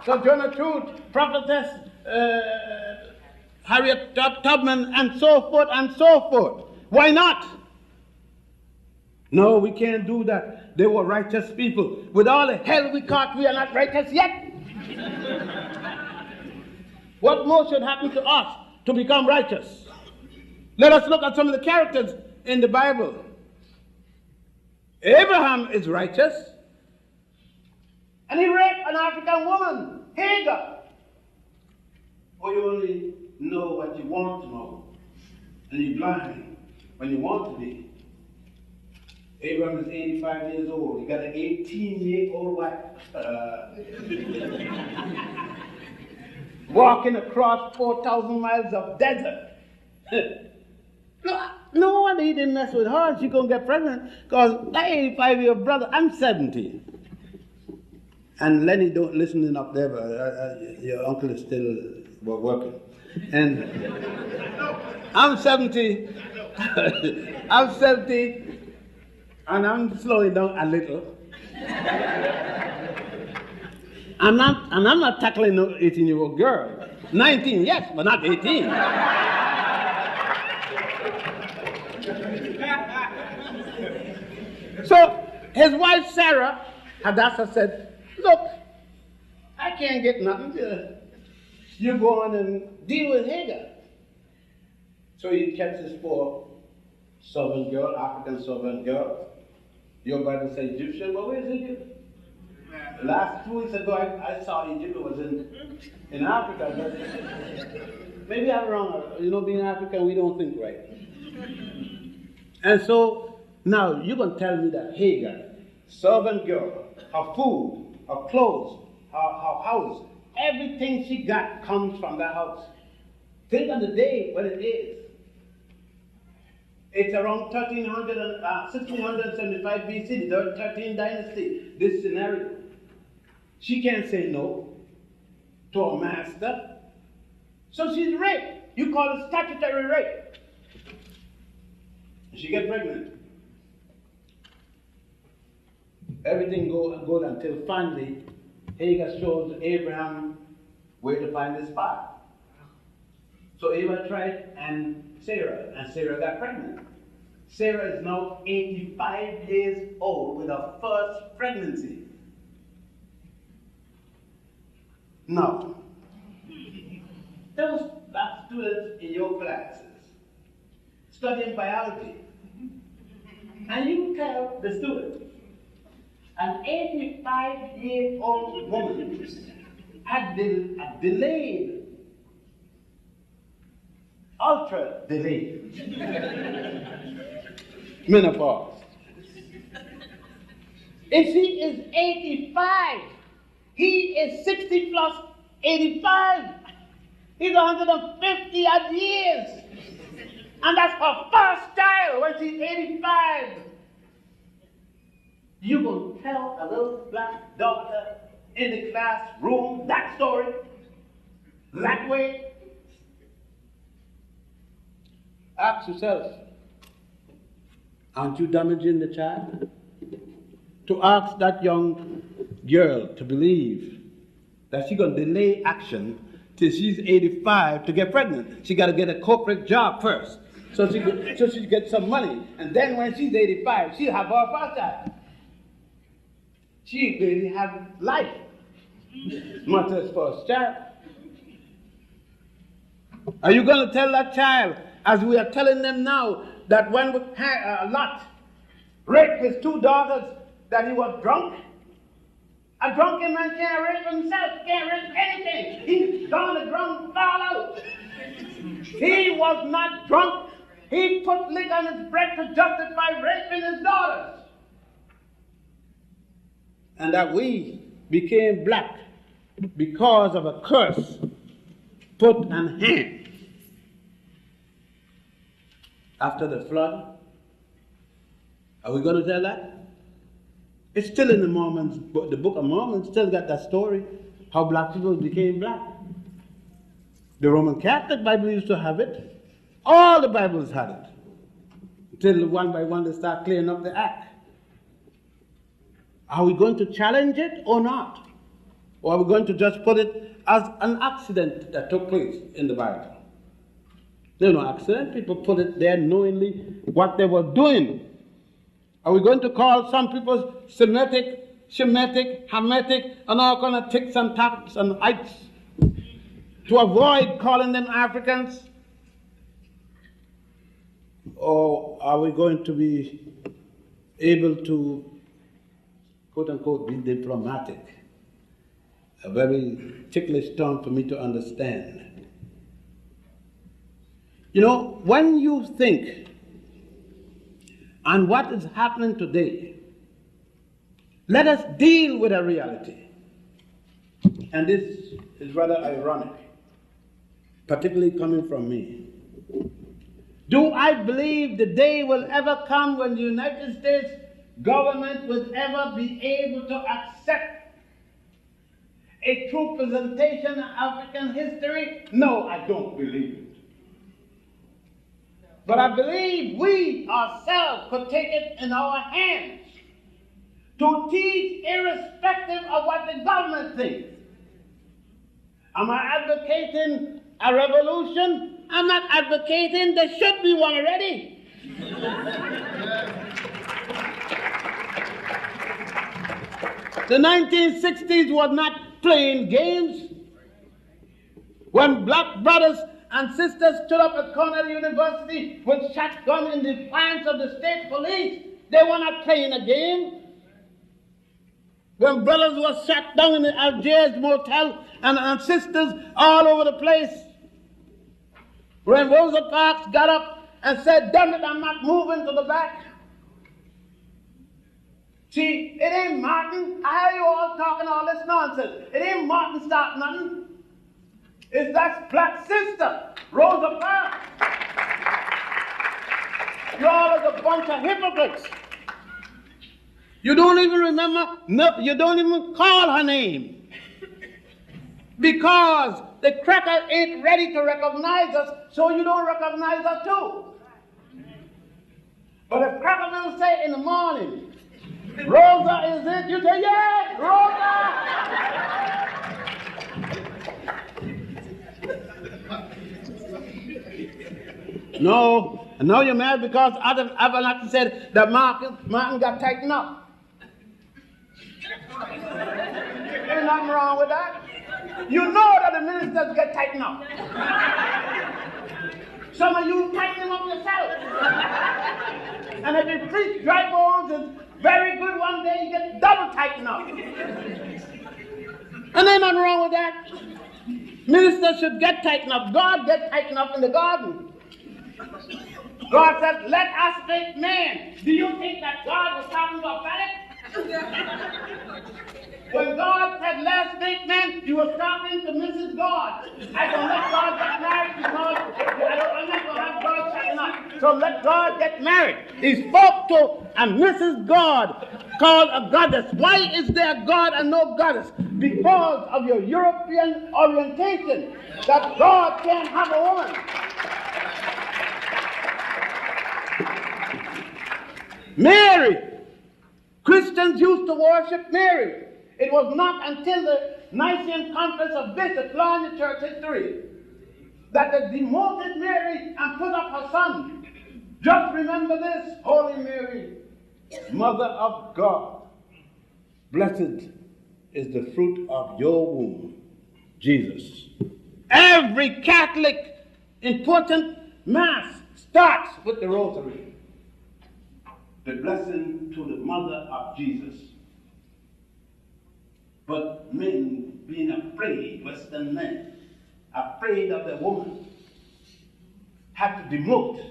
[SPEAKER 12] Sojourner Truth, prophetess Harriet Tubman, and so forth and so forth. Why not? No, we can't do that. They were righteous people. With all the hell we caught, we are not righteous yet. What more should happen to us to become righteous? Let us look at some of the characters in the Bible. Abraham is righteous, and he raped an African woman, Hagar. Or you only know what you want to know, and you're blind when you want to be. Abraham is 85 years old. He got an 18-year-old wife. Walking across 4,000 miles of desert. No wonder he didn't mess with her. She's going to get pregnant, because that 85-year-old brother, I'm 70. And Lenny don't listen in up there, but your uncle is still working. And I'm 70. I'm 70, and I'm slowing down a little. I'm not tackling no 18-year-old girl. 19, yes, but not 18. So his wife Sarah, Hadassah, said, look, I can't get nothing. You go on and deal with Hagar. So he kept his 4 servant girl, African servant girl. Your Bible says Egyptian, but where's Egypt? Last 2 weeks ago, I saw Egypt was in Africa. But maybe I'm wrong. Being African, we don't think right. And so now you're going to tell me that Hagar, servant girl, her food, her clothes, her house, everything she got comes from that house. Think of the day when it is. It's around 1675 BC, the 13th dynasty, this scenario. She can't say no to a master. So she's raped. You call it statutory rape. She gets pregnant. Everything goes until finally Hagar shows Abraham where to find the spot. So Abraham tried, and Sarah got pregnant. Sarah is now 85 years old with her first pregnancy. Now, those black students in your classes studying biology, and you tell the student, an 85-year-old woman had delayed, ultra delayed menopause. If she is 85, he is 60 plus 85. He's 150 odd years. And that's her first child when she's 85. You gonna tell a little black daughter in the classroom that story? That way? Ask yourself, aren't you damaging the child? To ask that young girl to believe that she's gonna delay action till she's 85 to get pregnant. She gotta get a corporate job first. So she gets some money, and then when she's 85, she'll have her first child. She really have life. Mother's first child. Are you going to tell that child, as we are telling them now, that when Lot raped his two daughters, that he was drunk? A drunken man can't rape himself, can't rape anything. He's gone to drunk, fall out. He was not drunk. He put liquor on his breath to justify raping his daughters. And that we became black because of a curse put on him after the flood. Are we going to tell that? It's still in the Mormons, but the Book of Mormon still got that story, how black people became black. The Roman Catholic Bible used to have it. All the Bibles had it. Until one by one they start clearing up the act. Are we going to challenge it or not? Or are we going to just put it as an accident that took place in the Bible? There's no accident. People put it there knowingly what they were doing. Are we going to call some people Semitic, Shemitic, Hamitic, and all kind of ticks and tacks and ites to avoid calling them Africans? Or are we going to be able to, quote unquote, be diplomatic? A very ticklish term for me to understand. You know, when you think on what is happening today, let us deal with a reality. And this is rather ironic, particularly coming from me. Do I believe the day will ever come when the United States government will ever be able to accept a true presentation of African history? No, I don't believe it. But I believe we ourselves could take it in our hands to teach irrespective of what the government thinks. Am I advocating a revolution? I'm not advocating there should be one already. The 1960s was not playing games. When black brothers and sisters stood up at Cornell University with shotgun in defiance of the state police, they were not playing a game. When brothers were shot down in the Algiers motel and sisters all over the place. When Rosa Parks got up and said, damn it, I'm not moving to the back. See, it ain't Martin. I hear you all talking all this nonsense. It ain't Martin stop nothing. It's that black sister, Rosa Parks. You all are a bunch of hypocrites. You don't even remember, no, you don't even call her name. Because the cracker ain't ready to recognize us, so you don't recognize her too. But if Cracker will say in the morning, Rosa is it, you say, yeah, Rosa! No, and now you're mad because Avalanche said that Martin got tightened up. Ain't nothing wrong with that. You know that the ministers get tightened up. Some of you tighten them up yourself. And if you preach dry bones and very good one day, you get double tightened up. And there's nothing wrong with that. Ministers should get tightened up. God get tightened up in the garden. God said, let us make man. Do you think that God was talking to a phallic? When God said, let's make man, he was talking to Mrs. God. I don't let God get married because I'm not going to have God tighten up. So let God get married. He spoke to a Mrs. God called a goddess. Why is there a God and no goddess? Because of your European orientation, that God can't have a woman. Mary. Christians used to worship Mary. It was not until the Nicene Conference of Bishops, law in the church history, that they demoted Mary and put up her son. Just remember this, Holy Mary, Mother of God, blessed is the fruit of your womb, Jesus. Every Catholic important mass starts with the rosary. The blessing to the mother of Jesus. But men being afraid, Western men, afraid of the woman, had to demote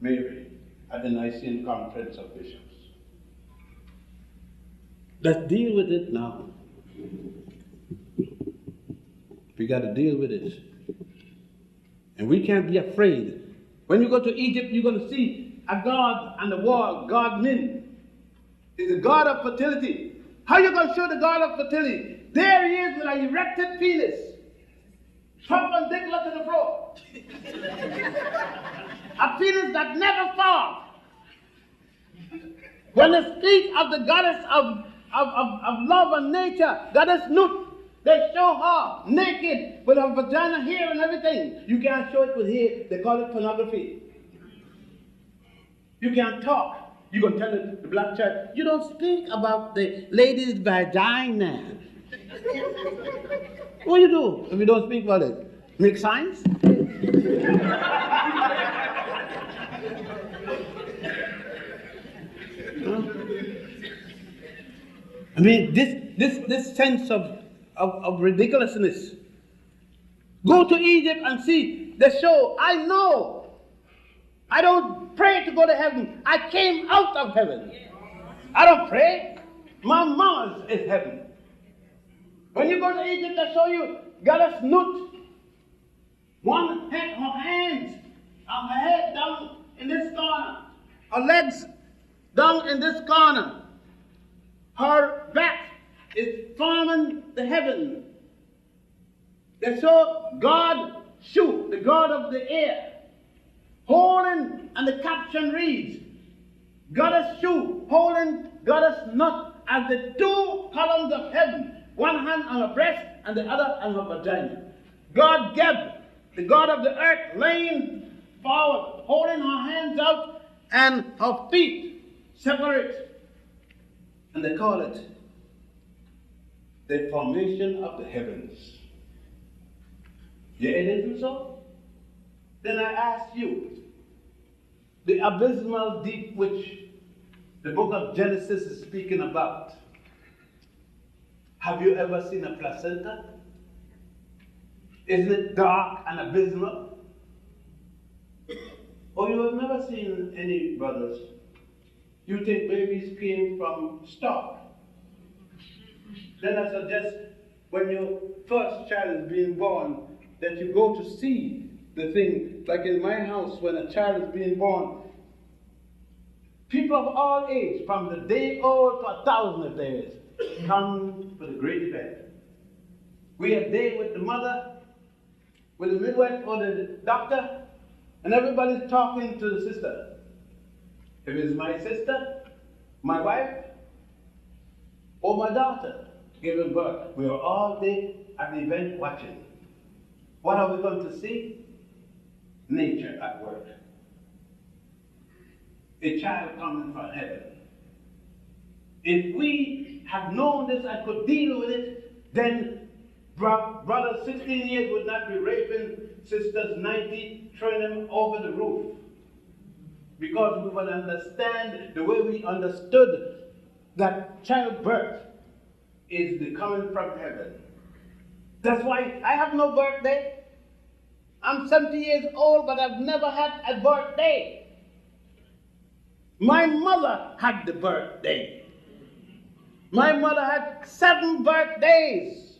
[SPEAKER 12] Mary at the Nicene Conference of Bishops. Let's deal with it now. We got to deal with it. And we can't be afraid. When you go to Egypt, you're going to see a god on the wall, God Min, is the god of fertility. How are you going to show the god of fertility? There he is with an erected penis, perpendicular to the floor. A penis that never falls. When they speak of the goddess of love and nature, goddess Nut, they show her naked with her vagina hair and everything. You can't show it with hair. They call it pornography. You can't talk. You're going to tell the black child, you don't speak about the lady's vagina. What do you do if you don't speak about it? Make signs? I mean, this sense of ridiculousness. Go to Egypt and see the show. I know. I don't pray to go to heaven. I came out of heaven. I don't pray. My mama's is heaven. When you go to Egypt, they show you goddess Nut. One head, her hands, and her head down in this corner. Her legs down in this corner. Her back is forming the heaven. They show God Shu, the god of the air, holding, and the caption reads, Goddess Shu, holding Goddess Nut as the two columns of heaven, one hand on her breast and the other on her vagina. God Geb, the god of the earth, laying forward, holding her hands out and her feet separate. And they call it the formation of the heavens. Yeah, it isn't so? Then I ask you, the abysmal deep which the book of Genesis is speaking about, have you ever seen a placenta? Isn't it dark and abysmal? Or you have never seen any brothers? You think babies came from stock? Then I suggest when your first child is being born, that you go to see the thing. Like in my house, when a child is being born, people of all age, from the day old to 1,000 if there is, come for the great event. We are there with the mother, with the midwife or the doctor, and everybody's talking to the sister. If it's my sister, my wife, or my daughter giving birth, we are all there at the event watching. What are we going to see? Nature at work. A child coming from heaven. If we had known this and could deal with it, then Brothers 16 years would not be raping sisters 90, throwing them over the roof. Because we would understand the way we understood that childbirth is the coming from heaven. That's why I have no birthday. I'm 70 years old, but I've never had a birthday. My mother had the birthday. My mother had 7 birthdays.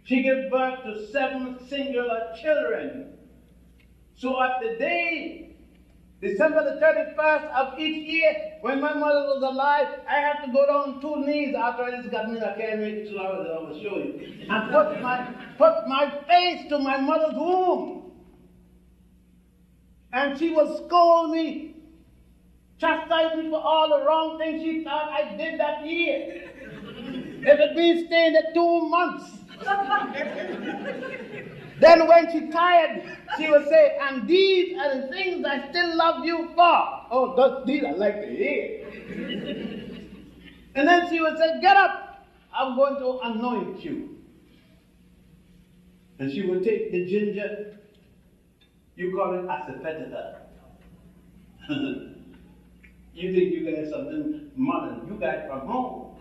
[SPEAKER 12] She gave birth to 7 singular children. So at the day, December the 31st of each year, when my mother was alive, I had to go down on 2 knees after I just got me. I can't make it 2 hours, I will show you. And put my face to my mother's womb. And she would scold me, chastise me for all the wrong things she thought I did that year. If it means staying there 2 months. Then when she tired, she would say, and these are the things I still love you for. Oh, these I like to hear. And then she would say, get up, I'm going to anoint you. And she would take the ginger, you call it asafoetida. You think you got something modern, you got it from home.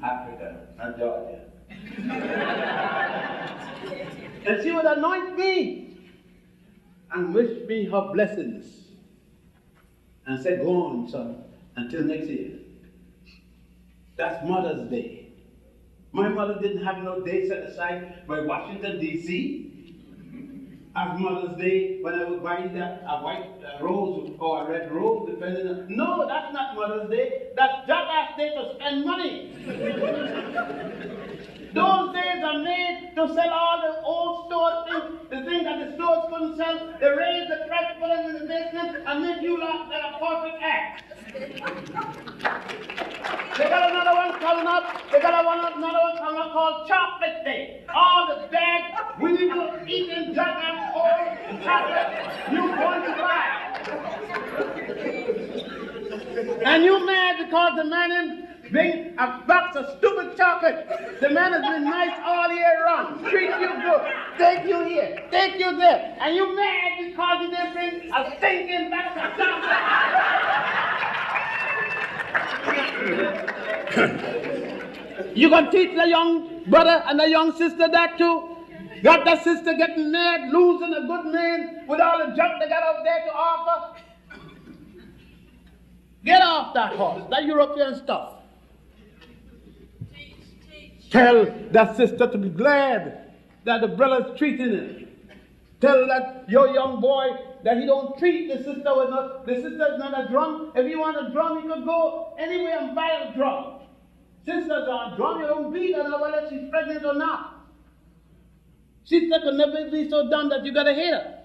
[SPEAKER 12] Africa and Georgia. And she would anoint me and wish me her blessings and say, go on, son, until next year. That's Mother's Day. My mother didn't have no day set aside by Washington, D.C. as Mother's Day when I would buy a white rose or a red rose, depending on. No, that's not Mother's Day. That's jackass day to spend money. Those days are made to sell all the old store things, the things that the stores couldn't sell. They raise the price, put them in the basement, and make you look like a perfect act. They got another one coming up. They got another one coming up called Chocolate Day. All the bad, weevil, eating, jackass, old chocolate you going to buy. And you mad because the man bring a box of stupid chocolate. The man has been nice all year round. Treat you good. Take you here. Take you there. And you mad because he didn't bring a stinking box of chocolate. You gonna teach the young brother and the young sister that too? Got that sister getting mad, losing a good man with all the junk they got out there to offer? Get off that horse, that European stuff. Tell that sister to be glad that the brother's treating him. Tell that your young boy that he don't treat the sister with the sister's not a drum. If you want a drum, he could go anywhere and buy a drum. Sisters are a drum, you don't beat her whether she's pregnant or not. Sister can never be so dumb that you gotta hit her.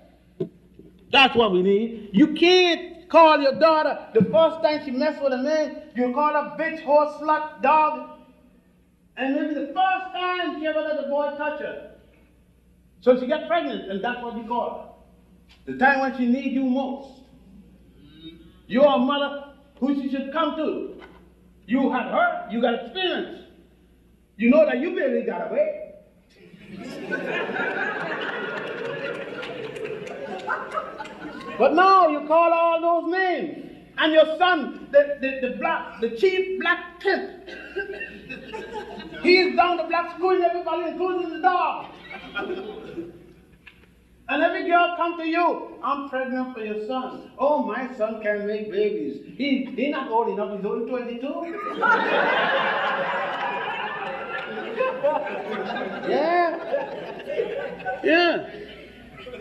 [SPEAKER 12] That's what we need. You can't call your daughter the first time she messed with a man, you call her bitch, horse, slut, dog. And maybe the first time she ever let the boy touch her. So she got pregnant, and that's what we call her. The time when she needs you most. You're a mother who she should come to. You had her, you got experience. You know that you barely got away. But now you call all those names. And your son, the chief black pimp, he's down the block screwing everybody, including the dog. And every girl come to you, I'm pregnant for your son. Oh, my son can make babies. He's not old enough, he's only 22. Yeah.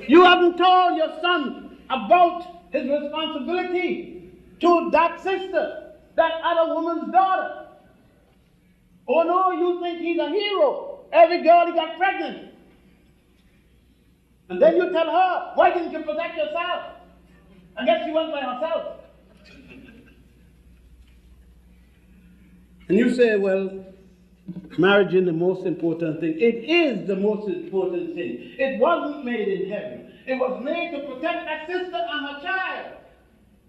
[SPEAKER 12] You haven't told your son about his responsibility to that sister, that other woman's daughter. Oh no, you think he's a hero. Every girl he got pregnant. And then you tell her, why didn't you protect yourself? I guess she went by herself. And you say, well, marriage is the most important thing. It is the most important thing. It wasn't made in heaven. It was made to protect that sister and her child.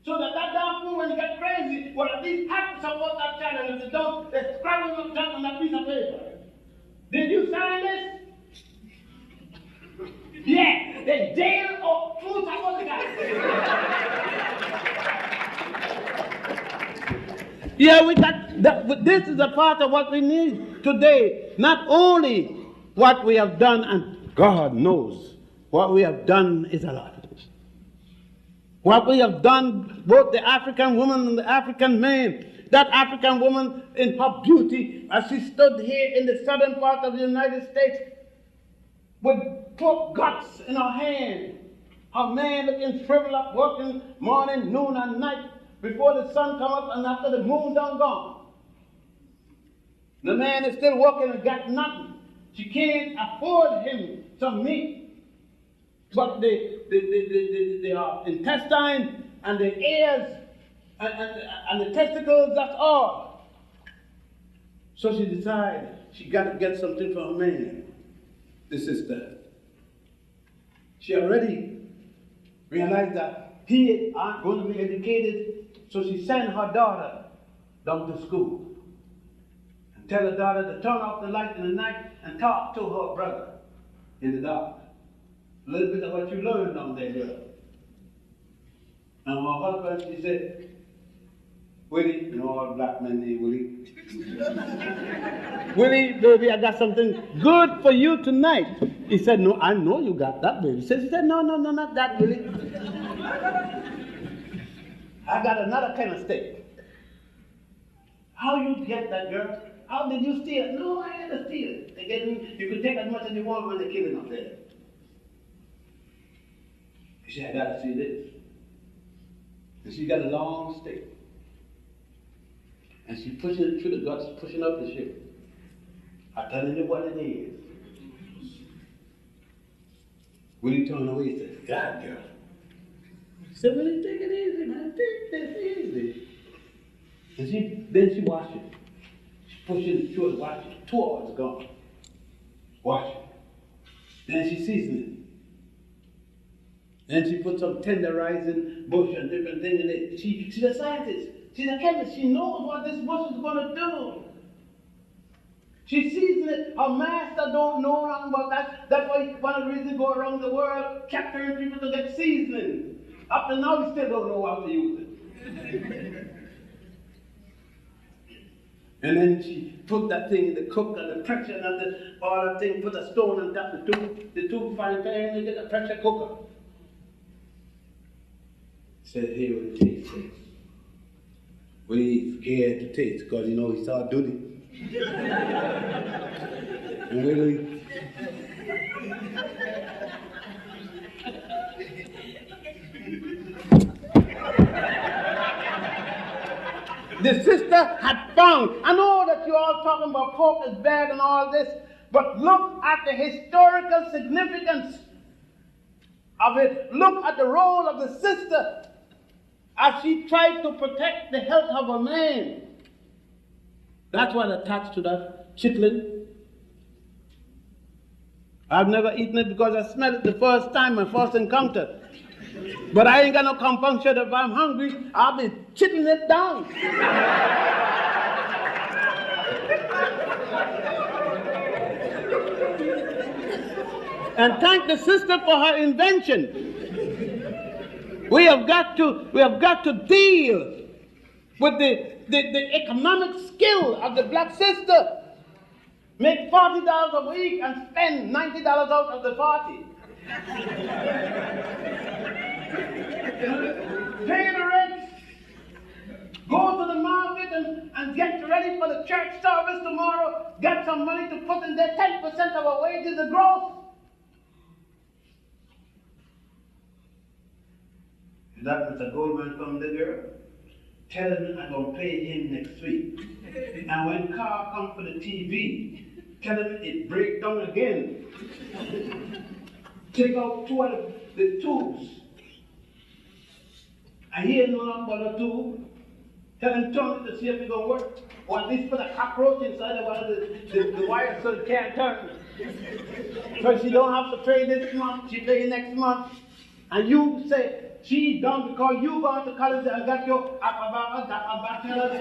[SPEAKER 12] So that damn fool, when you get crazy, will at least have to support that child, and if they don't, they scrabble them down on that piece of paper. Did you sign this? Yeah, the jail or truth about the guy. Yeah, we got that. This is a part of what we need today. Not only what we have done, and God knows what we have done is a lot. What we have done, both the African woman and the African man. That African woman in her beauty, as she stood here in the southern part of the United States, with pork guts in her hand. Her man looking shriveled up, working morning, noon, and night before the sun come up and after the moon done gone. The man is still working and got nothing. She can't afford him some meat. But the intestine and the ears and the testicles, that's all. So she decided she got to get something for her man, the sister. She already realized that he aren't going to be educated, so she sent her daughter down to school and tell her daughter to turn off the light in the night and talk to her brother in the dark. A little bit of what you learned down there, girl. And my husband, she said, Willie, you know all black men named Willie. Willie, baby, I got something good for you tonight. He said, no, I know you got that, baby. She said, no, not that, Willie. I got another kind of steak. How you get that, girl? How did you steal it? No, I had to steal it. You could take as much as you want when they're killing up there. She said, I got to see this. And she got a long stick. And she pushing it through the guts, pushing up the ship. I'm telling you what it is. Willie turned away and said, God, girl. She said, Willie, take it easy, man. Take this easy. And then she washed it. She pushed it through it, washed it. 2 hours gone. Wash it. Then she seasoned it. Then she put some tenderizing bush and different things in it. She's a scientist. She's a chemist. She knows what this bush is going to do. She seasoned it. Her master don't know nothing about that. That's why one of the reasons go around the world capturing people to get seasoning. Up to now, we still don't know how to use it. And then she put that thing in the cook and the pressure and all that thing, put a stone on top of the two frying pan and get a pressure cooker. Said, here what it tastes like. Well, he's scared to taste because he knows he saw duty. And Willie, the sister had found. I know that you're all talking about pork is bad and all this, but look at the historical significance of it. Look at the role of the sister as she tried to protect the health of a man. That's what attached to that chitlin. I've never eaten it because I smelled it the first time, my first encounter. But I ain't got no compunction. If I'm hungry, I'll be chitlin it down. And thank the sister for her invention. We have got to deal with the economic skill of the black sister. Make $40 a week and spend $90 out of the 40. Pay the rent. Go to the market and get ready for the church service tomorrow. Get some money to put in there. 10% of our wages is gross. That Mr. Goldman from the girl, telling me I'm going to pay him next week. And when car come for the TV, telling me it break down again. Take out 2 of the tubes. I hear no longer the tube. Tell him turn it to see if it's going to work. Or at least put a cockroach inside of one of the wires so it can't turn. So she don't have to pay this month, she pay next month. And you say, she's done because you gone to college and got your bachelor's.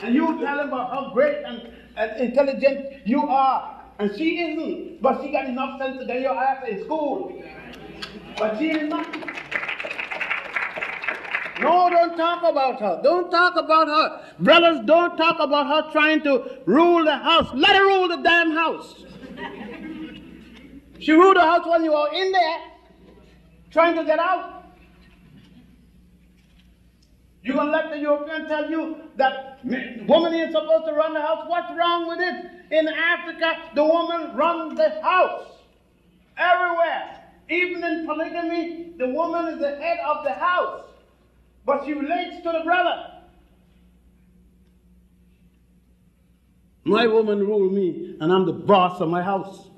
[SPEAKER 12] and you tell him about how great and intelligent you are. And she isn't, but she got enough sense to get your ass in school. But she is not. No, don't talk about her. Don't talk about her. Brothers, don't talk about her trying to rule the house. Let her rule the damn house. She ruled the house when you were in there, trying to get out. You're going to let the European tell you that woman is supposed to run the house? What's wrong with it? In Africa, the woman runs the house. Everywhere. Even in polygamy, the woman is the head of the house. But she relates to the brother. My woman ruled me, and I'm the boss of my house.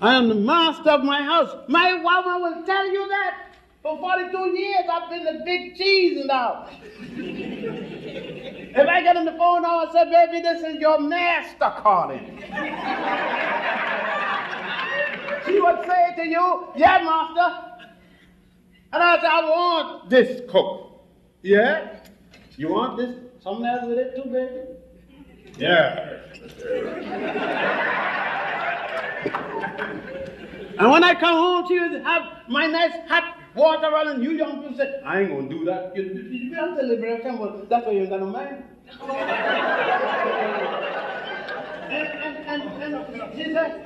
[SPEAKER 12] I am the master of my house. My woman will tell you that. For 42 years, I've been the big cheese in the house. If I get on the phone now and say, baby, this is your master calling. She would say to you, yeah, master. And I say, I want this cook. Yeah? You want this? Something else with it too, baby? Yeah. And when I come home, she would have my nice hot water running. You young people say, I ain't gonna do that. You don't tell liberation, but that's why you ain't got no man. and she said,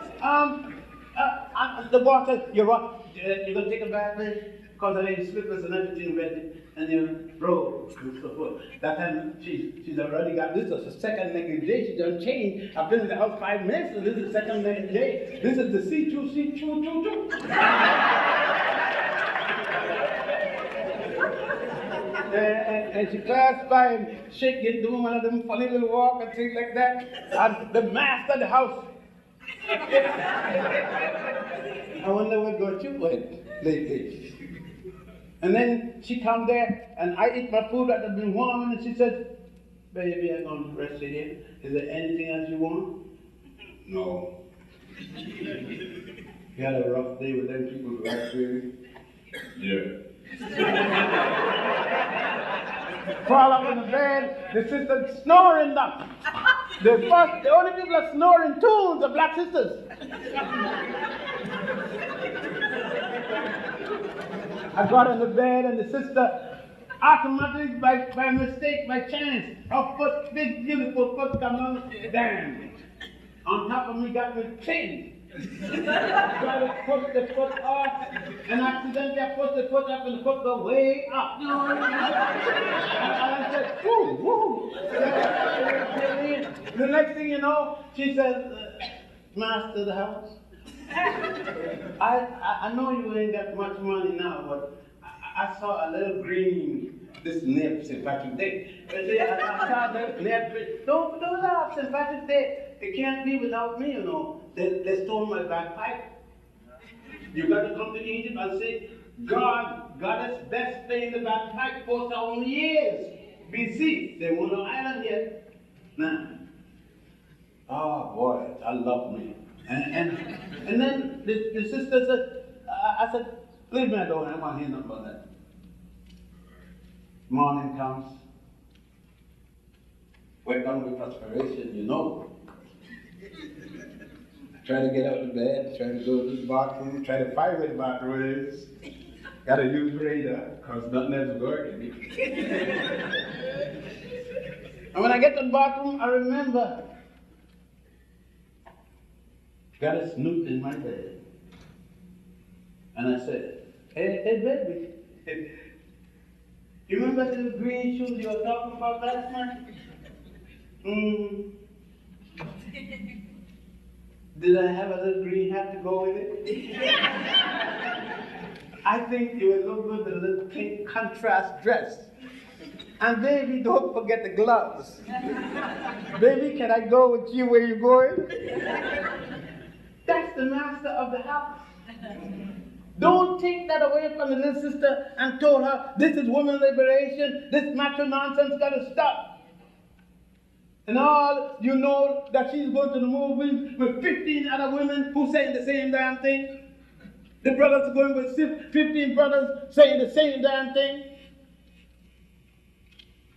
[SPEAKER 12] the boss said, you're gonna take a bath, baby? Because I ain't slippers and everything ready, and you roll and so forth. That time she's already got this. Is the second negligee. She done changed. I've been in the house 5 minutes, and this is the second negligee. This is the C2. And she passed by and shaking, doing one of them funny little walk and things like that. And the master of the house. I wonder what got you wet lately. And then she come there, and I eat my food that had been warm, and she says, baby, I'm going to rest here. Is there anything else you want? No. You had a rough day with them people, right, baby? Yeah. Fall up in the bed, the sister snoring now. The only people that snore in tunes are black sisters. I got in the bed, and the sister automatically, by mistake, by chance, her foot, big beautiful foot come on, damn. On top of me got me pinned. Try to push the foot off, and accidentally I pushed the foot up, and the foot go way up. And I said, woo, woo. The next thing you know, she says, master of the house. I know you ain't got much money now, but I saw a little green this near St. Patrick's Day. I saw that near. Don't laugh, St. Patrick's Day. It can't be without me, you know. They stole my bagpipe. You got to come to Egypt and say, God got us best playing the bagpipe 4,000 years BC. They weren't on island yet. Nah. Oh boy, I love me. And then the sister said, I said, leave me alone, I want to hear nothing about that. Morning comes, went down with perspiration, you know. Try to get out of bed, try to go to the bathroom, try to find where the bathroom is. Gotta use radar, because nothing else is working. And when I get to the bathroom, I remember, got a snoot in my bed. And I said, hey baby, you remember the green shoes you were talking about last night? Did I have a little green hat to go with it? I think you would look good with a little pink contrast dress. And baby, don't forget the gloves. Baby, can I go with you where you're going? That's the master of the house. Don't take that away from the little sister and told her, this is woman liberation, this macho nonsense gotta stop. And all you know that she's going to the movie with 15 other women who saying the same damn thing. The brothers are going with 15 brothers saying the same damn thing.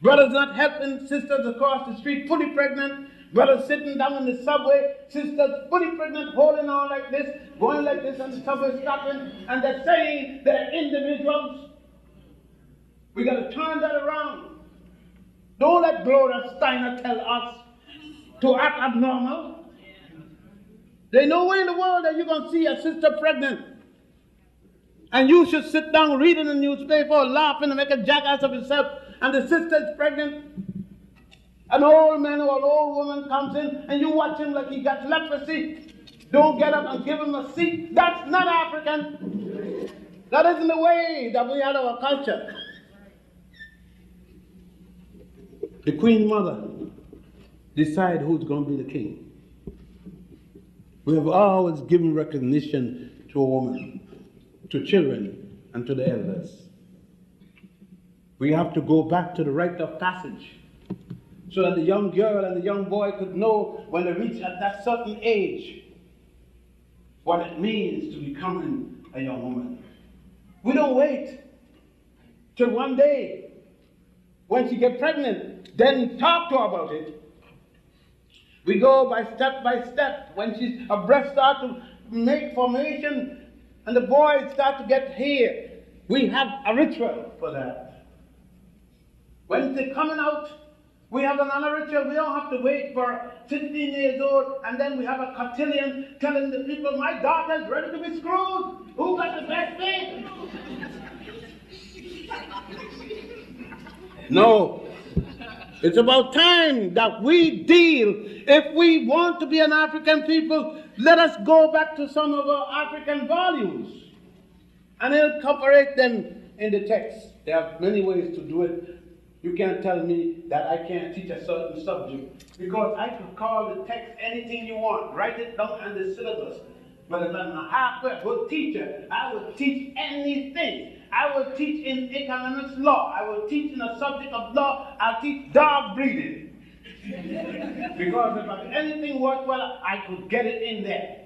[SPEAKER 12] Brothers not helping sisters across the street, fully pregnant. Brothers sitting down in the subway, sisters fully pregnant, holding on like this, going like this, and the subway stopping, and they're saying they're individuals. We got to turn that around. Don't let Browder Steiner tell us to act abnormal. There's no way in the world that you're going to see a sister pregnant and you should sit down reading the newspaper, laughing and make a jackass of yourself, and the sister is pregnant. An old man or an old woman comes in and you watch him like he got leprosy. Don't get up and give him a seat. That's not African. That isn't the way that we had our culture. The Queen Mother decide who's going to be the king. We have always given recognition to a woman, to children, and to the elders. We have to go back to the rite of passage so that the young girl and the young boy could know when they reach at that certain age what it means to becoming a young woman. We don't wait till one day when she gets pregnant, then talk to her about it. We go by step. When her breasts start to make formation and the boys start to get hair, we have a ritual for that. When they're coming out, we have another ritual. We don't have to wait for 15 years old and then we have a cotillion telling the people, my daughter's ready to be screwed. Who got the best thing? No. It's about time that we deal. If we want to be an African people, let us go back to some of our African values and incorporate them in the text. There are many ways to do it. You can't tell me that I can't teach a certain subject, because I could call the text anything you want. Write it down on the syllabus. But if I'm a halfway good teacher, I will teach anything. I will teach in economics law. I will teach in a subject of law. I'll teach dog breeding. Because if I have anything worthwhile, I could get it in there.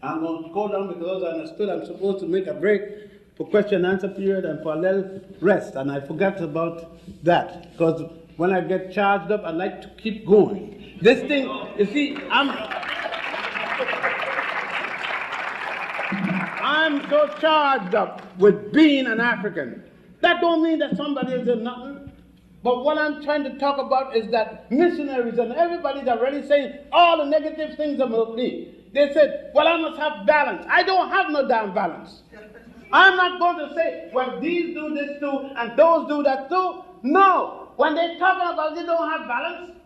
[SPEAKER 12] I'm going to go down because I understood I'm supposed to make a break for question and answer period and for a little rest. And I forgot about that. Because when I get charged up, I like to keep going. This thing, you see, I'm so charged up with being an African. That don't mean that somebody is in nothing. But what I'm trying to talk about is that missionaries and everybody's already saying all the negative things about me. They said, well, I must have balance. I don't have no damn balance. I'm not going to say, well, these do this too and those do that too. No. When they're talking about they don't have balance,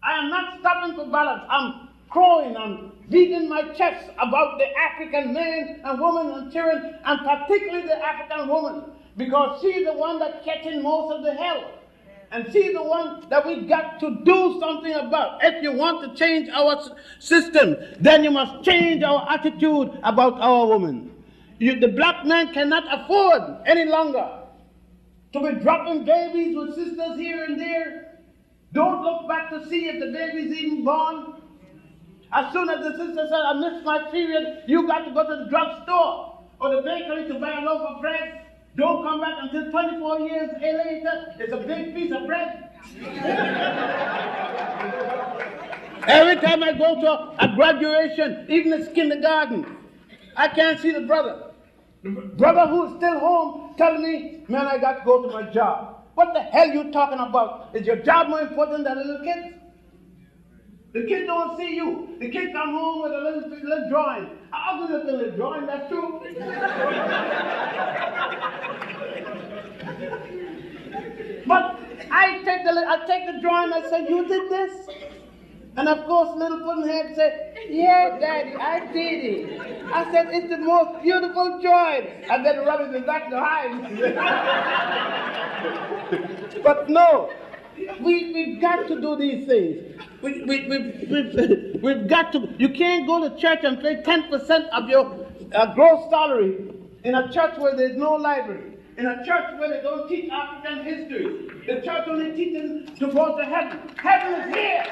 [SPEAKER 12] I am not stopping for balance. I'm crowing, I'm beating my chest about the African man and woman and children, and particularly the African woman, because she's the one that's catching most of the hell. And she's the one that we got to do something about. If you want to change our system, then you must change our attitude about our women. The black man cannot afford any longer to be dropping babies with sisters here and there. Don't look back to see if the baby's even born. As soon as the sister says, I missed my period, you got to go to the drugstore or the bakery to buy a loaf of bread. Don't come back until 24 years later. It's a big piece of bread. Every time I go to a graduation, even it's kindergarten, I can't see the brother. The brother who is still home telling me, man, I got to go to my job. What the hell you talking about? Is your job more important than the little kids? The kid don't see you. The kid come home with a little drawing. I'll do a little drawing, that's true. But I take the drawing, I say, you did this? And of course, little Puddinhead said, yeah, Daddy, I did it. I said, it's the most beautiful drawing. And then rub it back to hide. But no, we've got to do these things. We've got to. You can't go to church and pay 10% of your gross salary in a church where there's no library, in a church where they don't teach African history. The church only teaches to go to heaven. Heaven is here.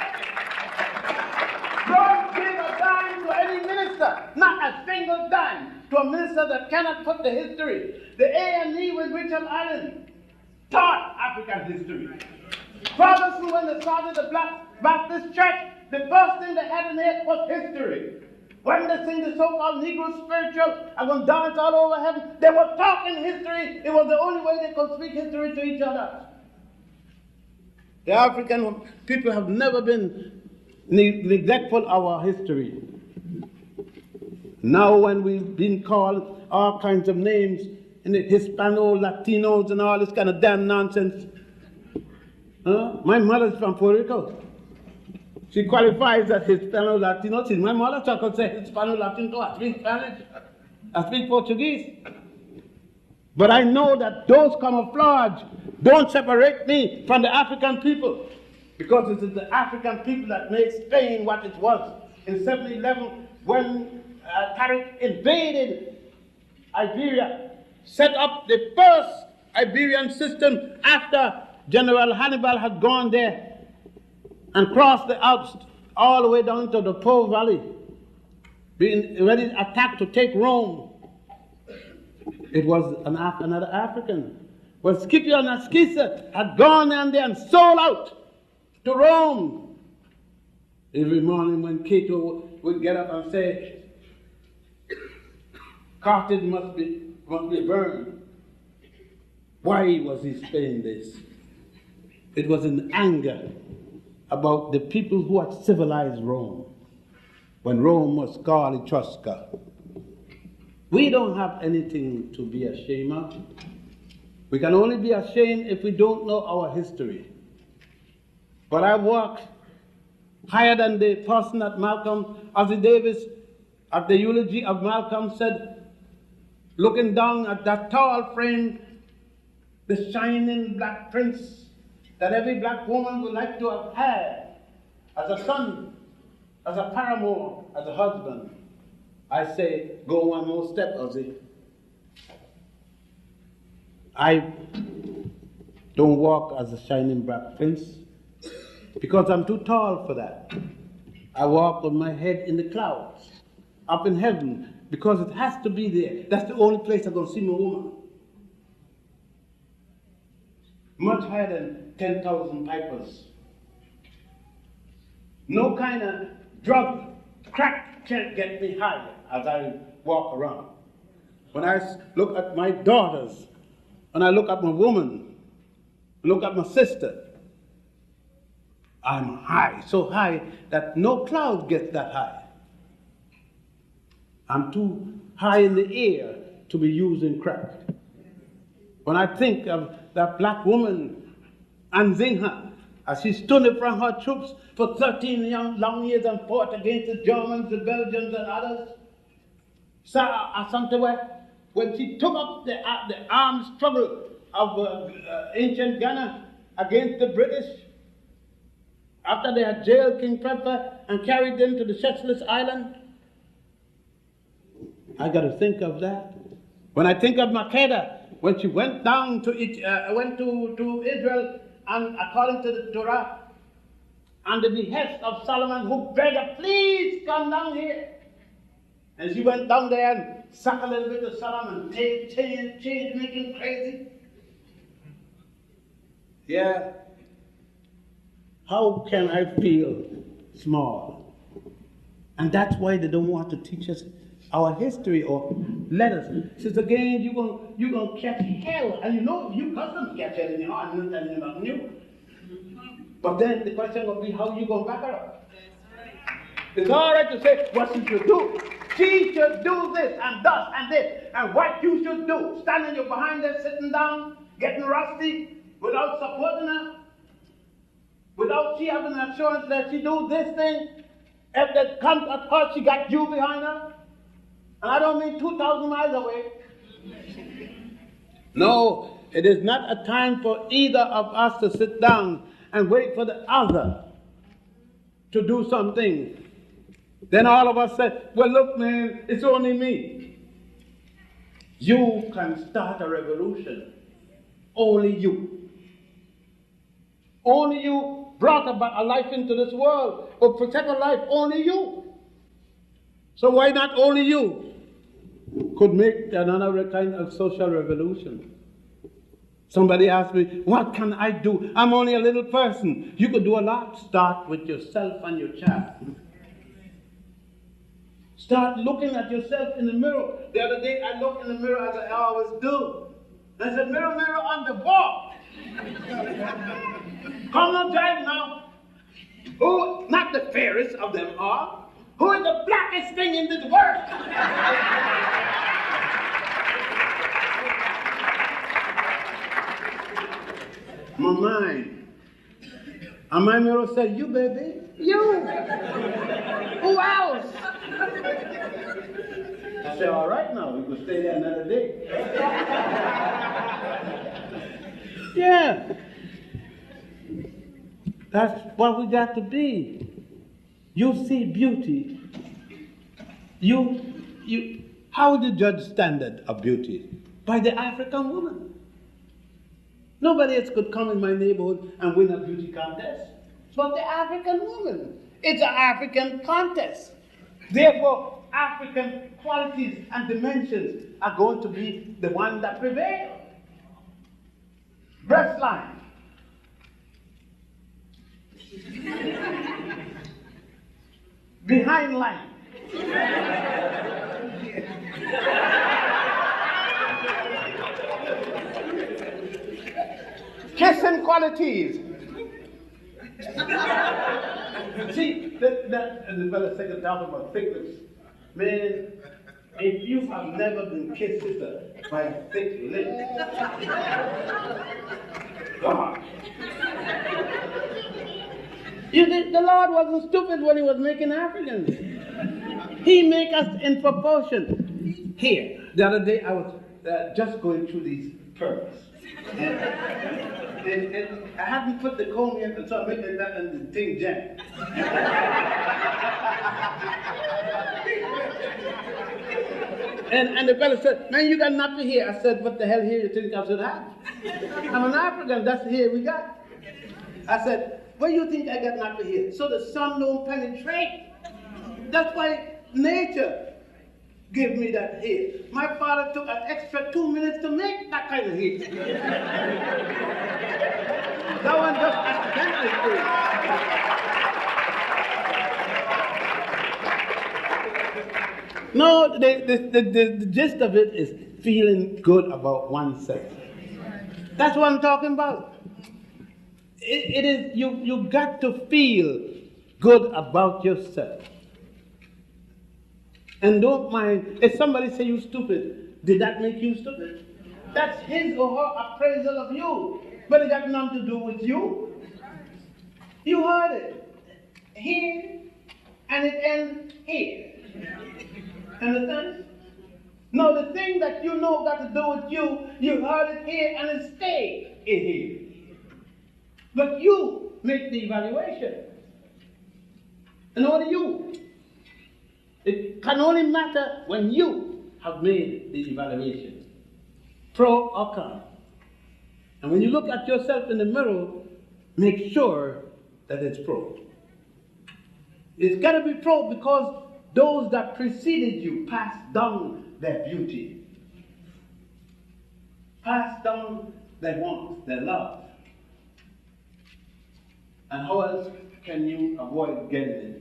[SPEAKER 12] Don't give a dime to any minister, not a single dime, to a minister that cannot put the history. The A&E with Richard Allen. taught African history. Ferguson, when they started the Black Baptist Church, the first thing they had in it was history. When they sing the so-called Negro spiritual and going to dance all over heaven, they were talking history. It was the only way they could speak history to each other. The African people have never been neglectful of our history. Now when we've been called all kinds of names, in the Hispano, Latinos, and all this kind of damn nonsense. My mother's from Puerto Rico. She qualifies as Hispano, Latino. She's my mother, so I could say Hispano, Latino. I speak Spanish. I speak Portuguese. But I know that those camouflage don't separate me from the African people, because it is the African people that made Spain what it was. In 1711, when Tariq invaded Iberia, set up the first Iberian system after General Hannibal had gone there and crossed the Alps all the way down to the Po Valley, being ready to attack to take Rome. It was another African. Well, Scipio and Ascisa had gone down there and sold out to Rome. Every morning when Cato would get up and say, Carthage must be burned. Why was he saying this? It was in anger about the people who had civilized Rome, when Rome was called Etrusca. We don't have anything to be ashamed of. We can only be ashamed if we don't know our history. But I walk higher than the person that Malcolm, Ozzie Davis, at the eulogy of Malcolm said, looking down at that tall frame, the shining black prince that every black woman would like to have had as a son, as a paramour, as a husband. I say, go one more step, Ozzy. I don't walk as a shining black prince because I'm too tall for that. I walk with my head in the clouds, up in heaven, because it has to be there. That's the only place I'm going to see my woman. Much higher than 10,000 pipers. No kind of drug, crack can't get me higher as I walk around. When I look at my daughters, when I look at my woman, look at my sister, I'm high, so high that no cloud gets that high. I'm too high in the air to be using crack. When I think of that black woman, Anzinha, as she stood in front of her troops for 13 long years and fought against the Germans, the Belgians, and others, when she took up the armed struggle of ancient Ghana against the British, after they had jailed King Pepper and carried them to the Seychelles Island, I got to think of that. When I think of Makeda, when she went down to Israel, and according to the Torah, and the behest of Solomon, who begged her, please come down here. And she went down there and sucked a little bit of Solomon, change, making crazy. Yeah. How can I feel small? And that's why they don't want to teach us our history or letters. Since again, you're gonna catch hell, and you know you custom catch hell in your heart, and you're not new. But then the question will be, how you gonna back her up? It's all right to say what she should do. She should do this and thus and this, and what you should do. Standing you behind her, sitting down, getting rusty, without supporting her, without she having an assurance that she do this thing. If that comes at her, she got you behind her. And I don't mean 2,000 miles away. No, it is not a time for either of us to sit down and wait for the other to do something. Then all of us say, well, look, man, it's only me. You can start a revolution. Only you. Only you brought about a life into this world. But protect a life, only you. So why not only you could make another kind of social revolution? Somebody asked me, what can I do? I'm only a little person. You could do a lot. Start with yourself and your child. Start looking at yourself in the mirror. The other day I looked in the mirror as I always do. I said, mirror, mirror on the wall. Come on, drive now. Who, not the fairest of them all, who is the blackest thing in this world? My mind. And my mirror said, you, baby, you. Who else? I said, all right now, we could stay there another day. Yeah. That's what we got to be. You see beauty. How would you judge standard of beauty? By the African woman. Nobody else could come in my neighborhood and win a beauty contest. But the African woman. It's an African contest. Therefore, African qualities and dimensions are going to be the one that prevail. Breast line. Behind line. Kissing qualities. See, the fellow second talking about thick lips. Man, if you have never been kissed, sister, by a thick lip, God. You think the Lord wasn't stupid when he was making Africans. He make us in proportion. Here, the other day I was just going through these pearls. And I hadn't put the comb yet, and so I made that and the thing jammed. And the fellow said, man, you got nothing here. I said, what the hell here you think I should have? I'm an African, that's the hair we got. I said, where you think I got nothing here? So the sun don't penetrate. That's why nature give me that hair. My father took an extra 2 minutes to make that kind of hair. That one just accidentally. No, the gist of it is feeling good about oneself. That's what I'm talking about. It is, you got to feel good about yourself. And don't mind, if somebody say you stupid, did that make you stupid? That's his or her appraisal of you. But it got nothing to do with you. You heard it. Here, and it ends here. Understand? No, the thing that you know got to do with you, you heard it here and it stayed in here. But you make the evaluation. And only you. It can only matter when you have made the evaluation, pro or con. And when you look at yourself in the mirror, make sure that it's pro. It's got to be pro because those that preceded you passed down their beauty, passed down their warmth, their love. And how else can you avoid getting it?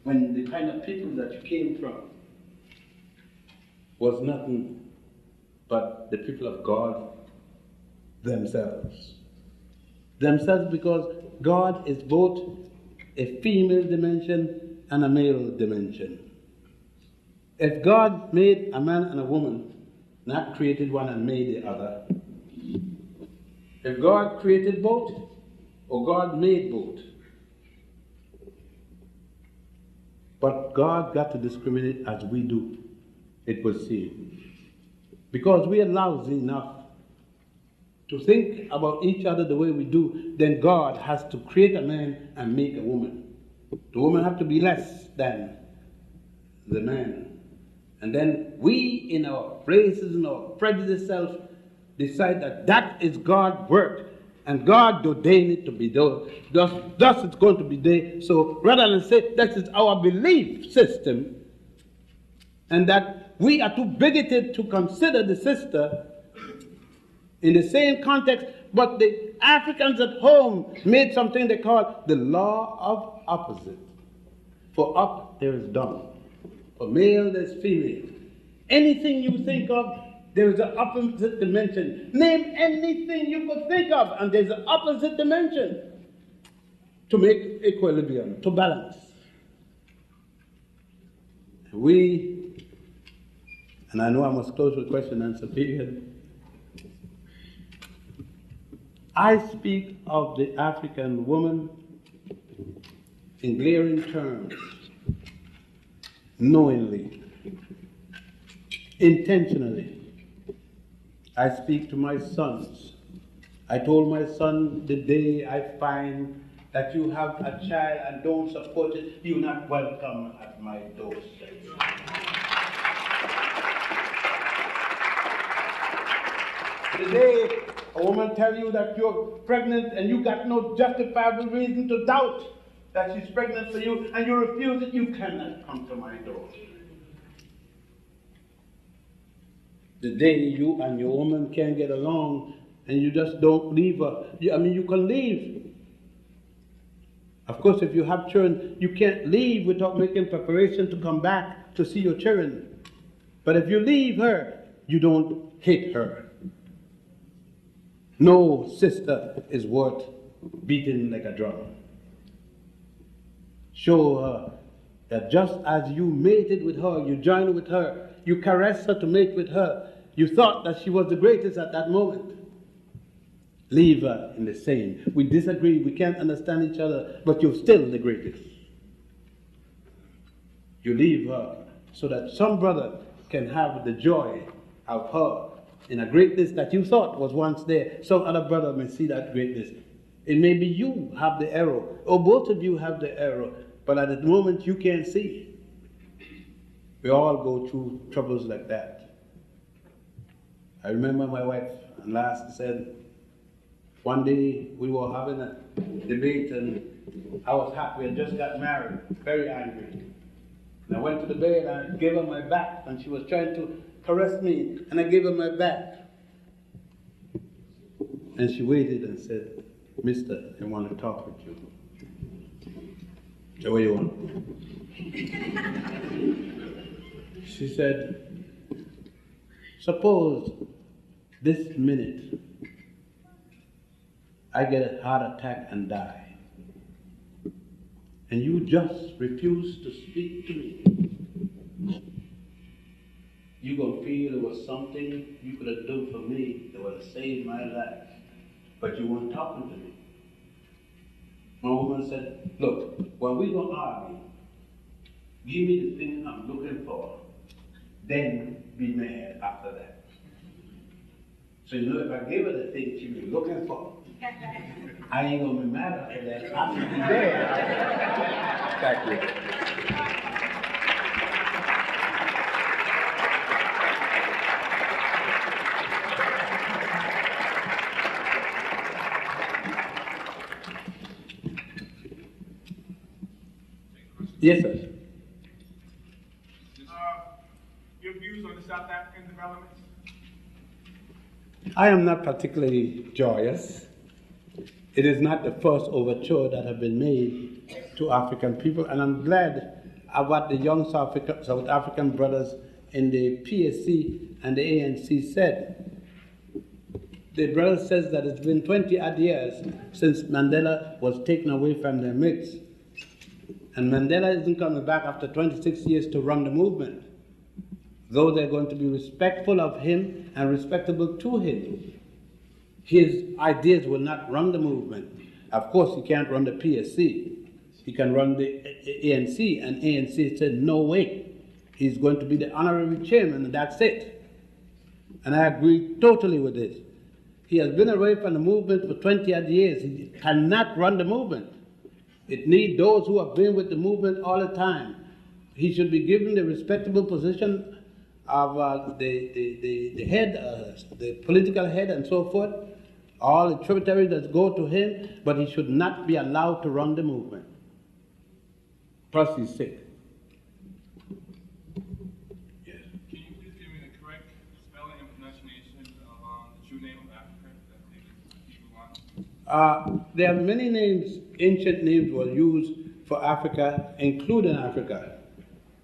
[SPEAKER 12] When the kind of people that you came from was nothing but the people of God themselves. Themselves, because God is both a female dimension and a male dimension. If God made a man and a woman, not created one and made the other, if God created both, or God made both, but God got to discriminate as we do, it was seen. Because we are lousy enough to think about each other the way we do, then God has to create a man and make a woman. The woman has to be less than the man. And then we, in our racism, our prejudice self, decide that that is God's work. And God ordained it to be done. Thus it's going to be there. So rather than say that is our belief system, and that we are too bigoted to consider the sister in the same context, but the Africans at home made something they call the law of opposite. For up, there is down. For male, there's female. Anything you think of, there is an opposite dimension. Name anything you could think of, and there's an opposite dimension to make equilibrium, to balance. We, and I know I must close with question and answer period. I speak of the African woman in glaring terms, knowingly, intentionally. I speak to my sons. I told my son, the day I find that you have a child and don't support it, you're not welcome at my doorstep. The day a woman tells you that you're pregnant and you got no justifiable reason to doubt that she's pregnant for you and you refuse it, you cannot come to my door. The day you and your woman can't get along and you just don't leave her, you can leave. Of course, if you have children, you can't leave without making preparation to come back to see your children. But if you leave her, you don't hate her. No sister is worth beating like a drum. Show her that just as you mated with her, you joined with her, you caressed her to mate with her, you thought that she was the greatest at that moment. Leave her in the same. We disagree, we can't understand each other, but you're still the greatest. You leave her so that some brother can have the joy of her in a greatness that you thought was once there. Some other brother may see that greatness. It may be you have the error, or both of you have the error, but at the moment you can't see. We all go through troubles like that. I remember my wife last said, one day we were having a debate and I was happy. I just got married, very angry. And I went to the bed and I gave her my back and she was trying to caress me and I gave her my back. And she waited and said, "Mister, I want to talk with you." So what do you want? She said, "Suppose this minute I get a heart attack and die, and you just refuse to speak to me. You're going to feel it was something you could have done for me that would have saved my life, but you weren't talking to me." My woman said, "Look, when we go argue, give me the thing I'm looking for, then be mad after that." So you know, if I gave her the thing she was looking for, I ain't gonna be mad after that. I'm gonna be there. Thank you. Yes, sir.
[SPEAKER 7] Your views on the South African developments?
[SPEAKER 12] I am not particularly joyous. It is not the first overture that have been made to African people, and I'm glad of what the young South African brothers in the PSC and the ANC said. The brother says that it's been 20 odd years since Mandela was taken away from their midst. And Mandela isn't coming back after 26 years to run the movement. Though they're going to be respectful of him and respectable to him, his ideas will not run the movement. Of course, he can't run the PSC. He can run the ANC, and ANC said, no way. He's going to be the honorary chairman, and that's it. And I agree totally with this. He has been away from the movement for 20 odd years. He cannot run the movement. It needs those who have been with the movement all the time. He should be given the respectable position of the head, the political head and so forth, all the tributaries that go to him, but he should not be allowed to run the movement. Plus he's sick.
[SPEAKER 7] Yes. Can you please give me the correct spelling and pronunciation of the true name of Africa?
[SPEAKER 12] There are many names, ancient names were used for Africa, including Africa.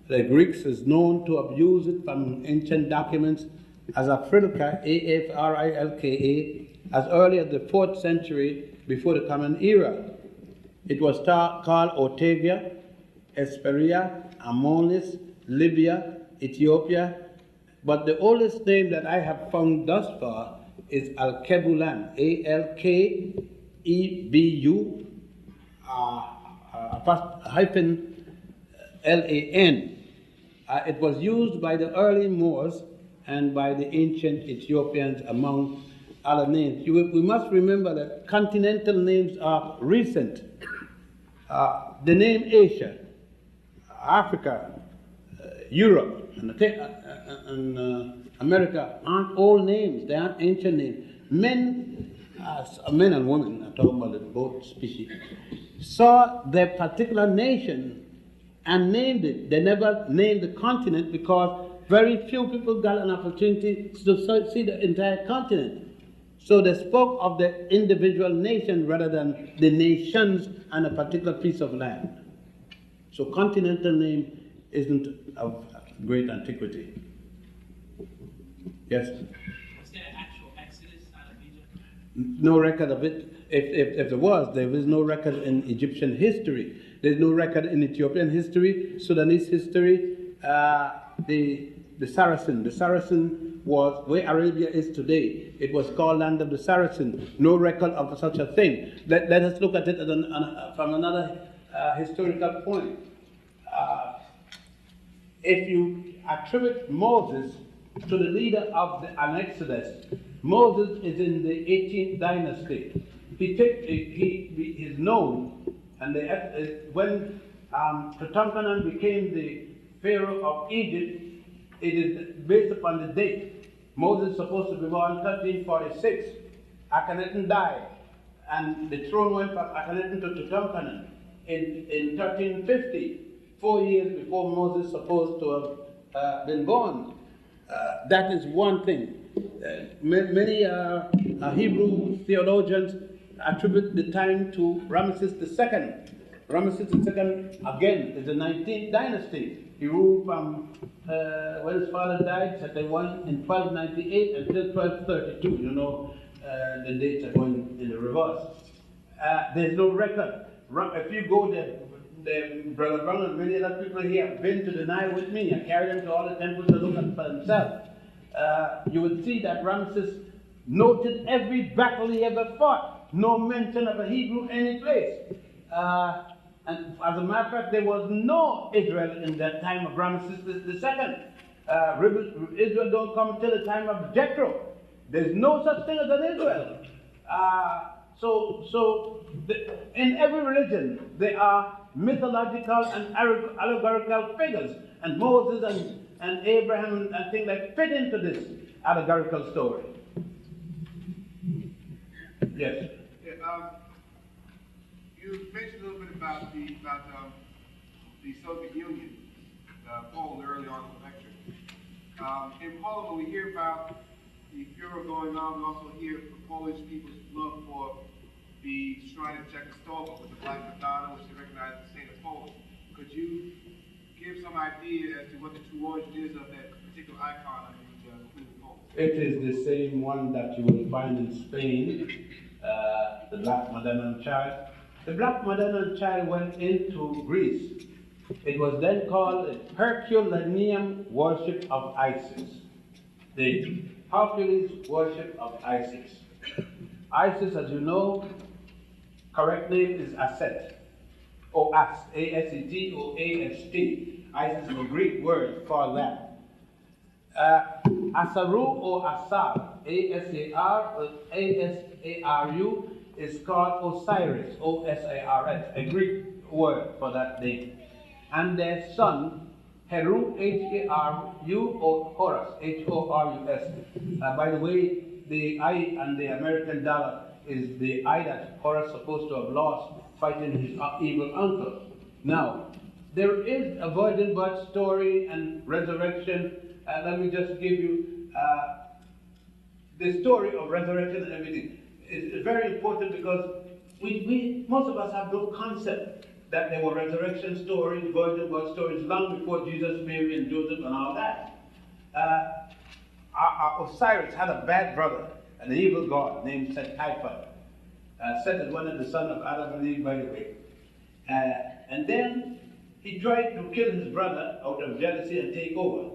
[SPEAKER 12] The Greeks is known to have used it from ancient documents as Afrilka, A-F-R-I-L-K-A, as early as the 4th century before the Common Era. It was called Ortegia, Esperia, Amonis, Libya, Ethiopia, but the oldest name that I have found thus far is Alkebulan, A-L-K-E-B-U, hyphen L-A-N. It was used by the early Moors and by the ancient Ethiopians, among other names. We must remember that continental names are recent. The name Asia, Africa, Europe, and America aren't old names, they aren't ancient names. Men and women, I'm talking about both species, saw their particular nation and named it. They never named the continent because very few people got an opportunity to see the entire continent. So they spoke of the individual nation rather than the nations and a particular piece of land. So continental name isn't of great antiquity. Yes?
[SPEAKER 13] Was there an actual exodus out of Egypt?
[SPEAKER 12] No record of it. If there was, there is no record in Egyptian history. There's no record in Ethiopian history, Sudanese history. The Saracen was where Arabia is today. It was called land of the Saracen. No record of such a thing. Let us look at it from another historical point. If you attribute Moses to the leader of an Exodus, Moses is in the 18th dynasty. He is known, and when Tutankhamun became the Pharaoh of Egypt, it is based upon the date. Moses is supposed to be born 1346. Akhenaten died, and the throne went from Akhenaten to Tutankhamun in 1350, 4 years before Moses is supposed to have been born. That is one thing. Many Hebrew theologians attribute the time to Ramesses II. Ramesses II, again, is the 19th dynasty. He ruled from when his father died, in 1298 until 1232. You know, the dates are going in the reverse. There's no record. If you go there, Brother Brown and many other people here have been to the Nile with me. I carried them to all the temples to look at for themselves. You would see that Ramesses noted every battle he ever fought. No mention of a Hebrew any place. And as a matter of fact, there was no Israel in that time of Ramesses II. Israel don't come until the time of Jethro. There's no such thing as an Israel. In every religion, there are mythological and allegorical figures, and Moses and Abraham and things that fit into this allegorical story. Yes.
[SPEAKER 7] You mentioned a little bit about the Soviet Union, Poland early on in the lecture. In Poland, when we hear about the Fuhrer going on, we also hear the Polish people's love for the shrine of Czechoslovakia with the Black Madonna, which they recognize as the Saint of Poland. Could you give some idea as to what the true origin is of that particular icon in Queen of Poland?
[SPEAKER 12] It is the same one that you will find in Spain, the Black Madonna child. The Black Madonna child went into Greece. It was then called the Herculaneum worship of Isis. The Hercules worship of Isis. Isis, as you know, correct name is Aset, or Ast, A-S-E-T or A-S-T. Isis is a Greek word for that. Asaru or Asar, A-S-A-R or A-S-A-R-U, is called Osiris, O-S-A-R-S, a Greek word for that name. And their son, Heru, H-A-R-U, or Horus, H-O-R-U-S. By the way, the I and the American dollar is the I that Horus is supposed to have lost fighting his evil uncle. Now, there is a virgin birth story and resurrection. Let me just give you the story of resurrection and everything. it's very important because most of us have no concept that there were resurrection stories, virgin birth stories long before Jesus, Mary, and Joseph, and all that. Osiris had a bad brother, an evil god named Sertima. Set is one of the sons of Adam and Eve, by the way. And then he tried to kill his brother out of jealousy and take over.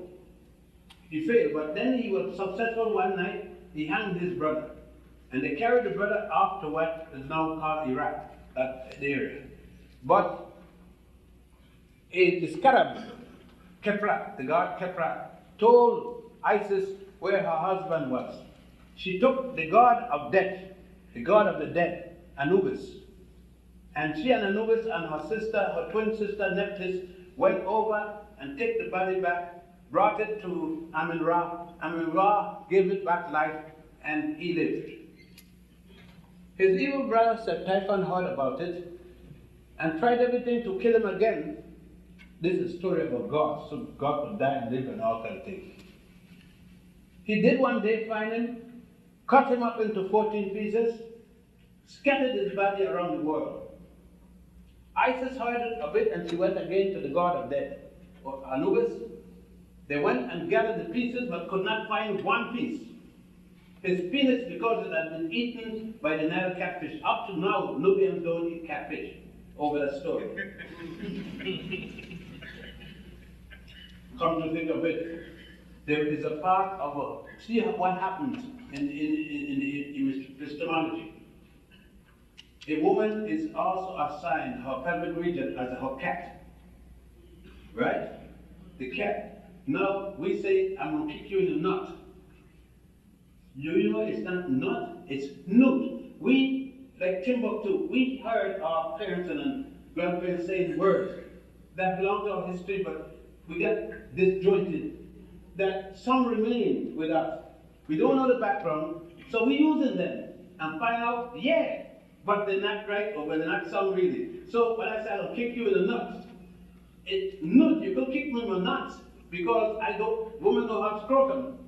[SPEAKER 12] He failed, but then he was successful one night. He hanged his brother. And they carried the brother off to what is now called Iraq, that area. But the scarab, Kepra, the god Kepra, told Isis where her husband was. She took the god of death, the god of the dead, Anubis. And she and Anubis and her sister, her twin sister Nephthys, went over and took the body back, brought it to Amun-Ra. Amun-Ra gave it back life, and he lived. His evil brother Sertima heard about it and tried everything to kill him again. This is a story about God, so God could die and live and all kind of things. He did one day find him, cut him up into 14 pieces, scattered his body around the world. Isis heard of it and she went again to the god of death, or Anubis. They went and gathered the pieces but could not find one piece. His penis, because it had been eaten by the Nile catfish. Up to now, Nubians don't eat catfish over that story. Come to think of it, there is a part of see what happens in epistemology. A woman is also assigned her pelvic region as her cat. Right? The cat. Now we say, I'm going to kick you in the nut. You know it's not nut, it's nut. We, like Timbuktu, we heard our parents and grandparents saying words that belong to our history, but we got disjointed. That some remain with us. We don't know the background, so we're using them and find out, yeah, but they're not right or they're not some really. So when I say I'll kick you in the nuts, it's nut, you could kick me in the nuts because women don't have scrotum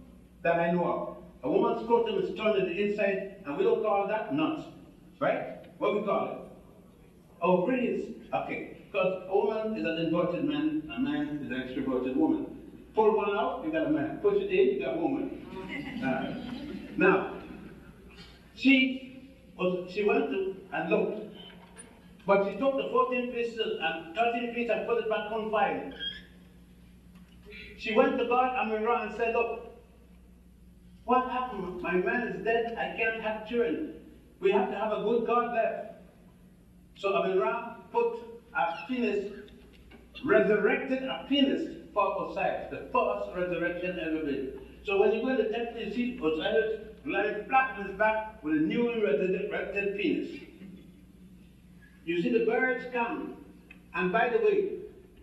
[SPEAKER 12] that I know of. A woman's scrotum is turned to the inside and we don't call that nuts, right? What we call it? Ovaries, okay. Because a woman is an inverted man, a man is an extroverted woman. Pull one out, you got a man. Push it in, you got a woman. Now, she went to and looked, but she took the 14 pieces and 13 pieces and put it back on fire. She went to God Amun-Ra and said, look, what happened? My man is dead, I can't have children. We have to have a good God left. So Amun-Ra put a penis, resurrected a penis for Osiris, the first resurrection ever made. So when you go to the temple, you see Osiris lying flat on his back with a newly resurrected penis. You see the birds come. And by the way,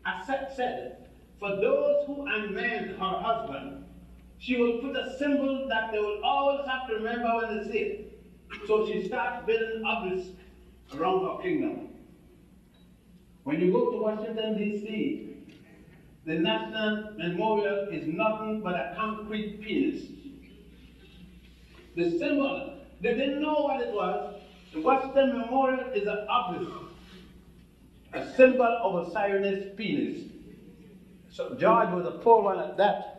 [SPEAKER 12] as Seth said, for those who unmanned her husband, she will put a symbol that they will always have to remember when they see it. So she starts building obelisks around her kingdom. When you go to Washington, D.C., the National Memorial is nothing but a concrete penis. The symbol, they didn't know what it was. The Washington Memorial is an obelisk, a symbol of a Zionist penis. So George was a poor one at that.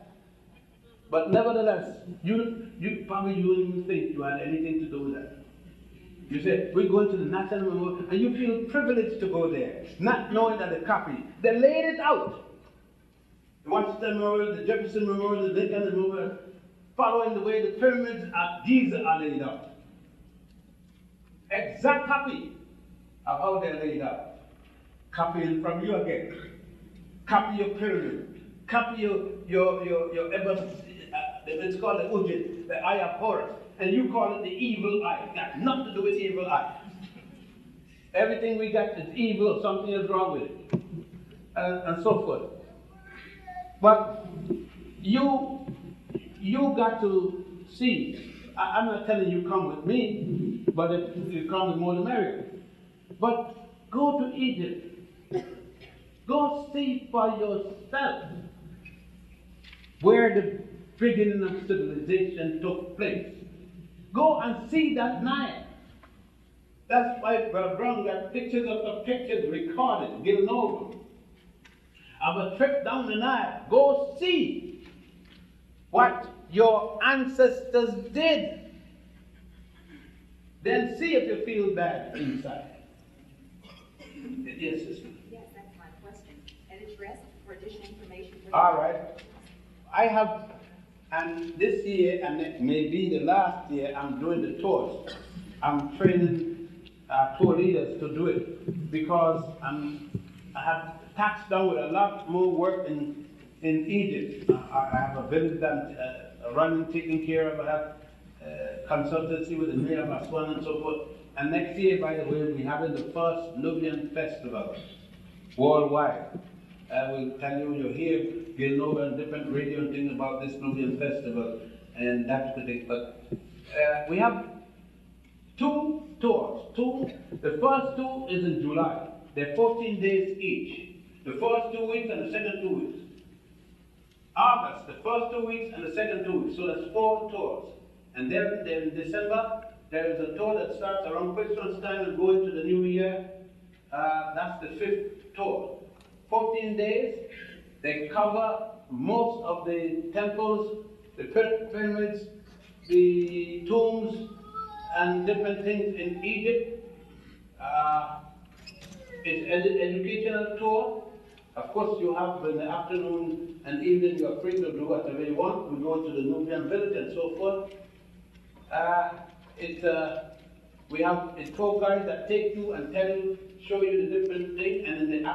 [SPEAKER 12] But nevertheless, you probably you don't even think you had anything to do with that. You say, we're going to the National Memorial, and you feel privileged to go there, not knowing that the copy, they laid it out. The Washington Memorial, the Jefferson Memorial, the Lincoln Memorial, following the way the pyramids at Giza are laid out. Exact copy of how they're laid out. Copying from you again. Copy your pyramid. Copy your it's called the Ujit, the eye of Horus. And you call it the evil eye. It got nothing to do with evil eye. Everything we got is evil, something is wrong with it. And so forth. But you got to see, I'm not telling you come with me, but if you come with more the merrier. But go to Egypt. Go see for yourself where the beginning of civilization took place. Go and see that Nile. That's why Brother Brown got pictures of the pictures recorded, given over. Of a trip down the Nile. Go see what your ancestors did. Then see if you feel bad inside. Yes, sister.
[SPEAKER 14] Yes, that's my question. And address for additional information.
[SPEAKER 12] All right. I have, and this year, and it may be the last year, I'm doing the tours. I'm training tour leaders to do it because I have taxed down with a lot more work in Egypt. I have a village that running, taking care of. I have consultancy with the mayor of Aswan and so forth. And next year, by the way, we're having the first Nubian festival worldwide. I will tell you, you'll hear Gilnova and different radio and things about this Nubian festival, and that's the thing. But we have 2 tours. The first 2 is in July. They're 14 days each. The first 2 weeks and the second 2 weeks. August, the first 2 weeks and the second 2 weeks. So that's 4 tours. And then in December, there is a tour that starts around Christmas time and goes into the new year. That's the 5th tour. 14 days. They cover most of the temples, the pyramids, the tombs, and different things in Egypt. It's an educational tour. Of course, you have in the afternoon and evening, you're free to do whatever you want. We go to the Nubian village and so forth. We have a tour guide that take you and tell you, show you the different things, and in the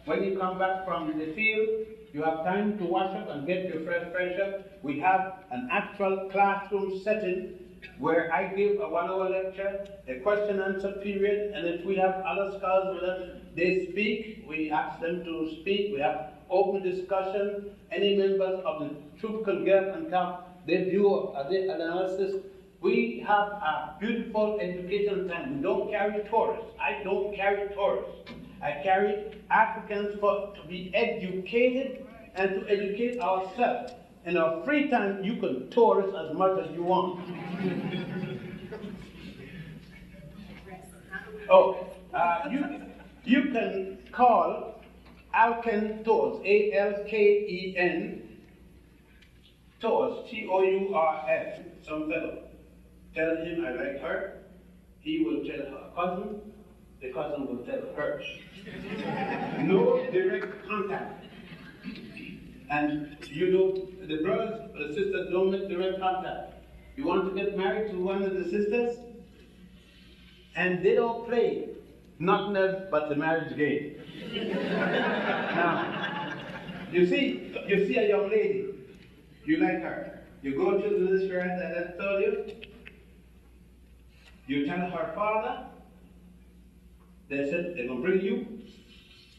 [SPEAKER 12] when you come back from the field, you have time to wash up and get your fresh up. We have an actual classroom setting where I give a 1-hour lecture, a question-answer period, and if we have other scholars with us, they speak. We ask them to speak. We have open discussion. Any members of the troop can get and come. They do the analysis. We have a beautiful educational time. We don't carry tourists. I don't carry tourists. I carry Africans to be educated and to educate ourselves. In our free time, you can tourist as much as you want. You can call Alken Tours, A-L-K-E-N, Tours, T-O-U-R-S, some fellow. Tell him I like her. He will tell her cousin. The cousin will tell her. No direct contact. And you know, the brothers or the sisters don't make direct contact. You want to get married to one of the sisters? And they don't play nothing else but the marriage game. Now, you see a young lady, you like her. You go to the restaurant that I told you. You tell her father. They said they're going to bring you.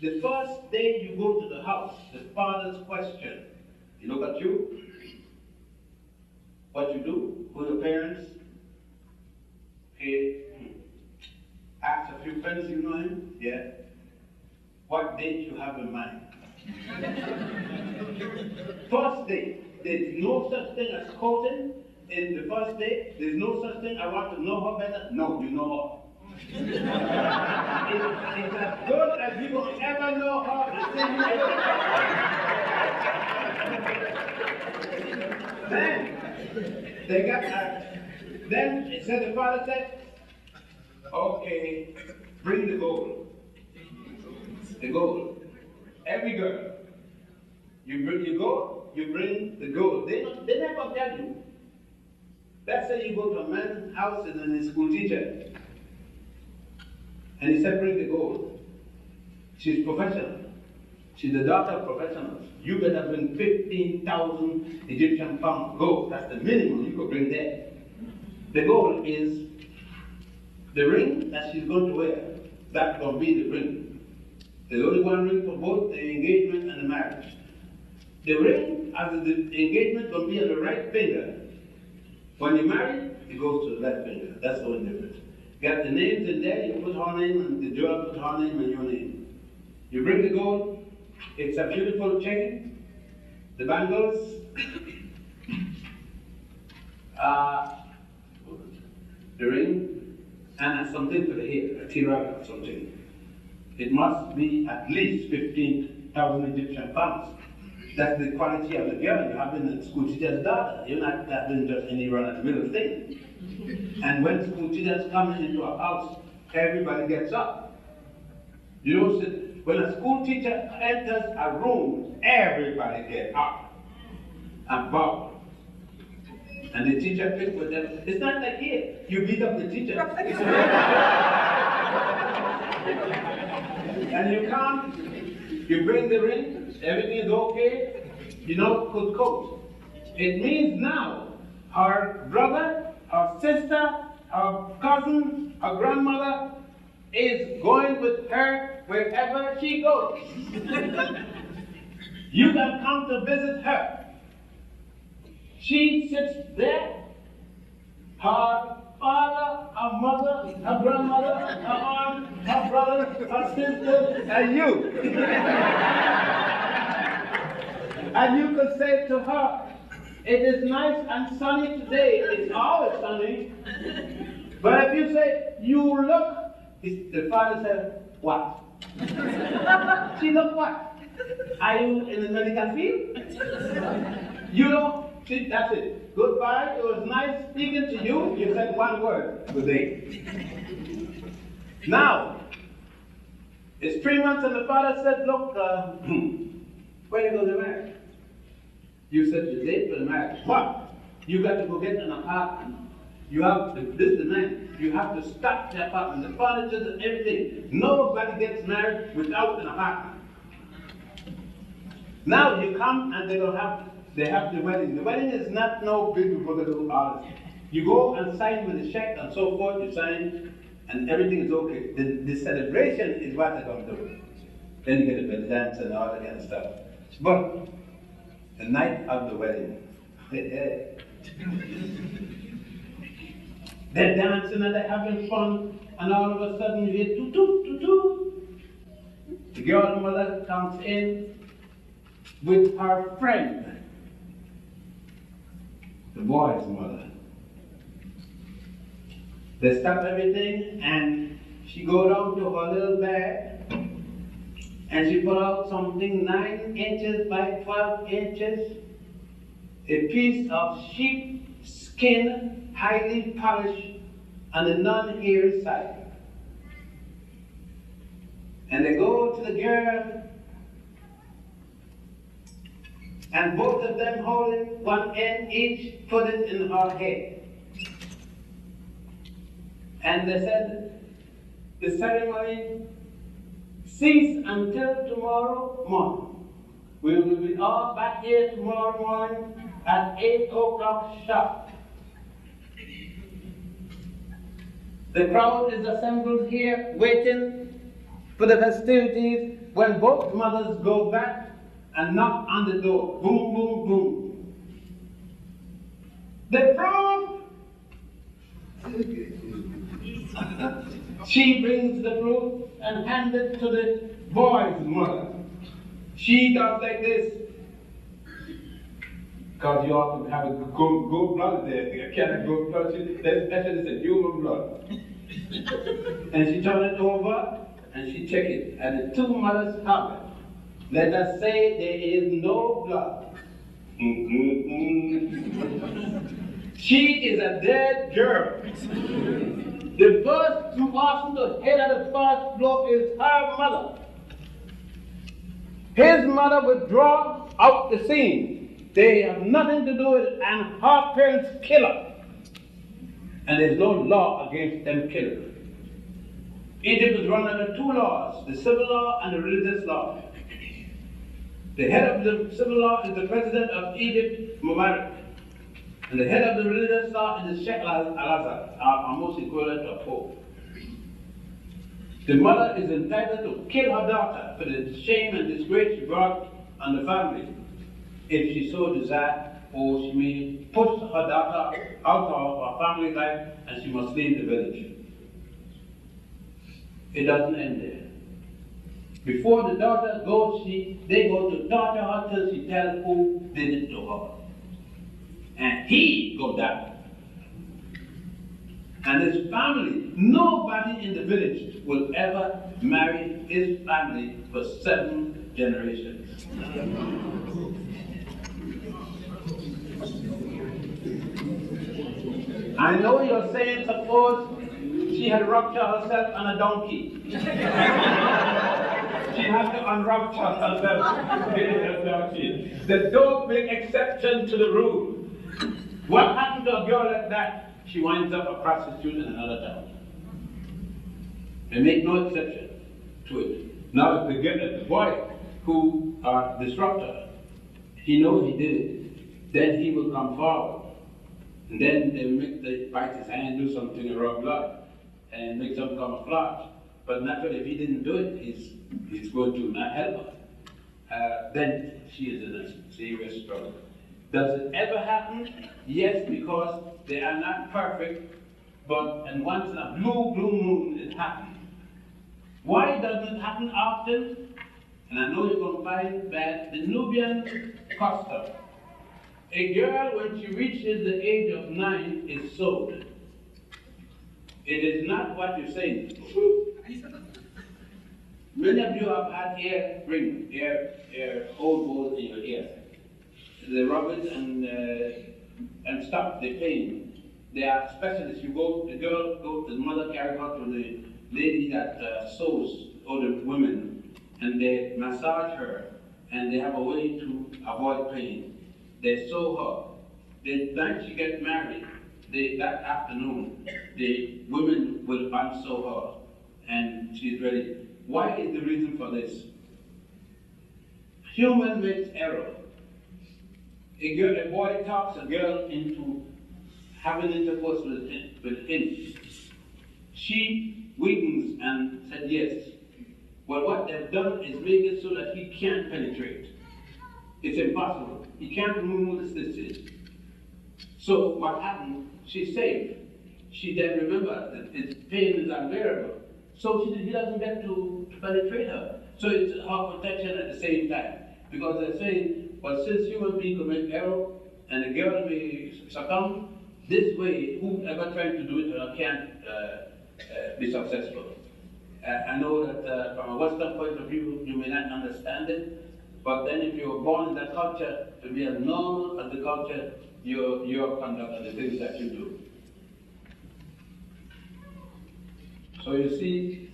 [SPEAKER 12] The first day you go to the house, the father's question, he look at you, what you do, who your parents, okay, ask a few friends you know him, yeah. What date you have in mind? First date, there's no such thing as courting. In the first date, there's no such thing, I want to know her better. No, you know her. It's as good as you will ever know her. Then they got then it said the father said, okay, bring the gold. The gold. Every girl. You bring your gold, you bring the gold. They never tell you. Let's say you go to a man's house and he's a school teacher. And he said, bring the gold. She's professional. She's the daughter of professionals. You better bring 15,000 Egyptian pounds gold. That's the minimum you could bring there. The gold is the ring that she's going to wear. That's going to be the ring. There's only one ring for both the engagement and the marriage. The ring, as the engagement, will be on the right finger. When you marry, it goes to the left finger. That's the only difference. Got the names in there, you put her name, and the jewel put her name and your name. You bring the gold, it's a beautiful chain, the bangles, the ring, and something for the hair, a tirada or something, it must be at least 15,000 Egyptian pounds. That's the quality of the girl. You have been a school teacher's daughter. You're not having just any run-of-the-mill thing. And when school teachers come into a house, everybody gets up. You know, when a school teacher enters a room, everybody gets up and bow. And the teacher picks with them. It's not like here. You beat up the teacher. And you come, you bring the ring, everything is okay, you know, good coach. It means now, her brother, her sister, her cousin, her grandmother is going with her wherever she goes. You can come to visit her. She sits there, her father, her mother, her grandmother, her aunt, her brother, her sister, and you. And you could say to her, it is nice and sunny today. It's always sunny. But if you say, you look, the father said, what? She look what? Are you in the medical field? You know, see, that's it. Goodbye, it was nice speaking to you. You said one word, good day. Now, it's 3 months and the father said, look, when are you going to marry? You said the date for the marriage. What? You got to go get an apartment. You have to, this is the man, you have to stock the apartment, the furniture and everything. Nobody gets married without an apartment. Now you come and they have the wedding. The wedding is not no big do all this. You go and sign with the check and so forth, you sign and everything is okay. The celebration is what they're going to do. Then you get the dance and all that kind of stuff. But the night of the wedding, they're dancing and they're having fun, and all of a sudden you hear toot. The girl mother comes in with her friend, the boy's mother. They stop everything and she go down to her little bag and she put out something 9 inches by 12 inches, a piece of sheep skin, highly polished on the non-hairy side. And they go to the girl, and both of them holding one end each, put it in her head. And they said, the ceremony cease until tomorrow morning. We will be all back here tomorrow morning at 8 o'clock sharp. The crowd is assembled here, waiting for the festivities when both mothers go back and knock on the door. Boom, boom, boom. The proof! She brings the proof and hands it to the boy's mother. She does like this. Because you often have a good blood there. You can't go touch it. Especially it's a human blood. And she turn it over and she check it. And the two mothers have it. Let us say there is no blood. She is a dead girl. The first person to hit at the first blow is her mother. His mother withdraw out the scene. They have nothing to do with it, and her parents kill her. And there's no law against them killing. Egypt is run under 2 laws, the civil law and the religious law. The head of the civil law is the president of Egypt, Mubarak. And the head of the religious law is the Sheikh Al-Azhar, almost equivalent to a pope. The mother is entitled to kill her daughter for the shame and disgrace she brought on the family, if she so desires, or she may push her daughter out of her family life and she must leave the village. It doesn't end there. Before the daughter goes, they go to torture her till she tells who did it to her. And he goes down. And his family, nobody in the village will ever marry his family for 7 generations. I know you're saying, suppose she had ruptured herself on a donkey. She had to unrupture herself in a donkey. The dog make exception to the rule. What happened to a girl like that? She winds up a prostitute in another town. They make no exception to it. Now, if the boy who disrupted, he knows he did it, then he will come forward. And then they bite his hand, do something and rub blood, and make some camouflage. But naturally, if he didn't do it, he's going to not help her. Then she is in a serious struggle. Does it ever happen? Yes, because they are not perfect, but and once in a blue moon it happens. Why does it happen often? And I know you're going to find that the Nubian custom. A girl, when she reaches the age of 9, is sold. It is not what you're saying. Many of you have had ear old balls in your ear. They rub it and stop the pain. They are specialists. The mother carries her to the lady that sews, or the women, and they massage her, and they have a way to avoid pain. They sew her. The night she gets married, that afternoon, the women will unsew her, and she's ready. Why is the reason for this? Human makes error. A boy talks a girl into having intercourse with him. She weakens and said yes. Well, what they've done is make it so that he can't penetrate. It's impossible. He can't remove the stitches. So what happened? She's safe. She then remembers that his pain is unbearable. So he doesn't get to penetrate her. So it's her protection at the same time. Because they're saying, well, since human beings commit error and a girl may succumb, this way, whoever tries to do it to her can't be successful. I know that from a Western point of view, you may not understand it, but then if you were born in that culture, to be as normal as the culture, your conduct and the things that you do. So you see,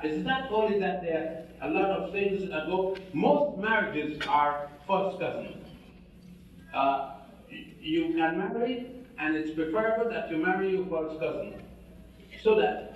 [SPEAKER 12] it's not only that there are a lot of things that go. Most marriages are first cousins. You can marry, and it's preferable that you marry your first cousin, so that